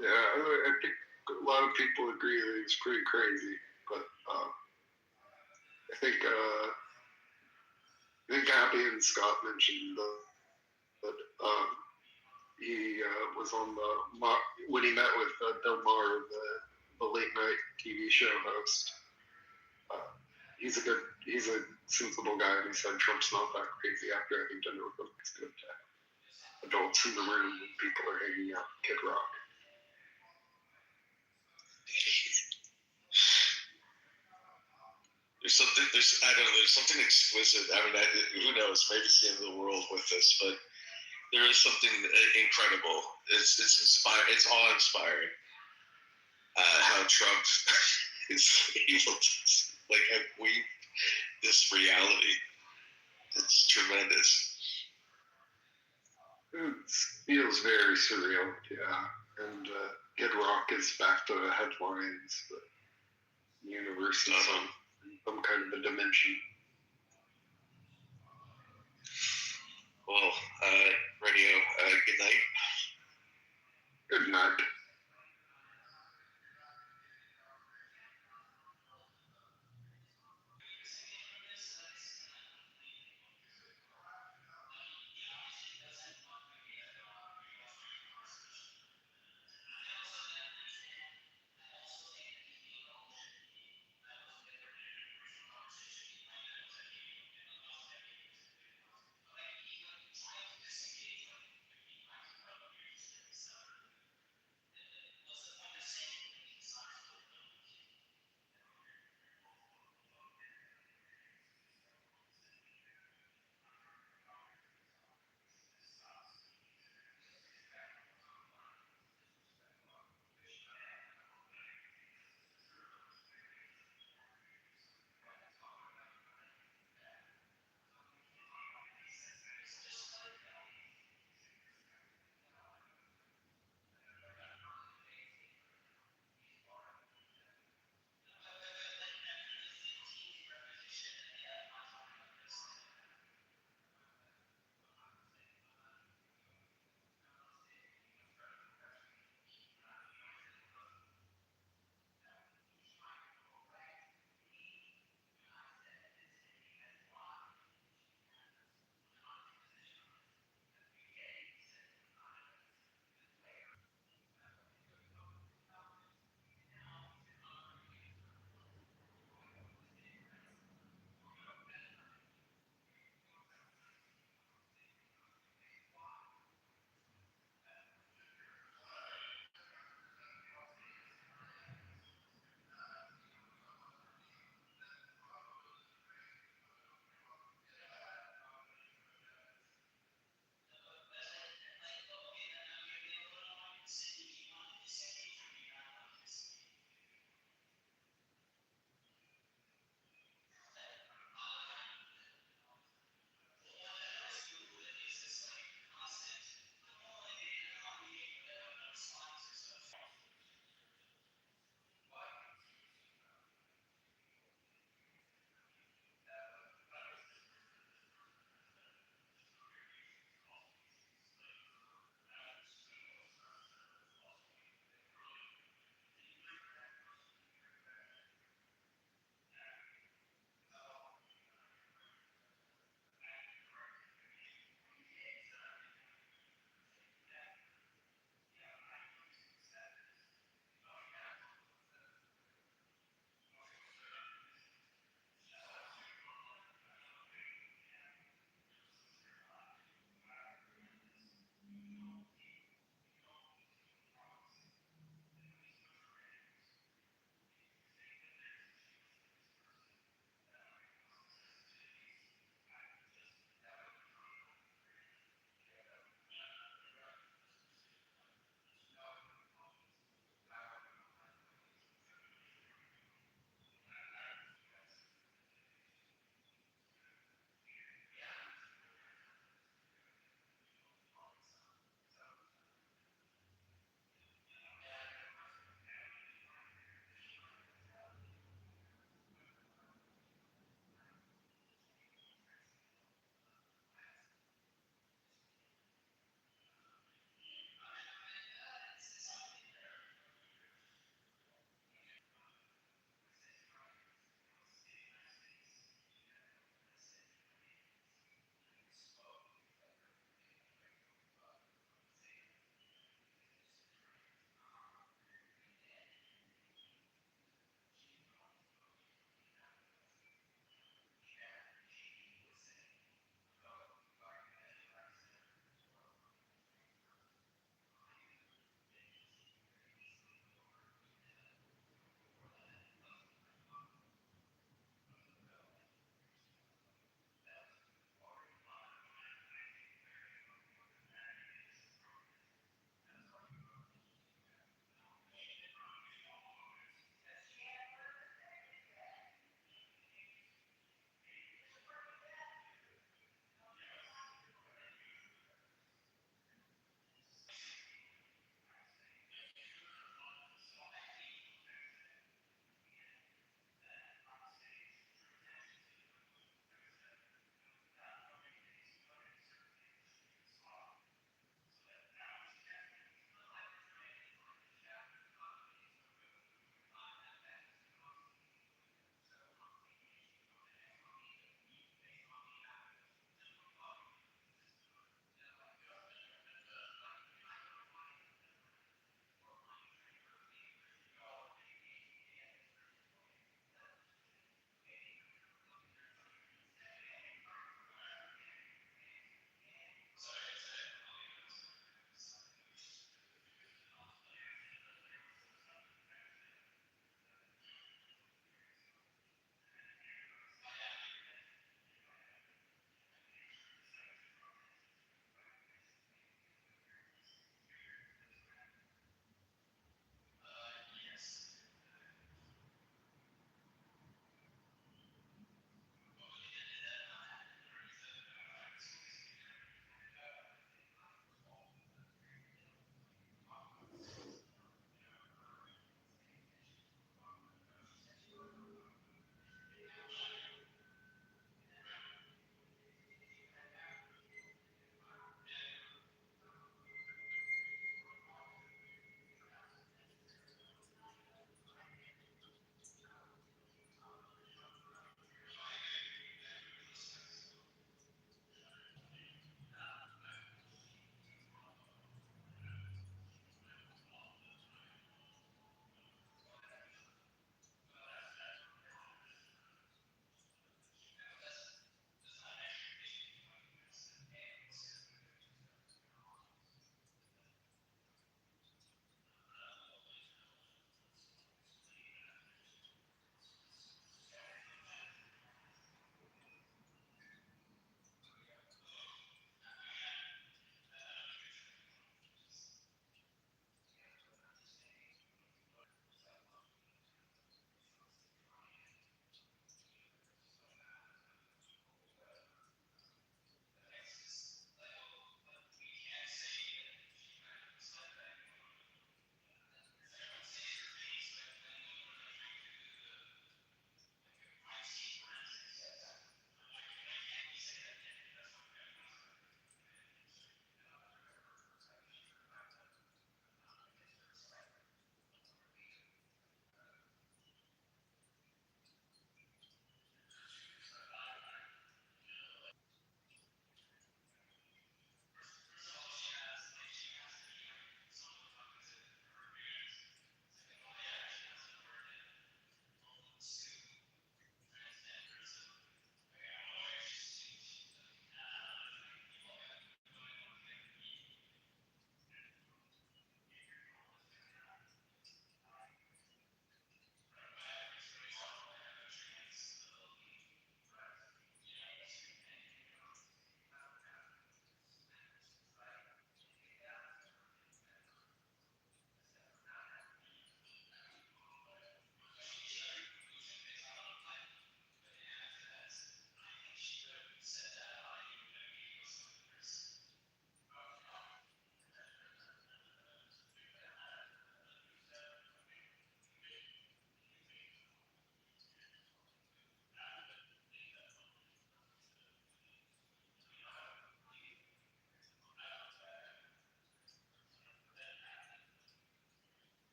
Yeah, I think a lot of people agree that he's pretty crazy, but I think Abby and Scott mentioned that he was on when he met with Bill Maher, the late night TV show host. He's a sensible guy, and he said Trump's not that crazy after having dinner with him. It's good to have adults in the room when people are hanging out with Kid Rock. There's something exquisite. I mean, who knows? Maybe it's the end of the world with this, but there is something incredible. It's inspiring. It's awe-inspiring. How Trump is able to like weave this reality. It's tremendous. It feels very surreal, yeah. And Kid Rock is back to the headlines. The universe is some kind of a dimension. Well, radio, good night. Good night.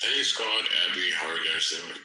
Hey Scott, Abby, how are you guys doing?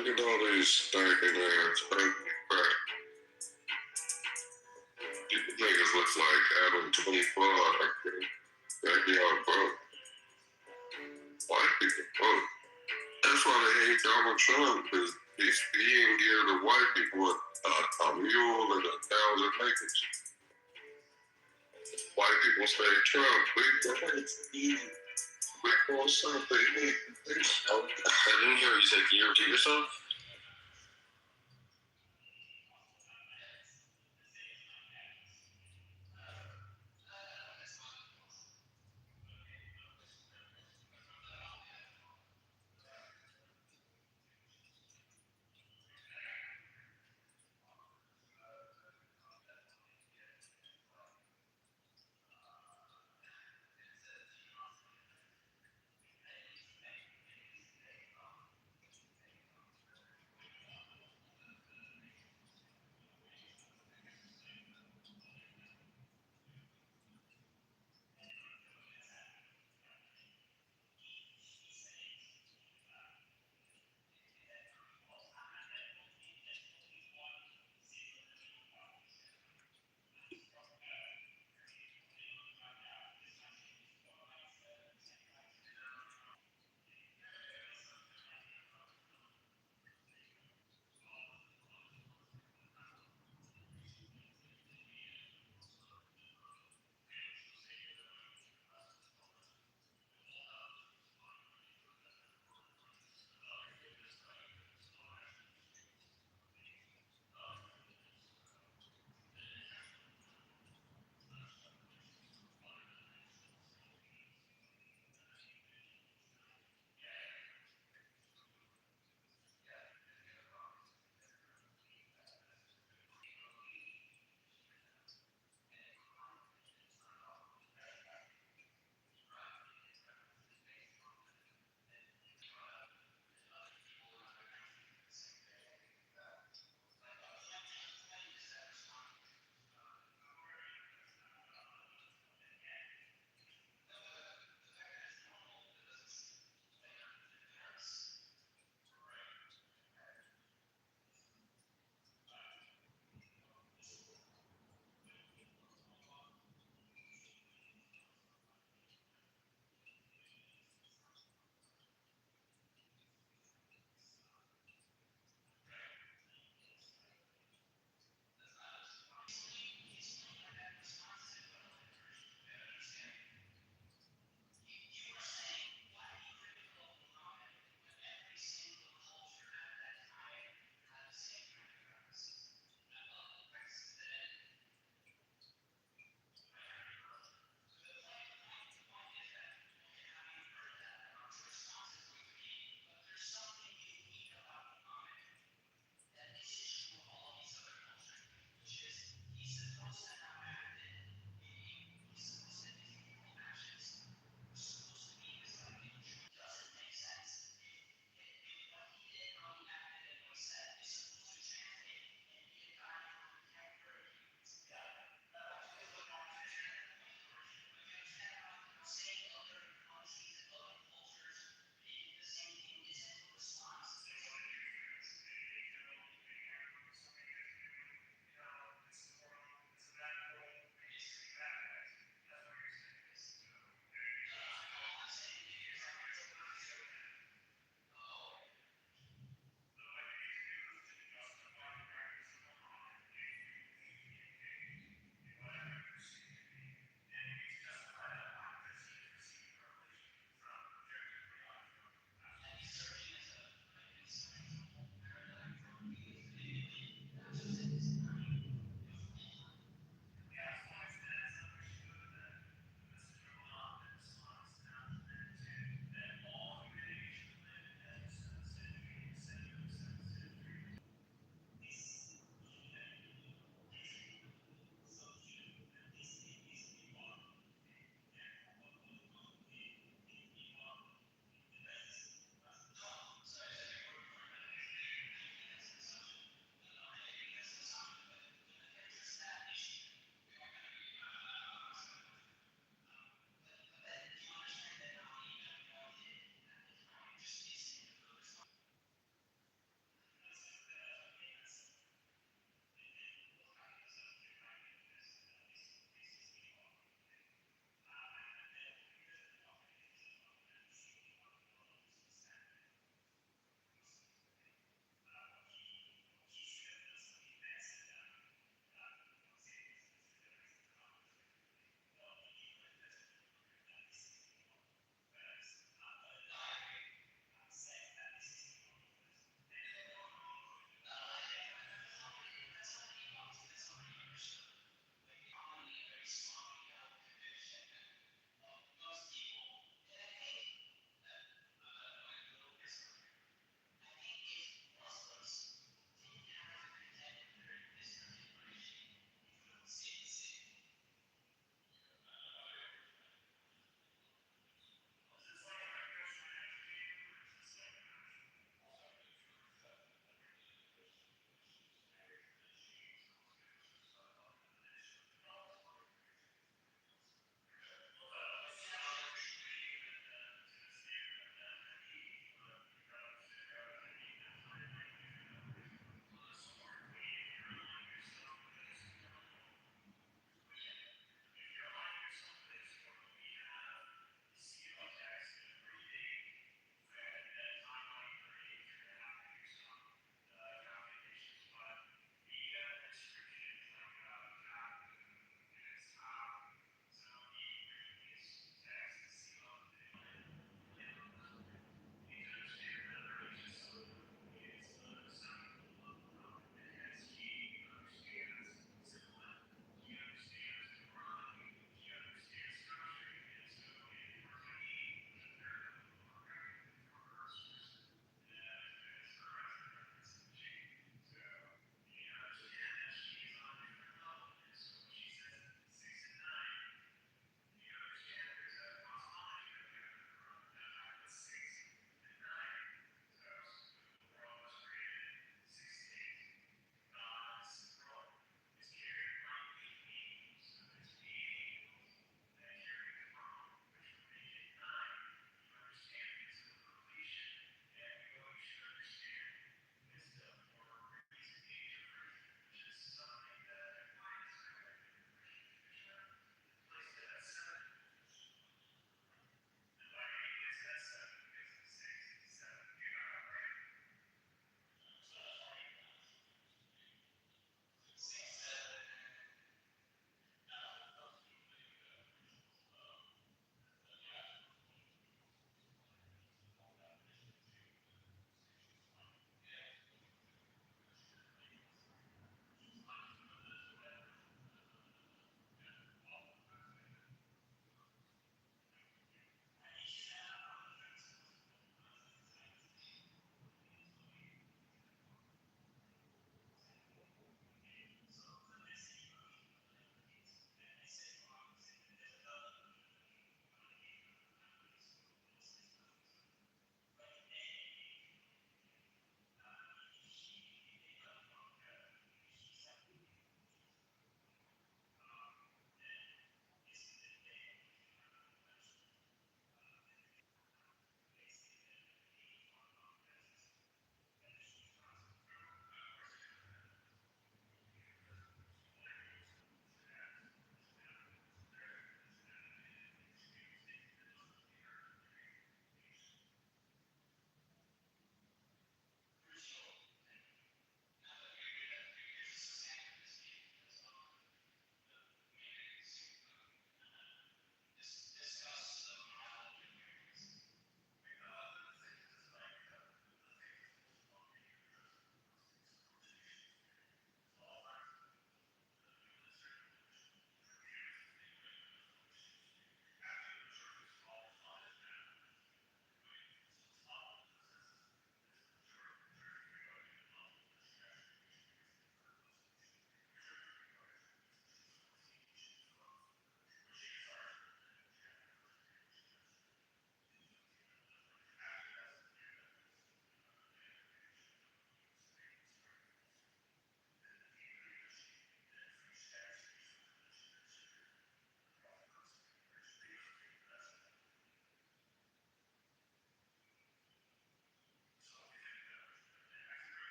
Look at all these stacking there. People niggas look like Adam 24. That y'all vote. White people vote. That's why they hate Donald Trump, because he ain't give the white people a mule and 1,000 acres. White people say, Trump, we want something. I didn't hear you say, can you repeat yourself?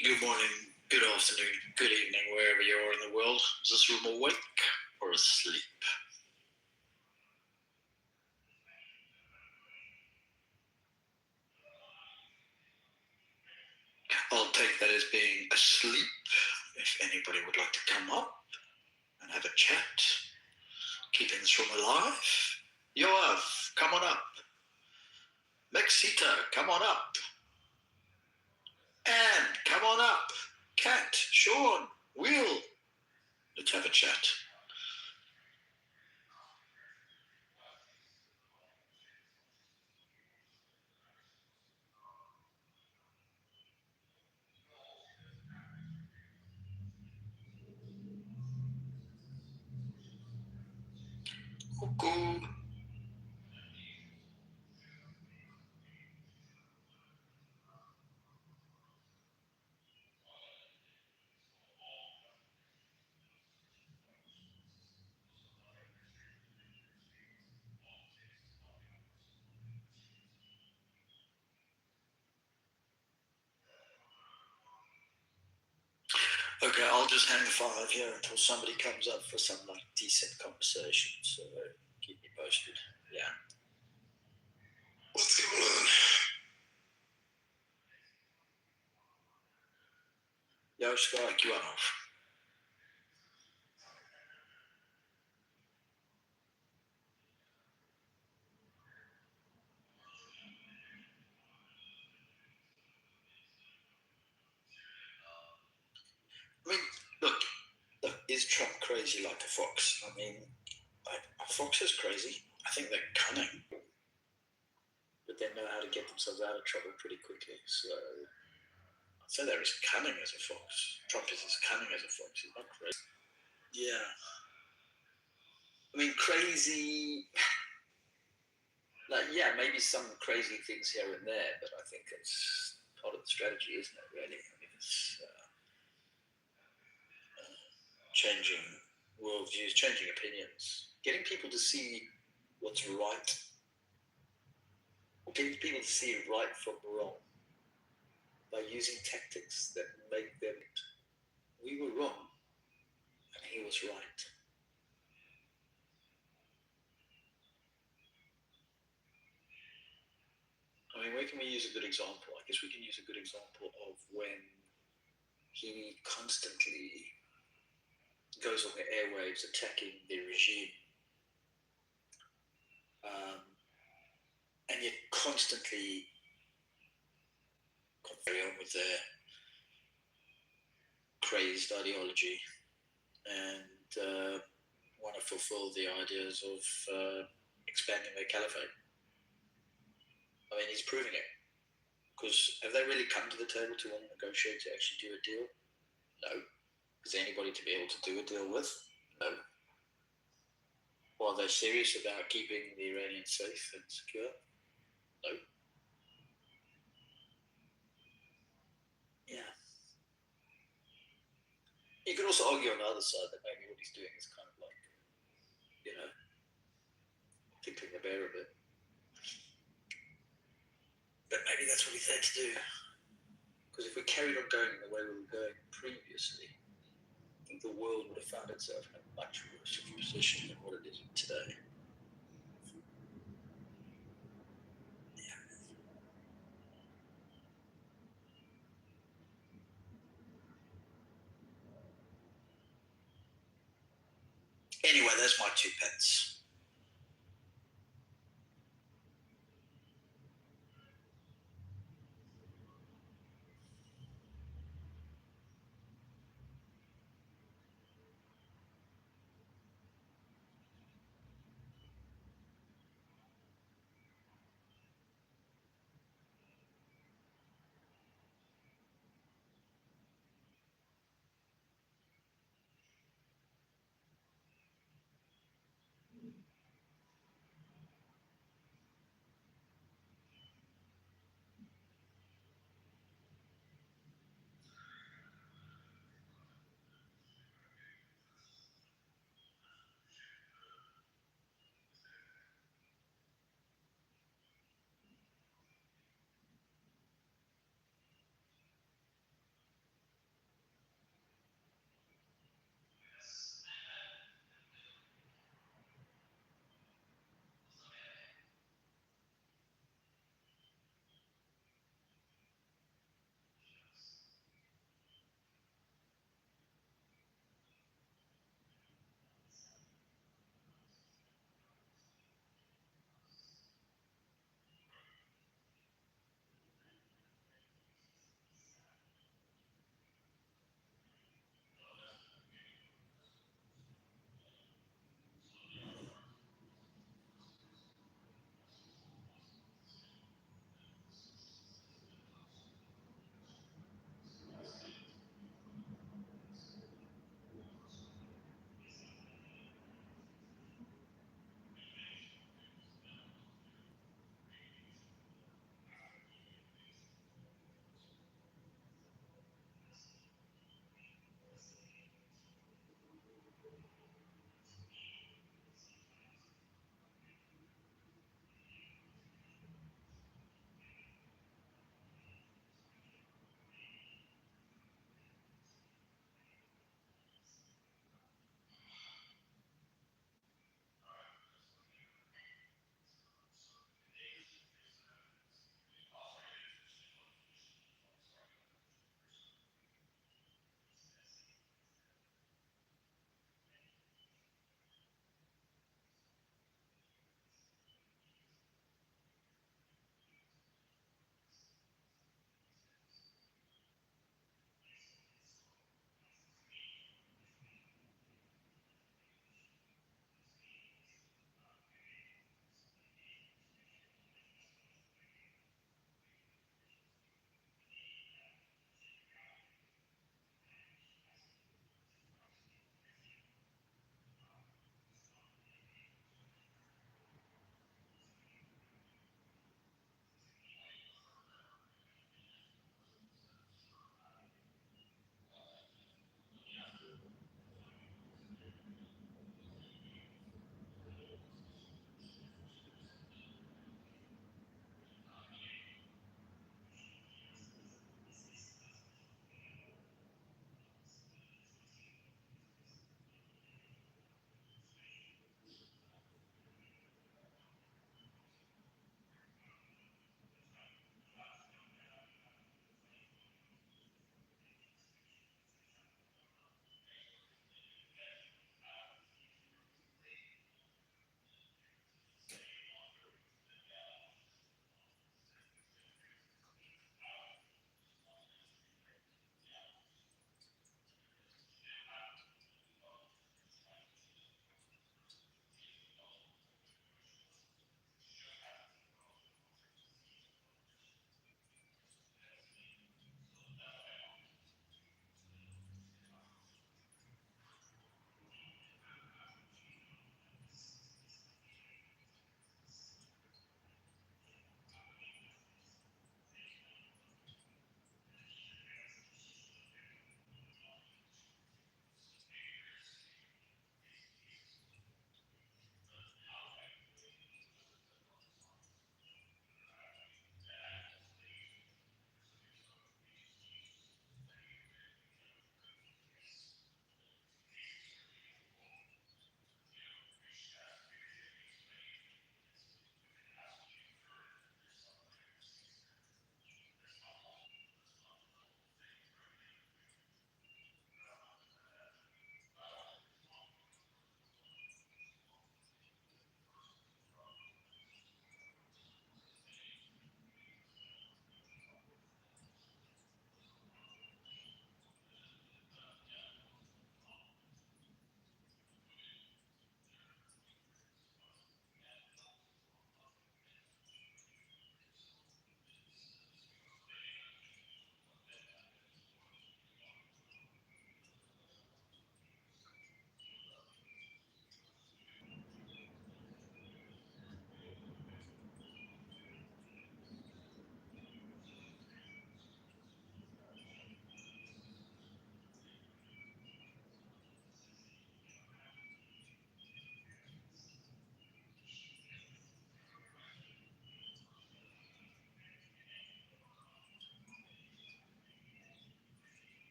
Good morning, good afternoon, good evening, wherever you are in the world. Is this room awake or asleep? I'll take that as being asleep. If anybody would like to come up and have a chat, keeping this room alive. Yoav, come on up. Mexita, come on up. Anne, come on up. Kat, Sean, Will, let's have a chat. Cuckoo. Okay, I'll just hang fire here until somebody comes up for some like decent conversation. So keep me posted. Yeah. What's going on? Yo, Sky, you on off. I mean, look, is Trump crazy like a fox? I mean, a fox is crazy. I think they're cunning, but they know how to get themselves out of trouble pretty quickly. So I'd say they're as cunning as a fox. Trump is as cunning as a fox. He's not crazy. Yeah. I mean, crazy. Like, yeah, maybe some crazy things here and there, but I think it's part of the strategy, isn't it, really? I mean, it's changing worldviews, changing opinions, getting people to see what's right, or getting people to see right from wrong by using tactics that make them, we were wrong, and he was right. I mean, where can we use a good example? I guess we can use a good example of when he constantly goes on the airwaves attacking the regime, and yet constantly carry on with their crazed ideology and want to fulfill the ideas of expanding their caliphate. I mean, he's proving it. Because have they really come to the table to want to negotiate to actually do a deal? No. Is there anybody to be able to do a deal with? No. Well, are they serious about keeping the Iranians safe and secure? No. Yeah. You could also argue on the other side that maybe what he's doing is kind of like, you know, tickling the bear a bit. But maybe that's what he's there to do. Because if we carried on going the way we were going previously, I think the world would have found itself in a much worse position than what it is today. Anyway, that's my 2 pence.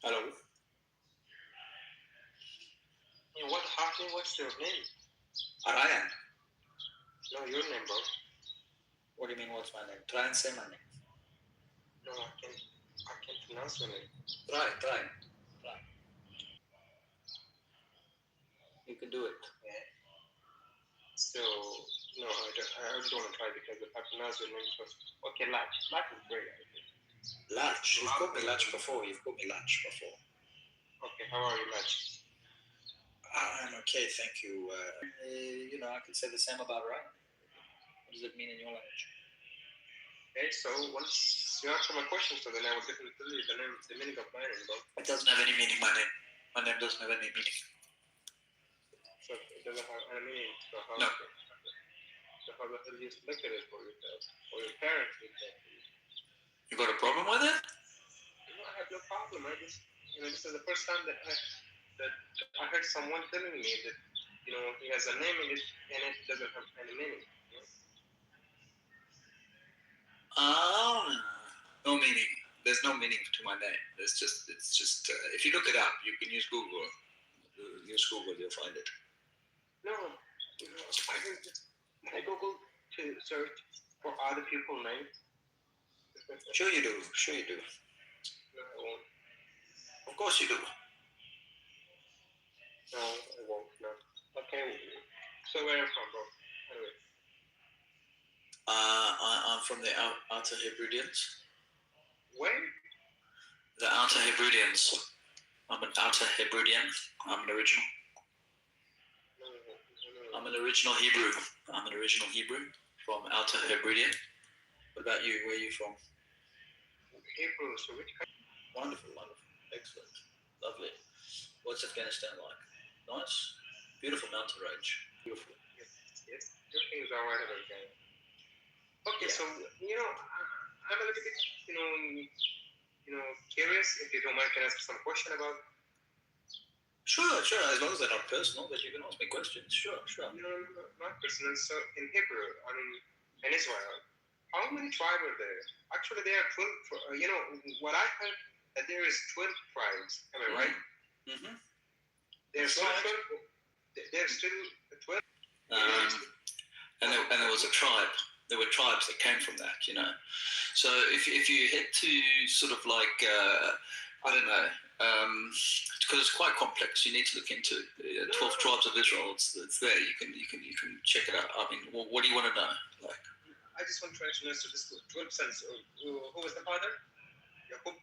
Hello. What happened? What's your name? Ryan. No, your name, bro. What do you mean? What's my name? Try and say my name. No, I can't pronounce your name. Try. You can do it. Yeah. So no, I don't want to try because if I pronounce your name first. Okay, Latch. Latch is great. Latch. You've called me Latch before. Okay, how are you, Latch? I'm okay, thank you. I can say the same about Ryan. What does it mean in your language? Okay, so once you answer my question, so then I will definitely tell you the meaning of my name, bro. It doesn't have any meaning, my name. My name doesn't have any meaning. So it doesn't have any meaning. So how No. So how the hell you selected it for yourself? Or your parents did that for you? You got a problem with it? No, I have no problem. This is the first time that I heard someone telling me that, he has a name and it doesn't have any meaning. No meaning. There's no meaning to my name. It's just. If you look it up, you can use Google. Use Google, you'll find it. No, I Google to search for other people's names. Sure you do. No, I won't. Of course you do. No, I won't. No. Okay. So where are you from, bro? Anyway. I'm from the Outer Hebrideans. Where? The Outer Hebrideans. I'm an Outer Hebridean. I'm an original. I'm an original Hebrew. From Outer Hebridean. What about you? Where are you from? Hebrew. So which country? Wonderful. Excellent. Lovely. What's Afghanistan like? Nice. Beautiful mountain range. Beautiful. Yes. Everything is alright over there. Okay, yeah. So I'm a little bit, curious. If you don't mind, can I ask some question about? Sure. As long as they're not personal, but you can ask me questions. Sure. No, not personal. So in Hebrew, in Israel, how many tribes are there? Actually, there are 12. What I heard that there is 12 tribes. Am I right? Mm-hmm. There's still 12. And there was a tribe. There were tribes that came from that, So if you head to sort of like, I don't know, because it's quite complex. You need to look into 12 tribes of Israel. It's there. You can check it out. I mean, what do you want to know? Like, I just want to try to know. So this 12 sons. Who was the father? Yaqub.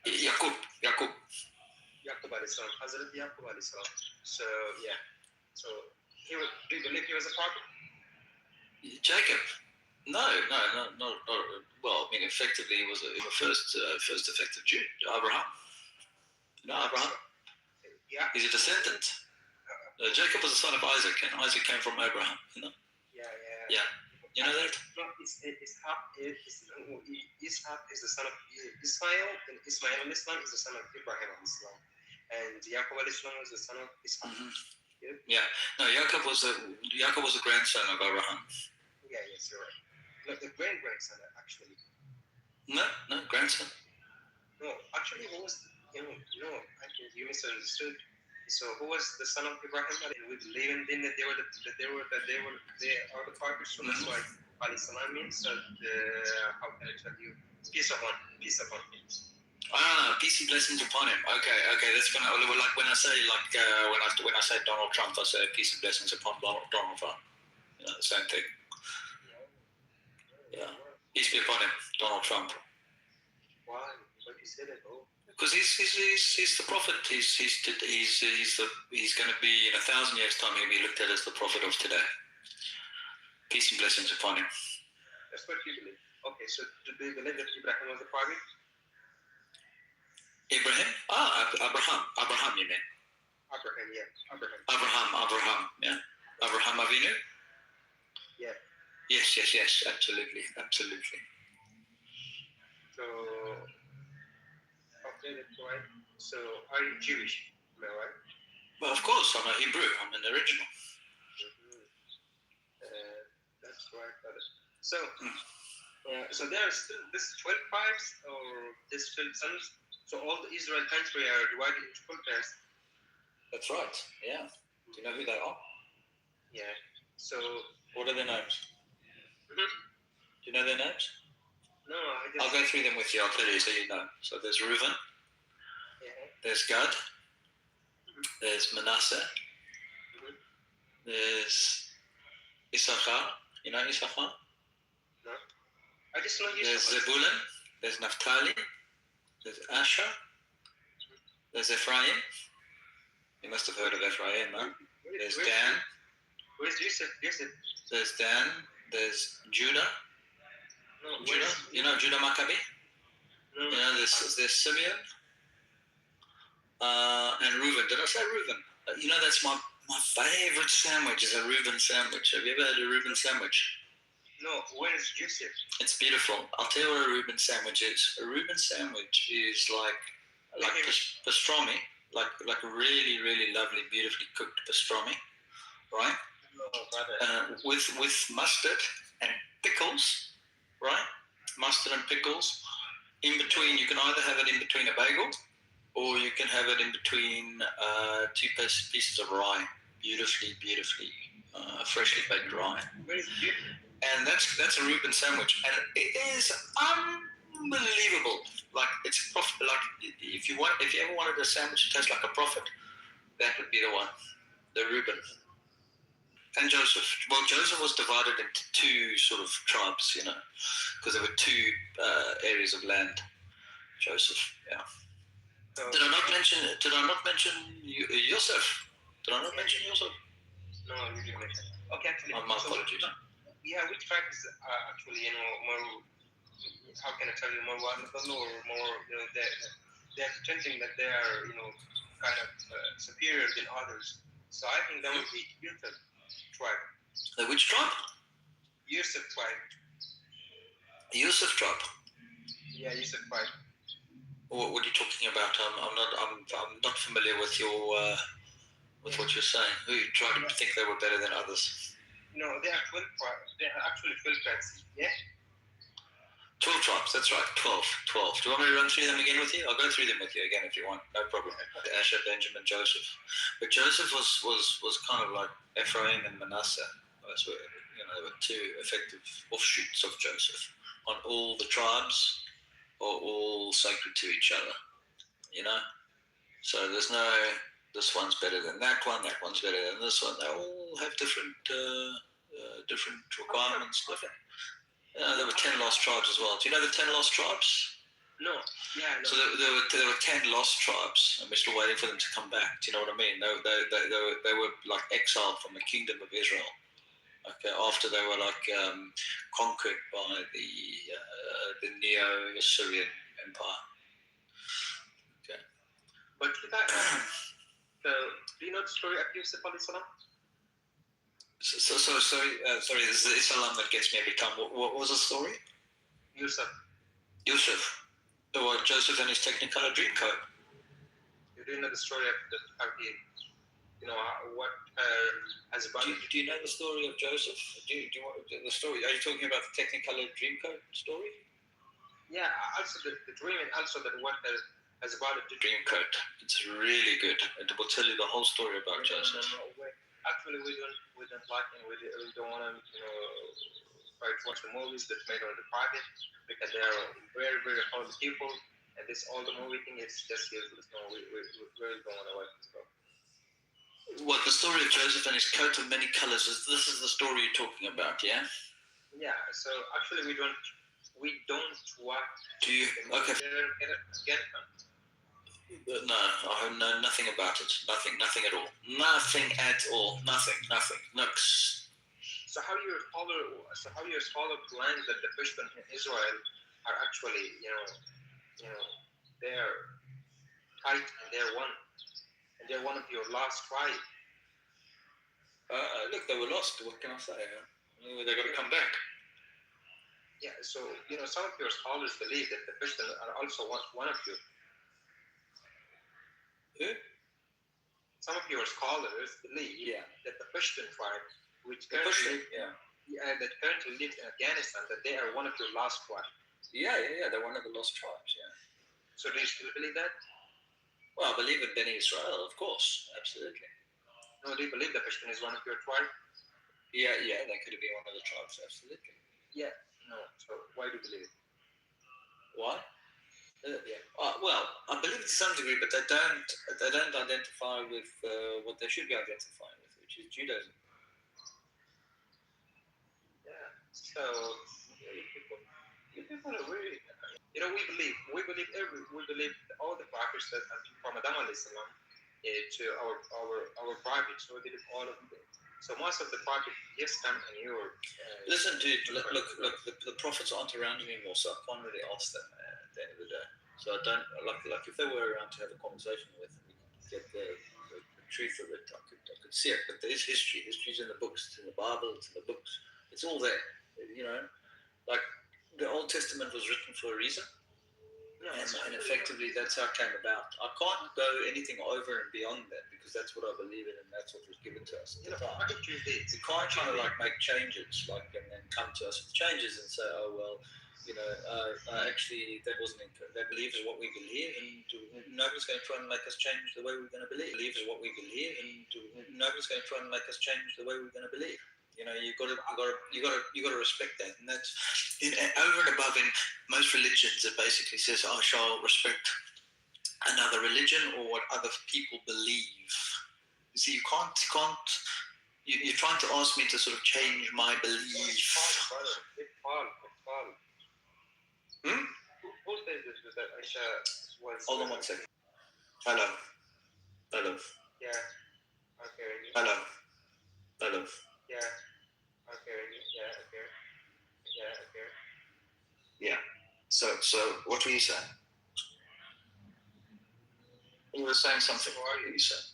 Yaqub. Yaqub alayhi salam. Hazrat Yaqub alayhi salam. So yeah. So do you believe he was a prophet? Jacob. No. Well, I mean, effectively, he was a first effective Jew. Abraham. Abraham. Yeah. He's a descendant. Jacob was the son of Isaac, and Isaac came from Abraham. Yeah. You know that? No, Ishaq is the son of Ismail, and Ismail alayhi salam is the son of Ibrahim alayhi salam, and Yaqub alayhi salam is the son of Ishaq. Mm-hmm. Yeah. No, Jacob was the grandson of Abraham. Yeah, yes, you're right. No, the grandson actually. No, grandson. No, actually, who was? I think you misunderstood. So who was the son of Ibrahim? And we believe in them that they are the prophets. So that's why alayhi salam means how can I tell you? Peace upon him. Peace and blessings upon him. Okay. That's gonna like when I say when I say Donald Trump, I say peace and blessings upon Donald Trump. The same thing. Yeah. Peace be upon him, Donald Trump. Why? What you said it, oh. Because he's the prophet. He's going to be in 1,000 years' time. He'll be looked at as the prophet of today. Peace and blessings upon him. That's what you believe. Okay, so do you believe that Ibrahim was the prophet? Ibrahim? Abraham, you mean? Abraham, yeah. Abraham, yeah. Abraham Avinu? Yeah. Yes, absolutely. So, okay, that's right. So, are you Jewish? Am I right? Well, of course, I'm a Hebrew. I'm an original. Mm-hmm. That's right, brother. So, so there are still this 12 tribes or this 12 sons So all the Israel country are divided into full pairs. That's right. Yeah. Do you know who they are? Yeah. So what are their names? Mm-hmm. Do you know their names? No, I just. I'll go through them with you. I'll tell you so you know. So there's Reuben. Yeah. There's Gad. There's Manasseh. There's Issachar. You know Issachar? No. I just know There's Zebulun. There's Naphtali. There's Asher. There's Ephraim. You must have heard of Ephraim, huh? There's Dan. Where's Yusuf? There's Dan. There's Judah. No, Judah. You know Judah Maccabi? No. You know there's Simeon. And Reuben. Did I say Reuben? You know that's my favorite sandwich is a Reuben sandwich. Have you ever had a Reuben sandwich? No, where's Yusuf? It's beautiful. I'll tell you what a Reuben sandwich is. A Reuben sandwich is like pastrami, like a really, really lovely, beautifully cooked pastrami, right? With mustard and pickles, right? Mustard and pickles. In between, you can either have it in between a bagel, or you can have it in between two pieces of rye. Beautifully, freshly baked rye. And that's a Reuben sandwich, and it is unbelievable. Like it's like if you ever wanted a sandwich to taste like a prophet, that would be the one, the Reuben. And Joseph. Well, Joseph was divided into two sort of tribes, you know, because there were two areas of land. Joseph, yeah. Did I not mention Yosef? Did I not mention Yosef? No, you didn't mention. Okay, actually. My apologies. Yeah, which tribe is actually, more, how can I tell you, more vulnerable or more, they're pretending that they are, kind of superior than others. So I think that would be Yusuf tribe. The which tribe? Yusuf tribe. Yusuf tribe? Yeah, Yusuf tribe. What are you talking about? I'm not familiar with with what you're saying. Who you try to think they were better than others? No, they are 12 tribes. They are actually 12 tribes. Yeah. 12 tribes. That's right. 12. Do you want me to run through them again with you? I'll go through them with you again if you want. No problem. Asher, Benjamin, Joseph. But Joseph was kind of like Ephraim and Manasseh. That's where, there were two effective offshoots of Joseph. On all the tribes are all sacred to each other. So there's no, this one's better than that one's better than this one. They all have different requirements. There were 10 lost tribes as well. Do you know the 10 lost tribes? No. Yeah. No. So there were 10 lost tribes, and we're still waiting for them to come back. Do you know what I mean? They were like exiled from the kingdom of Israel. Okay, after they were conquered by the Neo-Assyrian Empire. Okay. But do you know the story of Yusuf alayhi salam? Sorry, this is the Islam that gets me every time. What was the story? Yusuf. Well, Joseph and his Technicolor Dreamcoat. You do know the story of how he, what has about. Do you know the story of Joseph? Do you want the story? Are you talking about the Technicolor Dreamcoat story? Yeah, also the dream, and also that what has about it. Dreamcoat. It's really good. It will tell you the whole story about Joseph. No. Actually, we don't like, and we don't want to, try to watch the movies that's made on the private, because they are very, very horrible people, and all the movie thing is just useless. No, we really don't want to watch this stuff. What, the story of Joseph and his coat of many colors? This is the story you're talking about, yeah? Yeah. So actually, we don't watch. Do you? Okay. No, I know nothing about it. Nothing at all. Nothing at all. Nothing. Nux. So how your scholar plans that the Christians in Israel are actually, they're tight and they're one of your last tribe. Look, they were lost. What can I say? They got to come back. Yeah. So some of your scholars believe that the Christians are also one of you. Who? Some of your scholars believe that the Christian tribe, which currently lives in Afghanistan, that they are one of your lost tribes. Yeah, they're one of the lost tribes. Yeah. So do you still believe that? Well, I believe in Beni Israel, of course, absolutely. No, do you believe the Pashtun is one of your tribe? Yeah, they could have been one of the tribes, absolutely. Yeah, no. So why do you believe it? Why? Well, I believe it to some degree, but they don't identify with what they should be identifying with, which is Judaism. Yeah. So you people are really, we believe all the prophets that from Adam alayhi salam to our prophets. So we believe all of them. So most of the prophets just come and you're. Listen, dude. Look. The prophets aren't around anymore, so I can't really ask them at the end of the day. So I don't like if they were around to have a conversation with, we could get the truth of it. I could see it. But there is history. History's in the books. It's in the Bible. It's in the books. It's all there. Like the Old Testament was written for a reason. And effectively, that's how it came about. I can't go anything over and beyond that because that's what I believe in and that's what was given to us at the time. You can't kind of like make changes, and then come to us with changes and say, oh well, actually that wasn't that believe is what we believe, and nobody's going to try and make us change the way we're going to believe. Believe is what we believe, and nobody's going to try and make us change the way we're going to believe. You got to respect that, and that's over and above in most religions. It basically says, "I shall respect another religion or what other people believe." You see, you can't. You're trying to ask me to sort of change my belief. Who says this? Was that Aisha was? Hold on 1 second. Hello. Yeah. Okay. Hello. Yeah. Okay. Yeah. Okay. Yeah. Okay. Yeah. So what were you saying? You were saying something. What were you saying?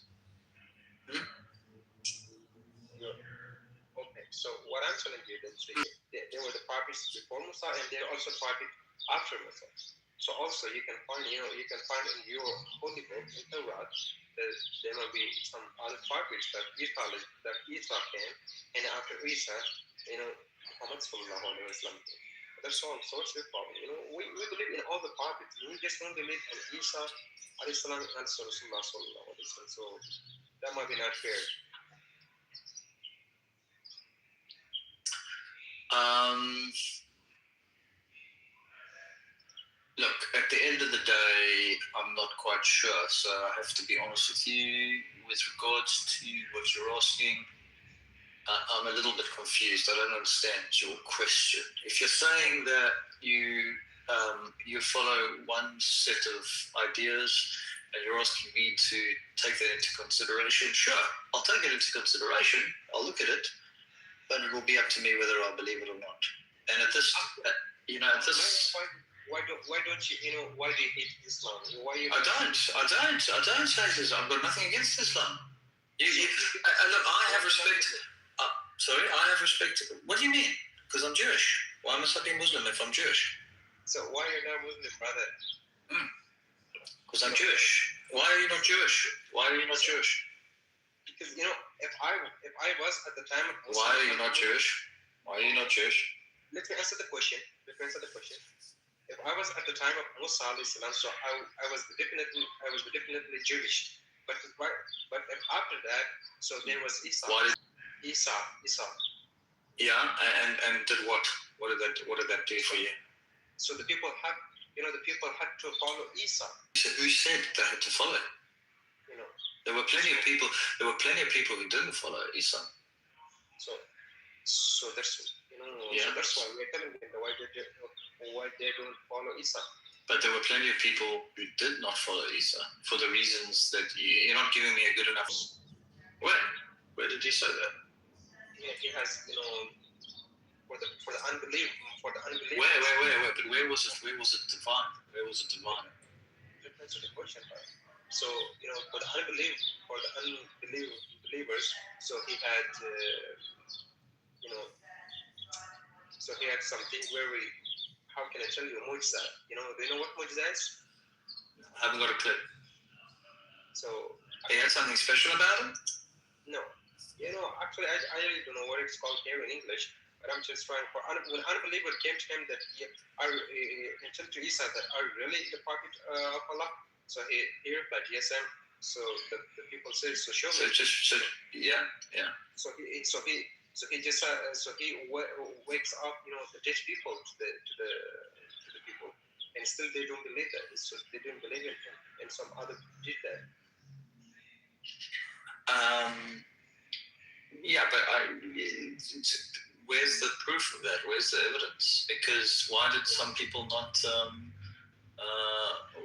Okay. So what I'm telling you is there were the prophets before Musa, and there are also prophets after Musa. So also you can find in your holy book in Torah that there will be some other prophets that Isa came, and after Isa, Muhammad sallallahu alaihi wasallam. That's all. So what's the problem? We believe in all the prophets. We just don't believe in Isa alayhi salam and Rasulullah sallallahu alaihi wasallam. So that might be not fair. Look, at the end of the day, I'm not quite sure, so I have to be honest with you with regards to what you're asking. I'm a little bit confused. I don't understand your question. If you're saying that you follow one set of ideas and you're asking me to take that into consideration, sure, I'll take it into consideration. I'll look at it, but it will be up to me whether I believe it or not. And at this, Why don't you? Why do you hate Islam? I don't hate Islam. I've got nothing against Islam. Look, I have respect. Sorry, I have respect. What do you mean? Because I'm Jewish. Why must I be Muslim if I'm Jewish? So why are you not Muslim, brother? Because I'm Jewish. Why are you not Jewish? Because if I was at the time of Musa, why are you not Jewish? Let me answer the question. If I was at the time of Musa alayhi salam, so I was definitely Jewish. But if after that, so there was Isa. Isa. Yeah, and did what? What did that do for you? So the people had to follow Isa. So who said they had to follow? There were plenty of people who didn't follow Isa. So that's so that's why we're telling them why they don't follow Isa. But there were plenty of people who did not follow Isa for the reasons that you're not giving me a good enough. Where did he say that? Yeah, he has for the unbelief. Where? But where was it divine? That's the question. So for the unbelievers, so he had so he had something very. How can I tell you, mu'jiza? Do you know what mu'jiza is? I haven't got a clue. So he had something special about him? No. Actually, I really don't know what it's called here in English. But I'm just trying for when unbeliever came to him that he told to Isa that are really the prophet of Allah. So he replied, yes, I am. So the people said, so show me. Yeah. So he just wakes up, the dead people to the people, and still they don't believe that. So they didn't believe in him, and some other did that. Yeah, but where's the proof of that? Where's the evidence? Because why did some people not?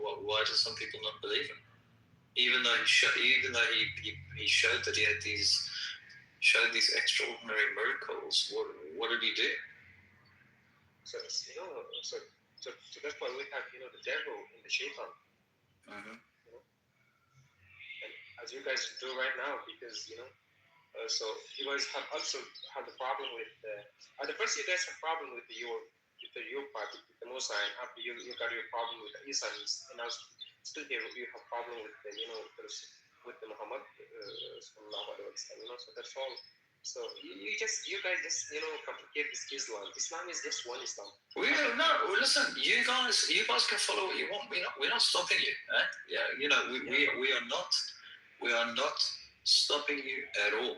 Why did some people not believe him? Even though he showed that he had these extraordinary miracles, what did he do? So that's why we have the devil and the shaitan. Mm-hmm. And as you guys do right now, because so you guys have also had the problem with at the first you guys have problem with your party, with the Musa, and after you got your problem with the Isa, and now still here you have problem with the with the Muhammad sallallahu alaihi wasallam. So that's all. So you guys just complicate this Islam. Islam is just one Islam. Listen, you guys can follow what you want. We're not stopping you. Yeah, we are not stopping you at all.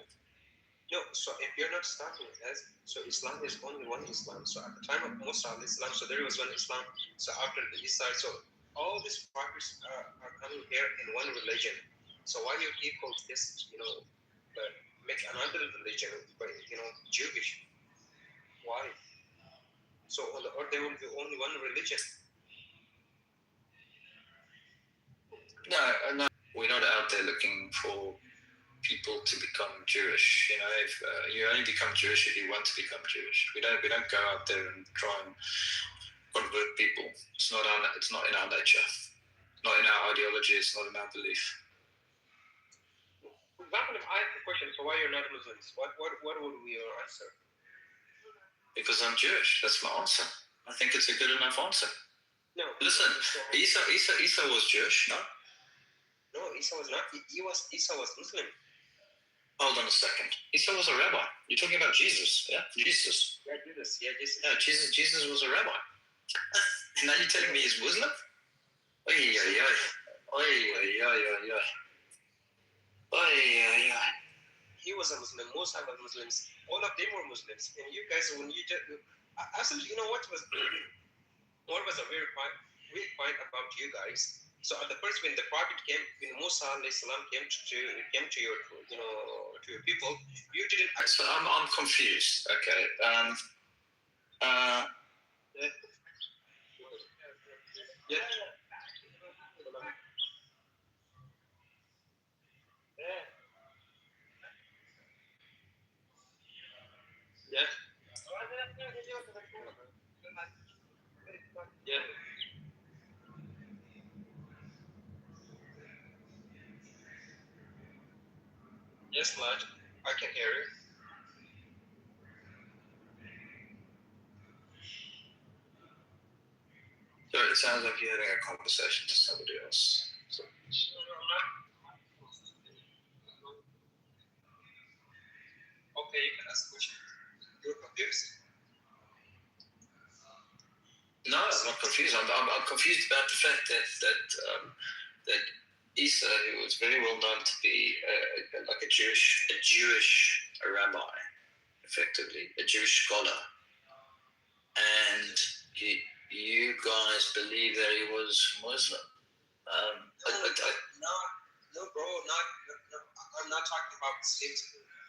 No, so if you're not stopping us, so Islam is only one Islam. So at the time of Musa Islam, so there was one Islam. So after the Isa, so all these prophets are coming here in one religion. So why you people just make another religion, but Jewish? Why? So on the earth there will be only one religion. No, we're not out there looking for people to become Jewish. If you only become Jewish if you want to become Jewish. We don't go out there and try and convert people. It's not in our nature. It's not in our ideology. It's not in our belief. For example, if I have a question, so why you're not Muslims? What would be your answer? Because I'm Jewish. That's my answer. I think it's a good enough answer. No. Listen, Isa was Jewish, no? No, Isa was not. Isa was Muslim. Hold on a second. Isa was a rabbi. You're talking about Jesus, yeah? Jesus. Yeah, Jesus. Yeah, Jesus. No, Jesus was a rabbi. Now you're telling me he's Muslim? Oy. He was a Muslim. Most of the Muslims, all of them were Muslims. And you guys, when you just absolutely, what was a very weak point about you guys? So at the first, when the prophet came, when Musa salam came to your to your people, you didn't. So I'm confused. Okay. Yeah. Yeah. Yeah. Yes, lad. I can hear you. So it sounds like you're having a conversation to somebody else. So. Okay, you can ask questions. You're confused? No, I'm not confused. I'm confused about the fact that Isa, who was very well known to be like a Jewish rabbi, effectively a Jewish scholar, and you guys believe that he was Muslim. No, bro, no. I'm not talking about Muslims.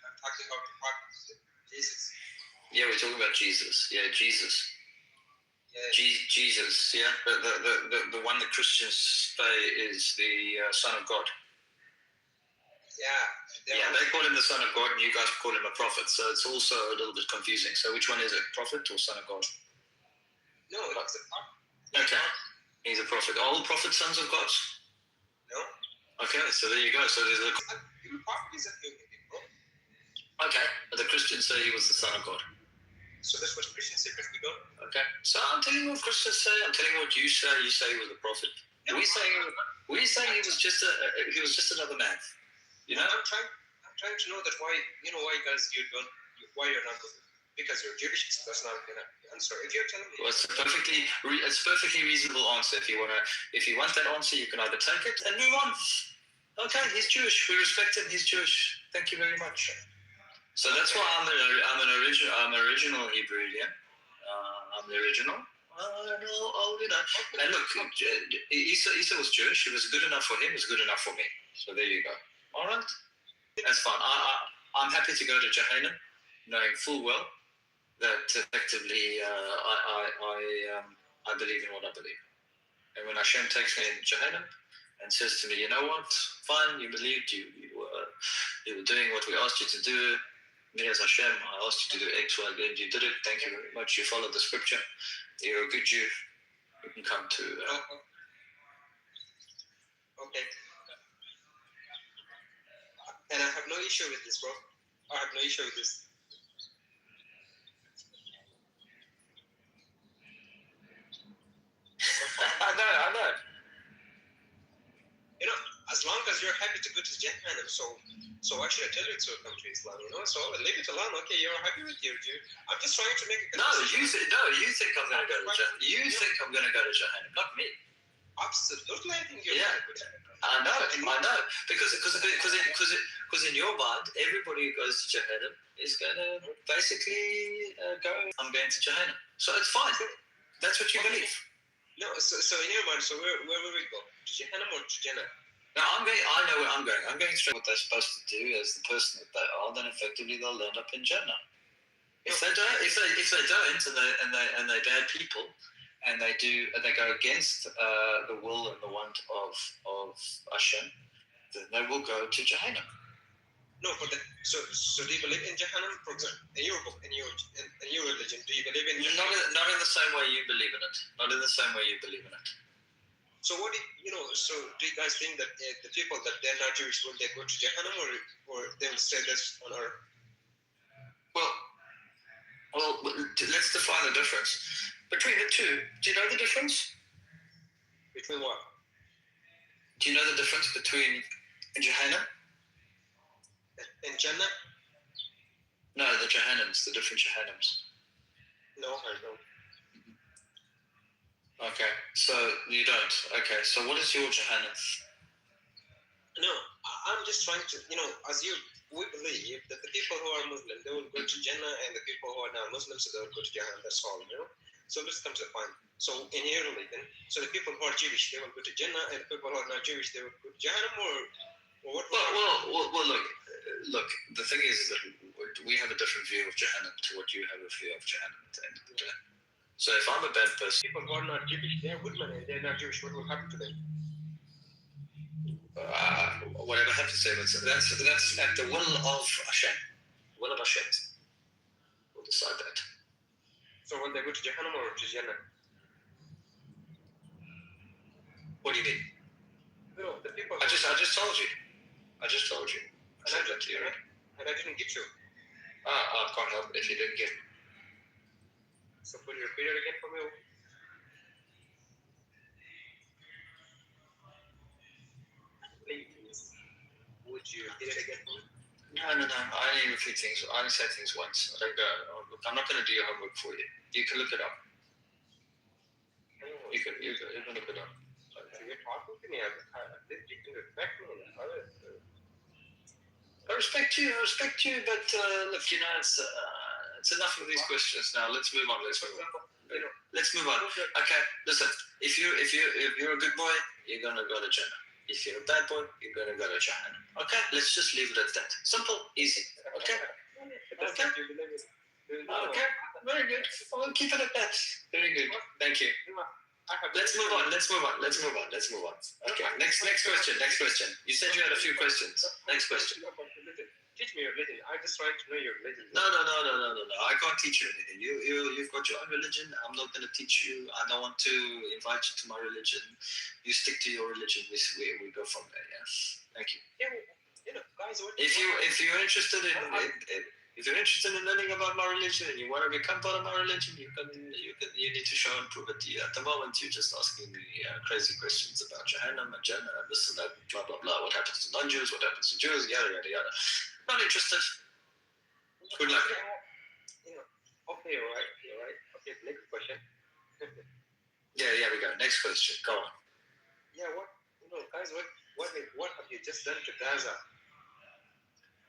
I'm talking about the prophet Jesus. Yeah, we're talking about Jesus. Yeah, Jesus. Yeah. Jesus. Yeah, the one that Christians say is the Son of God. Yeah. Yeah, they call him the Son of God, and you guys call him a prophet. So it's also a little bit confusing. So which one is it, prophet or Son of God? No, it's a prophet. Okay, he's a prophet. Are all prophets sons of God? No. Okay, so there you go. So there's a prophet is a bro. Okay, but the Christians say he was the Son of God. So that's what Christians say, but we don't. Okay, so I'm telling you what Christians say. I'm telling you what you say. You say he was a prophet. No, we say he was just another man. I'm trying to know that why you guys why you're not Muslim. because you're Jewish, that's not gonna answer. If you're telling me, Well, it's a perfectly reasonable answer. If you want that answer, you can either take it and move on. Okay, he's Jewish. We respect him. He's Jewish. Thank you very much. So that's why I'm an original Hebraian. I'm the original. And look, Isa was Jewish. It was good enough for him. It was good enough for me. So there you go. All right, that's fine. I'm happy to go to Gehenna, knowing full well that effectively I believe in what I believe. And when Hashem takes me in Gehenna and says to me, you know what, fine, you believed, you were doing what we asked you to do. Me as Hashem, I asked you to do X, Y, Z, you did it, thank you very much, you followed the scripture, you're a good Jew, you can come to... Okay. And I have no issue with this, bro. I have no issue with this. I know. You know, as long as you're happy to go to Jahannam, so why should I tell you to come to Islam? You know, so leave it alone. Okay, you're happy with your Jew. I'm just trying to make a you think I'm going to go to Jahannam. You think I'm going to go to Jahannam, not me. Absolutely, I think you're I know. Because in your mind, everybody who goes to Jahannam is going to basically go, I'm going to Jahannam. So it's fine. That's what you believe. No, so in your mind, so where will we go? To Jahannam or to Jannah? No, I know where I'm going. I'm going straight what they're supposed to do as the person that they are, then effectively they'll end up in Jannah. If they don't, and they're bad people, and they go against the will and the want of Hashem, then they will go to Jahannam. No, so do you believe in Jahannam, for example, in your book, in your religion? Do you believe in Jahannam? Not in the same way you believe in it. Not in the same way you believe in it. So what do so do you guys think that the people that they're not Jewish, will they go to Jahannam or they will stay this on earth? Well, let's define the difference between the two. Do you know the difference? Between what? Do you know the difference between Jahannam? In Jannah? No, the Jahannams, the different Jahannams. No, I don't. Okay, so you don't. Okay, so what is your Jahannam? No, I'm just trying to, we believe that the people who are Muslim, they will go to Jannah, and the people who are not Muslims, they will go to Jahannam. That's all, So let's come to the point. So in your religion, so the people who are Jewish, they will go to Jannah, and the people who are not Jewish, they will go to Jahannam, or what? Well, look. The thing is that we have a different view of Jahannam to what you have a view of Jahannam at the end of the day. So if I'm a bad person, people who are not Jewish, they're good men, and they're not Jewish. What will happen to them? Whatever I have to say, that's at the will of Hashem. Will of Hashem. We'll decide that. So will they go to Jahannam or to Jannah? What do you mean? No, the people. I just told you. I didn't get you. I can't help it if you didn't get me. So could you repeat it again for me? Please. Would you repeat it again for me? No. I only repeat things. I only say things once. I don't go. Look, I'm not going to do your homework for you. You can look it up. You can look it up. Okay. You're talking to me. You can respect me. I respect you, but look, it's enough of these questions now. Let's move on. Let's move on. Okay, listen. If you're a good boy, you're gonna go to Jannah. If you're a bad boy, you're gonna go to Jahannam. Okay, let's just leave it at that. Simple, easy. Okay. Okay. Very good. I'll keep it at that. Very good. Thank you. Let's move on. Okay. Next question. You said you had a few questions. Next question. Teach me your religion. I'm just trying to know your religion. No. I can't teach you anything. You've got your own religion. I'm not going to teach you. I don't want to invite you to my religion. You stick to your religion. We go from there. Yes. Thank you. Guys, if you're interested in learning about my religion and you want to become part of my religion, you need to show and prove it. At the moment, you're just asking me crazy questions about Jahannam and Jannah and this and that, blah blah blah. What happens to non-Jews? What happens to Jews? Yada yada yada. Not interested. Good luck. Okay, you're right. Okay, next question. Yeah, we go. Next question. Go on. Yeah, guys, what have you just done to Gaza?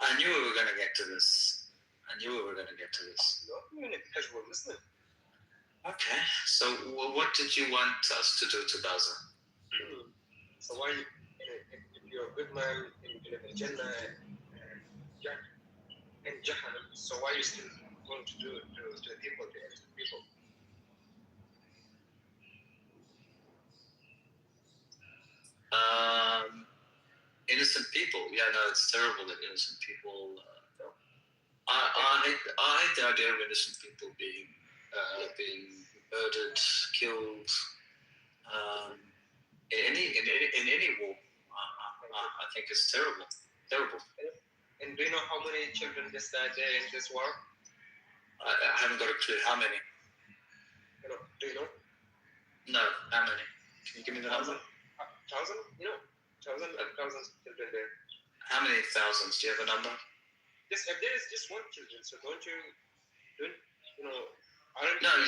I knew we were going to get to this. No, because we're Muslim. Okay. So, what did you want us to do to Gaza? So why, if you're a good man and you live in Jannah and Jahannam, so why are you still going to do it to the people, to innocent people? Innocent people. Yeah, no, it's terrible that innocent people. I hate the idea of innocent people being murdered, killed. In any war, I think it's terrible. And do you know how many children just died there in this war? I haven't got a clue. How many? Do you know? No, how many? Can you give me the number? 1,000? Thousands of children there. How many thousands? Do you have a number? If there is just one children, so aren't you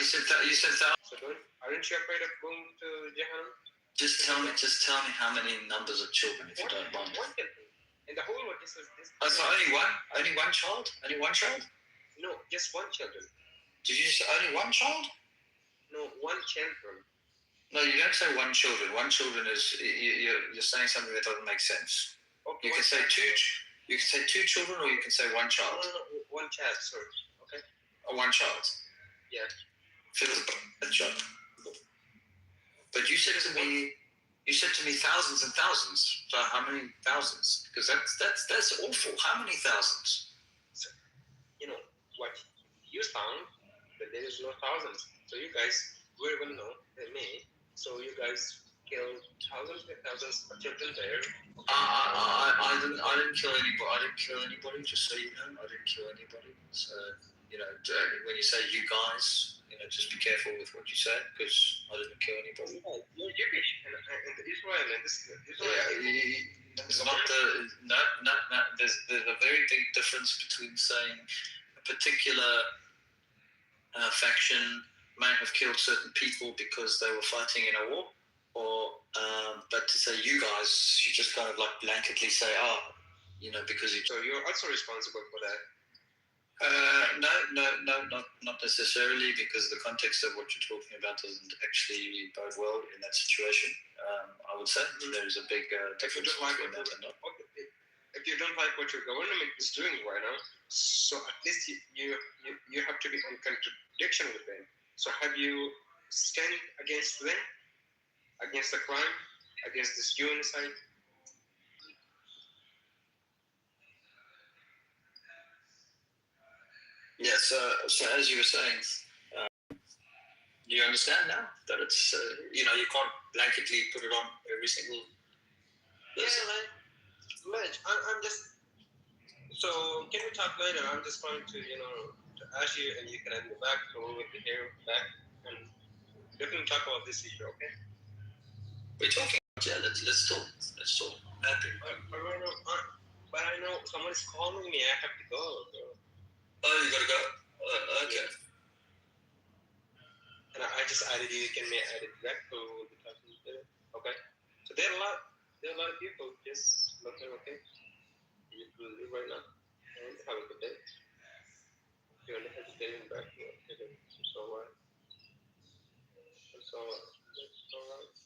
said thousands. So aren't you afraid of going to Jahannam? Just tell me how many numbers of children, if you don't mind. One children. In the whole world, this. So only one? Only one child? Only one child? No, just one children. Did you say only one child? No, one children. No, you don't say one children. One children is you're saying something that doesn't make sense. Okay, you can say two. You can say two children, or you can say one child. No, one child. Sorry. Okay. One child. Yeah. A child. But you said to me thousands and thousands. So how many thousands? Because that's awful. How many thousands? So, what you found that there is no thousands. So you guys very well know than me. So you guys killed thousands and thousands of children there. I didn't kill anybody. I didn't kill anybody. Just so you know, I didn't kill anybody. So when you say you guys, just be careful with what you say, because I didn't kill anybody. You're Jewish and Israel and this. It's not There's a very big difference between saying a particular faction might have killed certain people because they were fighting in a war, but to say you guys, you just kind of like blanketly say, because you. So you're also responsible for that. No, not necessarily, because the context of what you're talking about doesn't actually bode well in that situation. I would say there's a big difference between that and not. If you don't like what your government is doing right now, so at least you have to be in contradiction with them. So have you stand against them, against the crime, against this genocide? Yes. So as you were saying, you understand now that it's you can't blanketly put it on every single person. Yeah, Mitch, I'm just. So can we talk later? I'm just going to to ask you, and you can add me back so we can hear back, and definitely talk about this issue. Okay? We're talking. Yeah, let's talk. Let's talk. Happy. But I know someone's calling me. I have to go. Oh, you gotta go. Okay. And I just added you. Can we add it back to the talking later? Okay. So there are a lot of people just looking. Okay. You will leave right now and have a good day. You're not hesitating back to it. It's alright. It's alright. It's alright.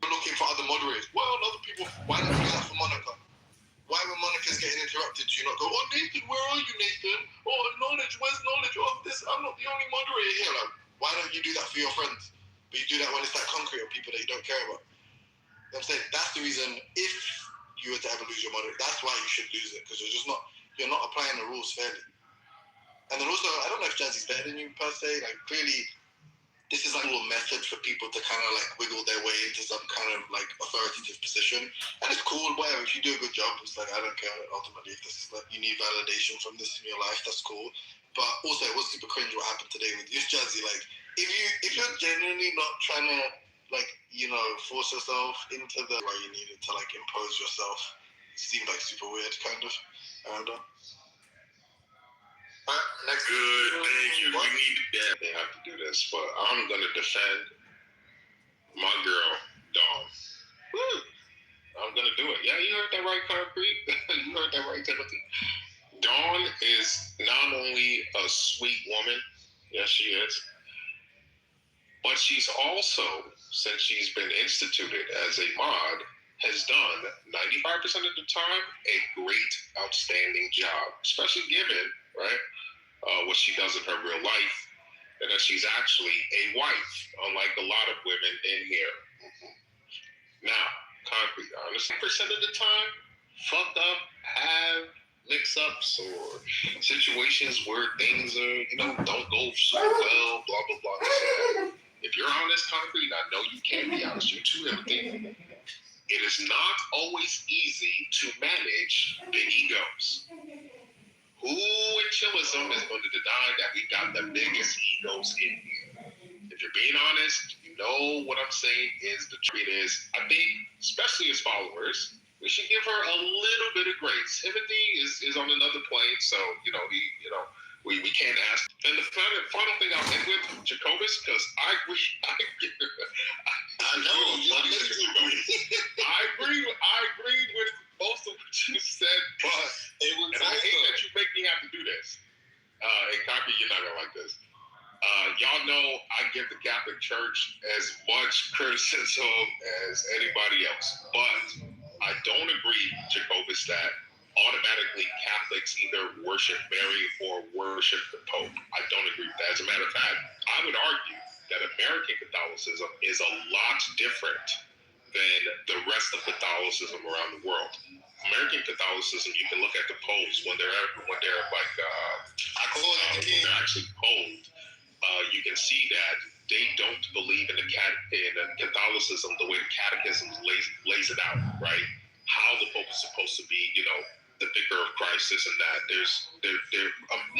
Looking for other moderators. Well, other people. Why don't you do that for Monica? Why when Monica's getting interrupted, do you not go, oh, Nathan, where are you, Nathan? Oh, knowledge, where's knowledge? Oh, this, I'm not the only moderator here. Like, why don't you do that for your friends? But you do that when it's that concrete or people that you don't care about. You know what I'm saying? That's the reason, if you were to ever lose your moderator, that's why you should lose it, because you're not applying the rules fairly. And then also, I don't know if Jazzy's better than you per se. Like, clearly, this is like a little method for people to kind of like wiggle their way into some kind of like authoritative position. And it's cool, whatever. If you do a good job, it's like, I don't care ultimately if this is like, you need validation from this in your life, that's cool. But also, it was super cringe what happened today with you, Jazzy. Like, if you're genuinely not trying to, like, you know, force yourself into the way you needed to like impose yourself, it seemed like super weird, kind of. I don't know. Next. Good, thank you. We need they have to do this, but I'm gonna defend my girl, Dawn. Woo! I'm gonna do it. Yeah, you heard that right, Concrete. You heard that right, Timothy. Dawn is not only a sweet woman, yes, she is, but she's also, since she's been instituted as a mod, has done 95% of the time a great, outstanding job, especially given, right? What she does in her real life, and that she's actually a wife, unlike a lot of women in here. Now, Concrete, honestly, percent of the time, fucked up, have mix-ups or situations where things are, you know, don't go so well, blah, blah, blah, this and that. If you're honest, Concrete, I know you can be honest, you too, Timothy. It is not always easy to manage big egos. Who in chillism is going to deny that we got the biggest egos in here? If you're being honest, you know what I'm saying is the truth is, I think, especially as followers, we should give her a little bit of grace. Timothy is on another plane, so, you know, We can't ask. And the final thing I'll end with, Jacobus, because I agree. I know. I agreed with most of what you said, but I hate that you make me have to do this. And Kaki, you're not gonna like this. Y'all know I give the Catholic Church as much criticism as anybody else, but I don't agree, Jacobus, that automatically Catholics either worship Mary or worship the Pope. I don't agree with that. As a matter of fact, I would argue that American Catholicism is a lot different than the rest of Catholicism around the world. American Catholicism, you can look at the popes when they're like when they're actually polled. You can see that they don't believe in Catholicism the way the Catechism lays it out, right? How the Pope is supposed to be, the vicar of Christ, this and that.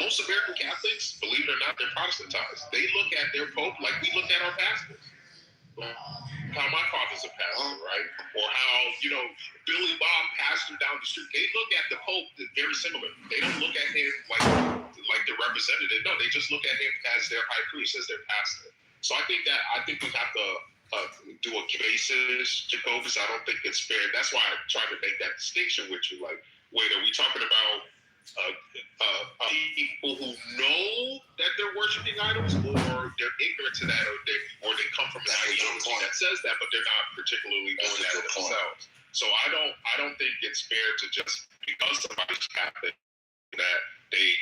Most American Catholics, believe it or not, they're Protestantized. They look at their Pope like we look at our pastors. How my father's a pastor, right? Or how, Billy Bob pastor down the street. They look at the Pope very similar. They don't look at him like the representative. No, they just look at him as their high priest, as their pastor. So I think we have to do a basis, Jacobus. I don't think it's fair. That's why I tried to make that distinction with you. Like, wait, are we talking about people who know that they're worshiping idols, or they're ignorant to that, or they come from an ideology that says that, but they're not particularly doing that themselves. So I don't think it's fair to just, because somebody's Catholic, that they